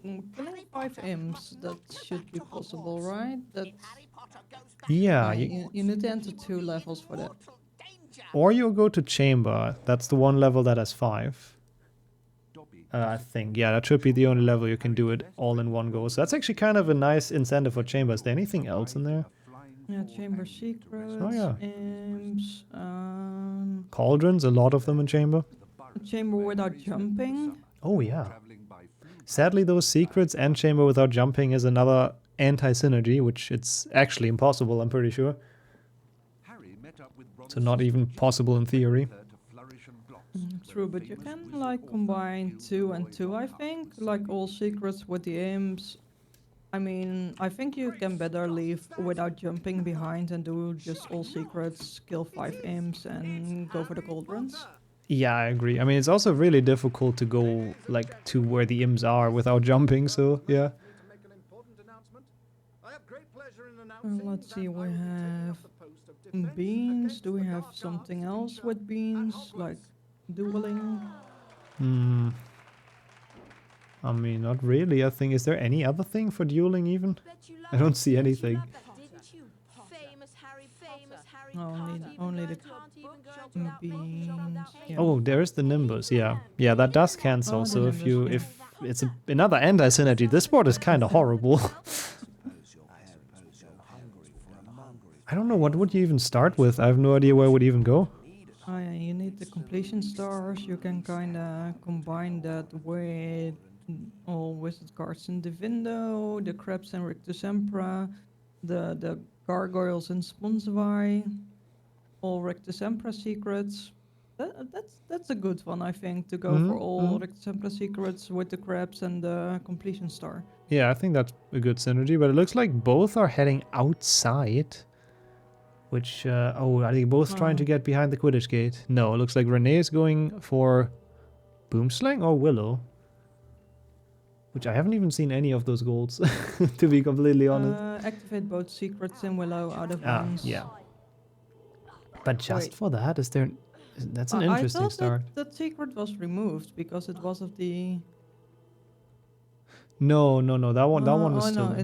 killing 5 imps, that should be possible, right? That's... Yeah. You need to enter 2 levels for that. Or you go to chamber. That's the one level that has 5. I think, yeah, that should be the only level you can do it all in one go. So that's actually kind of a nice incentive for chamber. Is there anything else in there? Yeah, chamber secrets, imps, Cauldrons, a lot of them in chamber. chamber without jumping. Oh, yeah. Sadly, those secrets and chamber without jumping is another anti-synergy, which it's actually impossible, I'm pretty sure. So not even possible in theory. True, but you can like combine 2 and 2, I think. Like all secrets with the imps. I mean, I think you can better leave without jumping behind and do just all secrets, kill 5 imps and go for the cauldrons. Yeah, I agree. I mean, it's also really difficult to go like to where the imps are without jumping, so yeah. Let's see, we have beans. Do we have something else with beans, like dueling? I mean, not really. I think, is there any other thing for dueling even? I don't see anything. Only the beans. Yeah. Oh, there is the Nimbus, yeah. Yeah, that does cancel, so if it's another anti-synergy, this board is kind of horrible. I don't know, what would you even start with? I have no idea where it would even go. Oh yeah, you need the completion stars. You can kind of combine that with all wizard cards in Divindo, the crabs and Rictus Empra, the gargoyles in Sponsvai, all Rictus Empra secrets. That's a good one, I think, to go for all Rictus Empra secrets with the crabs and the completion star. Yeah, I think that's a good synergy, but it looks like both are heading outside. Which, are they both trying to get behind the Quidditch gate? No, it looks like Renee is going for Boomslang or Willow. Which I haven't even seen any of those goals, to be completely honest. Activate both secrets in Willow out of bounds. Yeah. But just for that, is there... That's an interesting start. That secret was removed because it was of the... No, that one is still... No,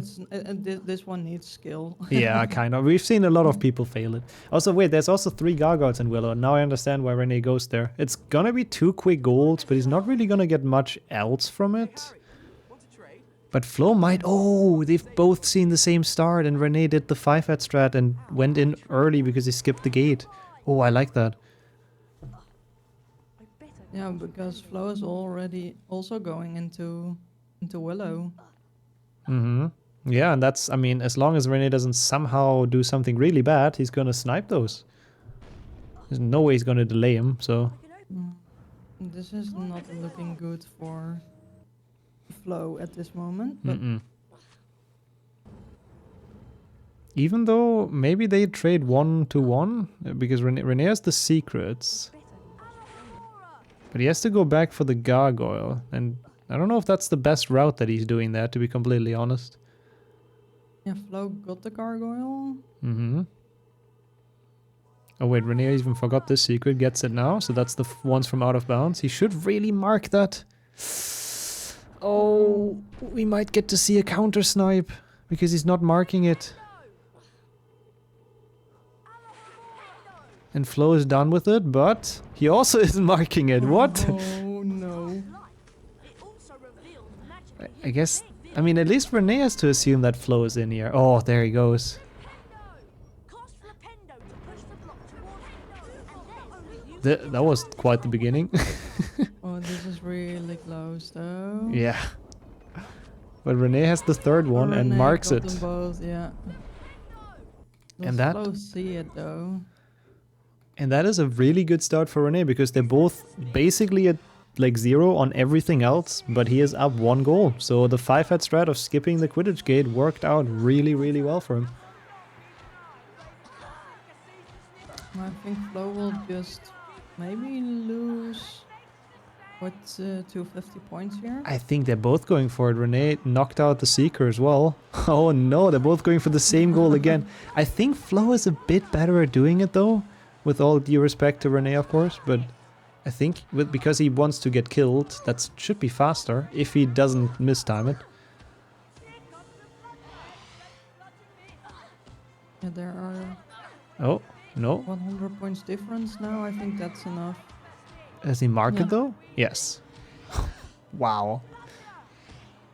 this one needs skill. Yeah, kind of. We've seen a lot of people fail it. Also, wait, there's also 3 gargoyles in Willow. Now I understand why Renee goes there. It's gonna be 2 quick goals, but he's not really gonna get much else from it. But Flo might... Oh, they've both seen the same start, and Renee did the 5-hat strat and went in early because he skipped the gate. Oh, I like that. Yeah, because Flo is already also going into Willow. Yeah, and that's, I mean, as long as Renee doesn't somehow do something really bad, he's gonna snipe those. There's no way he's gonna delay him, so... This is not looking good for Flo at this moment, but... Even though maybe they trade 1-1, because Renee has the secrets. But he has to go back for the gargoyle, and I don't know if that's the best route that he's doing there, to be completely honest. Yeah, Flo got the gargoyle. Mm-hmm. Oh wait, Rene even forgot this secret, gets it now, so that's the ones from out of bounds. He should really mark that. Oh, we might get to see a counter snipe, because he's not marking it. And Flo is done with it, but he also isn't marking it. What? Oh no. I guess, I mean, at least Rene has to assume that Flo is in here. Oh, there he goes. That was quite the beginning. Oh, this is really close though. Yeah. But Rene has the third one and Rene marks got it. them both, yeah. And that- Flo see it though. And that is a really good start for Rene, because they're both basically at like 0 on everything else, but he is up 1 goal. So the 5-head strat of skipping the Quidditch gate worked out really, really well for him. I think Flo will just maybe lose, what, 250 points here? I think they're both going for it. Rene knocked out the Seeker as well. Oh no, they're both going for the same goal again. I think Flo is a bit better at doing it though, with all due respect to Rene of course, but I think because he wants to get killed, that should be faster if he doesn't mistime it. Yeah, there are Oh, no. 100 points difference now. I think that's enough. Has he marked it though? Yes. Wow.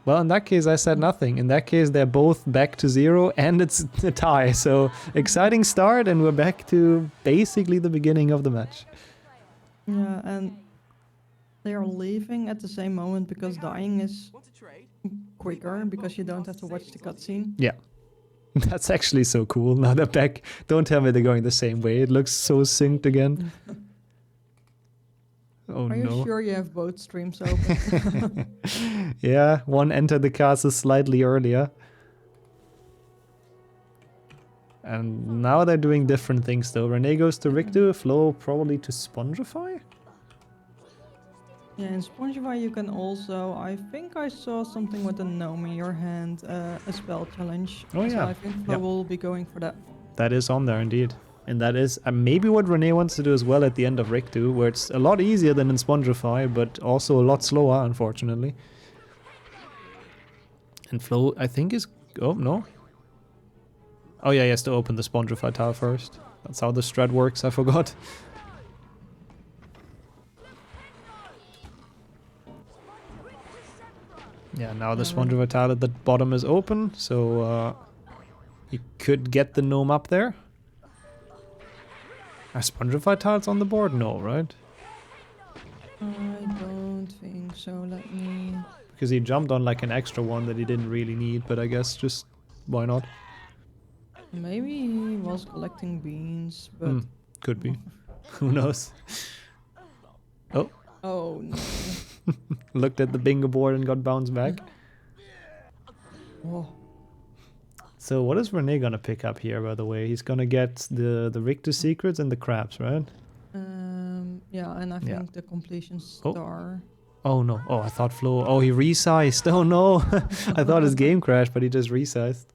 Well, in that case, I said nothing. In that case, they're both back to 0 and it's a tie. So, exciting start and we're back to basically the beginning of the match. Yeah, and they are leaving at the same moment because dying is quicker because you don't have to watch the cutscene. Yeah. That's actually so cool. Now they're back. Don't tell me they're going the same way. It looks so synced again. Oh Are no. you sure you have both streams open? Yeah, one entered the castle slightly earlier. And now they're doing different things though. Rene goes to Rictu, Flo probably to Spongify? Yeah, in Spongify you can also, I think I saw something with a gnome in your hand, a spell challenge. Oh So yeah. I think Flo Yep. will be going for that. That is on there indeed. And that is maybe what Rene wants to do as well at the end of Rictu, where it's a lot easier than in Spongify, but also a lot slower, unfortunately. And Flo, I think is... Oh, no. Oh yeah, he has to open the Spongify tile first. That's how the strat works, I forgot. Yeah, now the Spongify tile at the bottom is open, so he could get the gnome up there. Are Spongify tiles on the board? No, right? I don't think so, let me... Because he jumped on like an extra one that he didn't really need, but I guess just why not? Maybe he was collecting beans, but... Could be. Who knows? Oh. Oh no. Looked at the bingo board and got bounced back. Oh. So what is Rene gonna pick up here, by the way? He's gonna get the Richter secrets and the crabs, right? Yeah, and I think the completion star. Oh no. Oh, I thought Flo... Oh, he resized. Oh no. I thought his game crashed, but he just resized.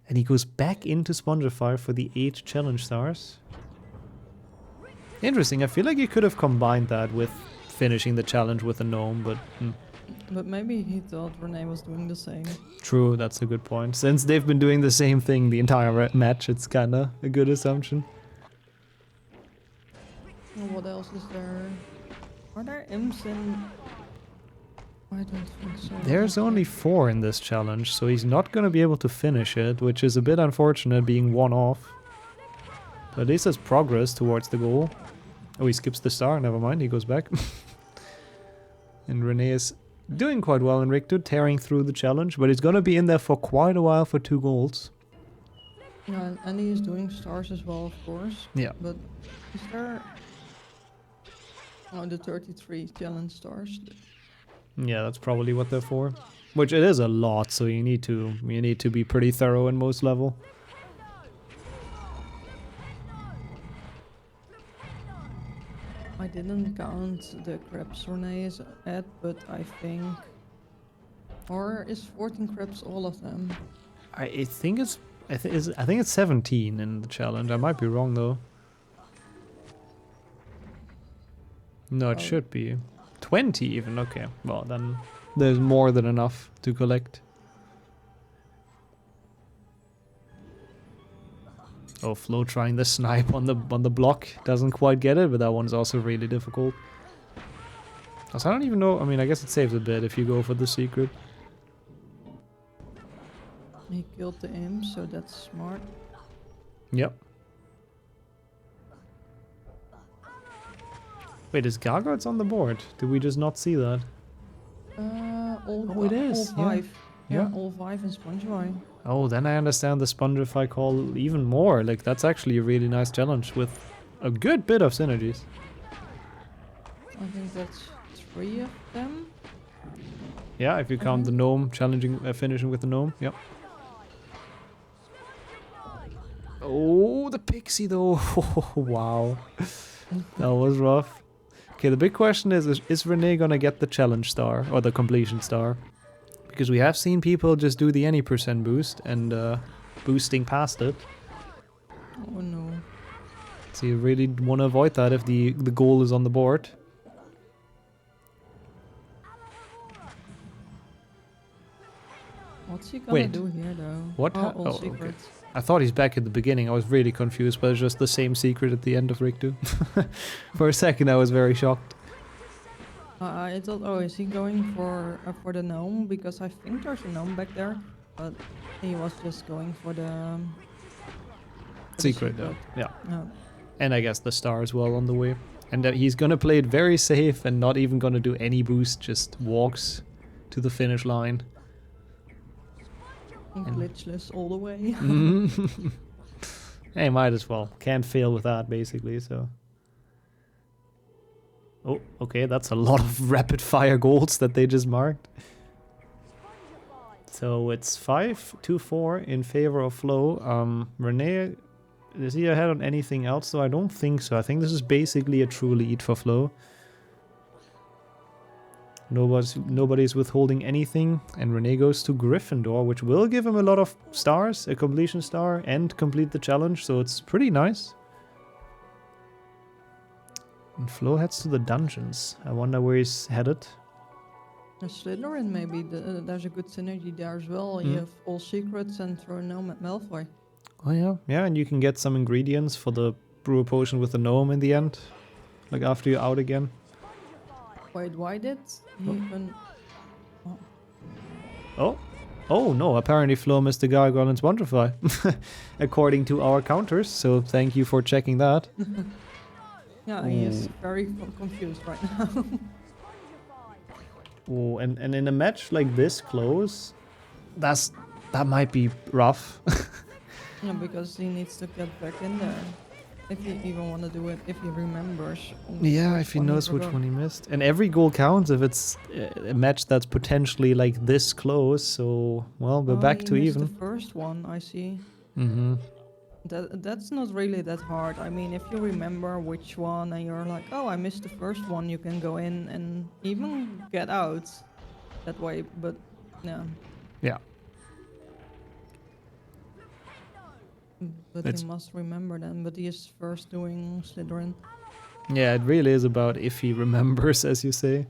And he goes back into Spongify for the 8 challenge stars. Interesting. I feel like he could have combined that with finishing the challenge with a gnome, but... But maybe he thought Rene was doing the same. True, that's a good point. Since they've been doing the same thing the entire match, it's kinda a good assumption. What else is there? Are there imps in... I don't think so. There's only 4 in this challenge, so he's not gonna be able to finish it, which is a bit unfortunate being 1 off. But at least there's progress towards the goal. Oh, he skips the star, never mind, he goes back. And Rene is doing quite well in Rictu, tearing through the challenge, but he's gonna be in there for quite a while for 2 goals. Yeah, and he's doing stars as well, of course. Yeah. But is there... Oh, the 33 challenge stars. Yeah, that's probably what they're for. Which it is a lot, so you need to be pretty thorough in most level. I didn't count the crabs Renee is at, but I think... Or is 14 crabs all of them? I think it's... I think it's 17 in the challenge. I might be wrong though. No, it should be 20 even. Okay, well then there's more than enough to collect. Oh, Flo trying the snipe on the block doesn't quite get it, but that one's also really difficult. Also, I don't even know. I mean, I guess it saves a bit if you go for the secret. He killed the imp, so that's smart. Yep. Wait, is Gargoyles on the board? Did we just not see that? All it is, All yeah. 5. Yeah. All 5 in Spongeboy. Oh, then I understand the Spongify call even more. Like, that's actually a really nice challenge with a good bit of synergies. I think that's 3 of them. Yeah, if you count the gnome challenging, finishing with the gnome. Yep. Oh, the pixie though. Wow. That was rough. Okay, the big question is Renee gonna get the challenge star or the completion star? Because we have seen people just do the any % boost and boosting past it. Oh no. So you really want to avoid that if the goal is on the board. What's he gonna do here though? What? All secrets. Okay. I thought he's back at the beginning. I was really confused, but it's just the same secret at the end of Rick 2. For a second I was very shocked. I thought, oh, is he going for the gnome? Because I think there's a gnome back there, but he was just going for the Secret though, yeah. No. And I guess the star as well on the way. And he's gonna play it very safe and not even gonna do any boost, just walks to the finish line. And glitchless all the way. Hey, might as well. Can't fail with that, basically, so... Oh, okay, that's a lot of rapid-fire golds that they just marked. So it's 5-4 in favor of Flo. Renee, is he ahead on anything else, though? I don't think so. I think this is basically a true lead for Flo. Nobody's withholding anything, and Renee goes to Gryffindor, which will give him a lot of stars, a completion star, and complete the challenge, so it's pretty nice. And Flo heads to the dungeons. I wonder where he's headed. Slytherin, maybe. There's a good synergy there as well. You have all secrets and throw a gnome at Malfoy. Oh yeah, yeah, and you can get some ingredients for the brew a potion with the gnome in the end, like after you're out again. Wait, why did he even... Oh no, apparently Flo missed the Gargoyle and Spongify, according to our counters, so thank you for checking that. Yeah, he is very confused right now. Oh, and in a match like this close, that might be rough. Yeah, because he needs to get back in there. If he even want to do it, if he remembers. Yeah, if he knows which one he missed. And every goal counts if it's a match that's potentially like this close, so, well, we're back to even. The first one, I see. Mm-hmm. That's not really that hard. I mean, if you remember which one and you're like, oh, I missed the first one, you can go in and even get out that way, but yeah. Yeah. But he must remember them, but he is first doing Slytherin. Yeah, it really is about if he remembers, as you say.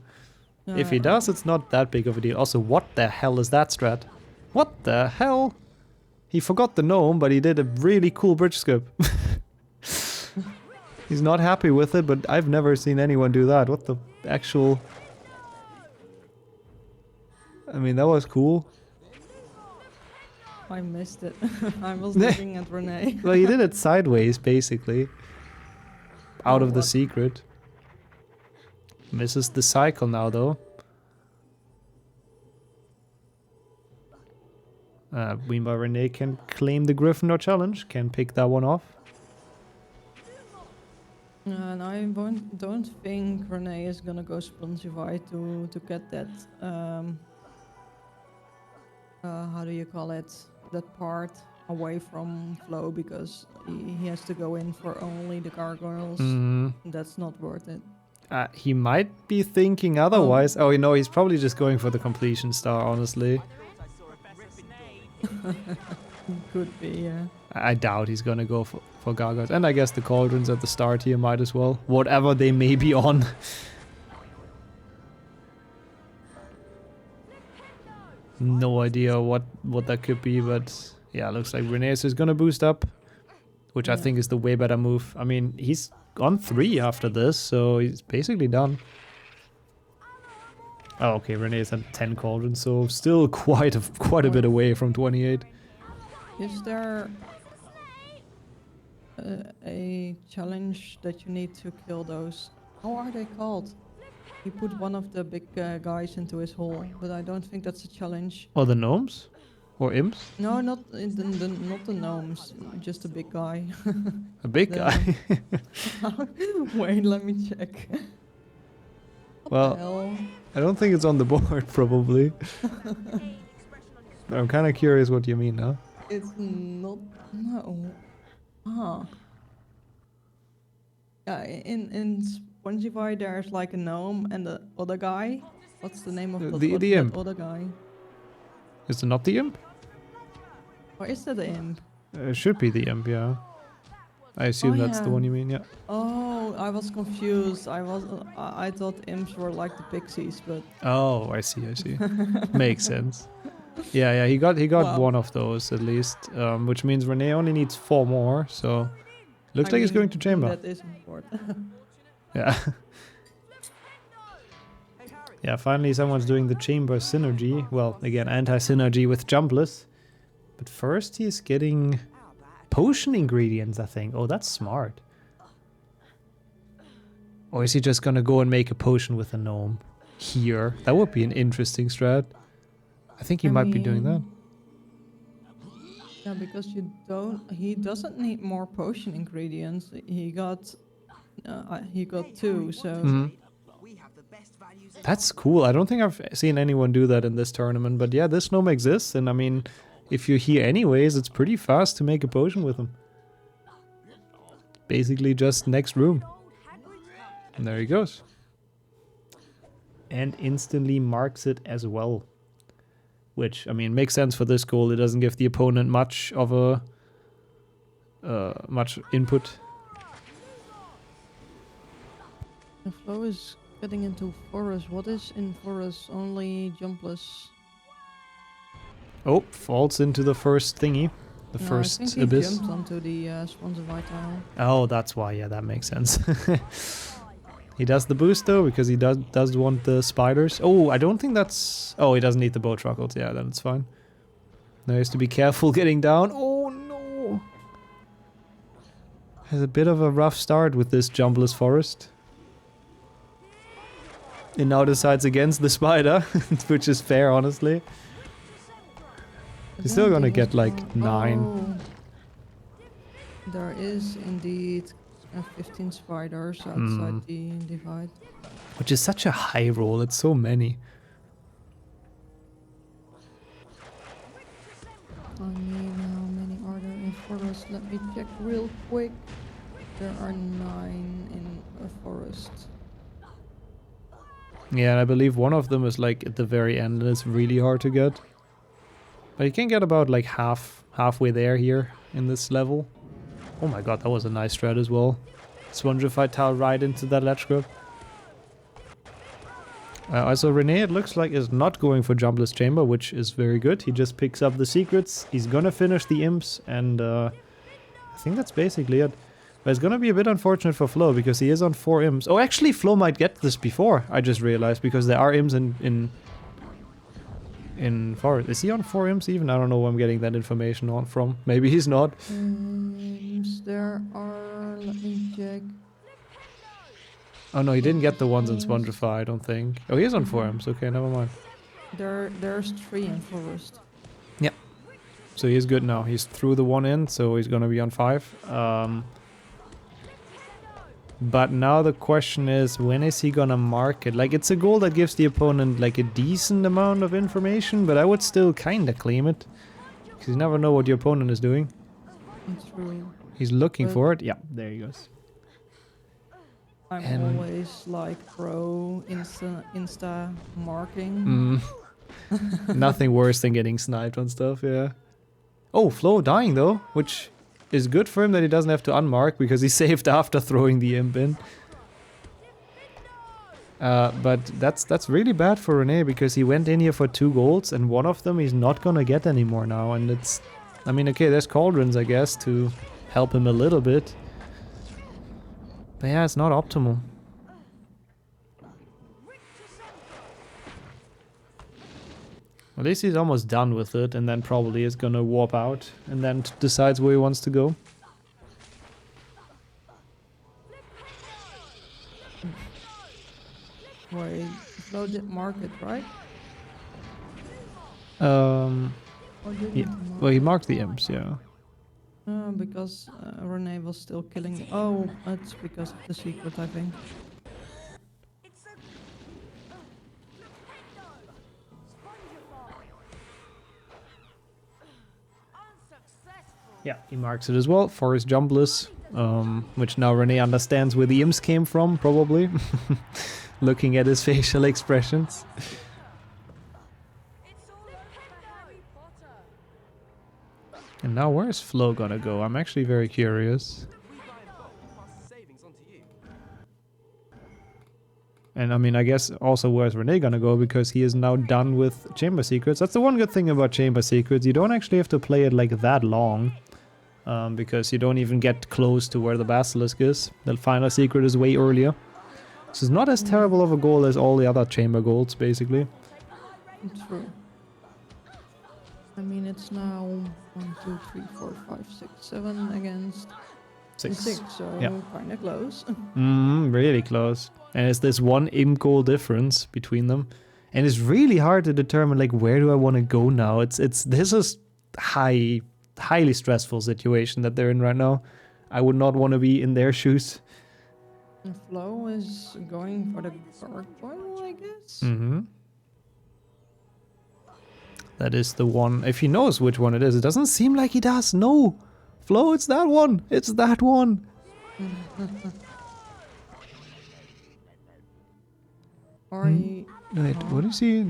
If he does, it's not that big of a deal. Also, what the hell is that strat? What the hell? He forgot the gnome, but he did a really cool bridge skip. He's not happy with it, but I've never seen anyone do that. What the actual... I mean, that was cool. I missed it. I was looking at Renee. Well, he did it sideways, basically. Out of the secret. Misses the cycle now, though. Meanwhile, Renee can claim the Gryffindor challenge. Can pick that one off. And I don't think Renee is gonna go Spongify to get that. How do you call it? That part away from Flo, because he has to go in for only the gargoyles. That's not worth it. He might be thinking otherwise. Oh, you know, he's probably just going for the completion star, honestly. Could be, yeah. I doubt he's gonna go for Gargoyles. And I guess the Cauldrons at the start here might as well. Whatever they may be on. No idea what that could be, but yeah, looks like Rene's is gonna boost up. Which I think is the way better move. I mean, he's on 3 after this, so he's basically done. Oh, okay, Rene's at 10 Cauldrons, so still quite a bit away from 28. Is there a challenge that you need to kill those? How are they called? He put one of the big guys into his hole, but I don't think that's a challenge. Or the gnomes? Or imps? No, not not the gnomes, just a big guy. A big guy? Wait, let me check. What Well, the hell? I don't think it's on the board, probably. I'm kind of curious what you mean now. It's not. No. Ah. Yeah, in Spongify there's like a gnome and the other guy. What's the name of The imp. that other guy? Is it not the imp? Or is that the imp? It should be the imp, yeah. I assume that's the one you mean, yeah. Oh, I was confused. I thought imps were like the pixies, but. Oh, I see. Makes sense. Yeah, he got Wow. one of those at least, which means Rene only needs 4 more, so looks like he's going to chamber. That is important. Yeah. Yeah, finally someone's doing the chamber synergy. Well, again, anti-synergy with jumpless. But first he's getting potion ingredients, I think. Oh, that's smart. Or is he just gonna go and make a potion with a gnome here? That would be an interesting strat. I think he might be doing that. Yeah, because he doesn't need more potion ingredients. He got 2, so. Mhm. That's cool. I don't think I've seen anyone do that in this tournament, but yeah, this gnome exists, and I mean, if you're here anyways, it's pretty fast to make a potion with him. Basically just next room. And there he goes. And instantly marks it as well. Which, I mean, makes sense for this goal. It doesn't give the opponent much of a... much input. The flow is getting into forest. What is in forest? Only jumpless. Oh, falls into the first thingy. The No, first I think abyss. He jumped onto the sponsor vital. Oh, that's why. Yeah, that makes sense. He does the boost though, because he does want the spiders. Oh, I don't think that's... Oh, he doesn't need the bow truckles. Yeah, then it's fine. Now he has to be careful getting down. Oh, no! Has a bit of a rough start with this jumpless forest. And now decides against the spider, which is fair, honestly. He's still gonna get like 9. Oh. There is indeed 15 spiders outside the divide. Which is such a high roll, it's so many. I mean, how many are there in forest? Let me check real quick. There are 9 in a forest. Yeah, and I believe one of them is like at the very end and it's really hard to get. But you can get about like halfway there here in this level. Oh my god, that was a nice strat as well. Spongified tile right into that ledge grab. Also, Rene, it looks like, is not going for jumpless chamber, which is very good. He just picks up the secrets. He's gonna finish the imps, and I think that's basically it. But it's gonna be a bit unfortunate for Flo, because he is on 4 imps. Oh, actually, Flo might get this before, I just realized, because there are imps in forest. Is he on 4 imps even? I don't know where I'm getting that information from. Maybe he's not. There are... Let me check. Oh no, he didn't get the ones in Spongify, I don't think. Oh, he is on 4 imps. Okay, never mind. There's 3 in forest. Yep. So he's good now. He's through the 1 in, so he's gonna be on 5. But now the question is, when is he gonna mark it? Like, it's a goal that gives the opponent like a decent amount of information, but I would still kinda claim it. Because you never know what your opponent is doing. It's true. He's looking for it. Yeah, there he goes. I'm always like pro insta marking. Nothing worse than getting sniped on stuff, yeah. Oh, Flo dying though, which is good for him that he doesn't have to unmark because he saved after throwing the imp in. But that's really bad for Rene because he went in here for 2 golds and one of them he's not gonna get anymore now. And it's, I mean, okay, there's cauldrons, I guess, to help him a little bit. But yeah, it's not optimal. At least he's almost done with it and then probably is gonna warp out and then decides where he wants to go. Wait, Flo did mark it, right? Yeah. Well, he marked the imps, yeah. Because Rene was still killing. Oh, it's because of the secret, I think. Yeah, he marks it as well for his jumbless, which now Rene understands where the imps came from, probably. Looking at his facial expressions. And now where's Flo gonna go? I'm actually very curious. And I mean, I guess also where's Rene gonna go, because he is now done with Chamber Secrets. That's the one good thing about Chamber Secrets. You don't actually have to play it like that long. Because you don't even get close to where the Basilisk is. The final secret is way earlier. So it's not as terrible of a goal as all the other Chamber goals, basically. True. I mean, it's now 1, 2, 3, 4, 5, 6, 7 against 6, so yeah. kind of close. Really close. And it's this one imp goal difference between them. And it's really hard to determine, like, where do I want to go now? This is highly stressful situation that they're in right now. I would not want to be in their shoes. And Flo is going for the gargoyle, I guess? That is the one. If he knows which one it is, it doesn't seem like he does. No! Flo, it's that one! It's that one! Wait, what is he?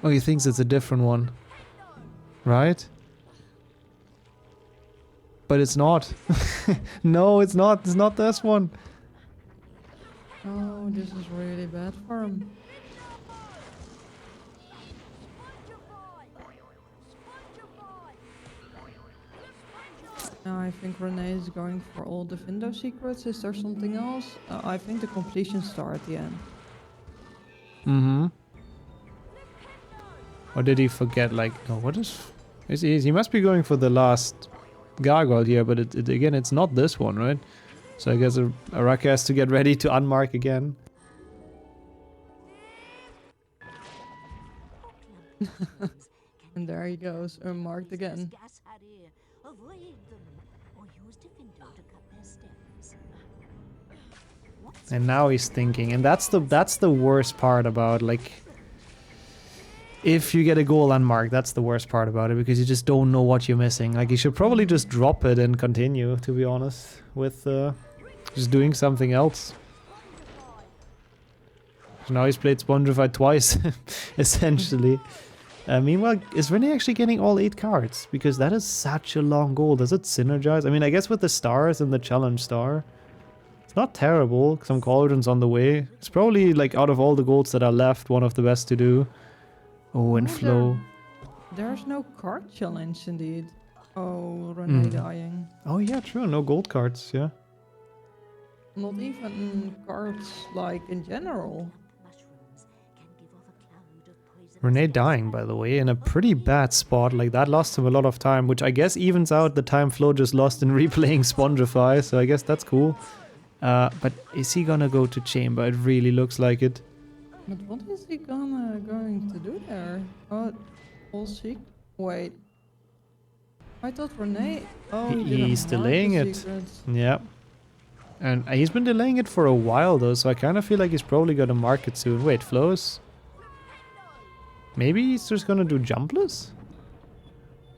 Oh, he thinks it's a different one. Right? But it's not. No, it's not. It's not this one. Oh, this is really bad for him. Now I think Rene is going for all the window secrets. Is there something else? I think the completion star at the end. Or did he forget, like, no, what is he must be going for the last gargoyle here, but again, it's not this one, right? So I guess Araka has to get ready to unmark again. And there he goes, unmarked again. And now he's thinking, and that's the worst part about, like, if you get a goal unmarked, that's the worst part about it, because you just don't know what you're missing. Like, you should probably just drop it and continue, to be honest, with just doing something else. So now he's played Spongify twice, essentially. Meanwhile, is Rene actually getting all 8 cards? Because that is such a long goal. Does it synergize? I mean, I guess with the stars and the challenge star, it's not terrible. Some cauldrons on the way. It's probably, like, out of all the goals that are left, one of the best to do. Oh, and Flo. There's no card challenge, indeed. Oh, Rene dying. Oh, yeah, true. No gold cards, yeah. Not even cards, like, in general. Rene dying, by the way, in a pretty bad spot. Like, that lost him a lot of time, which I guess evens out the time Flo just lost in replaying Spongify, so I guess that's cool. But is he gonna go to Chamber? It really looks like it. But what is he going to do there? Oh, all sick. Wait. I thought Rene. Oh, he's delaying it. Secrets. Yeah. And he's been delaying it for a while though, so I kind of feel like he's probably gonna mark it soon. Wait, Flo's. Maybe he's just gonna do jumpless?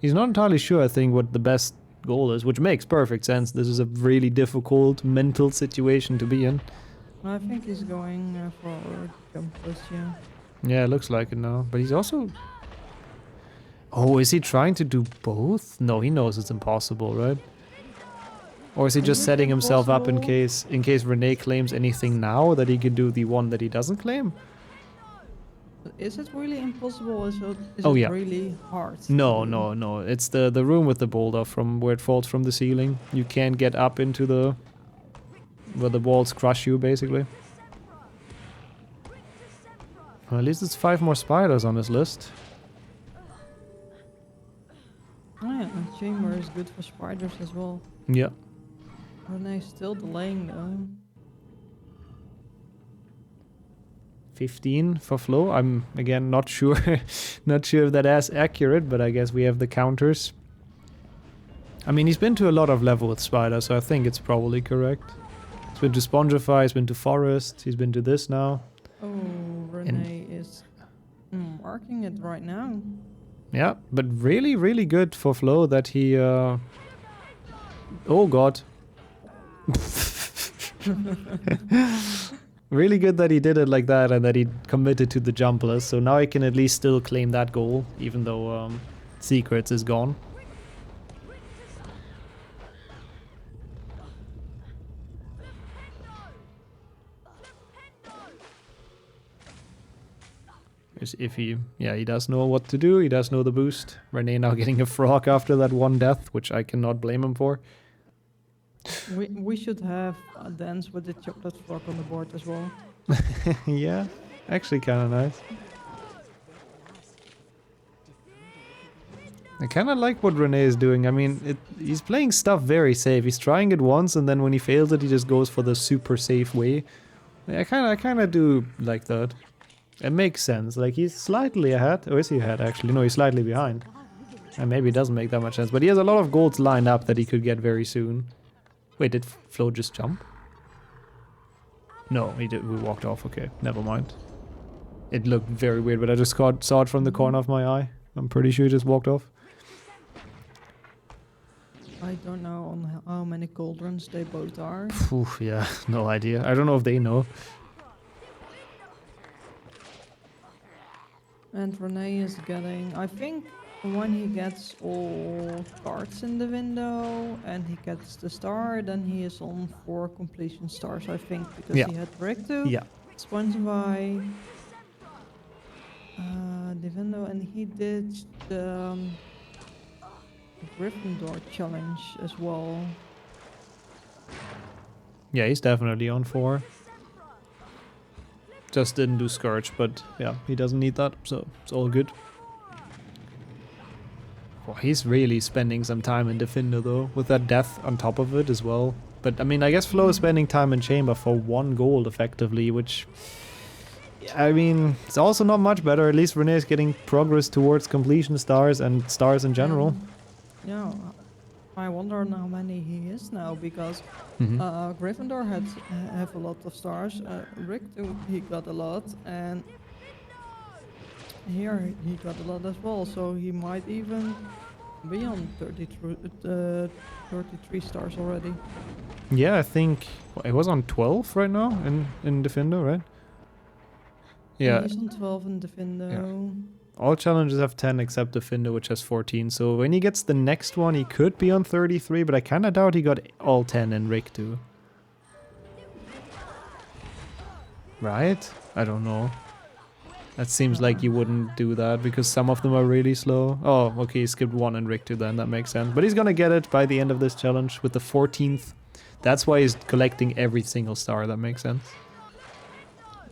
He's not entirely sure, I think, what the best goal is, which makes perfect sense. This is a really difficult mental situation to be in. I think he's going for jump push, yeah. Yeah, it looks like it now. But he's also... Oh, is he trying to do both? No, he knows it's impossible, right? Or is he just setting himself up in case Renee claims anything now, that he could do the one that he doesn't claim? Is it really impossible? Is it really hard? No. It's the room with the boulder from where it falls from the ceiling. You can't get up into the... where the walls crush you, basically. Well, at least it's 5 more spiders on his list. Oh yeah, and chamber is good for spiders as well. Yeah. Renee's still delaying though. 15 for Flo. I'm again not sure not sure if that's accurate, but I guess we have the counters. I mean, he's been to a lot of level with Spider, so I think it's probably correct. He's been to Spongify, he's been to Forest, he's been to this now. Oh, Renee is marking it right now. Yeah, but really, really good for Flo that he oh god. Really good that he did it like that and that he committed to the jumpless, so now he can at least still claim that goal, even though Secrets is gone. If he does know what to do, he does know the boost. Renee now getting a frog after that one death, which I cannot blame him for. We should have a dance with the chocolate frog on the board as well. Yeah, actually kind of nice. I kind of like what Renee is doing. I mean, he's playing stuff very safe. He's trying it once, and then when he fails it, he just goes for the super safe way. I kind of do like that. It makes sense. Like, he's slightly ahead. Or is he ahead, actually? No, he's slightly behind. And maybe it doesn't make that much sense. But he has a lot of golds lined up that he could get very soon. Wait, did Flo just jump? No, he did. We walked off. Okay, never mind. It looked very weird, but I just saw it from the corner of my eye. I'm pretty sure he just walked off. I don't know on how many cauldrons they both are. Oof, yeah, no idea. I don't know if they know. And Renee is getting, I think, when he gets all cards in the window and he gets the star, then he is on 4 completion stars, I think, because he had Recto, Spongify, the window, and he did the Gryffindor challenge as well. Yeah, he's definitely on 4. Just didn't do Scourge, but yeah, he doesn't need that, so it's all good. Oh, he's really spending some time in Defender though, with that death on top of it as well. But I mean, I guess Flo is spending time in Chamber for 1 gold effectively, which... I mean, it's also not much better. At least Renee is getting progress towards completion stars and stars in general. Yeah, I wonder how many he is now, because Gryffindor have a lot of stars. Rick too, he got a lot, and here he got a lot as well. So he might even be on 33 stars already. Yeah, I think it was on 12 right now in Defender, right? Yeah. He's on 12 in Defender. Yeah. All challenges have 10 except Defender, which has 14. So when he gets the next one, he could be on 33, but I kind of doubt he got all 10 in Rick too. Right? I don't know. That seems like you wouldn't do that because some of them are really slow. Oh, okay, he skipped 1 in Rick too then, that makes sense. But he's gonna get it by the end of this challenge with the 14th. That's why he's collecting every single star, that makes sense.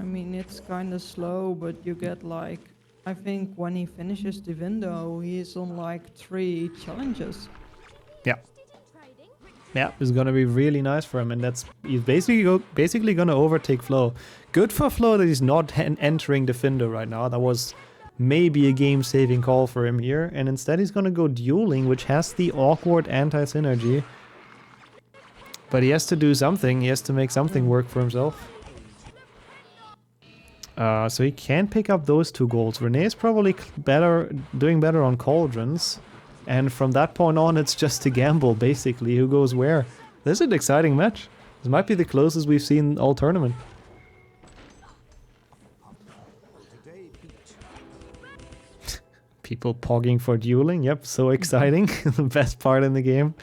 I mean, it's kind of slow, but you get like... I think when he finishes the window, he's on like 3 challenges. Yeah. Yeah, it's gonna be really nice for him, and he's basically gonna overtake Flo. Good for Flo that he's not entering Defender right now. That was maybe a game-saving call for him here, and instead he's gonna go dueling, which has the awkward anti-synergy. But he has to do something. He has to make something work for himself. So he can pick up those 2 golds. Renee is probably doing better on cauldrons. And from that point on, it's just a gamble, basically, who goes where. This is an exciting match. This might be the closest we've seen all tournament. People pogging for dueling, yep, so exciting. The best part in the game.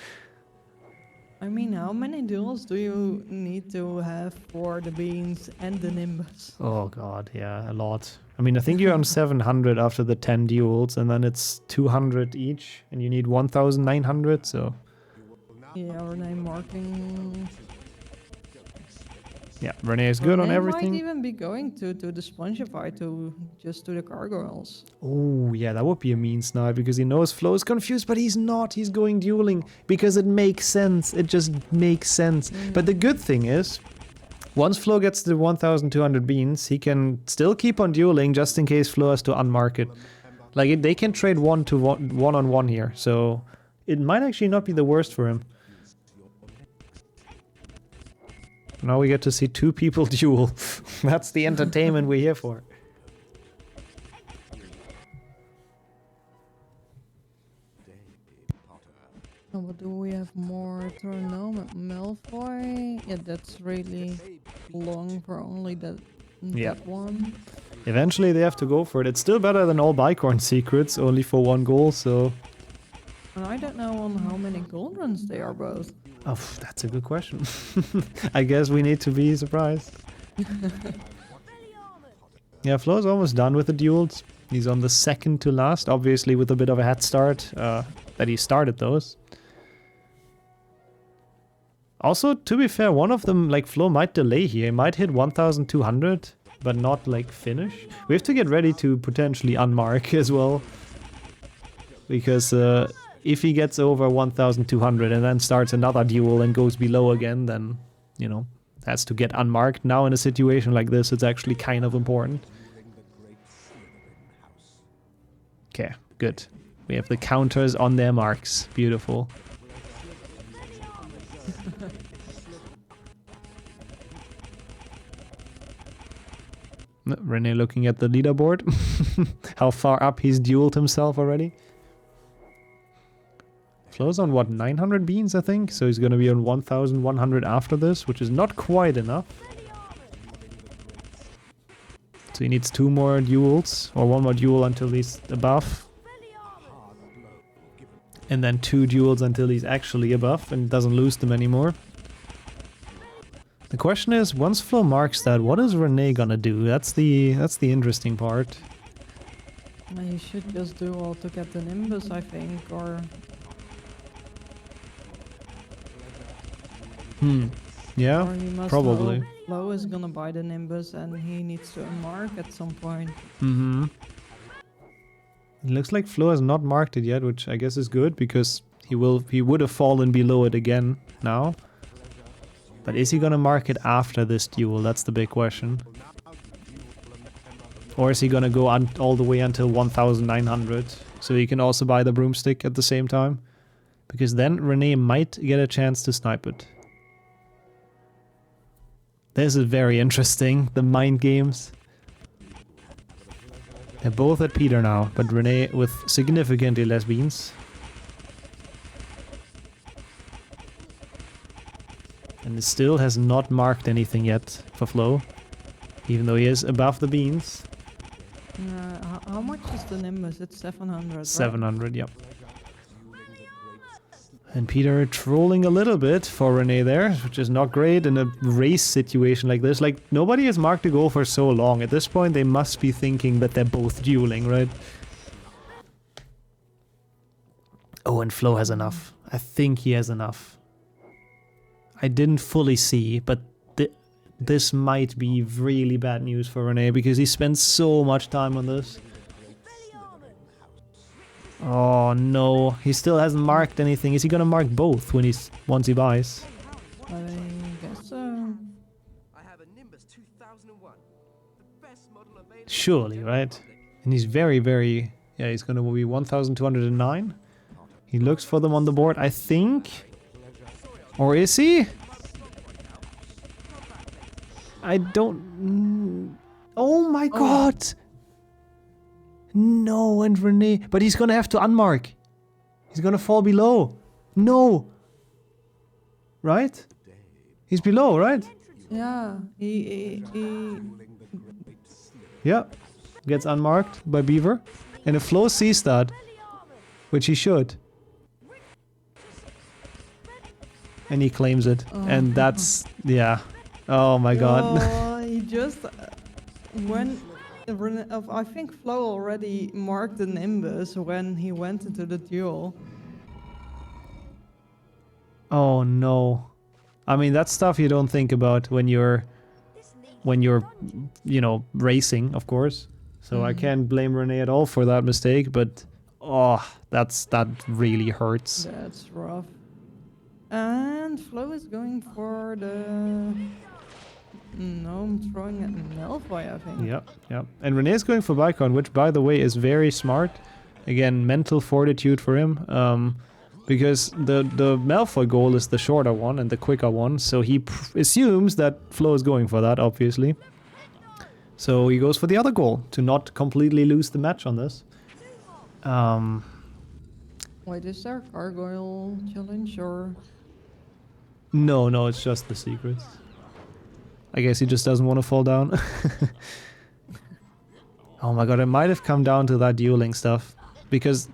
I mean, how many duels do you need to have for the beans and the nimbus? Oh god, yeah, a lot. I mean, I think you're on 700 after the 10 duels, and then it's 200 each, and you need 1,900, so... Yeah, Renee marking... Yeah, Renee is good on everything. Might even be going to the Spongify to just do the gargoyles. Oh, yeah, that would be a mean snipe, because he knows Flo is confused, but he's not. He's going dueling, because it makes sense. It just makes sense. But the good thing is, once Flo gets the 1,200 beans, he can still keep on dueling, just in case Flo has to unmark it. Like, they can trade one-on-one here, so it might actually not be the worst for him. Now we get to see two people duel. That's the entertainment we're here for. Oh, but do we have more tournament? Malfoy? Yeah, that's really long for only that one. Eventually they have to go for it. It's still better than all Bicorn secrets, only for 1 goal, so... And I don't know on how many gold runs they are both. Oh, that's a good question. I guess we need to be surprised. Yeah, Flo's almost done with the duels. He's on the second to last, obviously with a bit of a head start that he started those. Also, to be fair, one of them, like Flo, might delay here. He might hit 1,200, but not like finish. We have to get ready to potentially unmark as well. Because if he gets over 1,200 and then starts another duel and goes below again, then, you know, has to get unmarked. Now in a situation like this, it's actually kind of important. Okay, good. We have the counters on their marks. Beautiful. Rene looking at the leaderboard. How far up he's dueled himself already. Flo's on what, 900 beans, I think? So he's gonna be on 1,100 after this, which is not quite enough. So he needs 2 more duels, or 1 more duel until he's above. And then 2 duels until he's actually above and doesn't lose them anymore. The question is, once Flo marks that, what is Renee gonna do? That's the interesting part. He should just do all to get the Nimbus, I think, or... Yeah, or he must probably. know Flo is gonna buy the Nimbus and he needs to unmark at some point. It looks like Flo has not marked it yet, which I guess is good, because he would have fallen below it again now. But is he gonna mark it after this duel? That's the big question. Or is he gonna go all the way until 1,900, so he can also buy the broomstick at the same time? Because then Renee might get a chance to snipe it. This is very interesting, the mind games. They're both at Peter now, but Renee with significantly less beans. And it still has not marked anything yet for Flo, even though he is above the beans. How much is the Nimbus? It's 700, right? 700, yep. And Peter trolling a little bit for Renee there, which is not great in a race situation like this. Like, nobody has marked a goal for so long. At this point, they must be thinking that they're both dueling, right? Oh, and Flo has enough. I think he has enough. I didn't fully see, but this might be really bad news for Renee, because he spent so much time on this. Oh no, he still hasn't marked anything. Is he gonna mark both once he buys? I guess so. Surely, right? And he's very, very... Yeah, he's gonna be 1,209. He looks for them on the board, I think. Or is he? I don't... Oh my god! No, and Renee... But he's gonna have to unmark. He's gonna fall below. No! Right? He's below, right? Yeah, he Yeah. Gets unmarked by Beaver. And if Flo sees that, which he should, and he claims it. And that's, yeah. Oh my god. He just when I think Flo already marked a Nimbus when he went into the duel. Oh no. I mean, that's stuff you don't think about when you're, you know, racing, of course. So I can't blame Renee at all for that mistake, but oh, that really hurts. That's rough. And Flo is going for the... No, I'm throwing at Malfoy, I think. Yep. And Renee's going for Bicon, which, by the way, is very smart. Again, mental fortitude for him. Because the Malfoy goal is the shorter one and the quicker one, so he assumes that Flo is going for that, obviously. So he goes for the other goal, to not completely lose the match on this. Wait, is there a gargoyle challenge or... No, it's just the secrets. I guess he just doesn't want to fall down. Oh my god, it might have come down to that dueling stuff. Because,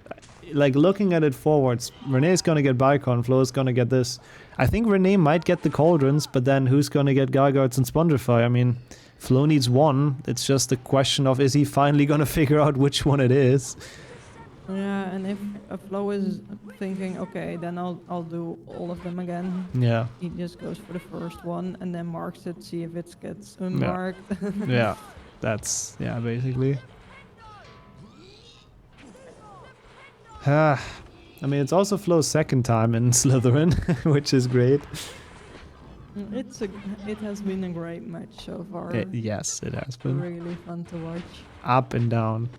like, looking at it forwards, Renee's gonna get Bicon, Flo's gonna get this. I think Renee might get the Cauldrons, but then who's gonna get Gargoyles and Spongify? I mean, Flo needs one. It's just a question of, is he finally gonna figure out which one it is? Yeah, and if Flo is thinking, okay, then I'll do all of them again. Yeah. He just goes for the first one and then marks it, see if it gets unmarked. Yeah, that's, yeah, basically. I mean, it's also Flo's second time in Slytherin, which is great. It has been a great match so far. Yes, it has been. Really fun to watch. Up and down.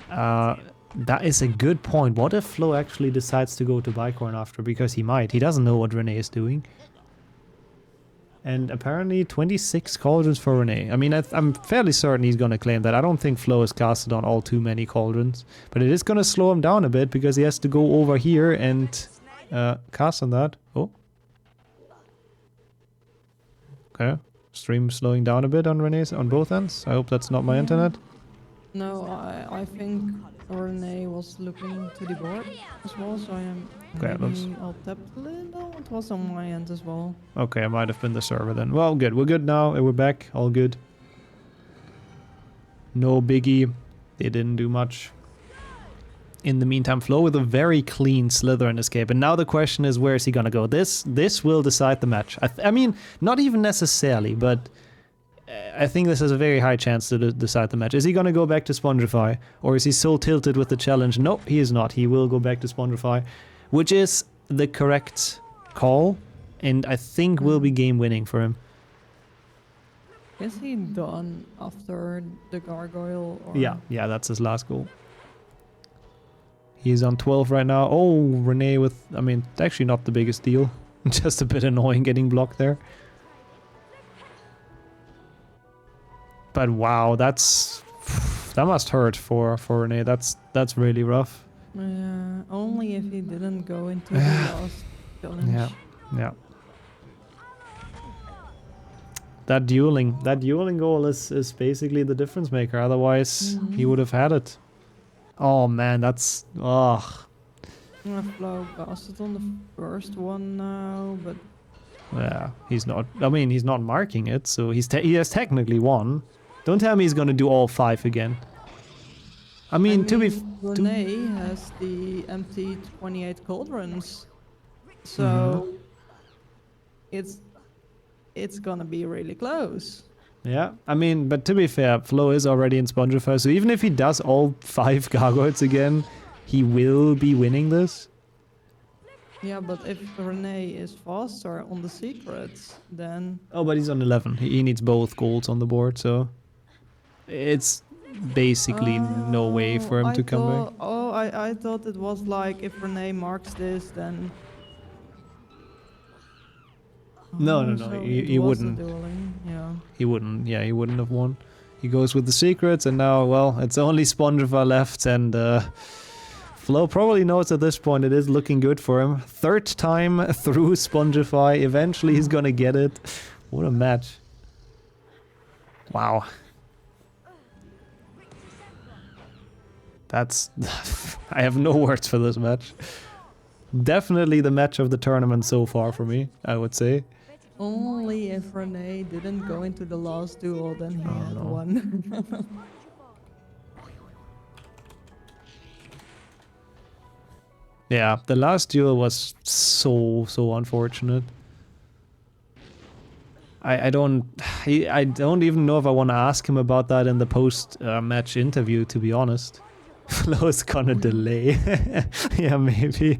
That is a good point. What if Flo actually decides to go to Bicorn after? Because he might. He doesn't know what Renee is doing. And apparently 26 Cauldrons for Renee. I mean, I'm fairly certain he's going to claim that. I don't think Flo has casted on all too many Cauldrons. But it is going to slow him down a bit because he has to go over here and cast on that. Oh. Okay. Stream slowing down a bit on Renee's, on both ends. I hope that's not my internet. No, I think Renee was looking to the board as well, so I am... Okay, I'll tap a little. It was on my end as well. Okay, it might have been the server then. Well, good. We're good now. We're back. All good. No biggie. They didn't do much. In the meantime, Flo with a very clean Slytherin escape. And now the question is, where is he gonna go? This will decide the match. I mean, not even necessarily, but I think this has a very high chance to decide the match. Is he gonna go back to Spongify? Or is he so tilted with the challenge? Nope, he is not. He will go back to Spongify, which is the correct call, and I think will be game winning for him. Is he done after the gargoyle? Or... Yeah, that's his last goal. He's on 12 right now. Oh, Renee with, I mean, actually not the biggest deal. Just a bit annoying getting blocked there. But wow, that must hurt for Renee. That's really rough. Yeah, only if he didn't go into the last challenge. Yeah. That dueling goal is basically the difference maker. Otherwise, he would have had it. Oh man, that's Flo casted on the first one now, but yeah, he's not. I mean, he's not marking it, so he has technically won. Don't tell me he's gonna do all 5 again. I mean, Renee has the empty 28 cauldrons, so it's gonna be really close. Yeah, I mean, but to be fair, Flo is already in Spongify, so even if he does all 5 gargoyles again, he will be winning this. Yeah, but if Renee is faster on the secrets, then... Oh, but he's on 11. He needs both goals on the board, so... It's basically no way for him to come back. Oh, I thought it was like if Renee marks this, then... No, so he wouldn't. Yeah. He wouldn't have won. He goes with the secrets, and now, well, it's only Spongify left, and Flo probably knows at this point it is looking good for him. Third time through Spongify. Eventually he's gonna get it. What a match. Wow. That's... I have no words for this match. Definitely the match of the tournament so far for me, I would say. Only if Renee didn't go into the last duel, then he had won. Yeah, the last duel was so unfortunate. I don't even know if I want to ask him about that in the post match interview, to be honest. Flo's gonna delay. Yeah, maybe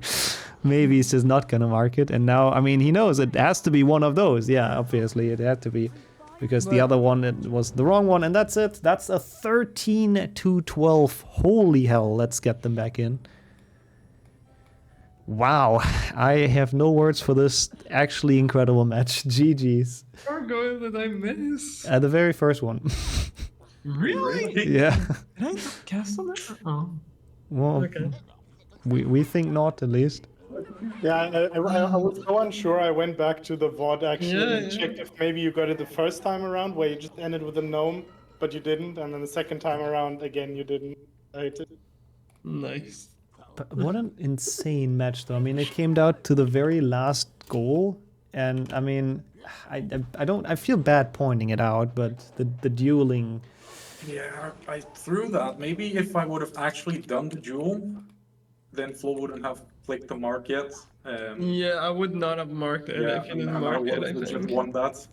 he's just not gonna mark it. And now, I mean, he knows it has to be one of those. Yeah, obviously it had to be, because the other one, it was the wrong one, and that's it. That's a 13-12. Holy hell! Let's get them back in. Wow, I have no words for this actually incredible match. GG's. What goal did I miss? The very first one. Really? Yeah. Did I not castle it? Oh. Well, Okay. we think not, at least. Yeah, I was so unsure. I went back to the VOD actually and Yeah. checked if maybe you got it the first time around where you just ended with a gnome, but you didn't, and then the second time around again you didn't. Nice. But what an insane match, though. I mean, it came down to the very last goal, and I mean, I feel bad pointing it out, but the dueling. Yeah, I threw that. Maybe if I would have actually done the duel, then Flo wouldn't have clicked the mark yet. Yeah, I would not have marked it if you didn't mark it, I would have think. won that.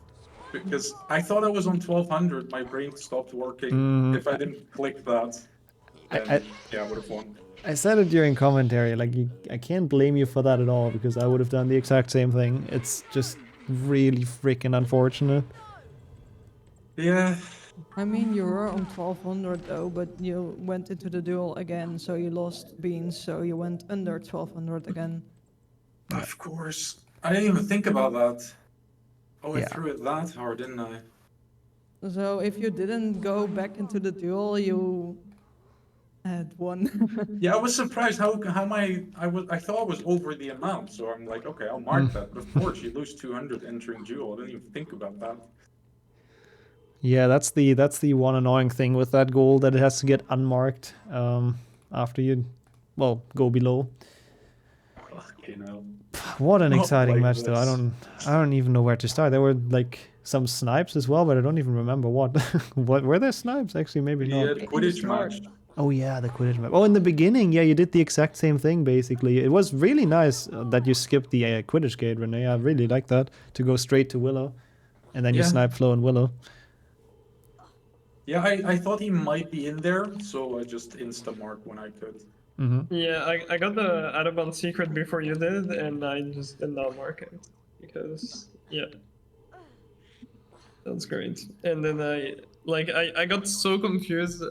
Because I thought I was on 1200, my brain stopped working. If I didn't click that, then yeah, I would have won. I said it during commentary, like, I can't blame you for that at all, because I would have done the exact same thing. It's just really freaking unfortunate. Yeah. I mean, you were on 1200 though, but you went into the duel again, so you lost beans, so you went under 1200 again. Of course. I didn't even think about that. Oh, I Yeah. threw it that hard, didn't I? So if you didn't go back into the duel, you had won. Yeah, I was surprised how I thought I was over the amount, so I'm like, okay, I'll mark that. But of course, you lose 200 entering duel. I didn't even think about that. Yeah, that's the one annoying thing with that goal, that it has to get unmarked after you, well, go below. Okay, no. What an Not exciting like match, though. I this. don't even know where to start. There were like some snipes as well, but I don't even remember what. What were there snipes? Actually, maybe Yeah, not. the Quidditch match. Oh yeah, the Quidditch map. Oh, in the beginning, yeah, you did the exact same thing basically. It was really nice that you skipped the Quidditch gate, Renee. I really like that, to go straight to Willow, and then you Yeah. snipe Flo and Willow. Yeah, I thought he might be in there, so I just insta-mark when I could. Yeah, I got the Adabon secret before you did, and I just did not mark it. Because, yeah. That's great. And then I got so confused,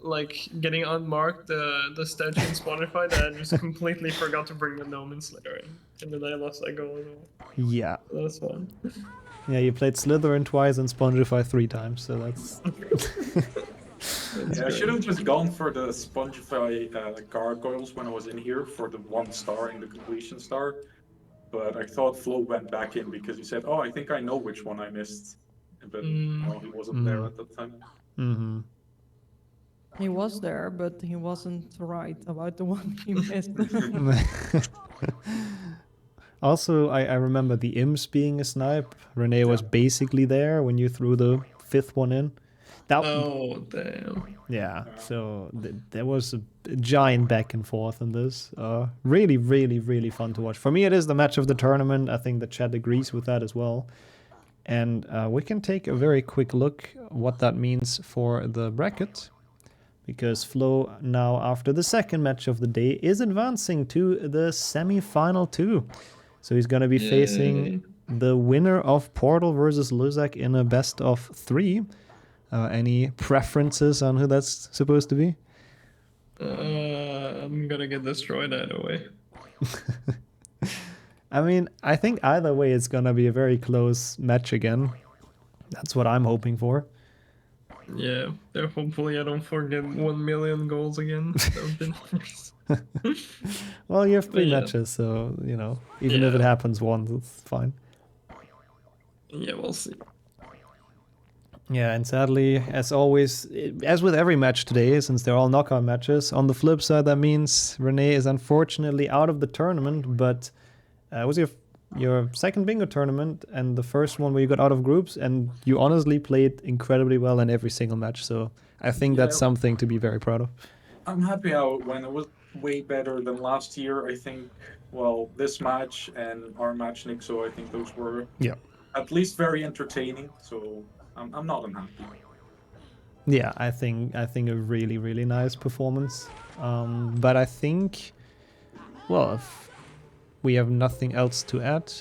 like getting unmarked the statue in Spotify, that I just completely forgot to bring the gnome in Slytherin. And then I lost that goal as well. Yeah. That's fun. Yeah, you played Slytherin twice and Spongify 3 times, so that's... Yeah, I should have just gone for the Spongify gargoyles when I was in here for the 1 star and the completion star. But I thought Flo went back in because he said, oh, I think I know which one I missed. But no, he wasn't there at that time. He was there, but he wasn't right about the one he missed. Also, I remember the imps being a snipe. Renee was basically there when you threw the 5th one in. Oh, damn. Yeah, so there was a giant back and forth in this. Really, really, really fun to watch. For me, it is the match of the tournament. I think the chat agrees with that as well. And we can take a very quick look what that means for the bracket. Because Flo now, after the second match of the day, is advancing to the semi-final 2. So he's going to be facing the winner of Portal versus Luzak in a best of 3. Any preferences on who that's supposed to be? I'm gonna get destroyed either way. I mean, I think either way it's gonna be a very close match again. That's what I'm hoping for. Yeah, there. Hopefully, I don't forget 1 million goals again. That would be nice. Well, you have 3 Yeah. matches, so, you know, even if it Yeah. happens once, it's fine. Yeah, we'll see. Yeah, and sadly, as always, as with every match today, since they're all knockout matches, on the flip side, that means Renee is unfortunately out of the tournament, but it was your second bingo tournament and the first one where you got out of groups, and you honestly played incredibly well in every single match, so I think that's something to be very proud of. I'm happy how it went. It was way better than last year. I think, well, this match and our match, Nick, so I think those were at least very entertaining, so I'm not unhappy. Yeah, I think a really, really nice performance. But I think, well, if we have nothing else to add,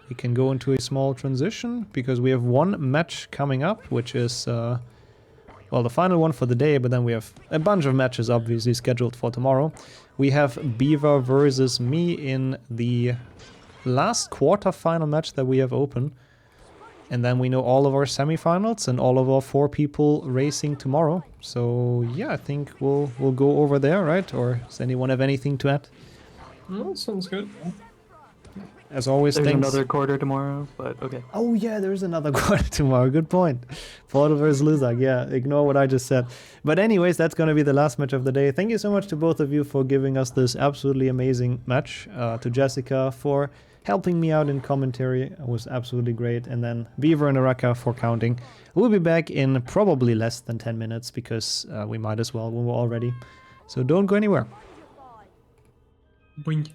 we can go into a small transition because we have one match coming up, which is, well, the final one for the day, but then we have a bunch of matches obviously scheduled for tomorrow. We have Beaver versus me in the last quarter-final match that we have open. And then we know all of our semifinals and all of our 4 people racing tomorrow. So yeah, I think we'll go over there, right? Or does anyone have anything to add? No, sounds good. As always, There's thanks. another quarter tomorrow, but okay. Oh yeah, there's another quarter tomorrow. Good point. Porto versus Luzak. Yeah, ignore what I just said. But anyways, that's going to be the last match of the day. Thank you so much to both of you for giving us this absolutely amazing match. To Jessica for helping me out in commentary. It was absolutely great. And then Beaver and Araka for counting. We'll be back in probably less than 10 minutes because we might as well when we're all ready. So don't go anywhere. Boing.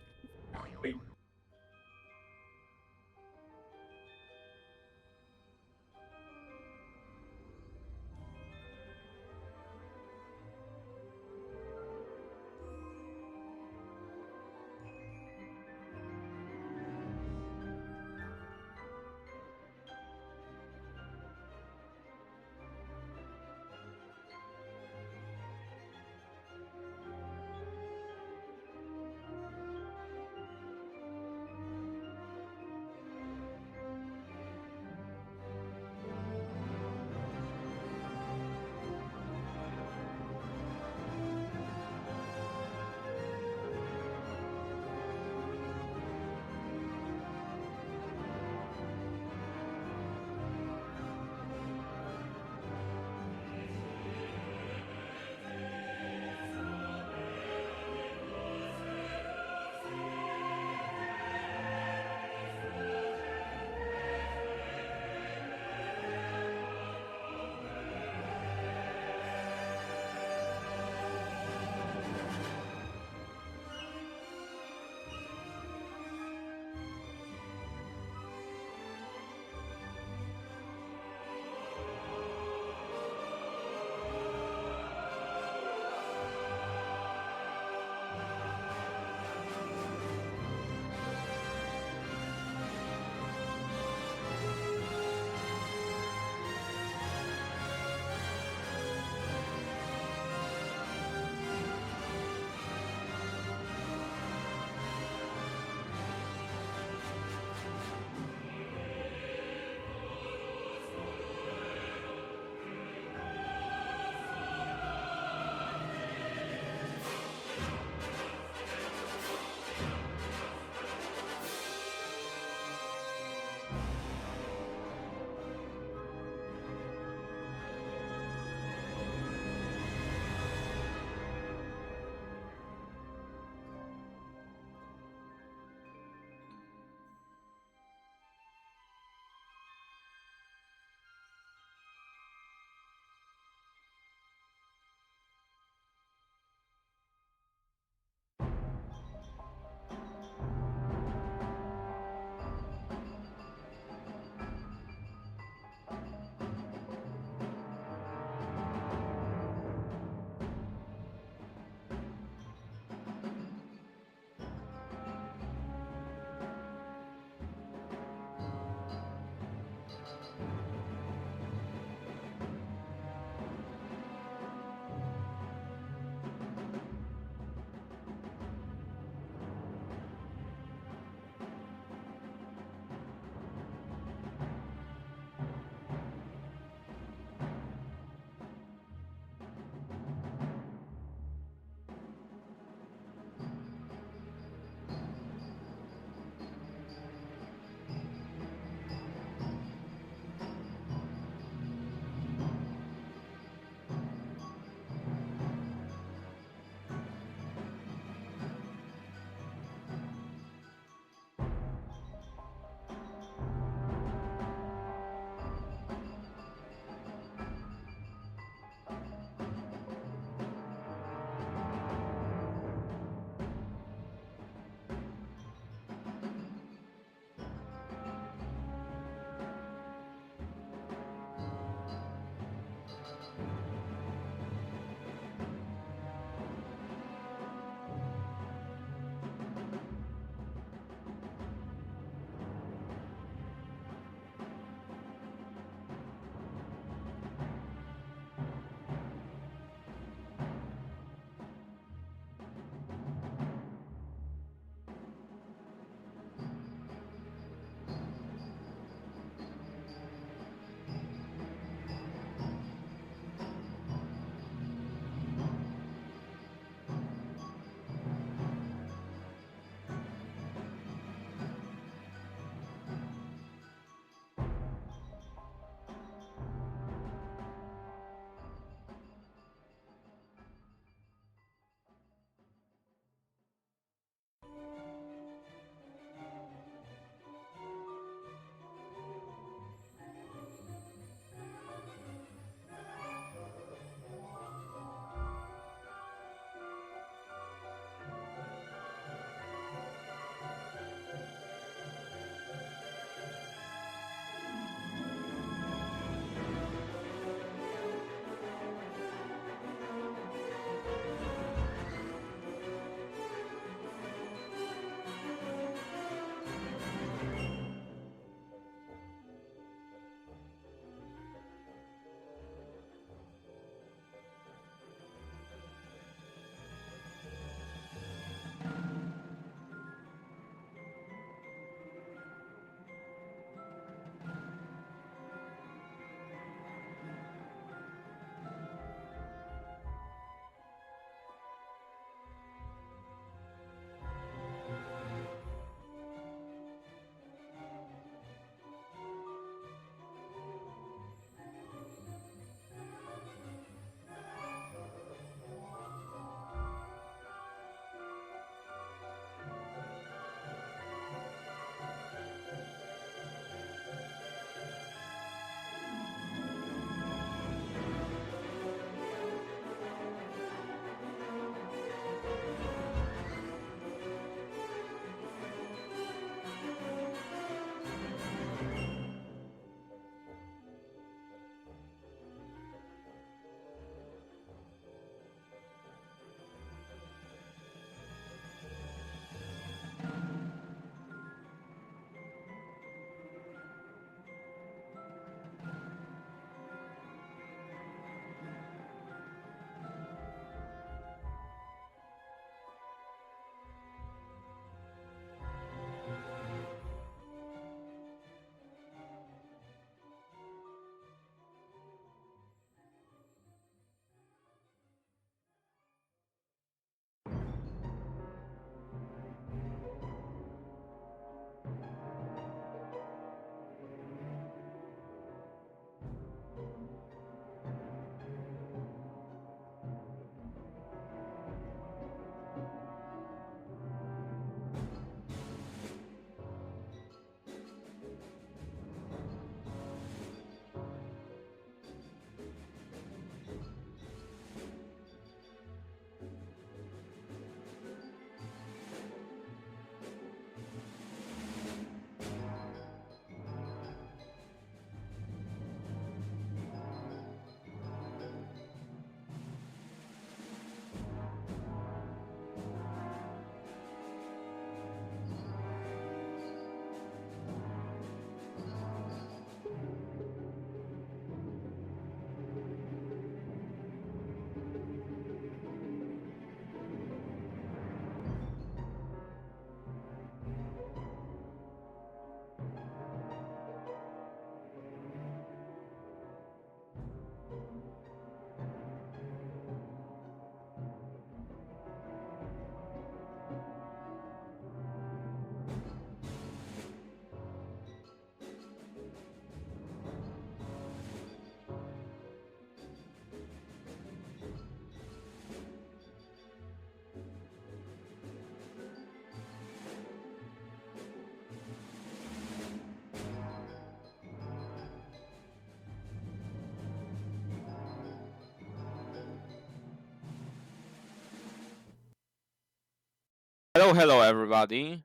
Hello, everybody.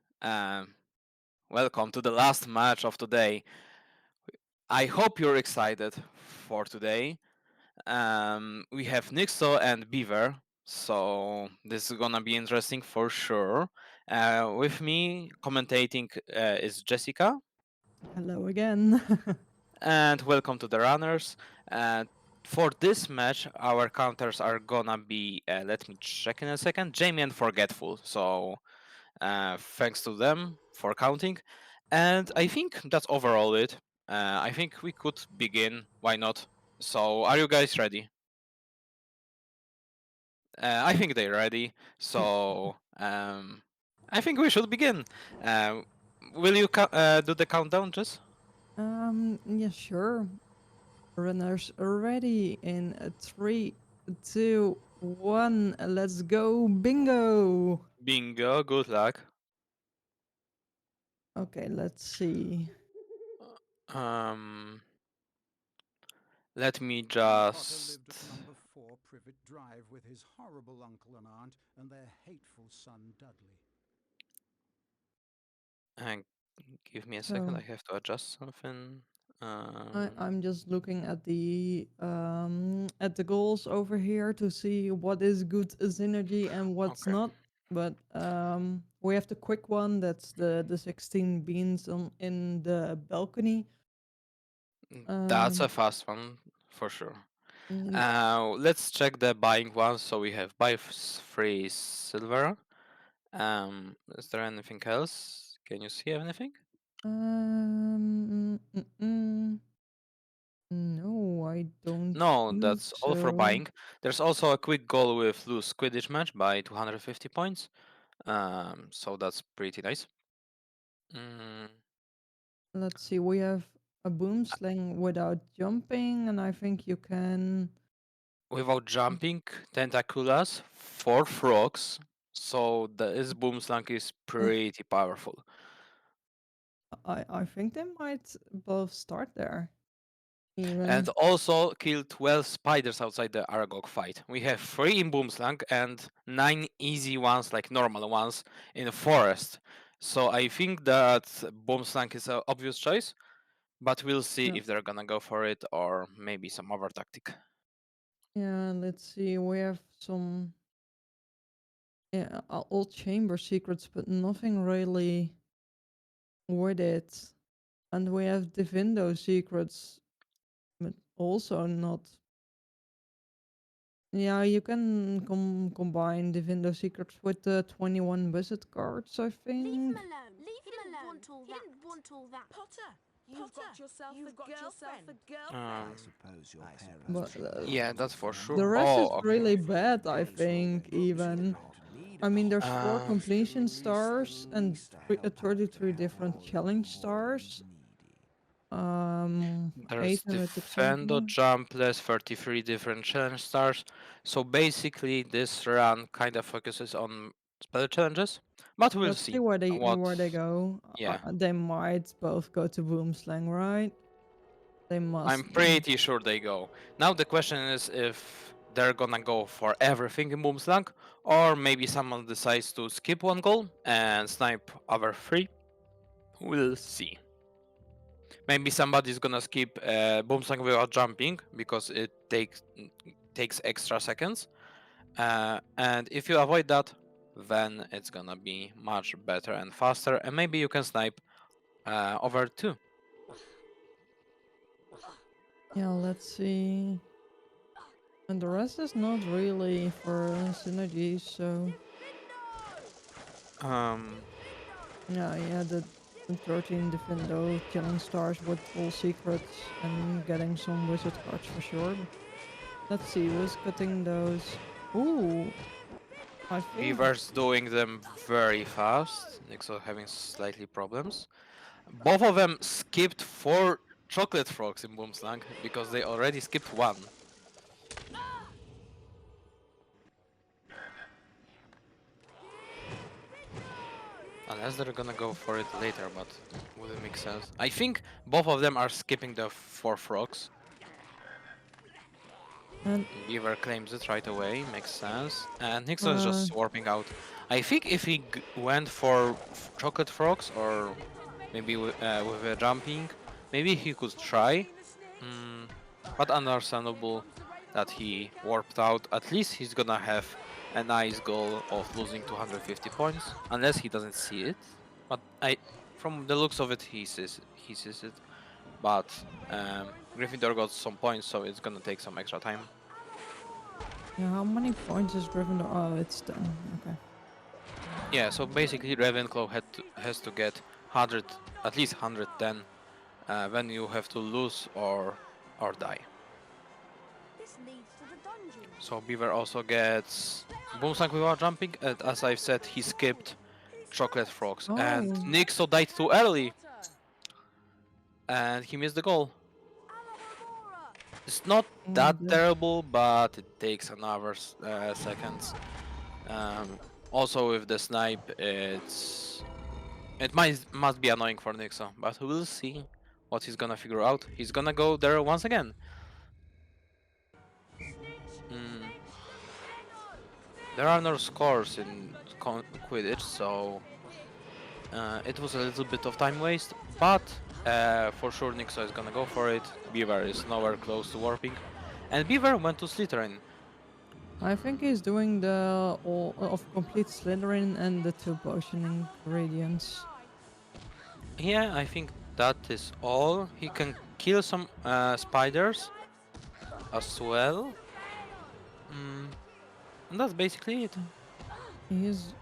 Welcome to the last match of today. I hope you're excited for today. We have Nixo and Beaver, so this is gonna be interesting for sure. With me commentating is Jessica. Hello again. And welcome to the runners. For this match, our counters are gonna be, let me check in a second, Jamie and Forgetful. So thanks to them for counting. And I think that's overall it. I think we could begin. Why not? So, are you guys ready? I think they're ready. So, I think we should begin. Will you do the countdown, Jess? Yeah, sure. Runners ready in 3, 2, 1. Let's go. Bingo. Bingo. Good luck. Okay, let's see. Um, Let me just. lived at number 4 Privet Drive with his horrible uncle and aunt and their hateful son Dudley. And give me a second. So I have to adjust something. I'm just looking at the goals over here to see what is good synergy and what's Okay. not. But we have the quick one. That's the 16 beans in the balcony. That's a fast one for sure. Mm, Let's check the buying one. So we have buy 3 silver. Is there anything else? Can you see anything? No, I don't No, think that's all for so. buying. There's also a quick goal with lose Quidditch match by 250 points. So that's pretty nice. Let's see. We have a boom sling without jumping, and I think you can. Without jumping, Tentaculas, 4 frogs. So this boom slang is pretty powerful. I think they might both start there. Even. And also kill 12 spiders outside the Aragog fight. We have 3 in Boomslang and 9 easy ones, like normal ones, in forest. So I think that Boomslang is an obvious choice, but we'll see if they're gonna go for it or maybe some other tactic. Yeah, let's see. We have some old chamber secrets, but nothing really with it. And we have Divindo secrets, but also not. Yeah, you can combine Divindo secrets with the 21 wizard cards, I think. Leave him alone. Leave him alone. He didn't want all that. Potter, you've got yourself a girlfriend. I suppose your parents. But yeah, that's for sure. the rest is okay. really bad, I think, even. I mean, there's 4 Um, completion stars and 33 different challenge stars. There's 800 Defendo, example. Jumpless, 33 different challenge stars. So basically, this run kind of focuses on spell challenges, but we'll Let's see see where they what. go. Yeah, They might both go to Boomslang, right? They must. I'm pretty sure they go. Now the question is if they're gonna go for everything in Boomslang, or maybe someone decides to skip one goal and snipe other 3. We'll see. Maybe somebody's gonna skip Boomslang without jumping because it takes extra seconds. And if you avoid that, then it's gonna be much better and faster, and maybe you can snipe over 2. Yeah, let's see. And the rest is not really for synergy, so. Yeah, the 13 Defendo killing stars with full secrets and getting some wizard cards for sure. Let's see, who's cutting those? Ooh, I think. Beaver's doing them very fast. Nixo having slightly problems. Both of them skipped 4 chocolate frogs in Boomslang because they already skipped 1. Unless they're gonna go for it later, but wouldn't make sense. I think both of them are skipping the 4 frogs. And Beaver claims it right away, makes sense. And Nixon is uh, just warping out. I think if he went for chocolate frogs or maybe with a jumping, maybe he could try. Mm, but understandable that he warped out. At least he's gonna have a nice goal of losing 250 points, unless he doesn't see it. But from the looks of it, he sees it. But Gryffindor got some points, so it's gonna take some extra time. yeah, how many points is Gryffindor? Oh, it's 10. Okay. Yeah, so basically Ravenclaw has to get 100, at least 110, when you have to lose or die. So Beaver also gets Boomslang without jumping, and as I've said, he skipped Chocolate Frogs. And Oh. Nixo died too early, and he missed the goal. It's not that terrible, but it takes another seconds. Also with the snipe, it must be annoying for Nixo, but we'll see what he's gonna figure out. He's gonna go there once again. There are no scores in Quidditch, so it was a little bit of time waste, but for sure Nixo is gonna go for it. Beaver is nowhere close to warping, and Beaver went to Slytherin. I think he's doing the all of complete Slytherin and the 2 potion ingredients. Yeah, I think that is all. He can kill some spiders as well. And that's basically it. He's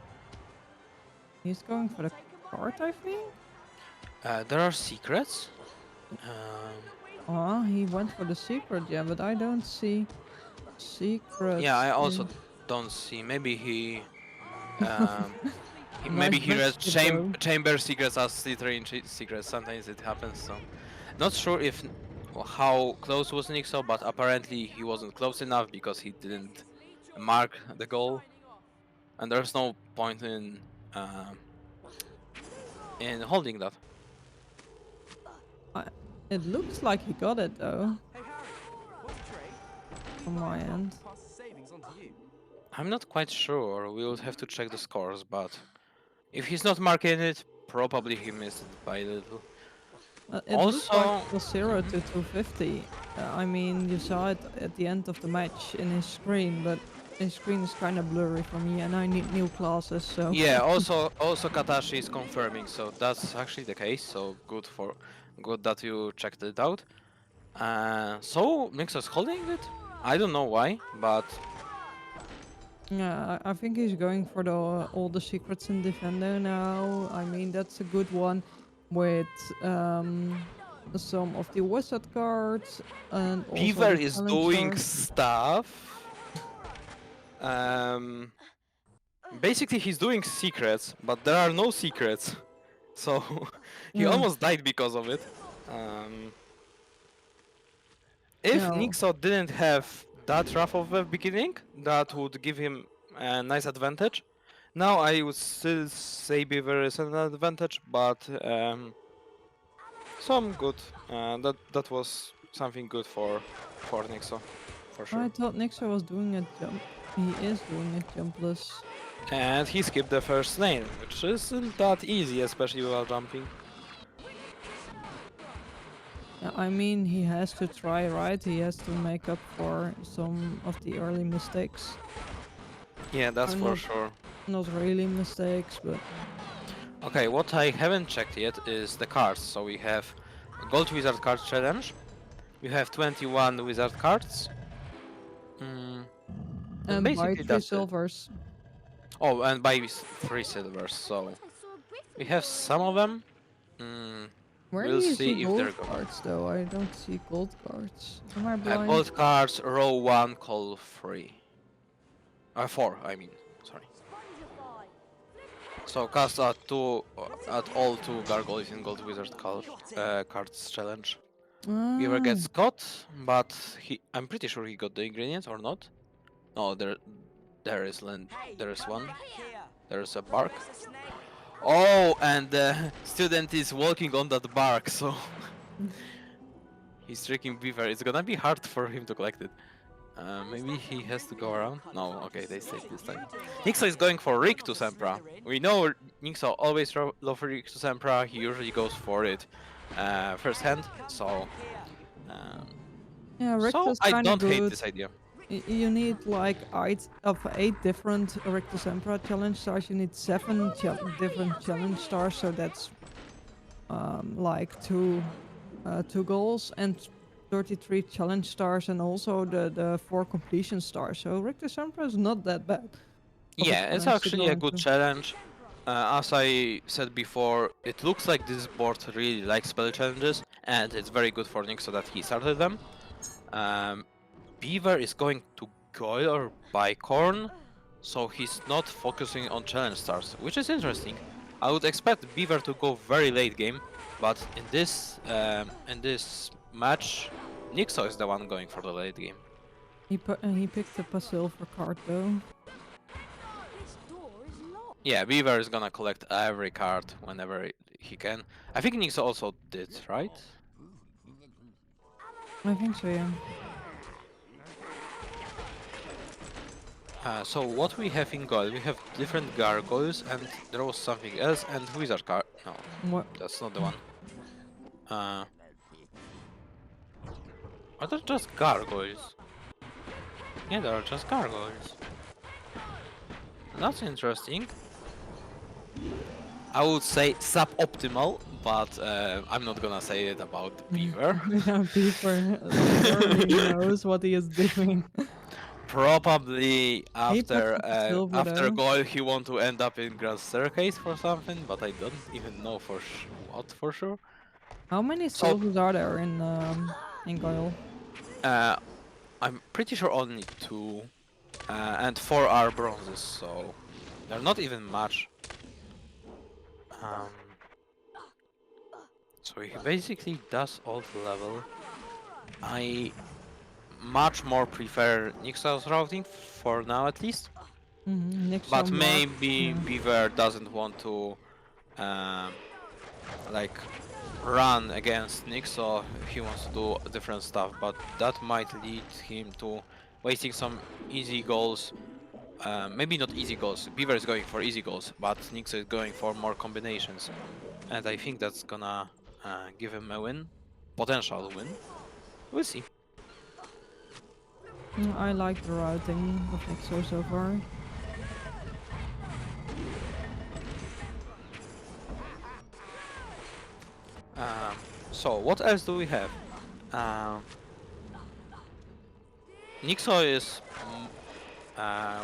going for the card, I think. There are secrets. Oh, he went for the secret, yeah, but I don't see secrets. Yeah, I also don't see. Maybe he. Nice Maybe he read match, though. chamber secrets as Slytherin secrets. Sometimes it happens. So, not sure if how close was Nixo, but apparently he wasn't close enough because he didn't mark the goal, and there's no point in holding that. It looks like he got it though. From my end. I'm not quite sure. We'll have to check the scores, but if he's not marking it, probably he missed it by a little. It looked like it was 0 to 250. I mean, you saw it at the end of the match in his screen, but his screen is kind of blurry for me, and I need new glasses. So yeah, also Katashi is confirming, so that's actually the case. So good that you checked it out. So Nixo's holding it. I don't know why, but yeah, I think he's going for all the secrets in Defender now. I mean, that's a good one with some of the wizard cards and also Beaver the is challenge doing cards. stuff. Basically he's doing secrets, but there are no secrets. So he almost died because of it. If Nixo didn't have that rough of a beginning, that would give him a nice advantage. Now I would still say Beaver is an advantage, but some good. That was something good for Nixo, for sure. I thought Nixo was doing a jump. He is doing a jumpless. And he skipped the first lane, which isn't that easy, especially while jumping. Yeah, I mean, he has to try, right? He has to make up for some of the early mistakes. Yeah, that's for sure. Not really mistakes, but... Okay, what I haven't checked yet is the cards. So we have Gold Wizard Card Challenge. We have 21 Wizard cards. And buy 3 silvers. Oh, and buy 3 silvers, so... We have some of them. Where We'll do you see see if gold they're good. cards, though? I don't see gold cards. Am I blind? Gold cards, row 1, call 3. 4, I mean, sorry. So cast at all 2 gargoyles in Gold Wizard cards challenge. Beaver gets caught, but I'm pretty sure he got the ingredients or not. No, there is one. There's a bark. Oh, and the student is walking on that bark, so he's tricking Beaver. It's gonna be hard for him to collect it. Maybe he has to go around? No, okay, they stayed this time. Nixo is going for Rick to Sempra. We know Nixo always love for Rick to Sempra. He usually goes for it first hand, so... Yeah, Rictus so I kind of don't hate good. this idea. You need like 8 different Rictus Emperor challenge stars. You need 7 different challenge stars, so that's like two goals and 33 challenge stars, and also the 4 completion stars. So Rictus Emperor is not that bad. Yeah, it's actually a good challenge. As I said before, it looks like this board really likes spell challenges, and it's very good for Nick so that he started them. Beaver is going to Goyle or Bicorn, so he's not focusing on challenge stars, which is interesting. I would expect Beaver to go very late game, but in this match, Nixo is the one going for the late game. He picked up a silver card though. Yeah, Beaver is gonna collect every card whenever he can. I think Nixo also did, right? I think so, yeah. So what we have in gold, we have different gargoyles, and there was something else, and wizard card. No, what? That's not the one. Are there just gargoyles? Yeah, there are just gargoyles. That's interesting. I would say suboptimal, but I'm not gonna say it about Beaver. Yeah, Beaver already knows what he is doing. Probably after silver, goal he want to end up in Grand Staircase for something, but I don't even know for what for sure. How many silvers are there in Goyle? I'm pretty sure only 2, and 4 are bronzes, so they're not even much. So he basically does all the level. I much more prefer Nixel's routing for now at least. But maybe Beaver doesn't want to like run against Nick, so he wants to do different stuff, but that might lead him to wasting some easy goals. Maybe not easy goals. Beaver is going for easy goals, but Nix is going for more combinations, and I think that's gonna give him a win, potential win. We'll see. I like the routing of Nixo so far. So what else do we have? Nixo is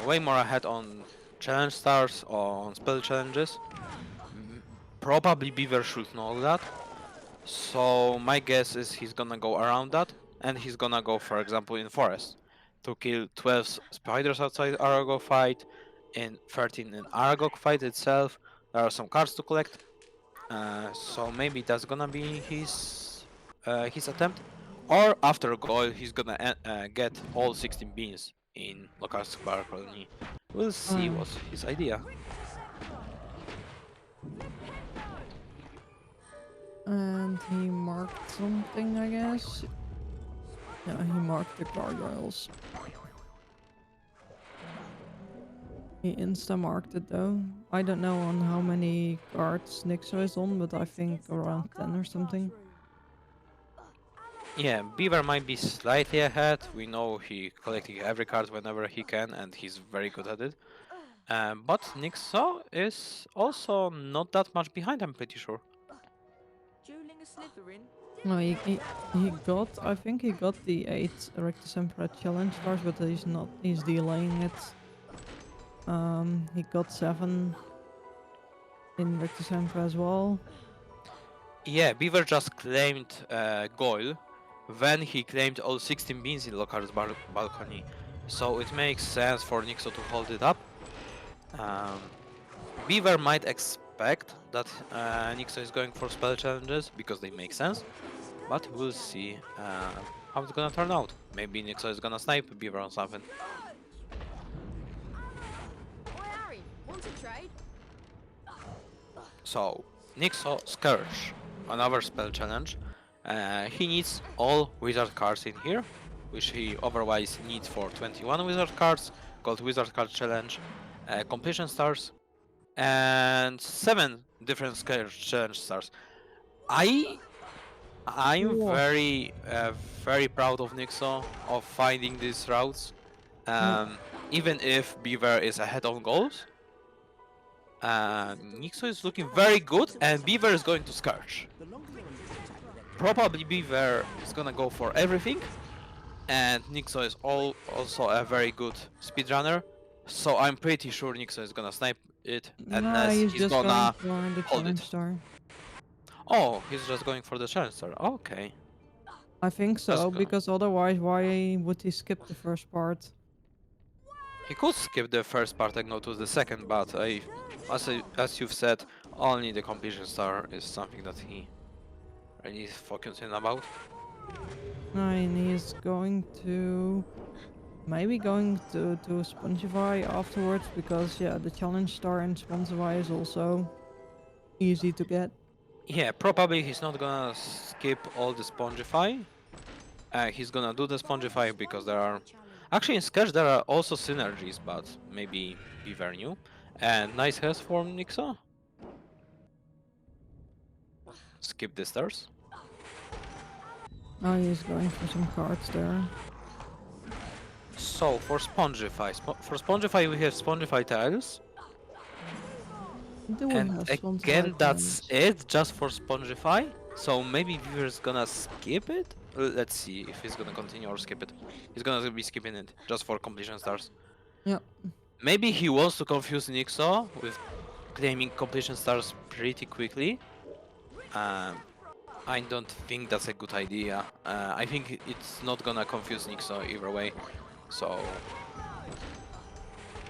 way more ahead on challenge stars or on spell challenges. Probably Beaver should know that. So my guess is he's gonna go around that, and he's gonna go, for example, in Forest to kill 12 spiders outside Aragog fight, and 13 in Aragog fight itself. There are some cards to collect, so maybe that's gonna be his attempt. Or after goal, he's gonna get all 16 beans in Lokar's Bar Colony. We'll see what's his idea. And he marked something, I guess. Yeah, he marked the gargoyles. He insta-marked it though. I don't know on how many cards Nixo is on, but I think around 10 or something. Yeah, Beaver might be slightly ahead. We know he collecting every card whenever he can, and he's very good at it. But Nixo is also not that much behind, I'm pretty sure. Dueling a Slytherin. No, he got, I think he got the 8 Erectus Emperor challenge stars, but he's delaying it. He got 7 in Erectus Emperor as well. Yeah, Beaver just claimed Goyle, then he claimed all 16 beans in Lokar's balcony. So it makes sense for Nixo to hold it up. Beaver might expect that Nixo is going for spell challenges because they make sense, but we'll see how it's gonna turn out. Maybe Nixo is gonna snipe Beaver on something. So, Nixo Scourge, another spell challenge. He needs all wizard cards in here, which he otherwise needs for 21 wizard cards, called Wizard Card Challenge, completion stars, and 7 different challenge stars. I'm Whoa. very proud of Nixo of finding these routes. Even if Beaver is ahead on goals, Nixo is looking very good, and Beaver is going to Scourge. Probably Beaver is gonna go for everything, and Nixo is also a very good speedrunner, so I'm pretty sure Nixo is gonna snipe it Nah, unless he's he's just going gonna for the hold challenge it. star. Oh, he's just going for the challenge star. Okay. I think so, good. because otherwise, why would he skip the first part? He could skip the first part and go to the second, but as you've said, only the completion star is something that he really is focusing about. And he's going to... Maybe going to Spongify afterwards, because yeah, the challenge star in Spongify is also easy to get. Yeah, probably he's not gonna skip all the Spongify. He's gonna do the Spongify because there are... Actually, in Sketch there are also synergies, but maybe Beaver new. And nice has from Nixo. Skip the stars. Oh, he's going for some cards there. So, for Spongify we have Spongify tiles. Do we And have again, Spongify that's tiles? it, just for Spongify. So maybe Beaver's gonna skip it? Let's see if he's gonna continue or skip it. He's gonna be skipping it, just for completion stars. Yep. Maybe he wants to confuse Nixo with claiming completion stars pretty quickly. I don't think that's a good idea. I think it's not gonna confuse Nixo either way. So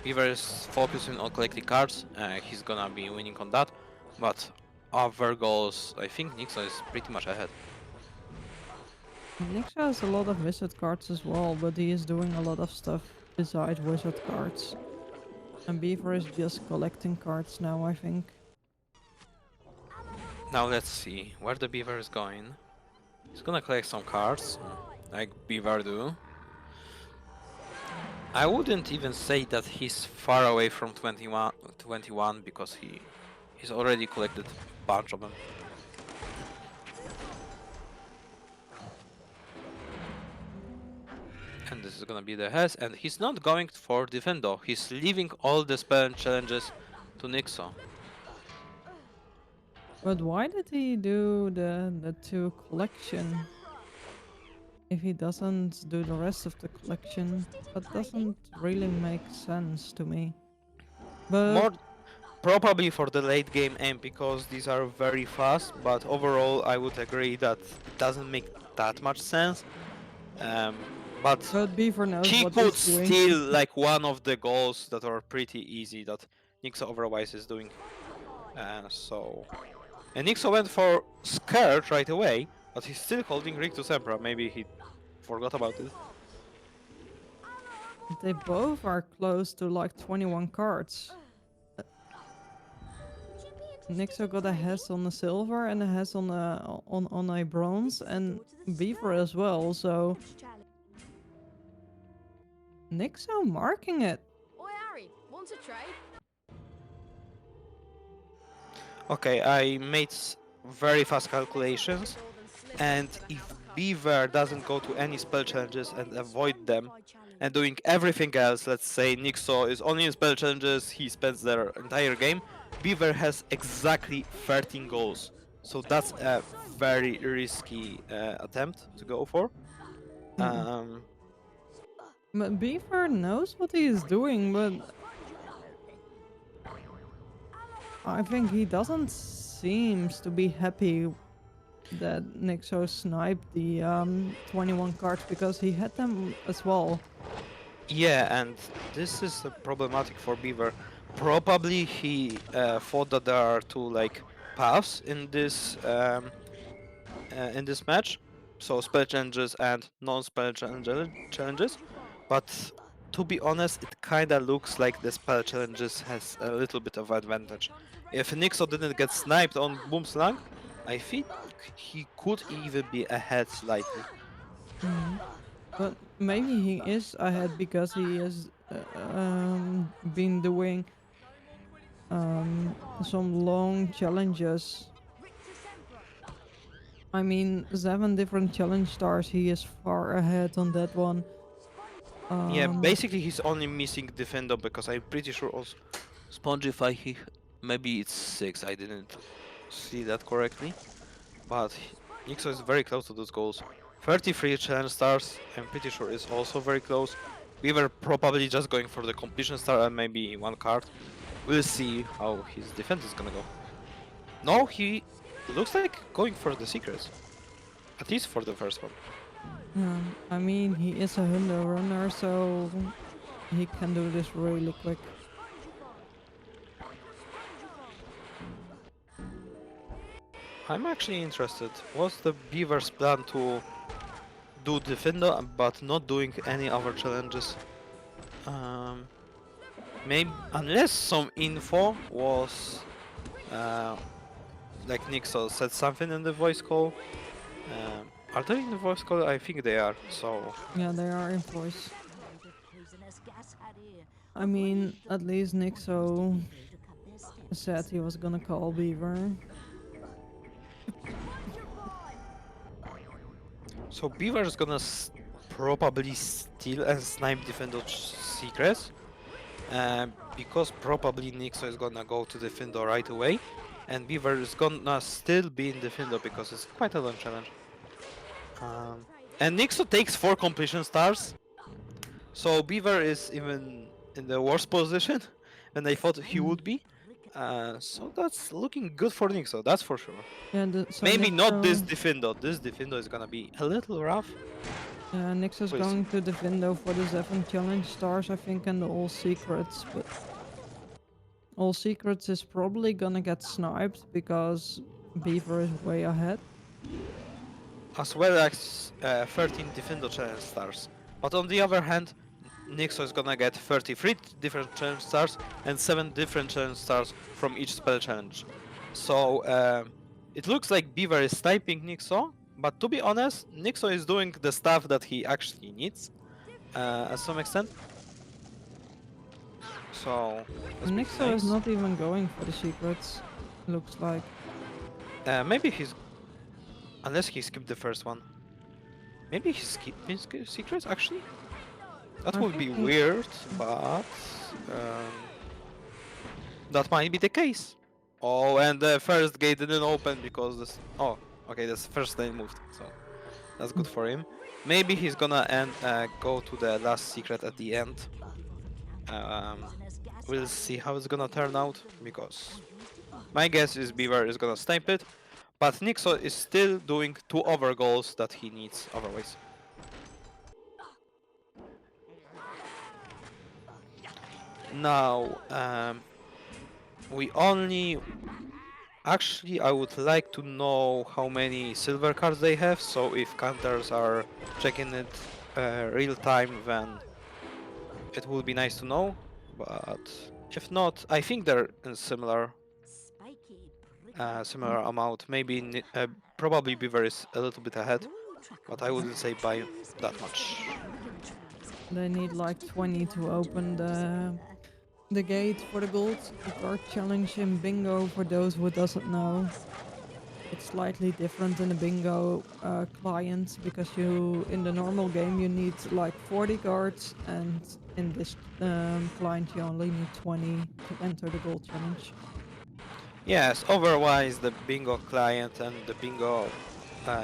Beaver is focusing on collecting cards. He's gonna be winning on that. But other goals, I think Nixo is pretty much ahead. Nixo has a lot of wizard cards as well, but he is doing a lot of stuff besides wizard cards. And Beaver is just collecting cards now, I think. Now let's see where the Beaver is going. He's gonna collect some cards, like Beaver do. I wouldn't even say that he's far away from 21 because he's already collected a bunch of them. And this is gonna be the Hess, and he's not going for Defendo. He's leaving all the spell challenges to Nixo. But why did he do the 2 collection? If he doesn't do the rest of the collection, that doesn't really make sense to me. But More probably for the late game aim, because these are very fast, but overall I would agree that it doesn't make that much sense. But Beaver knows he what could he's doing. steal like one of the goals that are pretty easy that Nixo otherwise is doing. And Nixo went for Scared right away, but he's still holding Rictus Emperor. Maybe he forgot about it. They both are close to like 21 cards. Nixo got a Hess on the silver and a Hess on a bronze, and Beaver as well, so Nixo marking it. Oi, Harry, want a trade? Okay, I made very fast calculations, and if Beaver doesn't go to any spell challenges and avoid them, and doing everything else, let's say Nixo is only in spell challenges, he spends their entire game, Beaver has exactly 13 goals. So that's a very risky attempt to go for. But Beaver knows what he is doing, but I think he doesn't seems to be happy that Nixo sniped the 21 cards, because he had them as well. Yeah, and this is problematic for Beaver. Probably he thought that there are 2 like paths in this match, so spell challenges and non-spell challenges. But to be honest, it kinda looks like the spell challenges has a little bit of advantage. If Nixo didn't get sniped on Boomslang, I think he could even be ahead slightly. But maybe he is ahead because he has been doing some long challenges. I mean, 7 different challenge stars. He is far ahead on that one. Yeah, basically he's only missing Defendo because I'm pretty sure also Spongify maybe it's 6. I didn't see that correctly, but Nixo is very close to those goals. 33 challenge stars, I'm pretty sure is also very close. We were probably just going for the completion star and maybe 1 card. We'll see how his defense is gonna go. No, he looks like going for the secrets. At least for the first one. I mean, he is a Hundo runner, so he can do this really quick. I'm actually interested. What's the Beaver's plan to do Defender but not doing any other challenges? Maybe unless some info was like Nixo said something in the voice call. Are they in the voice call? I think they are. So Yeah, they are in voice. I mean, at least Nixo said he was gonna call Beaver. So Beaver is gonna probably steal and snipe Defender secrets. Because probably Nixo is gonna go to Defender right away. And Beaver is gonna still be in Defender because it's quite a long challenge. And Nixo takes 4 completion stars. So Beaver is even in the worst position than I thought he would be. So that's looking good for Nixo, that's for sure. Yeah, Maybe not this Defendo. This Defendo is gonna be a little rough. Yeah, Nixo's going to Defendo for the 7 challenge stars, I think, and the All Secrets, but All Secrets is probably gonna get sniped because Beaver is way ahead. As well as 13 Defendo challenge stars. But on the other hand, Nixo is gonna get 33 different challenge stars and 7 different challenge stars from each spell challenge. So it looks like Beaver is sniping Nixo, but to be honest, Nixo is doing the stuff that he actually needs at some extent. So Nixo is not even going for the secrets, looks like. Maybe he's... Unless he skipped the first one. Maybe he's skipping secrets, actually? That would be weird, but... that might be the case. Oh, and the first gate didn't open because this... Oh, okay, this first lane moved, so... That's good for him. Maybe he's gonna go to the last secret at the end. We'll see how it's gonna turn out, because... My guess is Beaver is gonna snipe it, but Nixo is still doing 2 other goals that he needs otherwise. Now, we only... Actually, I would like to know how many silver cards they have, so if counters are checking it real time, then it would be nice to know, but if not, I think they're in similar amount. Maybe probably Beaver is a little bit ahead, but I wouldn't say by that much. They need like 20 to open the gate for the gold card challenge in bingo. For those who doesn't know, it's slightly different in the bingo client, because you in the normal game you need like 40 cards, and in this client you only need 20 to enter the gold challenge. Yes, otherwise the bingo client and the bingo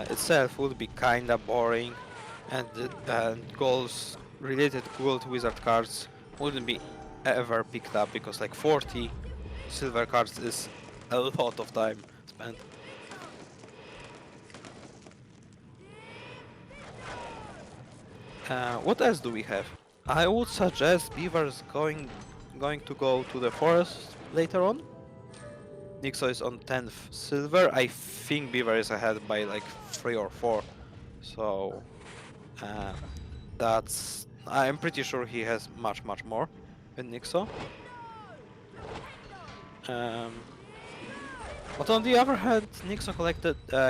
itself would be kinda boring, and goals related to gold wizard cards wouldn't be ever picked up, because like 40 silver cards is a lot of time spent. What else do we have? I would suggest Beaver's going to go to the forest later on. Nixo is on 10th silver. I think Beaver is ahead by like 3 or 4. So that's... I'm pretty sure he has much more than Nixo. But on the other hand, Nixo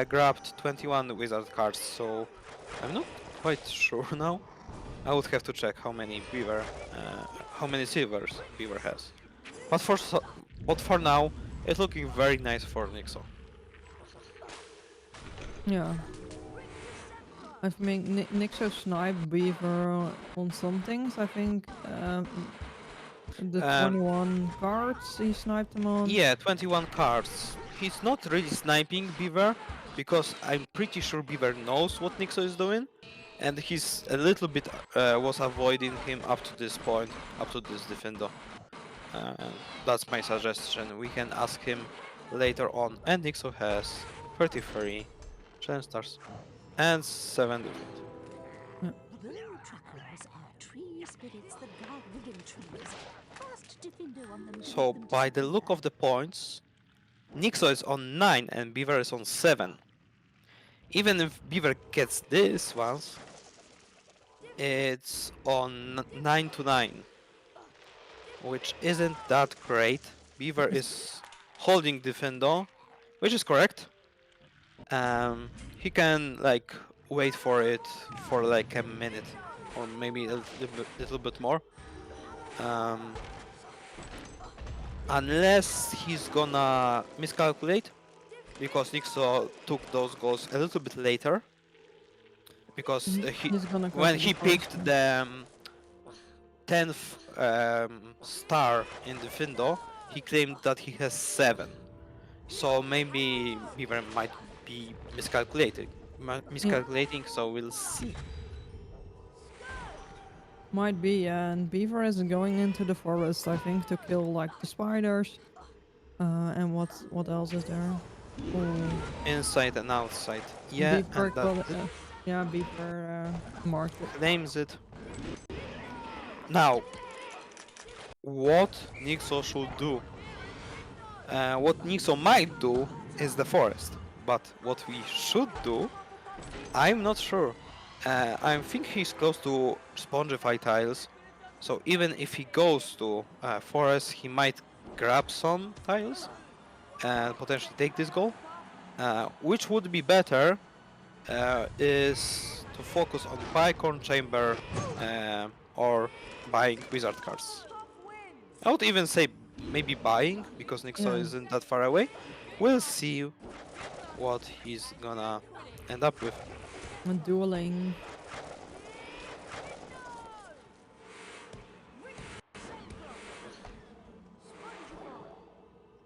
grabbed 21 wizard cards, so I'm not quite sure now. I would have to check how many silvers Beaver has. But for now, it's looking very nice for Nixo. Yeah. I think Nixo sniped Beaver on some things. I think the 21 cards he sniped him on. Yeah, 21 cards. He's not really sniping Beaver because I'm pretty sure Beaver knows what Nixo is doing, and he's a little bit was avoiding him up to this point, up to this defender. That's my suggestion. We can ask him later on. And Nixo has 33 challenge stars and 7 defense. The blue truckers are tree spirits, the God-rigging trees. Cast Diffindo on them. So by the look of the points, Nixo is on 9 and Beaver is on 7. Even if Beaver gets this once, it's on 9 to 9, which isn't that great. Beaver is holding Defendo, which is correct. He can like wait for it for like a minute or maybe a little bit more. Unless he's gonna miscalculate, because Nixo took those goals a little bit later. Because when he picked the 10th star in the Findo, he claimed that he has 7. So maybe Beaver might be miscalculating, so we'll see. Might be, and Beaver is going into the forest, I think, to kill like the spiders. And what else is there? Oh. Inside and outside. Yeah, Beaver and yeah, Beaver marked it. Claims it. Now, what Nixo should do? What Nixo might do is the forest, but what we should do, I'm not sure. I think he's close to Spongify tiles, so even if he goes to forest, he might grab some tiles and potentially take this goal. Which would be better is to focus on Bicorn Chamber or buying wizard cards. I would even say maybe buying, because Nixo isn't that far away. We'll see what he's gonna end up with. Dueling.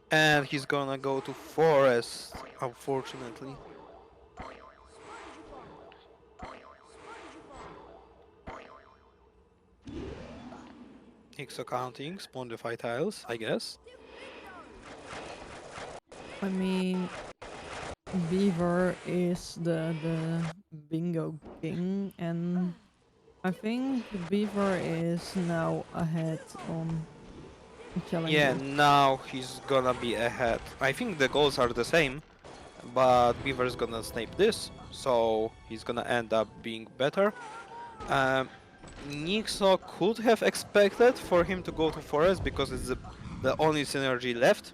And he's gonna go to forest, unfortunately. Nixo counting, Spongify tiles, I guess. I mean, Beaver is the bingo king, and I think Beaver is now ahead on challenger. Yeah, now he's gonna be ahead. I think the goals are the same, but Beaver's gonna snipe this, so he's gonna end up being better. Nixo could have expected for him to go to forest because it's the only synergy left,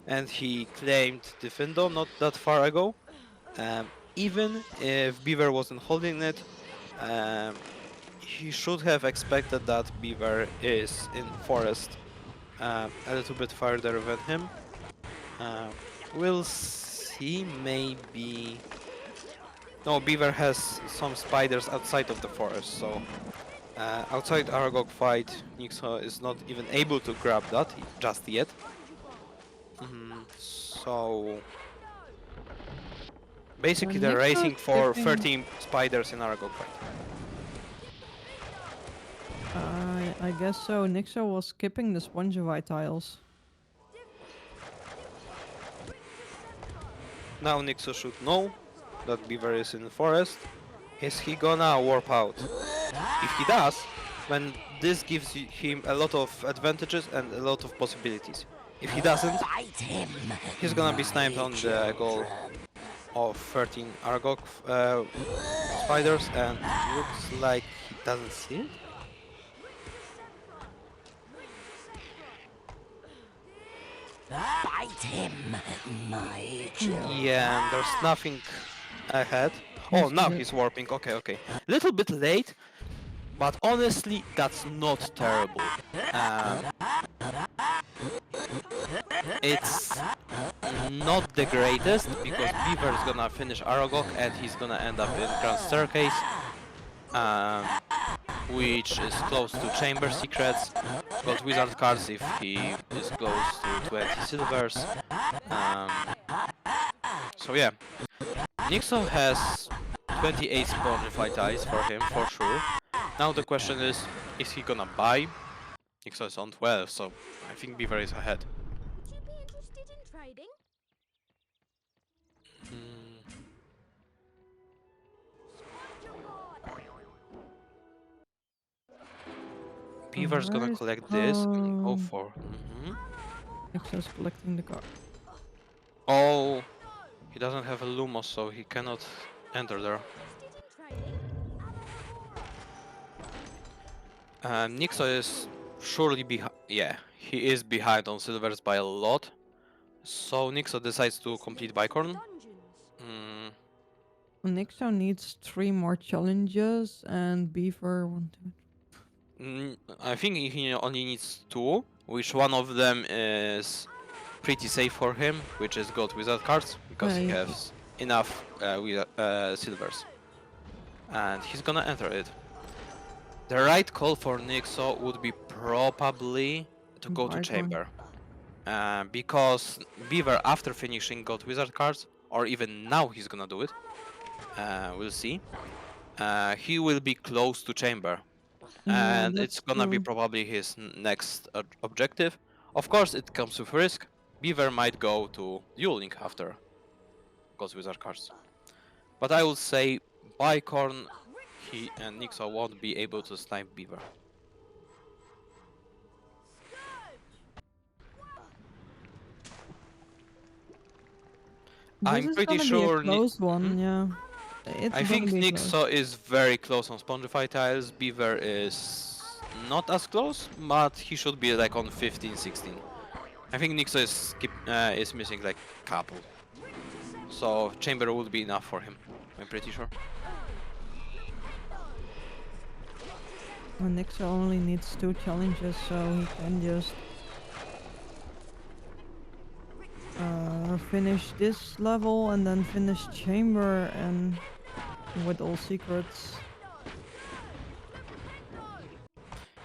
and he claimed Defendo not that far ago. Even if Beaver wasn't holding it, he should have expected that Beaver is in forest a little bit farther than him. We'll see, maybe... No, Beaver has some spiders outside of the forest, so outside Aragog fight, Nixo is not even able to grab that just yet. So basically they're racing for 13 spiders in Aragog fight. I guess so. Nixo was skipping the Spongify tiles. Now Nixo should know that Beaver is in the forest. Is he gonna warp out? If he does, then this gives him a lot of advantages and a lot of possibilities. If he doesn't, he's gonna be sniped on the goal of 13 Aragog spiders, and looks like he doesn't see it. Bite him, my children. Yeah, and there's nothing ahead. Oh, now he's warping. Okay. Little bit late. But honestly, that's not terrible. It's not the greatest because Beaver is gonna finish Aragog and he's gonna end up in Grand Staircase, which is close to Chamber Secrets. Got Wizard cards if he is close to 20 silvers. So yeah, Nixo has 28 Spongify tiles for him for sure. Now the question is he gonna buy? Nixo is on 12, so I think Beaver is ahead. Would you be interested in trading? Beaver's gonna collect this and go for. Nixo's collecting the card. Oh, he doesn't have a Lumos, so he cannot enter there. Nixo is surely behind. Yeah, he is behind on silvers by a lot. So Nixo decides to complete Bicorn. Nixo needs 3 more challenges and Beaver 1, 2. I think he only needs 2, which one of them is pretty safe for him, which is God Wizard cards, because he has enough silvers. And he's gonna enter it. The right call for Nixo would be probably to go to Chamber. Because Beaver, after finishing God Wizard cards, or even now he's gonna do it, we'll see, he will be close to Chamber. And it's gonna be probably his next objective. Of course, it comes with risk. Beaver might go to Duel Link after God Wizard cards. But I would say Bicorn, he and Nixo won't be able to snipe Beaver. I'm pretty sure. Be a close one, yeah. I think Nixo is very close on Spongify tiles. Beaver is not as close, but he should be like on 15, 16. I think Nixo is missing like couple. So Chamber would be enough for him, I'm pretty sure. Well, Nixo only needs 2 challenges, so he can just finish this level and then finish Chamber and with all secrets.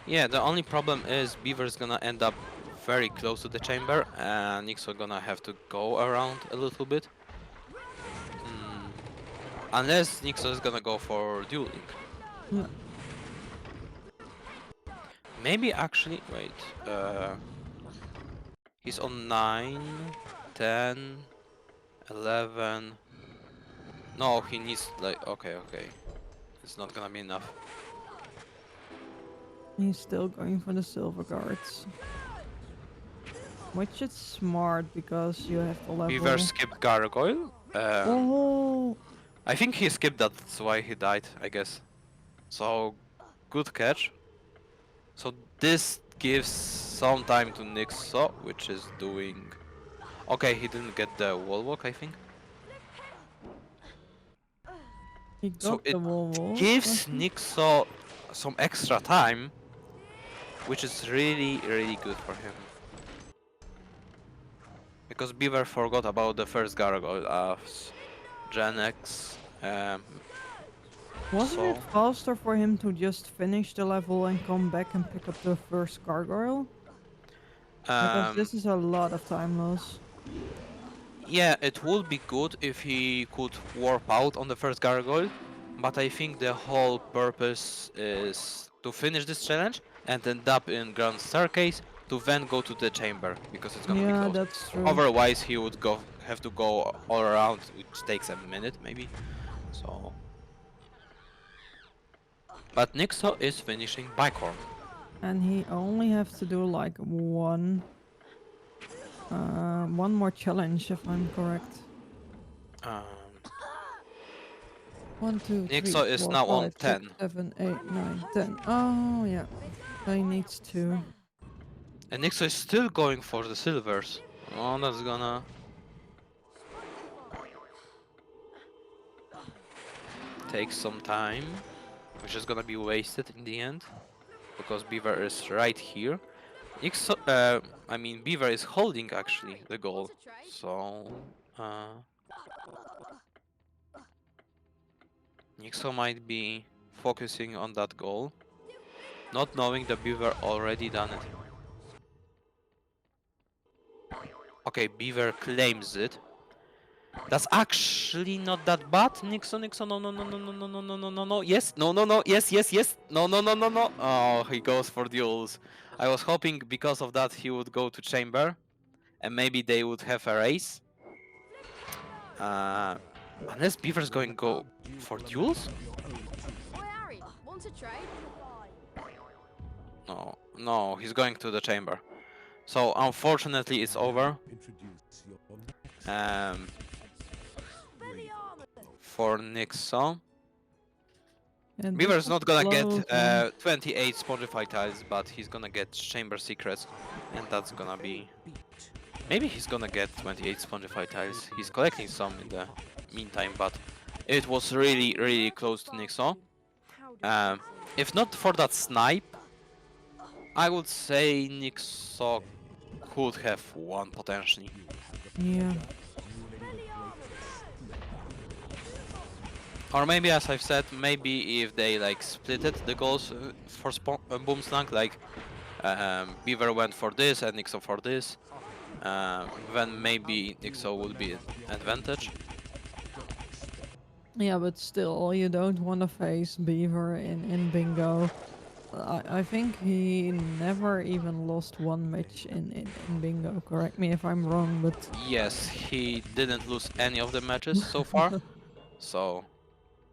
Yeah, the only problem is Beaver's gonna end up very close to the Chamber and Nixo gonna have to go around a little bit. Unless Nixo is gonna go for Duel Link. Yeah. Maybe actually, wait, he's on 9, 10, 11. No, he needs like, okay. It's not gonna be enough. He's still going for the silver cards. Which is smart because you have the level. Beaver skipped Gargoyle. I think he skipped that, that's why he died, I guess. So, good catch. So this gives some time to Nixo, which is doing... Okay, he didn't get the wall walk, I think. So it gives Nixo some extra time, which is really, really good for him. Because Beaver forgot about the first Gargoyle of Gen X. Wasn't it faster for him to just finish the level and come back and pick up the first gargoyle? Because this is a lot of time loss. Yeah, it would be good if he could warp out on the first gargoyle, but I think the whole purpose is to finish this challenge and end up in Grand Staircase to then go to the chamber, because it's gonna be close. That's true. Otherwise he would have to go all around, which takes a minute maybe. So... But Nixo is finishing Bicorn. And he only has to do like one more challenge, if I'm correct. 1, 2, 3, Nixo is 4, now 5, on 6, 10. 7, 8, 9, 10. Oh yeah, he needs 2. And Nixo is still going for the silvers. Oh, that's gonna... take some time. which is gonna be wasted in the end, because Beaver is right here. I mean, Beaver is holding actually the goal, so Nixo might be focusing on that goal, not knowing that Beaver already done it. Okay, Beaver claims it. That's actually not that bad. Nixon, no, no, no, no, no, no, no, no, no, no, no, yes, no, no, no, yes, yes, yes, no, no, no, no, no. Oh, he goes for duels. I was hoping because of that he would go to chamber, and maybe they would have a race. Unless Beaver's going to go for duels? No, no, he's going to the chamber. So unfortunately, it's over. For Nixon. And Beaver's this not was gonna get close one. 28 Spongify tiles, but he's gonna get chamber secrets, and that's gonna be... Maybe he's gonna get 28 Spongify tiles. He's collecting some in the meantime, but it was really, really close to Nixon. If not for that snipe, I would say Nixon could have won potentially. Yeah. Or maybe, as I've said, maybe if they like splitted the goals for Boomslang, like Beaver went for this and Nixo for this, then maybe Nixo would be an advantage. Yeah, but still, you don't want to face Beaver in bingo. I think he never even lost one match in bingo. Correct me if I'm wrong, but... Yes, he didn't lose any of the matches so far. So...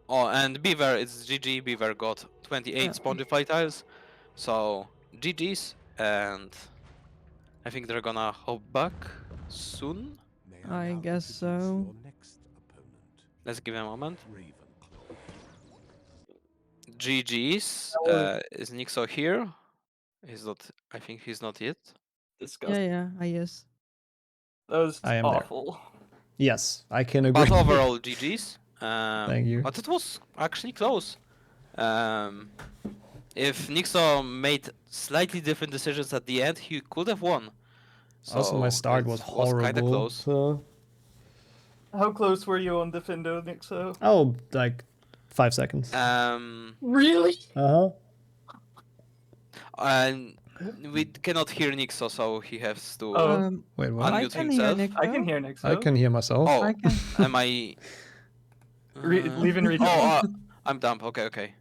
Oh, and Beaver, it's GG. Beaver got 28 Spongify tiles. So, GG's, and I think they're gonna hop back soon. I guess so. Let's give him a moment. GG's. Is Nixo here? He's not. I think he's not yet. Disgusting. Yeah, yes. That was I am awful. there. Yes, I can agree. But overall, GG's. Thank you. But it was actually close. If Nixo made slightly different decisions at the end, he could have won. So Also, my start was horrible. Kind of close. So... How close were you on Defendo, Nixo? Oh, like 5 seconds. Really? Uh-huh. And we cannot hear Nixo, so he has to Wait, what? unmute himself. I can hear Nixo. I can hear myself. Oh, I can. am I... Leave and rejoin. Oh, I'm dumb. Okay, okay.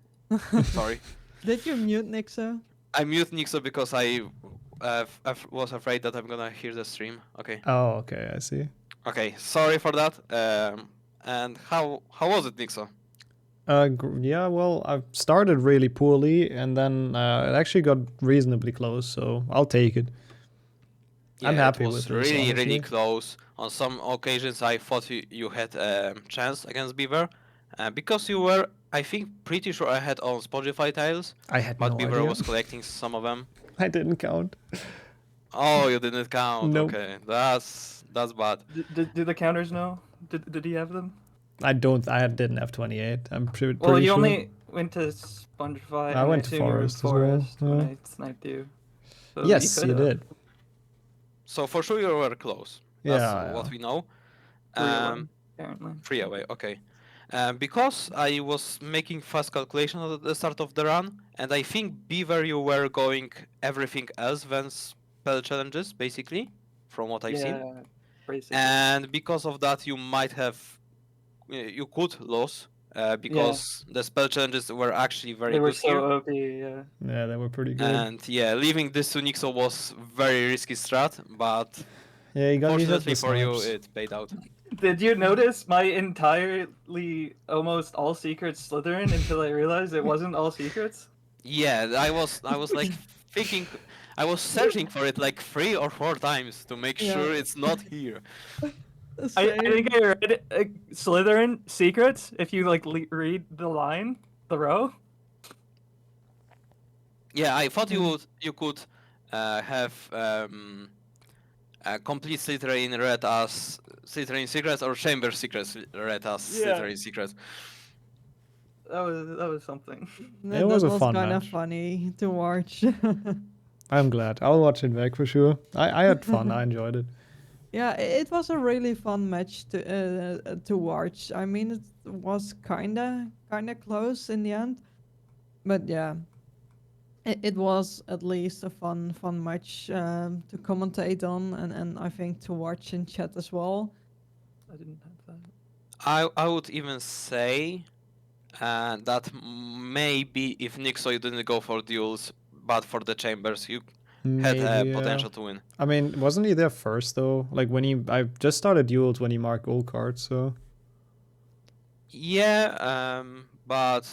Sorry. Did you mute Nixo? I mute Nixo because I was afraid that I'm gonna hear the stream. Okay. Oh, okay, I see. Okay, sorry for that. And how was it, Nixo? Yeah, well, I started really poorly, and then it actually got reasonably close, so I'll take it. Yeah, I'm happy it was with this, really, honestly. really close. On some occasions, I thought you had a chance against Beaver, because you were, I think, pretty sure ahead on Spongify tiles. I had but no Beaver idea. was collecting some of them. I didn't count. Oh, you didn't count. Nope. Okay, that's bad. Do the counters know? Did he have them? I didn't have 28. I'm pretty Well, you sure. only went to Spongify. I went to Forest as well. when Yeah. I sniped you. So Yes, you could've. did. So for sure you were close. Yeah, That's what we know. 3-1, apparently. 3 away, okay. Because I was making fast calculations at the start of the run, and I think Beaver you were going everything else than spell challenges, basically, from what I've seen. Basically. And because of that, you might have, you could lose, because the spell challenges were actually very They were good so here. OP, yeah. Yeah, they were pretty good. And yeah, leaving this to Nixo was very risky strat, but Yeah, you got these fortunately for you, snipes. it paid out. Did you notice my entirely almost all secrets Slytherin until I realized it wasn't all secrets? Yeah, I was like thinking, I was searching for it like 3 or 4 times to make sure it's not here. I think I read Slytherin secrets. If you like read the line, the row. Yeah, I thought you could have complete Slytherin read as Slytherin secrets or Chamber secrets read as Slytherin secrets. that was something. It was a fun kind of match. funny to watch. I'm glad. I'll watch it back for sure. I had fun. I enjoyed it. Yeah, it was a really fun match to watch. I mean, it was kinda close in the end, but yeah, it was at least a fun match to commentate on, and I think to watch in chat as well. I didn't have that. I would even say that maybe if Nixoy didn't go for duels, but for the chambers, you had Maybe, potential to win. I mean, wasn't he there first though? Like I just started duels when he marked gold cards, so. Yeah, but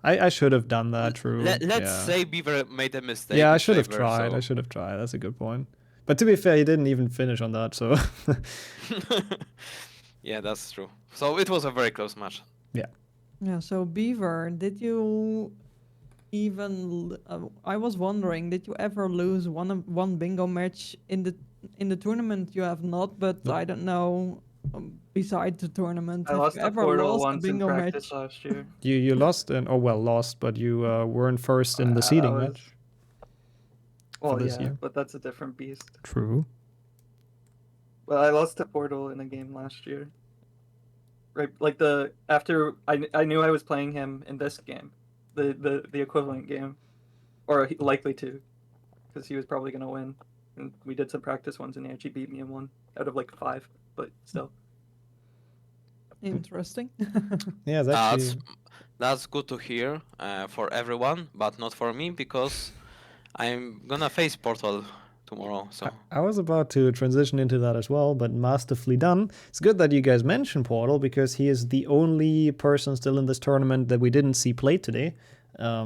I should have done that, true. let's yeah. say Beaver made a mistake. Yeah, I with should have Saber, tried. so- I should have tried. That's a good point. But to be fair, he didn't even finish on that, so. Yeah, that's true. So it was a very close match. Yeah. Yeah. So Beaver, did you even? I was wondering, did you ever lose one bingo match in the tournament? You have not, but Nope. I don't know. Beside the tournament, I have lost you the ever portal lost a once in bingo practice match? last year. You lost, lost, but you weren't first in the I seeding was- match. Well, this yeah, year. but that's a different beast. True. Well, I lost to Portal in a game last year. Right, like after I knew I was playing him in this game, the equivalent game, or likely to, because he was probably gonna win, and we did some practice ones and he actually beat me in one out of like 5, but still. Interesting. Yeah, That's good to hear for everyone, but not for me because I'm gonna face Portal tomorrow. So I was about to transition into that as well, but masterfully done. It's good that you guys mentioned Portal because he is the only person still in this tournament that we didn't see play today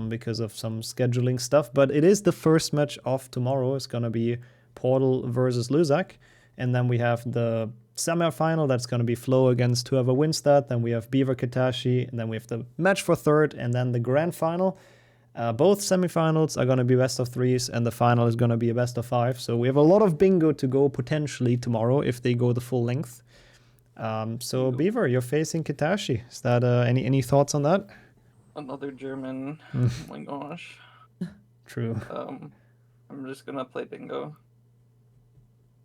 because of some scheduling stuff. But it is the first match of tomorrow. It's going to be Portal versus Luzak. And then we have the semi-final that's going to be Flo against whoever wins that. Then we have Beaver Katashi. And then we have the match for third and then the grand final. Both semifinals are going to be best of threes, and the final is going to be a best of 5. So we have a lot of bingo to go potentially tomorrow if they go the full length. So Beaver, you're facing Katashi. Is that any thoughts on that? Another German. Oh my gosh. True. I'm just gonna play bingo.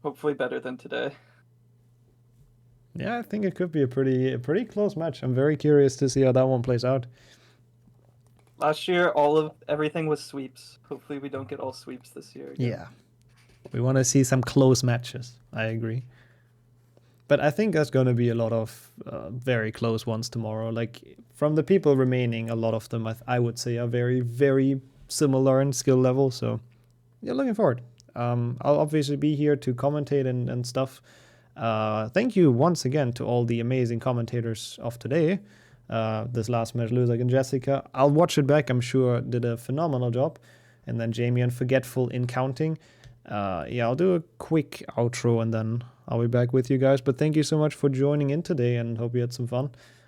Hopefully better than today. Yeah, I think it could be a pretty close match. I'm very curious to see how that one plays out. Last year, everything was sweeps. Hopefully, we don't get all sweeps this year. Again. Yeah. We want to see some close matches. I agree. But I think there's going to be a lot of very close ones tomorrow. Like, from the people remaining, a lot of them, I would say, are very, very similar in skill level. So, yeah, looking forward. I'll obviously be here to commentate and stuff. Thank you once again to all the amazing commentators of today. This last match, Luzak and Jessica. I'll watch it back. I'm sure did a phenomenal job. And then Jamie and Forgetful in counting. Yeah, I'll do a quick outro and then I'll be back with you guys. But thank you so much for joining in today and hope you had some fun.